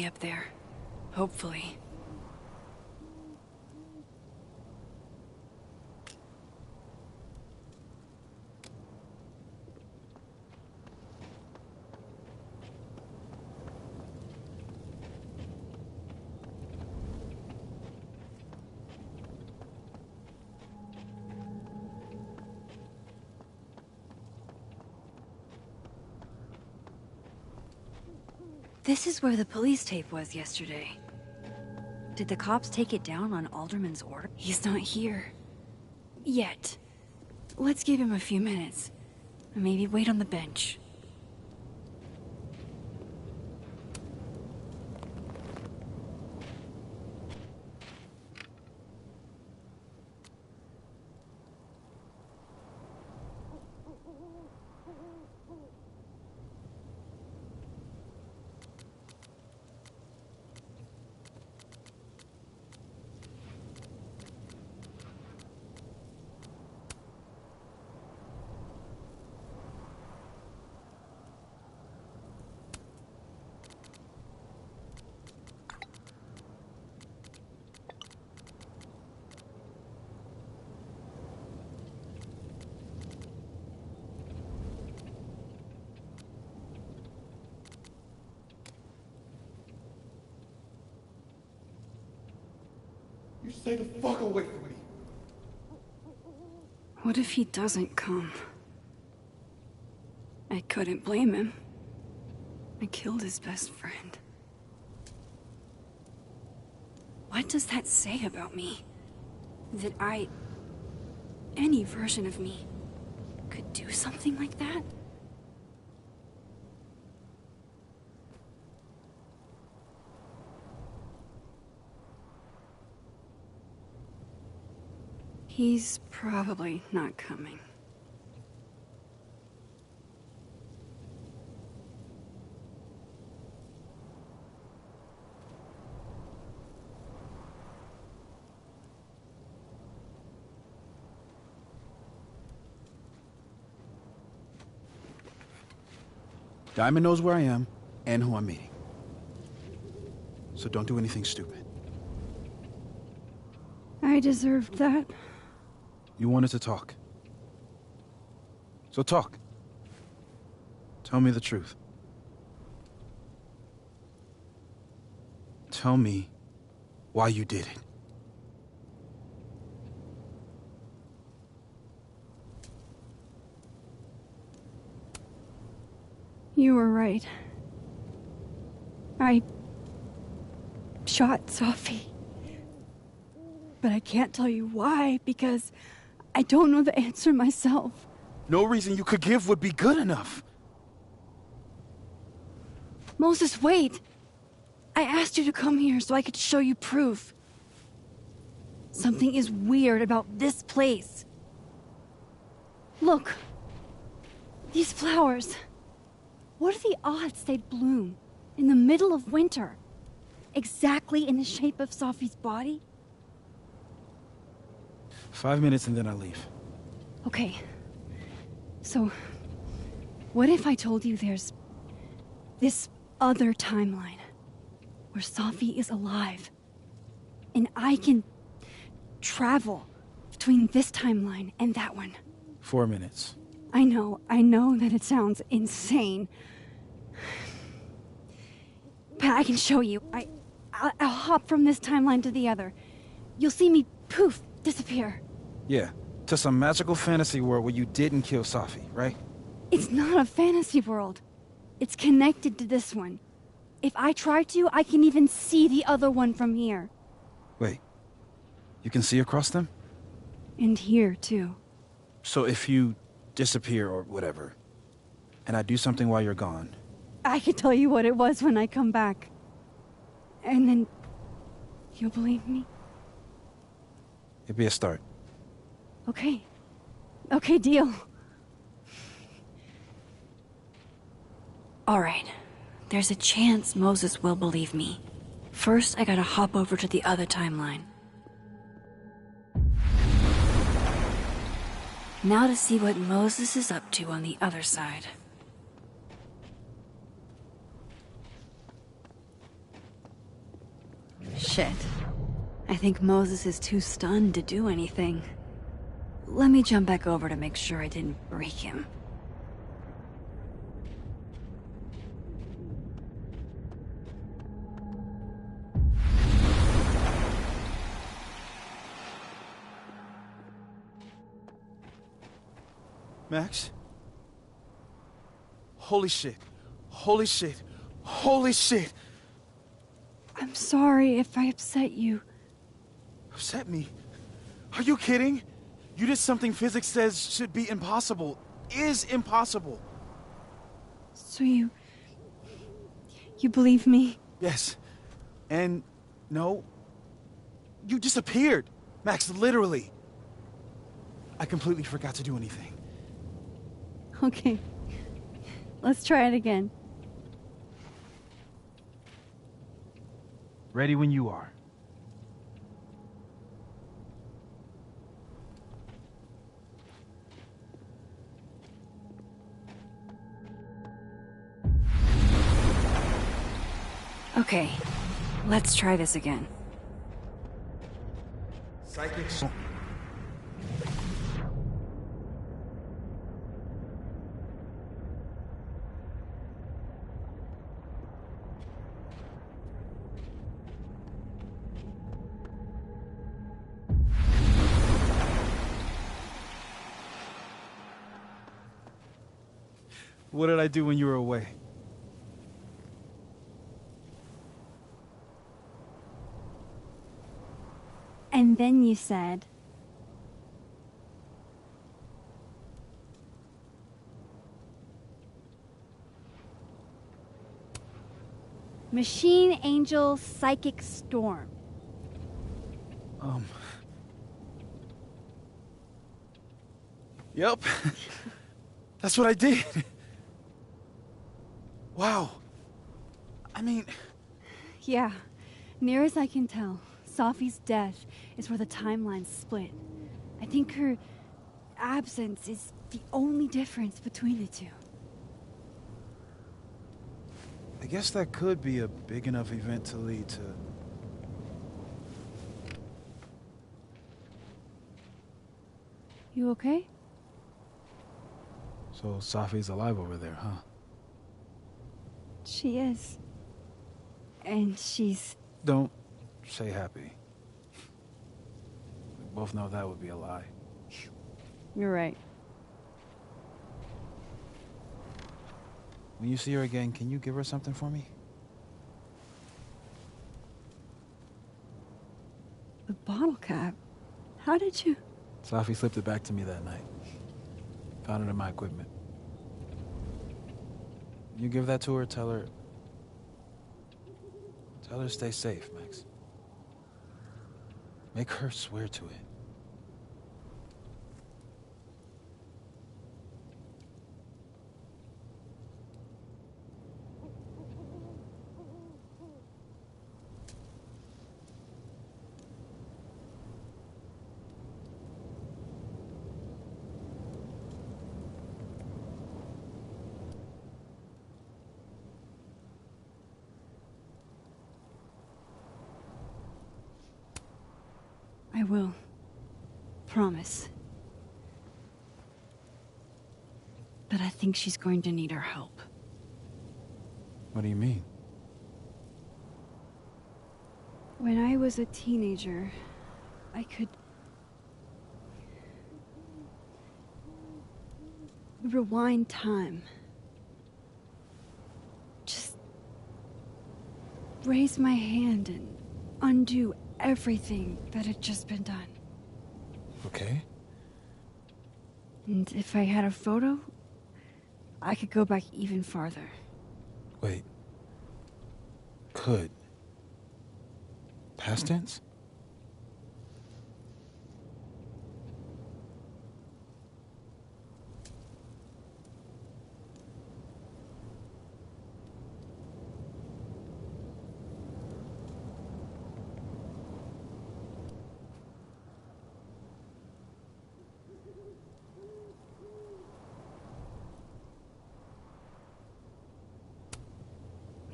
Up there. Hopefully. This is where the police tape was yesterday. Did the cops take it down on Alderman's order? He's not here. Yet. Let's give him a few minutes. Maybe wait on the bench. You stay the fuck away from me. What if he doesn't come? I couldn't blame him. I killed his best friend. What does that say about me? That any version of me, could do something like that? He's probably not coming. Diamond knows where I am and who I'm meeting. So don't do anything stupid. I deserved that. You wanted to talk. So talk. Tell me the truth. Tell me why you did it. You were right. I shot Sophie. But I can't tell you why, because I don't know the answer myself. No reason you could give would be good enough. Moses, wait! I asked you to come here so I could show you proof. Something is weird about this place. Look. These flowers. What are the odds they'd bloom in the middle of winter? Exactly in the shape of Sophie's body? 5 minutes and then I leave. Okay. So, what if I told you there's this other timeline where Sophie is alive and I can travel between this timeline and that one? 4 minutes. I know that it sounds insane. But I can show you. I'll hop from this timeline to the other. You'll see me, poof, disappear. Yeah, to some magical fantasy world where you didn't kill Sophie, right? It's not a fantasy world. It's connected to this one. If I try to, I can even see the other one from here. Wait, you can see across them? And here, too. So if you disappear or whatever, and I do something while you're gone... I can tell you what it was when I come back. And then... you'll believe me? It'd be a start. Okay. Okay, deal. Alright. There's a chance Moses will believe me. First, I gotta hop over to the other timeline. Now to see what Moses is up to on the other side. Shit. I think Moses is too stunned to do anything. Let me jump back over to make sure I didn't break him. Max? Holy shit. Holy shit. Holy shit! I'm sorry if I upset you. Upset me? Are you kidding? You did something physics says should be impossible. Is impossible. So you believe me? Yes. And no, you disappeared. Max, literally. I completely forgot to do anything. Okay. Let's try it again. Ready when you are. Okay, let's try this again. Psychic. What did I do when you were away? And then you said, Machine Angel Psychic Storm. Yep. That's what I did. Wow. I mean... Yeah, near as I can tell, Safi's death is where the timelines split. I think her absence is the only difference between the two. I guess that could be a big enough event to lead to... You okay? So Safi's alive over there, huh? She is. And she's... Don't say happy. We both know that would be a lie. You're right. When you see her again, can you give her something for me? The bottle cap? How did you... Safi slipped it back to me that night. Found it in my equipment. You give that to her, tell her to stay safe, Max. Make her swear to it. I will. Promise. But I think she's going to need our help. What do you mean? When I was a teenager, I could... rewind time. Just... raise my hand and undo everything that had just been done. Okay. And if I had a photo, I could go back even farther. Wait. Could. Past tense?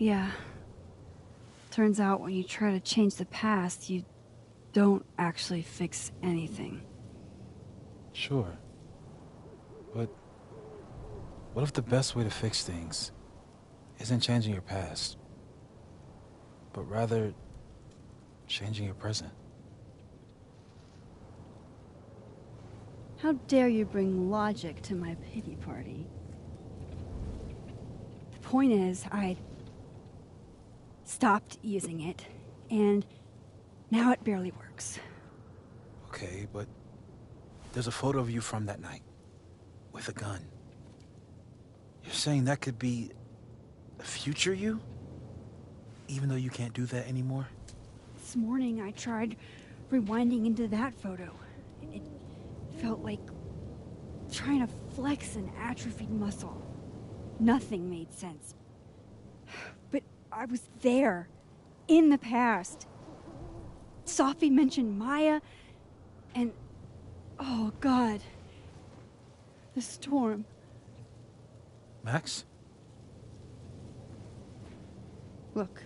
Yeah. Turns out when you try to change the past, you don't actually fix anything. Sure. But what if the best way to fix things isn't changing your past, but rather changing your present? How dare you bring logic to my pity party? The point is, I stopped using it, and now it barely works. Okay, but There's a photo of you from that night. With a gun. You're saying that could be a future you? Even though you can't do that anymore? This morning I tried rewinding into that photo. It felt like trying to flex an atrophied muscle. Nothing made sense. But I was there, in the past. Sophie mentioned Maya, and oh God, the storm. Max? Look,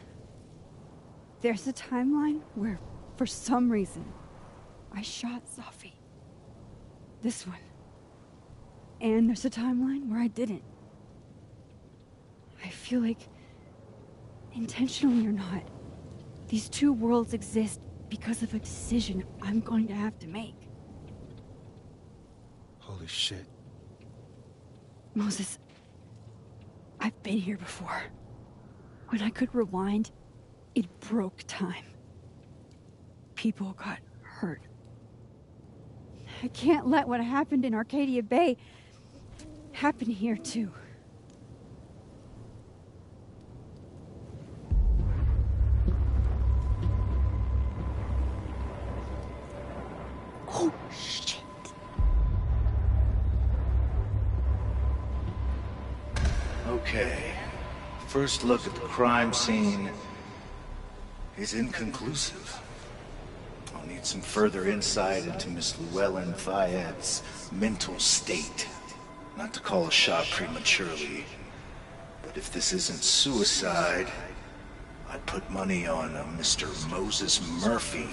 there's a timeline where, for some reason, I shot Sophie. This one. And there's a timeline where I didn't. I feel like, intentionally or not, these two worlds exist because of a decision I'm going to have to make. Holy shit. Moses, I've been here before. When I could rewind, it broke time. People got hurt. I can't let what happened in Arcadia Bay happen here too. Oh, shit. Okay. First look at the crime scene is inconclusive. I'll need some further insight into Miss Llewellyn Fayette's mental state. Not to call a shot prematurely, but if this isn't suicide, I'd put money on a Mr. Moses Murphy,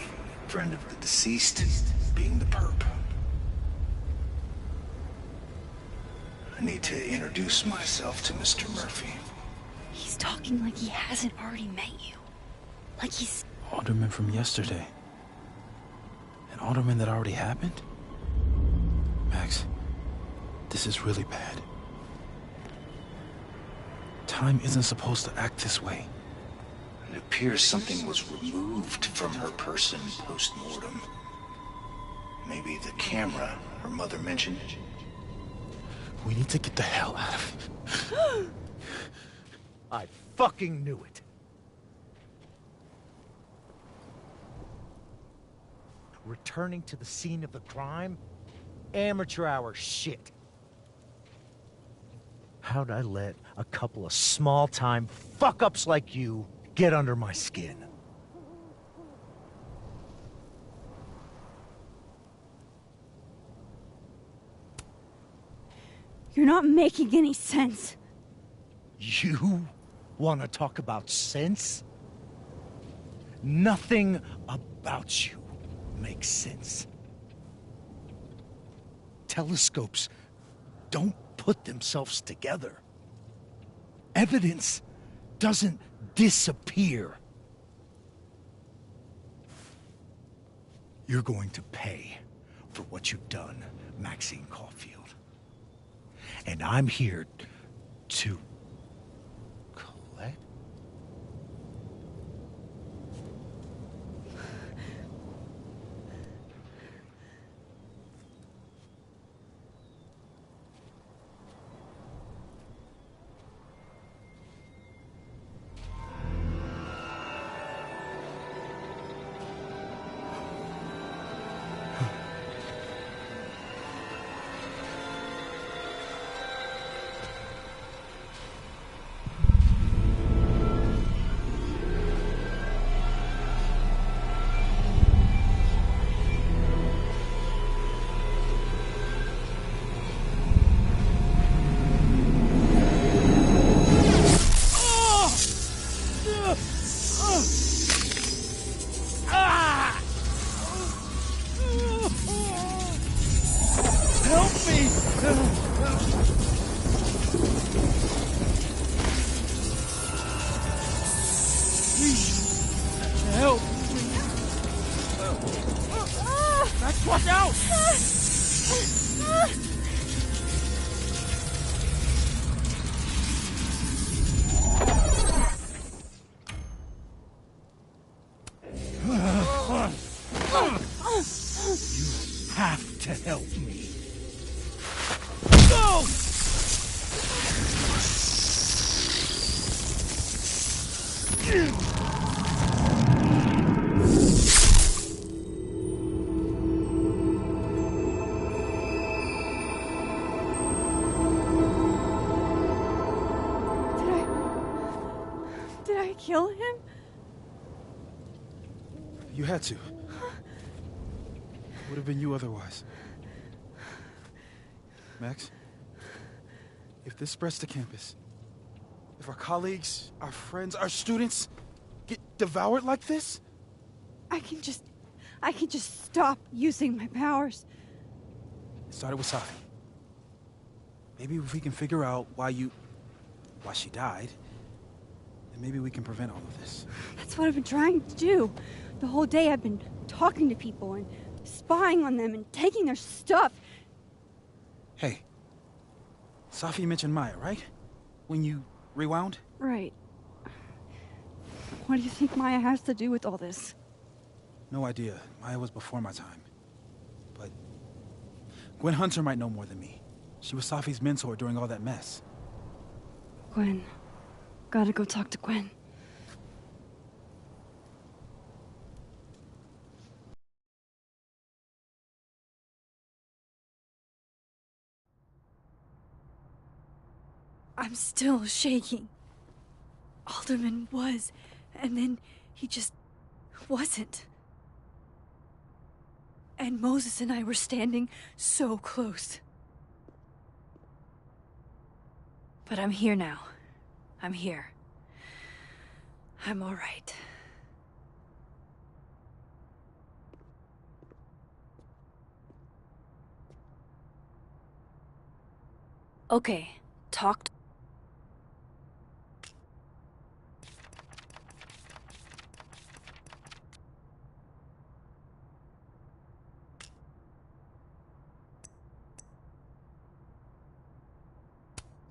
friend of the deceased, being the perp. I need to introduce myself to Mr. Murphy. He's talking like he hasn't already met you. Like he's... Alderman from yesterday. An alderman that already happened? Max, this is really bad. Time isn't supposed to act this way. It appears something was removed from her person post-mortem. Maybe the camera her mother mentioned. We need to get the hell out of here. I fucking knew it. Returning to the scene of the crime? Amateur hour shit. How'd I let a couple of small-time fuck-ups like you get under my skin? You're not making any sense. You want to talk about sense? Nothing about you makes sense. Telescopes don't put themselves together. Evidence doesn't disappear. You're going to pay for what you've done, Maxine Caulfield. And I'm here to collect. Help me! Please, help me! Max, watch out! You have to help me. Go! Did I kill him? You had to. It would have been you otherwise. Max, if this spreads to campus, if our colleagues, our friends, our students get devoured like this, I can just stop using my powers. it started with Safi. Maybe if we can figure out why she died, then maybe we can prevent all of this. That's what I've been trying to do. The whole day I've been talking to people and spying on them and taking their stuff. Hey, Safi mentioned Maya, right? When you rewound? Right. What do you think Maya has to do with all this? No idea. Maya was before my time. But Gwen Hunter might know more than me. She was Safi's mentor during all that mess. Gwen. Gotta go talk to Gwen. I'm still shaking. Alderman was, and then he just wasn't. And Moses and I were standing so close. But I'm here now. I'm here. I'm all right. Okay, talked.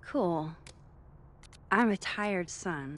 Cool. I'm a tired son.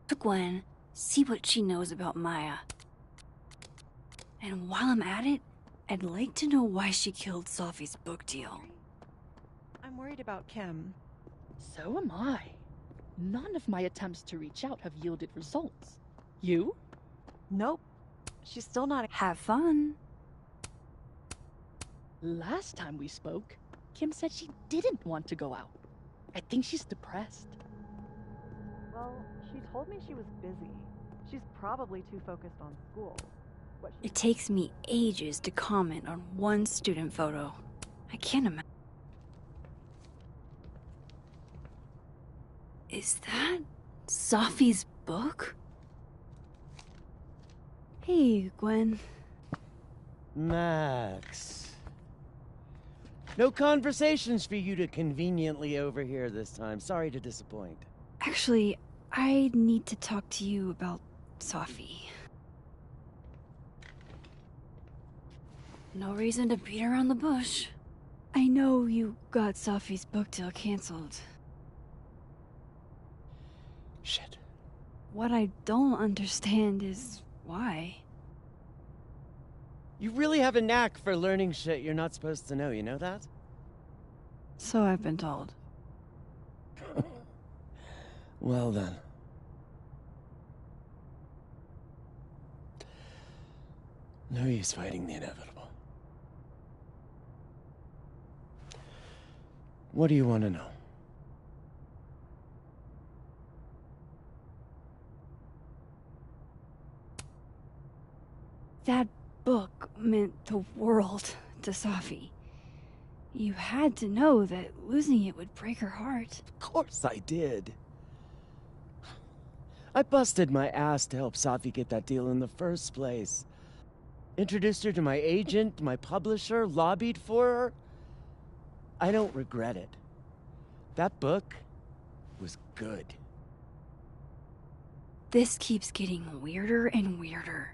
To Gwen, see what she knows about Maya. And while I'm at it, I'd like to know why she killed Safi's book deal. I'm worried about Kim. So am I. None of my attempts to reach out have yielded results. You? Nope. She's still not. Have fun. Last time we spoke, Kim said she didn't want to go out. I think she's depressed. Well, she told me she was busy. She's probably too focused on school. It takes me ages to comment on one student photo. I can't imagine. Is that Safi's book? Hey, Gwen. Max. No conversations for you to conveniently overhear this time. Sorry to disappoint. Actually, I need to talk to you about Safi. No reason to beat around the bush. I know you got Safi's book deal canceled. Shit. What I don't understand is why. You really have a knack for learning shit you're not supposed to know, you know that? So I've been told. Well then. No use fighting the inevitable. What do you want to know? That book meant the world to Safi. You had to know that losing it would break her heart. Of course I did. I busted my ass to help Safi get that deal in the first place. Introduced her to my agent, my publisher, lobbied for her. I don't regret it. That book was good. This keeps getting weirder and weirder.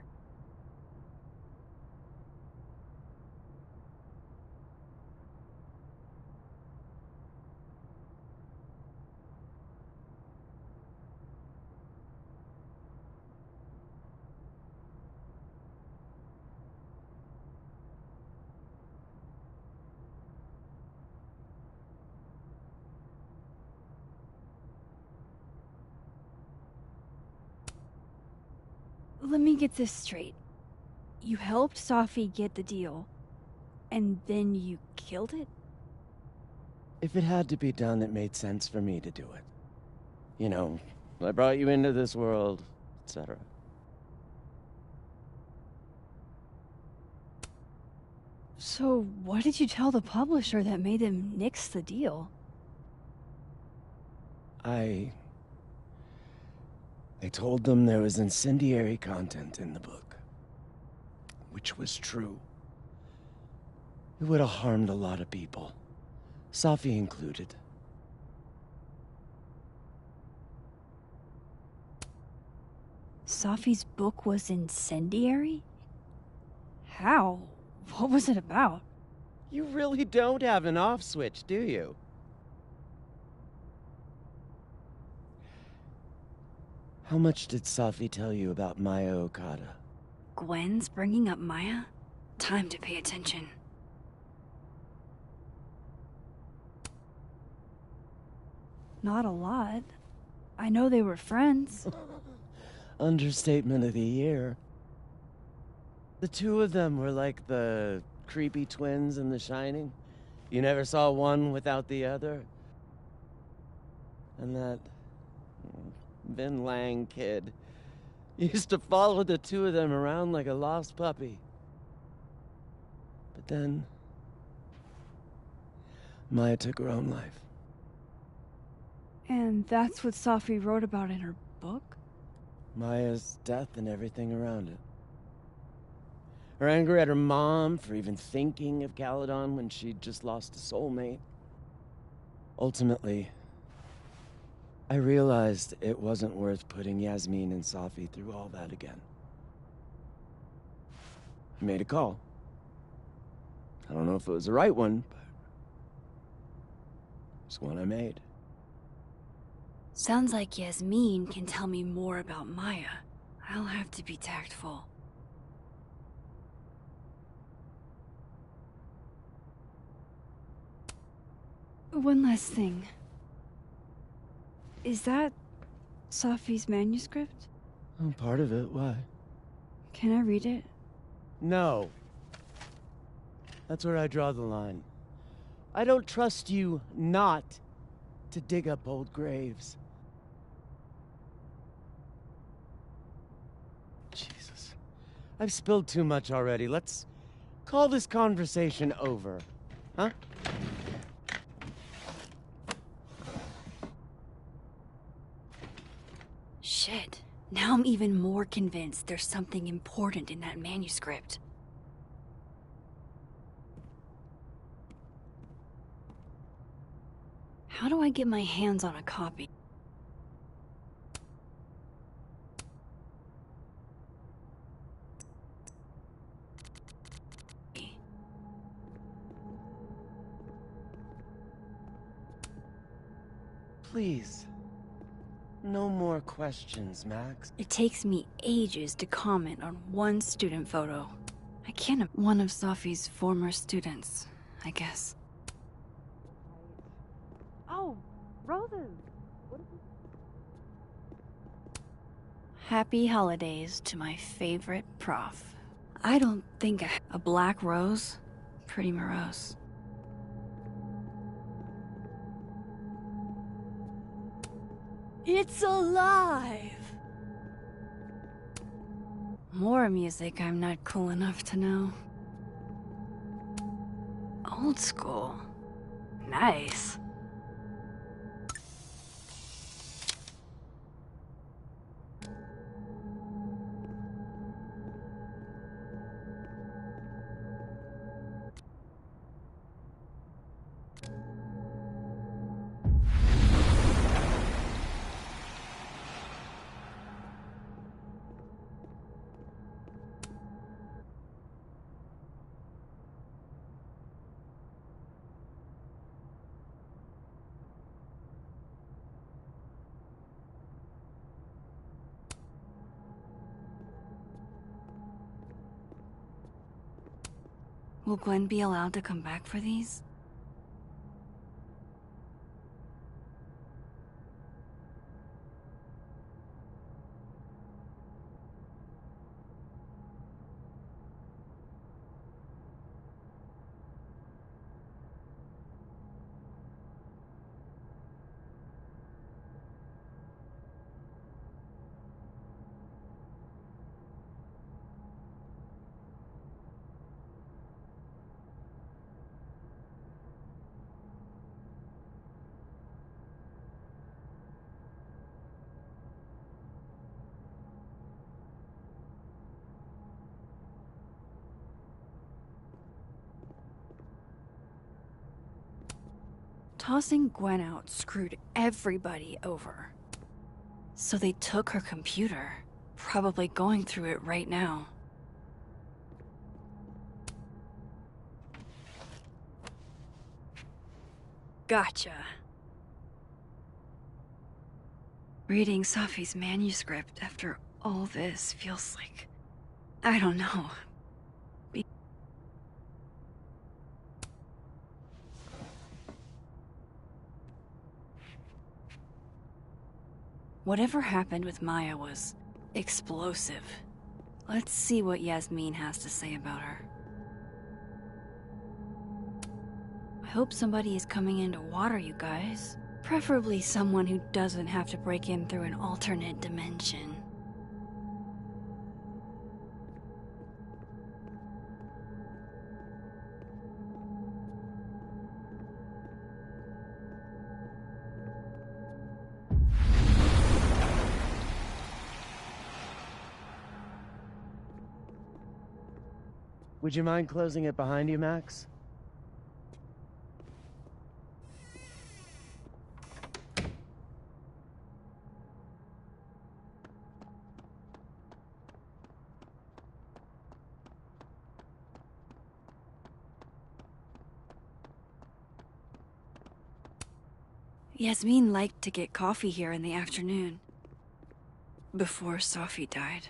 Let me get this straight. You helped Safi get the deal, and then you killed it? If it had to be done, it made sense for me to do it. You know, I brought you into this world, etc. So what did you tell the publisher that made them nix the deal? I told them there was incendiary content in the book. Which was true. It would have harmed a lot of people. Safi included. Safi's book was incendiary? How? What was it about? You really don't have an off switch, do you? How much did Safi tell you about Maya Okada? Gwen's bringing up Maya? Time to pay attention. Not a lot. I know they were friends. Understatement of the year. The two of them were like the creepy twins in The Shining. You never saw one without the other. And that Vin Lang kid used to follow the two of them around like a lost puppy. But then Maya took her own life. And that's what Safi wrote about in her book? Maya's death and everything around it. Her anger at her mom for even thinking of Caledon when she'd just lost a soulmate. Ultimately, I realized it wasn't worth putting Yasmin and Safi through all that again. I made a call. I don't know if it was the right one, but it's one I made. Sounds like Yasmin can tell me more about Maya. I'll have to be tactful. One last thing. Is that Safi's manuscript? Oh, part of it. Why? Can I read it? No. That's where I draw the line. I don't trust you not to dig up old graves. Jesus. I've spilled too much already. Let's call this conversation over. Huh? Shit. Now I'm even more convinced there's something important in that manuscript. How do I get my hands on a copy? Please. No more questions, Max. It takes me ages to comment on one student photo. I can't. One of Safi's former students, I guess. Oh, roses! Happy holidays to my favorite prof. I don't think a black rose. Pretty morose. It's alive! More music I'm not cool enough to know. Old school. Nice. Will Gwen be allowed to come back for these? Tossing Gwen out screwed everybody over. So they took her computer, probably going through it right now. Gotcha. Reading Safi's manuscript after all this feels like... I don't know. Whatever happened with Maya was explosive. Let's see what Yasmin has to say about her. I hope somebody is coming in to water you guys. Preferably someone who doesn't have to break in through an alternate dimension. Would you mind closing it behind you, Max? Yasmin liked to get coffee here in the afternoon. Before Safi died.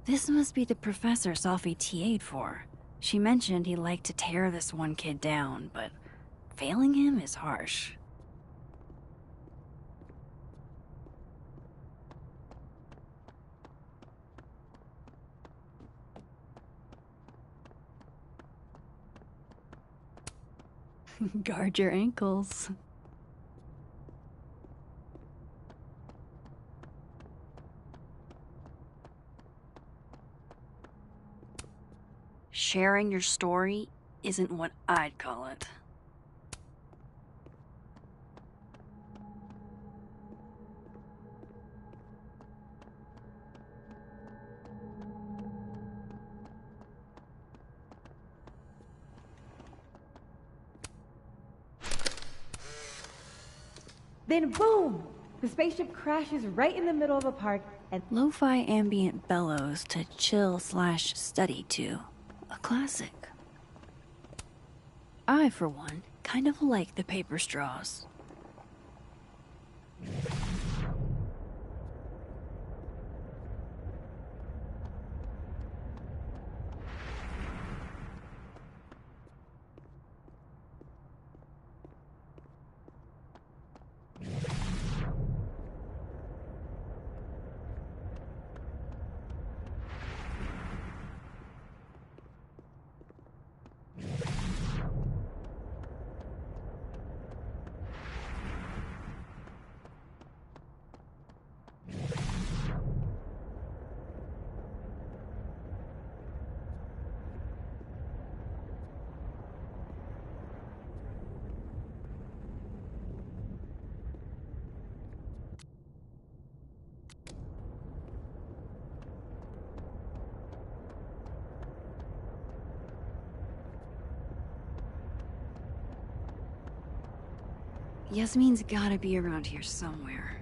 This must be the professor Safi TA'd for. She mentioned he liked to tear this one kid down, but failing him is harsh. Guard your ankles. Sharing your story isn't what I'd call it. Then boom! The spaceship crashes right in the middle of a park and Lo-fi ambient bellows to chill/study to. A classic. I, for one, kind of like the paper straws. Yasmin's gotta be around here somewhere.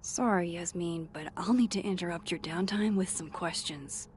Sorry, Yasmin, but I'll need to interrupt your downtime with some questions.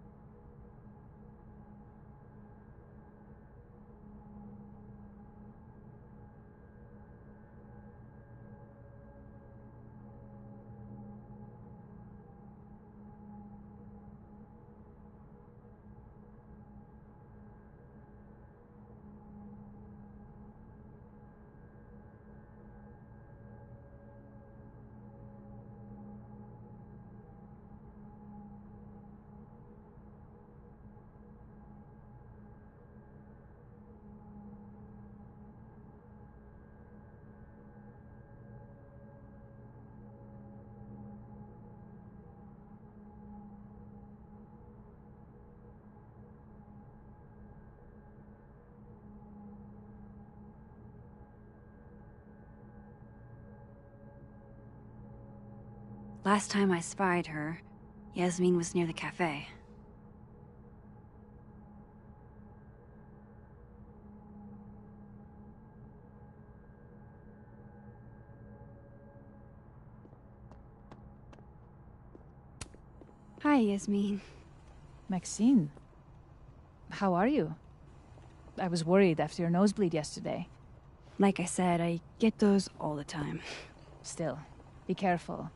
Last time I spied her, Yasmin was near the cafe. Hi, Yasmin. Maxine. How are you? I was worried after your nosebleed yesterday. Like I said, I get those all the time. Still, be careful.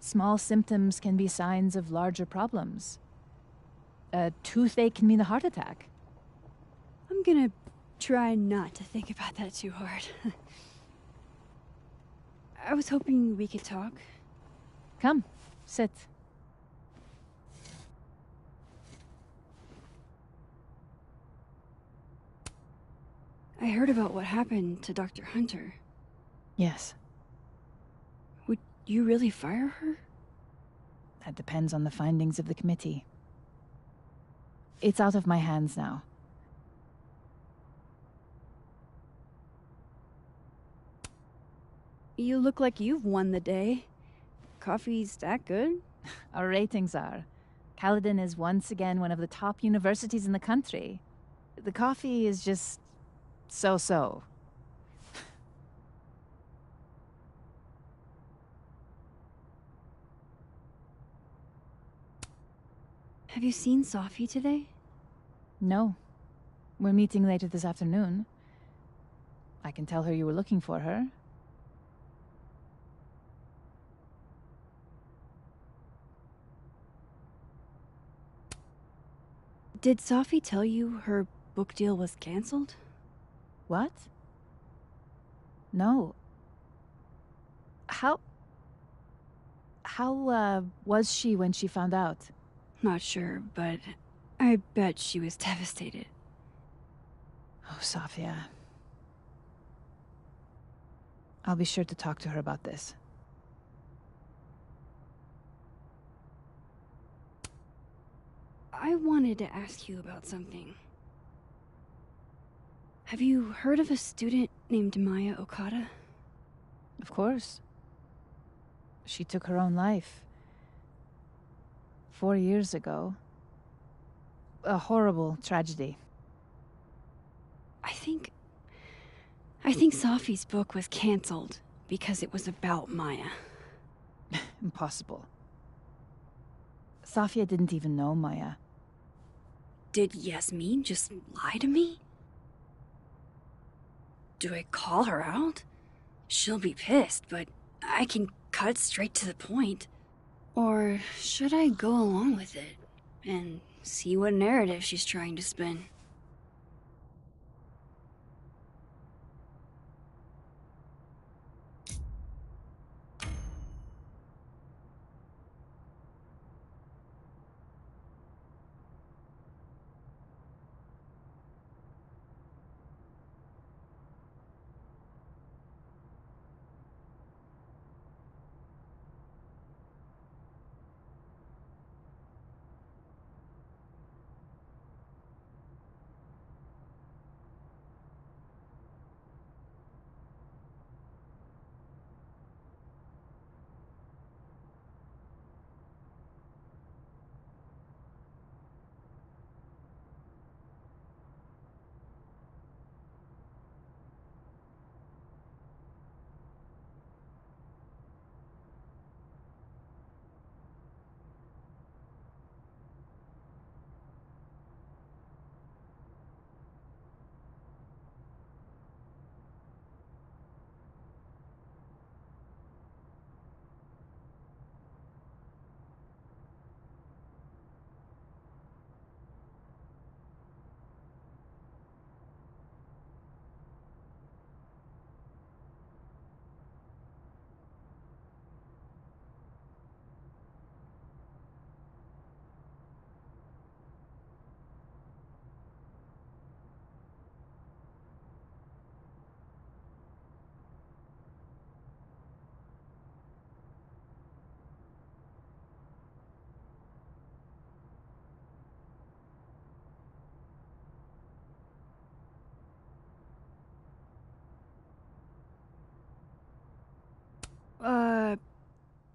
Small symptoms can be signs of larger problems. A toothache can mean a heart attack. I'm gonna try not to think about that too hard. I was hoping we could talk. Come, sit. I heard about what happened to Dr. Hunter. Yes. Would you really fire her? That depends on the findings of the committee. It's out of my hands now. You look like you've won the day. Coffee's that good? Our ratings are. Caledon is once again one of the top universities in the country. The coffee is just so-so. Have you seen Sophie today? No. We're meeting later this afternoon. I can tell her you were looking for her. Did Sophie tell you her book deal was canceled? What? No. How was she when she found out? Not sure, but I bet she was devastated. Oh, Sophia. I'll be sure to talk to her about this. I wanted to ask you about something. Have you heard of a student named Maya Okada? Of course. She took her own life. 4 years ago. A horrible tragedy. I think Sophie's book was canceled because it was about Maya. Impossible. Sophia didn't even know Maya. Did Yasmin just lie to me? Do I call her out? She'll be pissed, but I can cut straight to the point. Or should I go along with it and see what narrative she's trying to spin?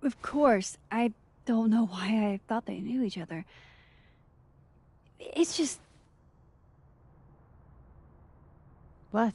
Of course, I don't know why I thought they knew each other. It's just... What?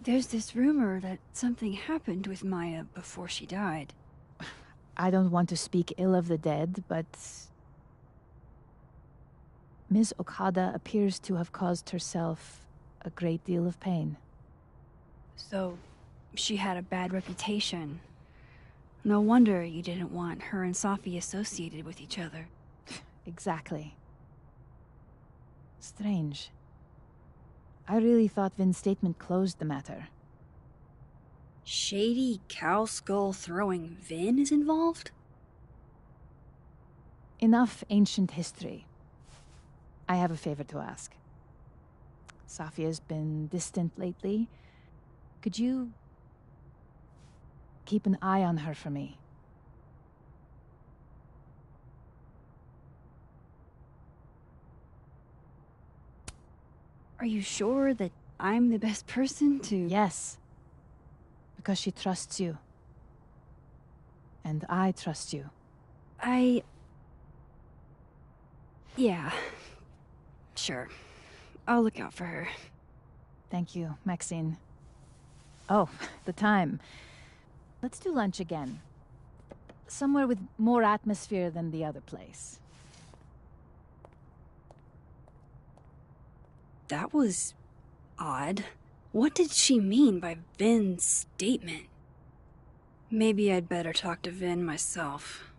There's this rumor that something happened with Maya before she died. I don't want to speak ill of the dead, but Ms. Okada appears to have caused herself a great deal of pain. So, she had a bad reputation. No wonder you didn't want her and Safi associated with each other. Exactly. Strange. I really thought Vin's statement closed the matter. Shady cow skull throwing Vin is involved? Enough ancient history. I have a favor to ask. Safia's been distant lately. Could you keep an eye on her for me? Are you sure that I'm the best person to... Yes. Because she trusts you. And I trust you. Yeah. Sure. I'll look out for her. Thank you, Maxine. Oh, the time. Let's do lunch again. Somewhere with more atmosphere than the other place. That was... odd. What did she mean by Vin's statement? Maybe I'd better talk to Vin myself.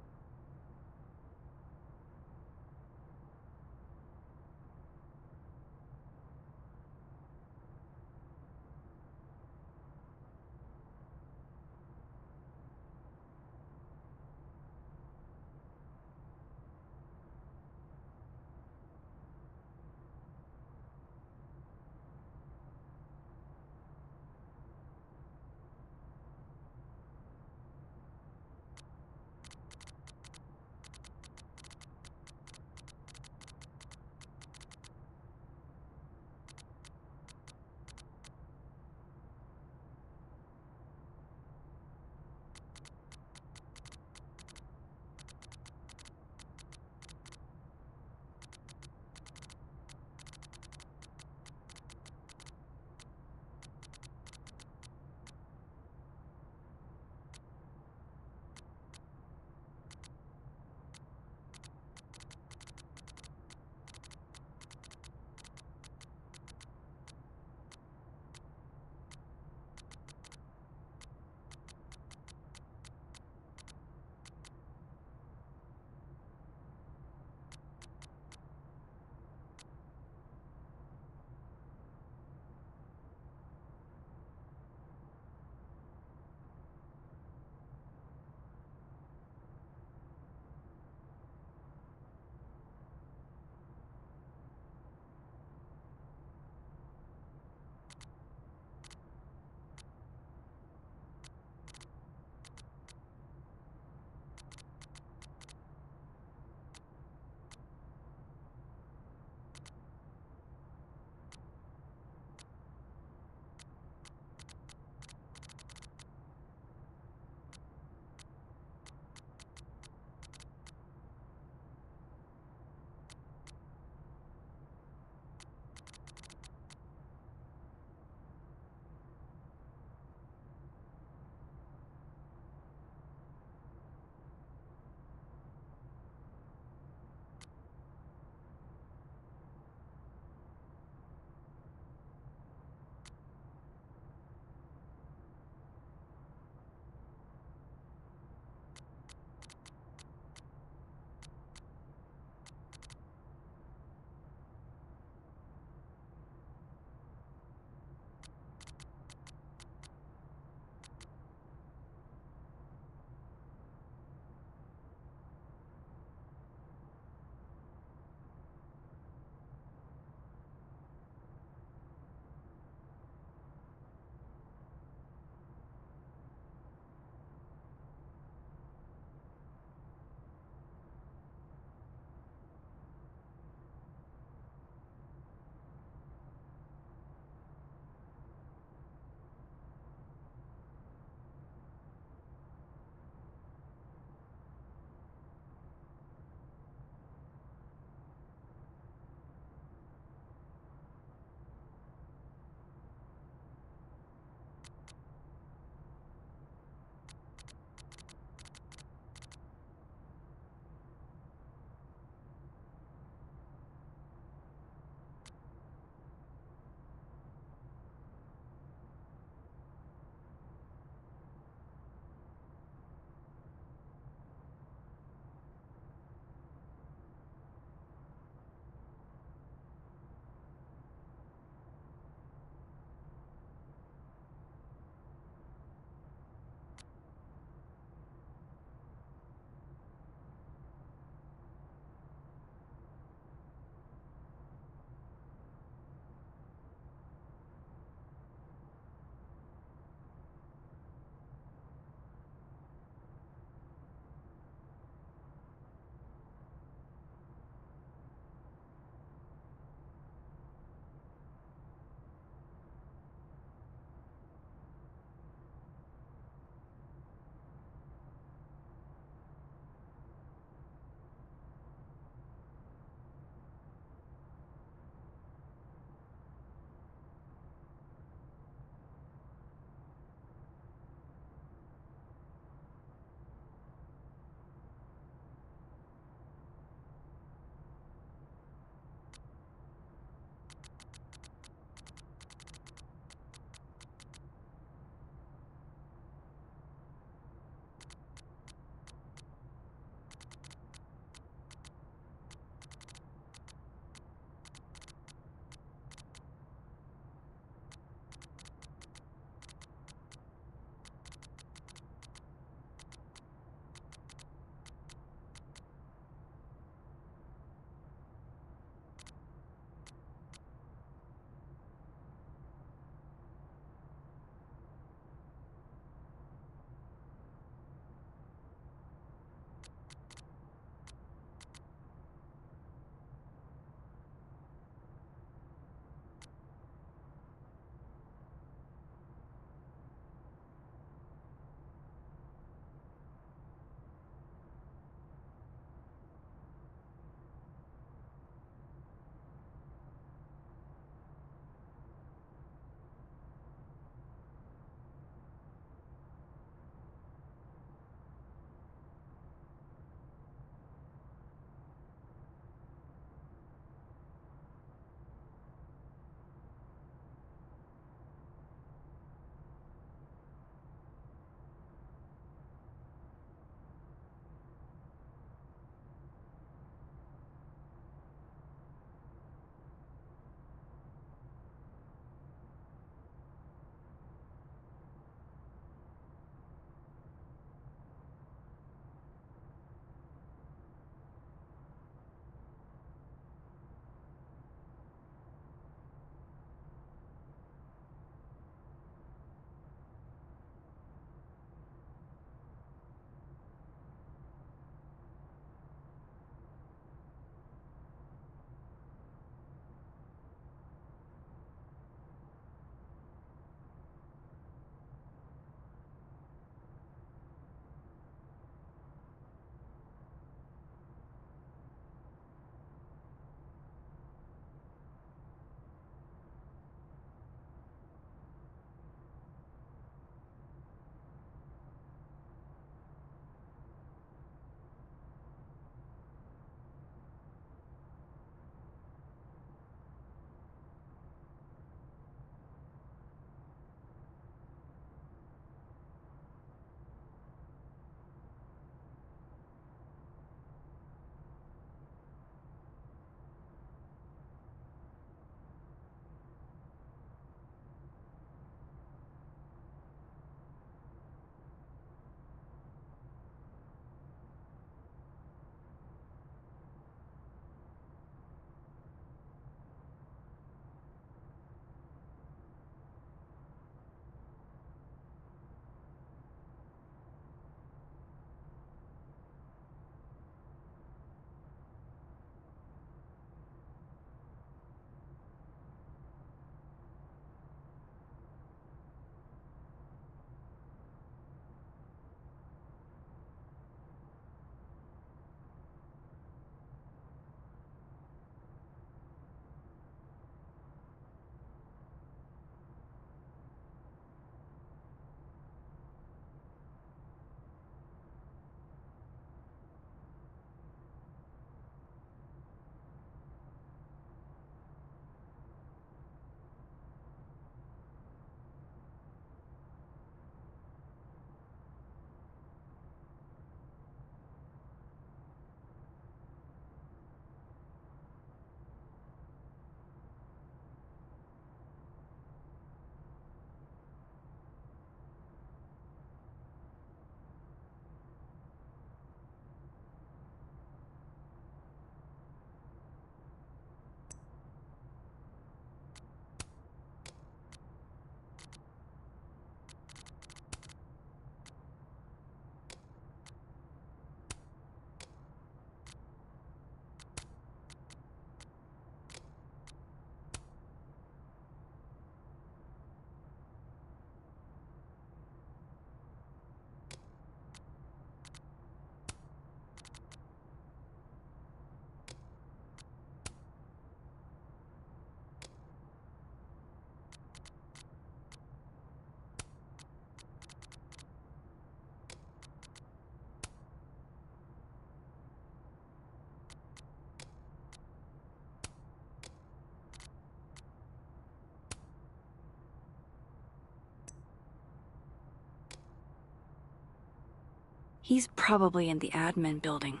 He's probably in the admin building.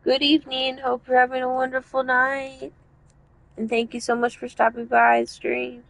Good evening. Hope you're having a wonderful night. And thank you so much for stopping by the stream.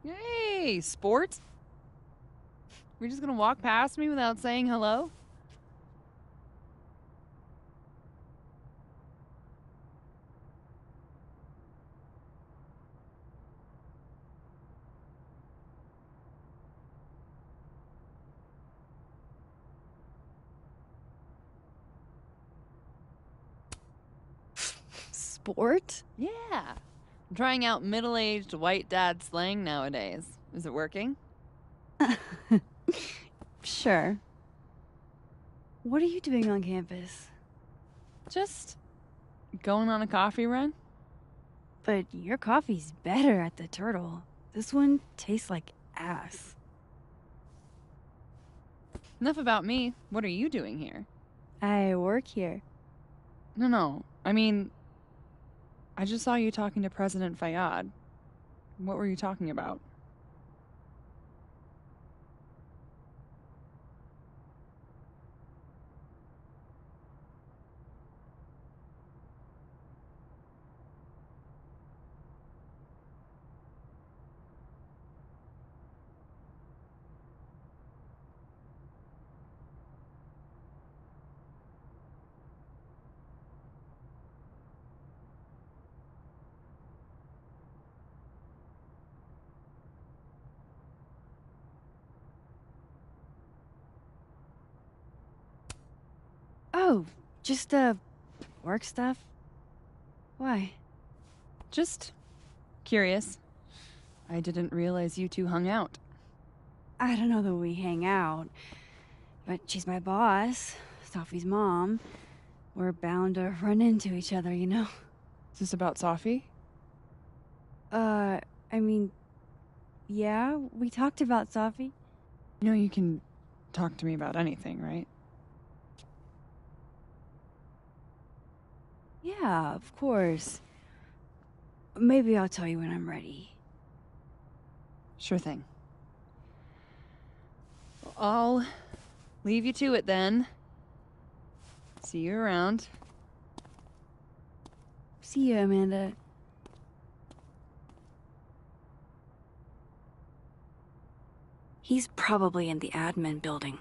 Hey, sport? We're just gonna walk past me without saying hello? Sport? Yeah. I'm trying out middle-aged white dad slang nowadays. Is it working? Sure. What are you doing on campus? Just going on a coffee run? But your coffee's better at the Turtle. This one tastes like ass. Enough about me. What are you doing here? I work here. No. I mean, I just saw you talking to President Fayyad. What were you talking about? Oh, just, work stuff? Why? Just curious. I didn't realize you two hung out. I don't know that we hang out, but she's my boss, Sophie's mom. We're bound to run into each other, you know? Is this about Sophie? I mean, yeah, we talked about Sophie. You know you can talk to me about anything, right? Yeah, of course. Maybe I'll tell you when I'm ready. Sure thing. I'll leave you to it then. See you around. See you, Amanda. He's probably in the admin building.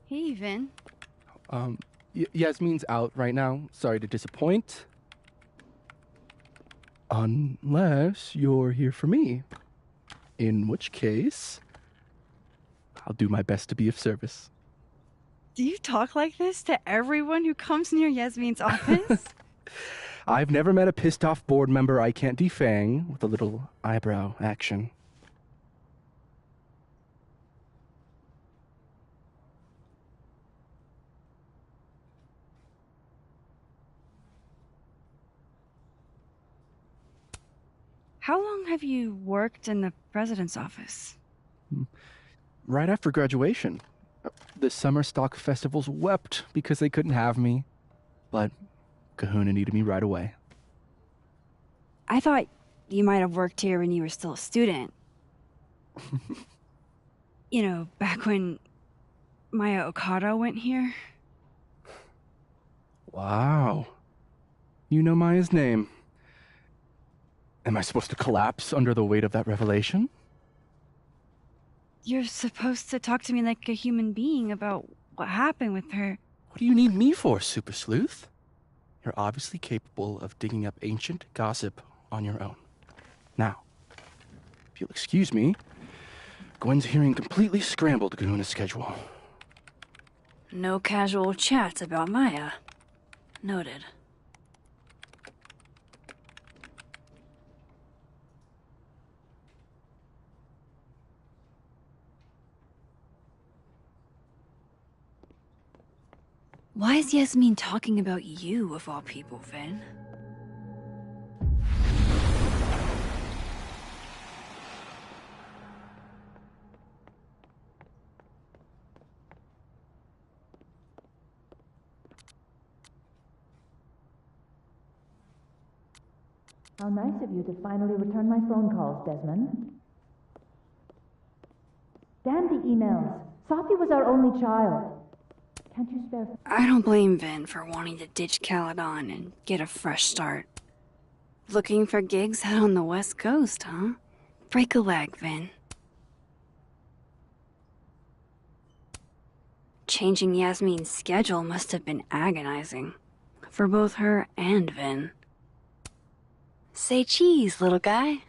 Hey, Vin. Yasmin's out right now. Sorry to disappoint. Unless you're here for me. In which case, I'll do my best to be of service. Do you talk like this to everyone who comes near Yasmin's office? I've never met a pissed off board member I can't defang with a little eyebrow action. How long have you worked in the president's office? Right after graduation. The summer stock festivals wept because they couldn't have me. But Kahuna needed me right away. I thought you might have worked here when you were still a student. You know, back when Maya Okada went here. Wow. You know Maya's name. Am I supposed to collapse under the weight of that revelation? You're supposed to talk to me like a human being about what happened with her. What do you need me for, Super Sleuth? You're obviously capable of digging up ancient gossip on your own. Now, if you'll excuse me, Gwen's hearing completely scrambled Kahuna's schedule. No casual chats about Maya. Noted. Why is Yasmin talking about you, of all people, Vin? How nice of you to finally return my phone calls, Desmond. Damn the emails. Sophie was our only child. Can't you spare... I don't blame Vin for wanting to ditch Caledon and get a fresh start. Looking for gigs out on the West Coast, huh? Break a leg, Vin. Changing Yasmin's schedule must have been agonizing. For both her and Vin. Say cheese, little guy.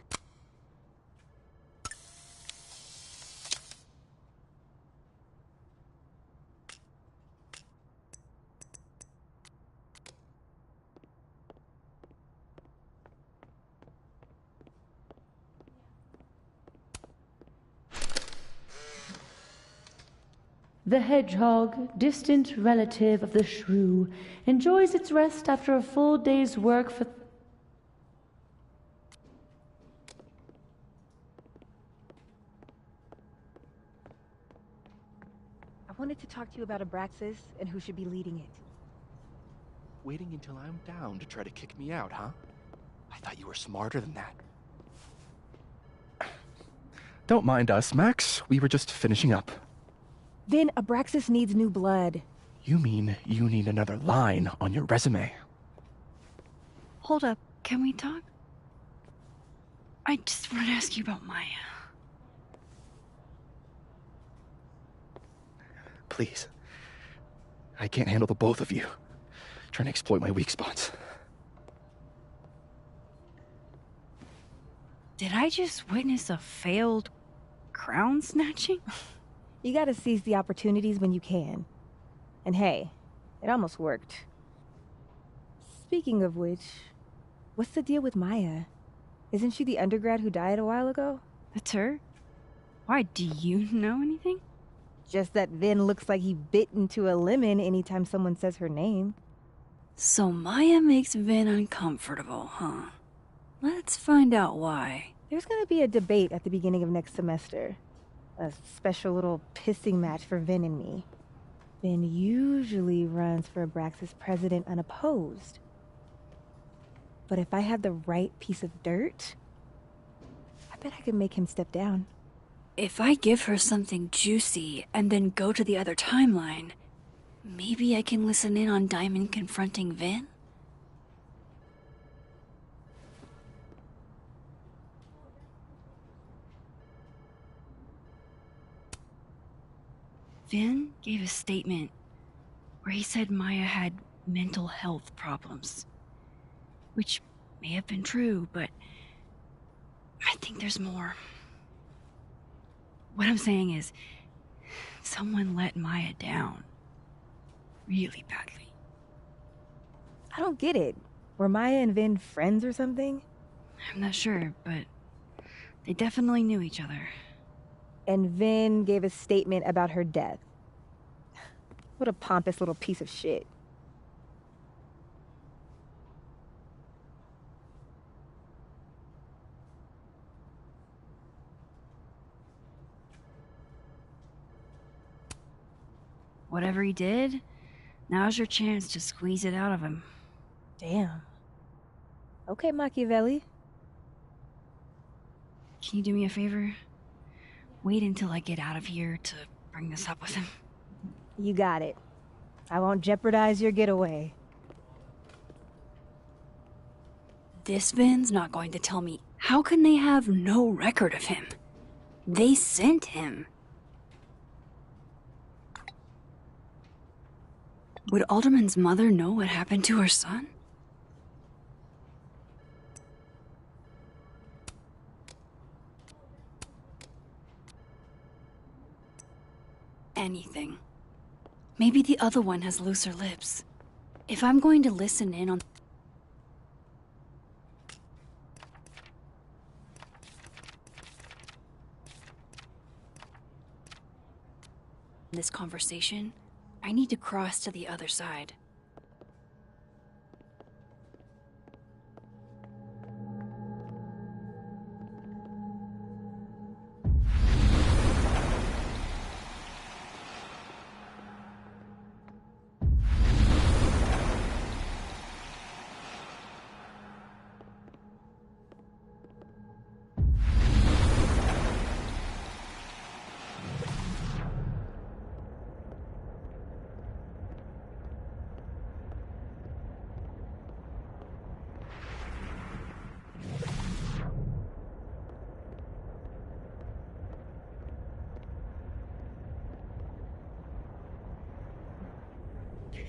The hedgehog, distant relative of the shrew, enjoys its rest after a full day's work for... I wanted to talk to you about Abraxas and who should be leading it. Waiting until I'm down to try to kick me out, huh? I thought you were smarter than that. Don't mind us, Max. We were just finishing up. Vin, Abraxas needs new blood. You mean you need another line on your resume? Hold up, can we talk? I just want to ask you about Maya. Please. I can't handle the both of you. Trying to exploit my weak spots. Did I just witness a failed crown snatching? You gotta seize the opportunities when you can. And hey, it almost worked. Speaking of which, what's the deal with Maya? Isn't she the undergrad who died a while ago? That's her? Why, do you know anything? Just that Vin looks like he bit into a lemon anytime someone says her name. So Maya makes Vin uncomfortable, huh? Let's find out why. There's gonna be a debate at the beginning of next semester. A special little pissing match for Vin and me. Vin usually runs for Abraxas president unopposed. But if I had the right piece of dirt, I bet I could make him step down. If I give her something juicy and then go to the other timeline, maybe I can listen in on Diamond confronting Vin? Vin gave a statement where he said Maya had mental health problems. Which may have been true, but I think there's more. What I'm saying is, someone let Maya down. Really badly. I don't get it. Were Maya and Vin friends or something? I'm not sure, but they definitely knew each other. And Vin gave a statement about her death. What a pompous little piece of shit. Whatever he did, now's your chance to squeeze it out of him. Damn. Okay, Machiavelli. Can you do me a favor? Wait until I get out of here to bring this up with him. You got it. I won't jeopardize your getaway. This Vin's not going to tell me. How can they have no record of him? They sent him. Would Alderman's mother know what happened to her son? Anything. Maybe the other one has looser lips. If I'm going to listen in on... this conversation, I need to cross to the other side.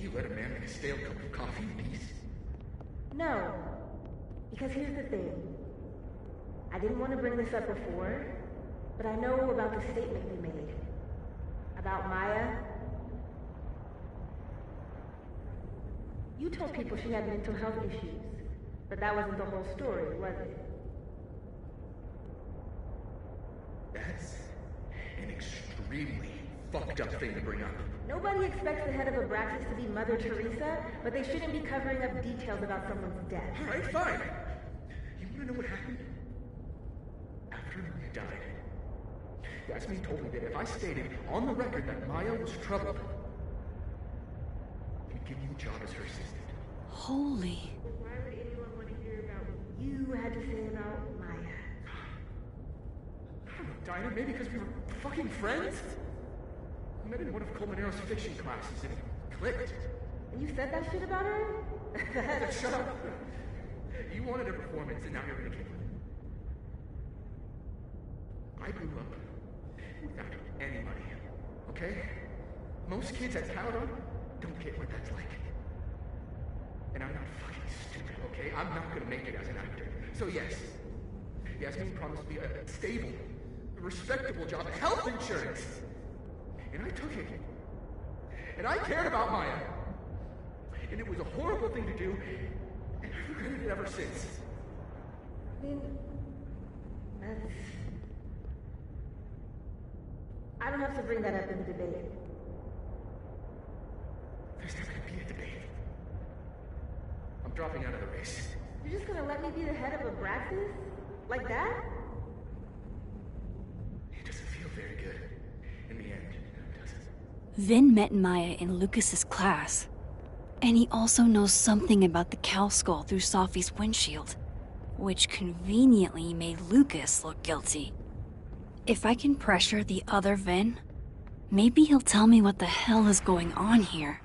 You let a man make a stale cup of coffee in peace? No. Because here's the thing. I didn't want to bring this up before, but I know about the statement you made. About Maya. You told people she had mental health issues, but that wasn't the whole story, was it? That's an extremely fucked up thing to bring up. Nobody expects the head of Abraxas to be Mother Teresa, but they shouldn't be covering up details about someone's death. Alright, fine. You wanna know what happened? After Maya died, Yasmin told me that if I stated on the record that Maya was troubled, he'd give me a job as her assistant. Holy. Why would anyone want to hear about what you had to say about Maya? I don't know, Dinah, maybe because we were fucking friends? I met in one of Colmenaro's fiction classes and it clicked. And you said that shit about her? Shut up. You wanted a performance and now you're gonna give it. I grew up without any money, okay? Most kids at Caledon don't get what that's like. And I'm not fucking stupid, okay? I'm not gonna make it as an actor. So yes, Yasmin promised me a stable, respectable job, health insurance. And I took it. And I cared about Maya. And it was a horrible thing to do, and I've regretted it ever since. I mean, that's... I don't have to bring that up in the debate. There's never gonna be a debate. I'm dropping out of the race. You're just gonna let me be the head of Abraxas? Like that? It doesn't feel very good. In the end, does it? Vin met Maya in Lucas's class. And he also knows something about the cow skull through Sophie's windshield, which conveniently made Lucas look guilty. If I can pressure the other Vin, maybe he'll tell me what the hell is going on here.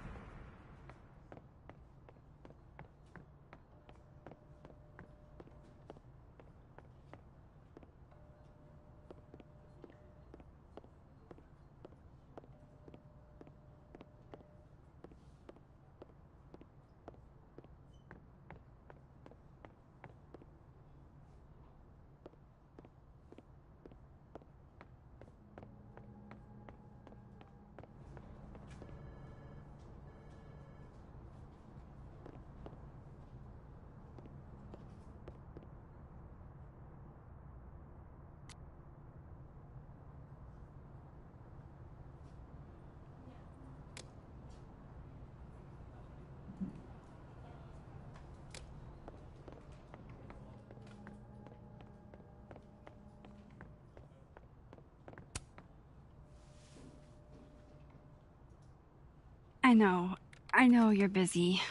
I know you're busy.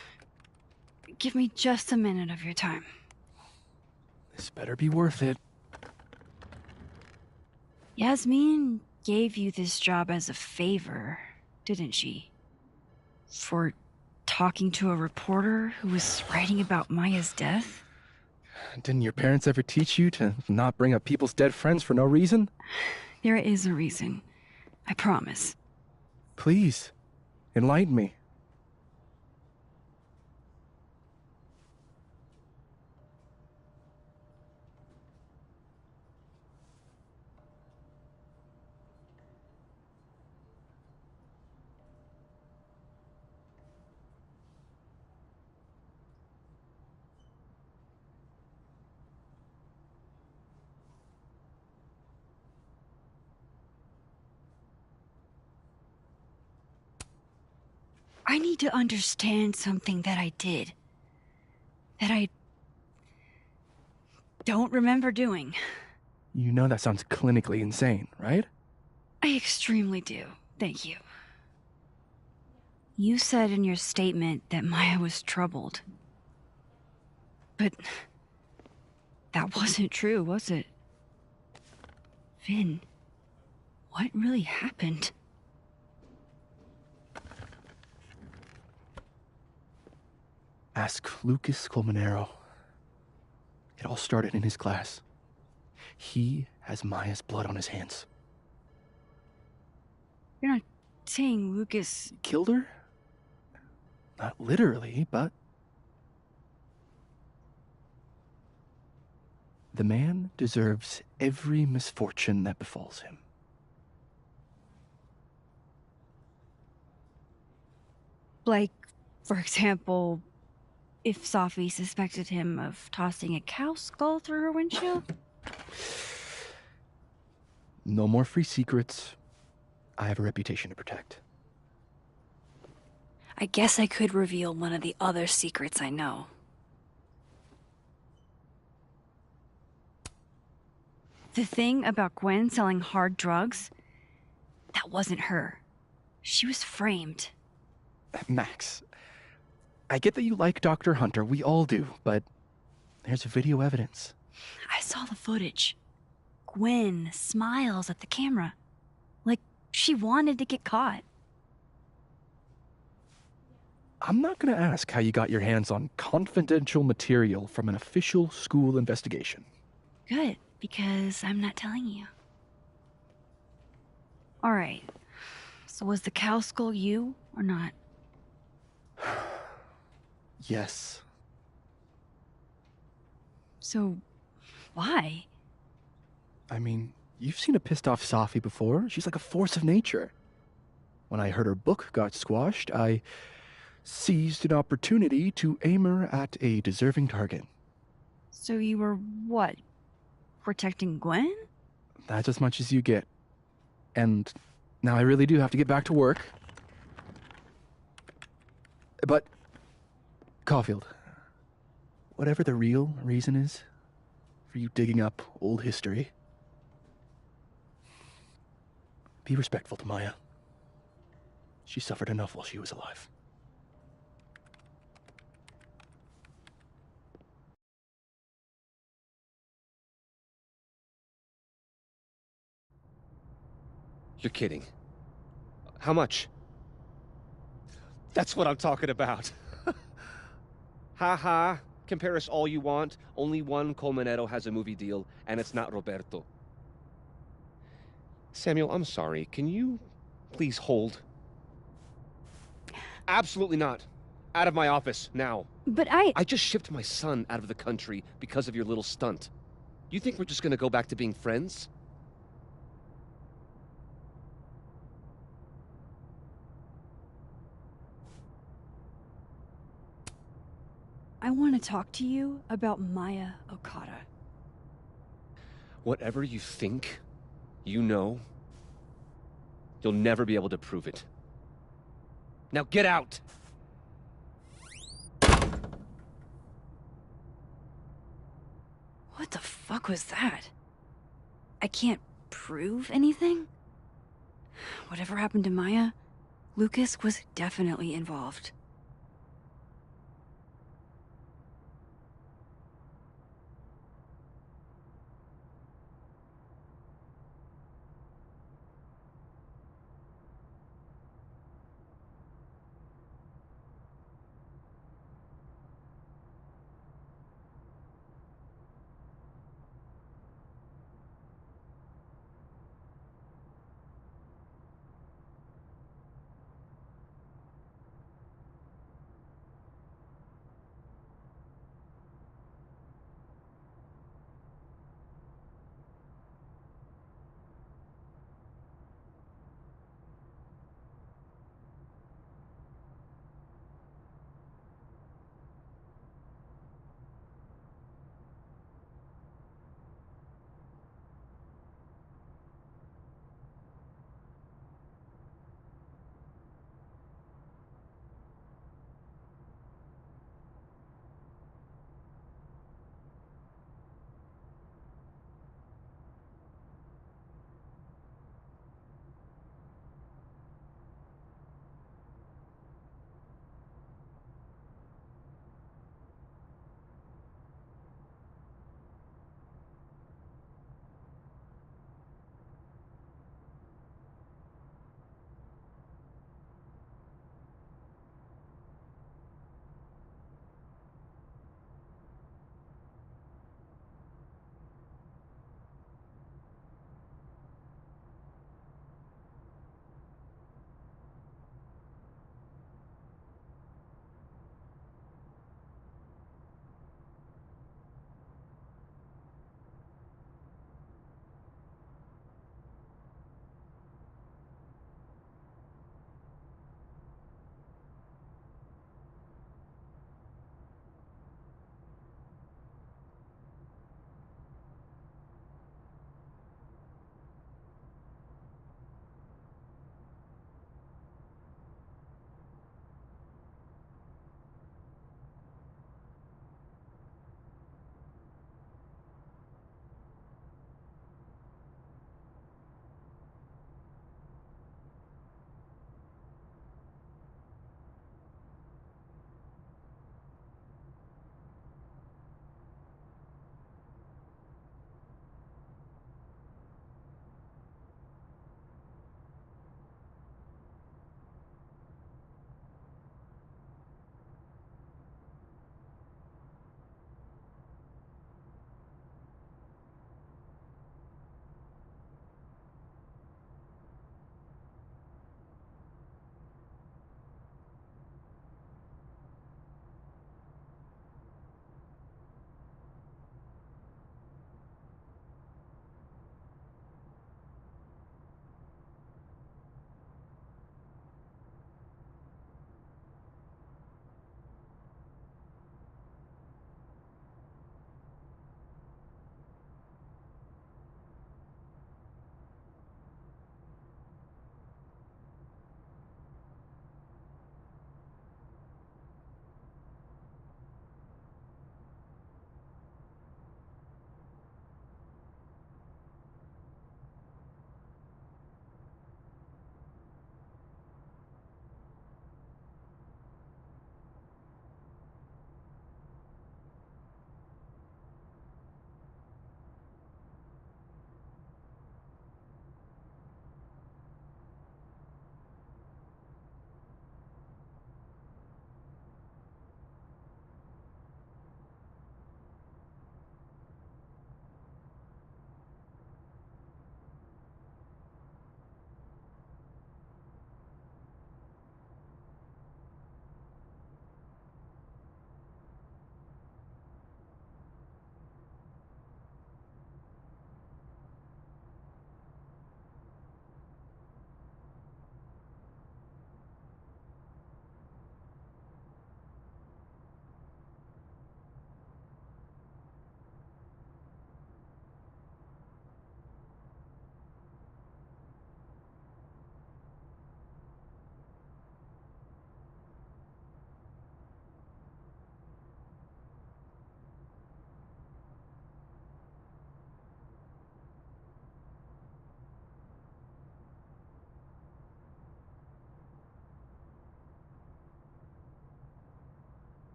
Give me just a minute of your time. This better be worth it. Yasmin gave you this job as a favor, didn't she? For talking to a reporter who was writing about Maya's death? Didn't your parents ever teach you to not bring up people's dead friends for no reason? There is a reason. I promise. Please, enlighten me. I need to understand something that I did. That I don't remember doing. You know that sounds clinically insane, right? I extremely do. Thank you. You said in your statement that Maya was troubled. But that wasn't true, was it? Vin, what really happened? Ask Lucas Colmenero. It all started in his class. He has Maya's blood on his hands. You're not saying Lucas killed her? Not literally, but... The man deserves every misfortune that befalls him. Like, for example, if Safi suspected him of tossing a cow skull through her windshield? No more free secrets. I have a reputation to protect. I guess I could reveal one of the other secrets I know. The thing about Gwen selling hard drugs, that wasn't her. She was framed. Max, I get that you like Dr. Hunter, we all do, but there's video evidence. I saw the footage. Gwen smiles at the camera. Like she wanted to get caught. I'm not gonna ask how you got your hands on confidential material from an official school investigation. Good, because I'm not telling you. Alright, so was the cow skull you, or not? Yes. So, why? I mean, you've seen a pissed off Safi before. She's like a force of nature. When I heard her book got squashed, I seized an opportunity to aim her at a deserving target. So you were, what, protecting Gwen? That's as much as you get. And now I really do have to get back to work. But, Caulfield, whatever the real reason is for you digging up old history, be respectful to Maya. She suffered enough while she was alive. You're kidding. How much? That's what I'm talking about. Ha ha. Compare us all you want. Only one Colmenero has a movie deal, and it's not Roberto. Samuel, I'm sorry. Can you please hold? Absolutely not. Out of my office, now. But I just shipped my son out of the country because of your little stunt. You think we're just gonna go back to being friends? I want to talk to you about Maya Okada. Whatever you think, you know, you'll never be able to prove it. Now get out! What the fuck was that? I can't prove anything? Whatever happened to Maya, Lucas was definitely involved.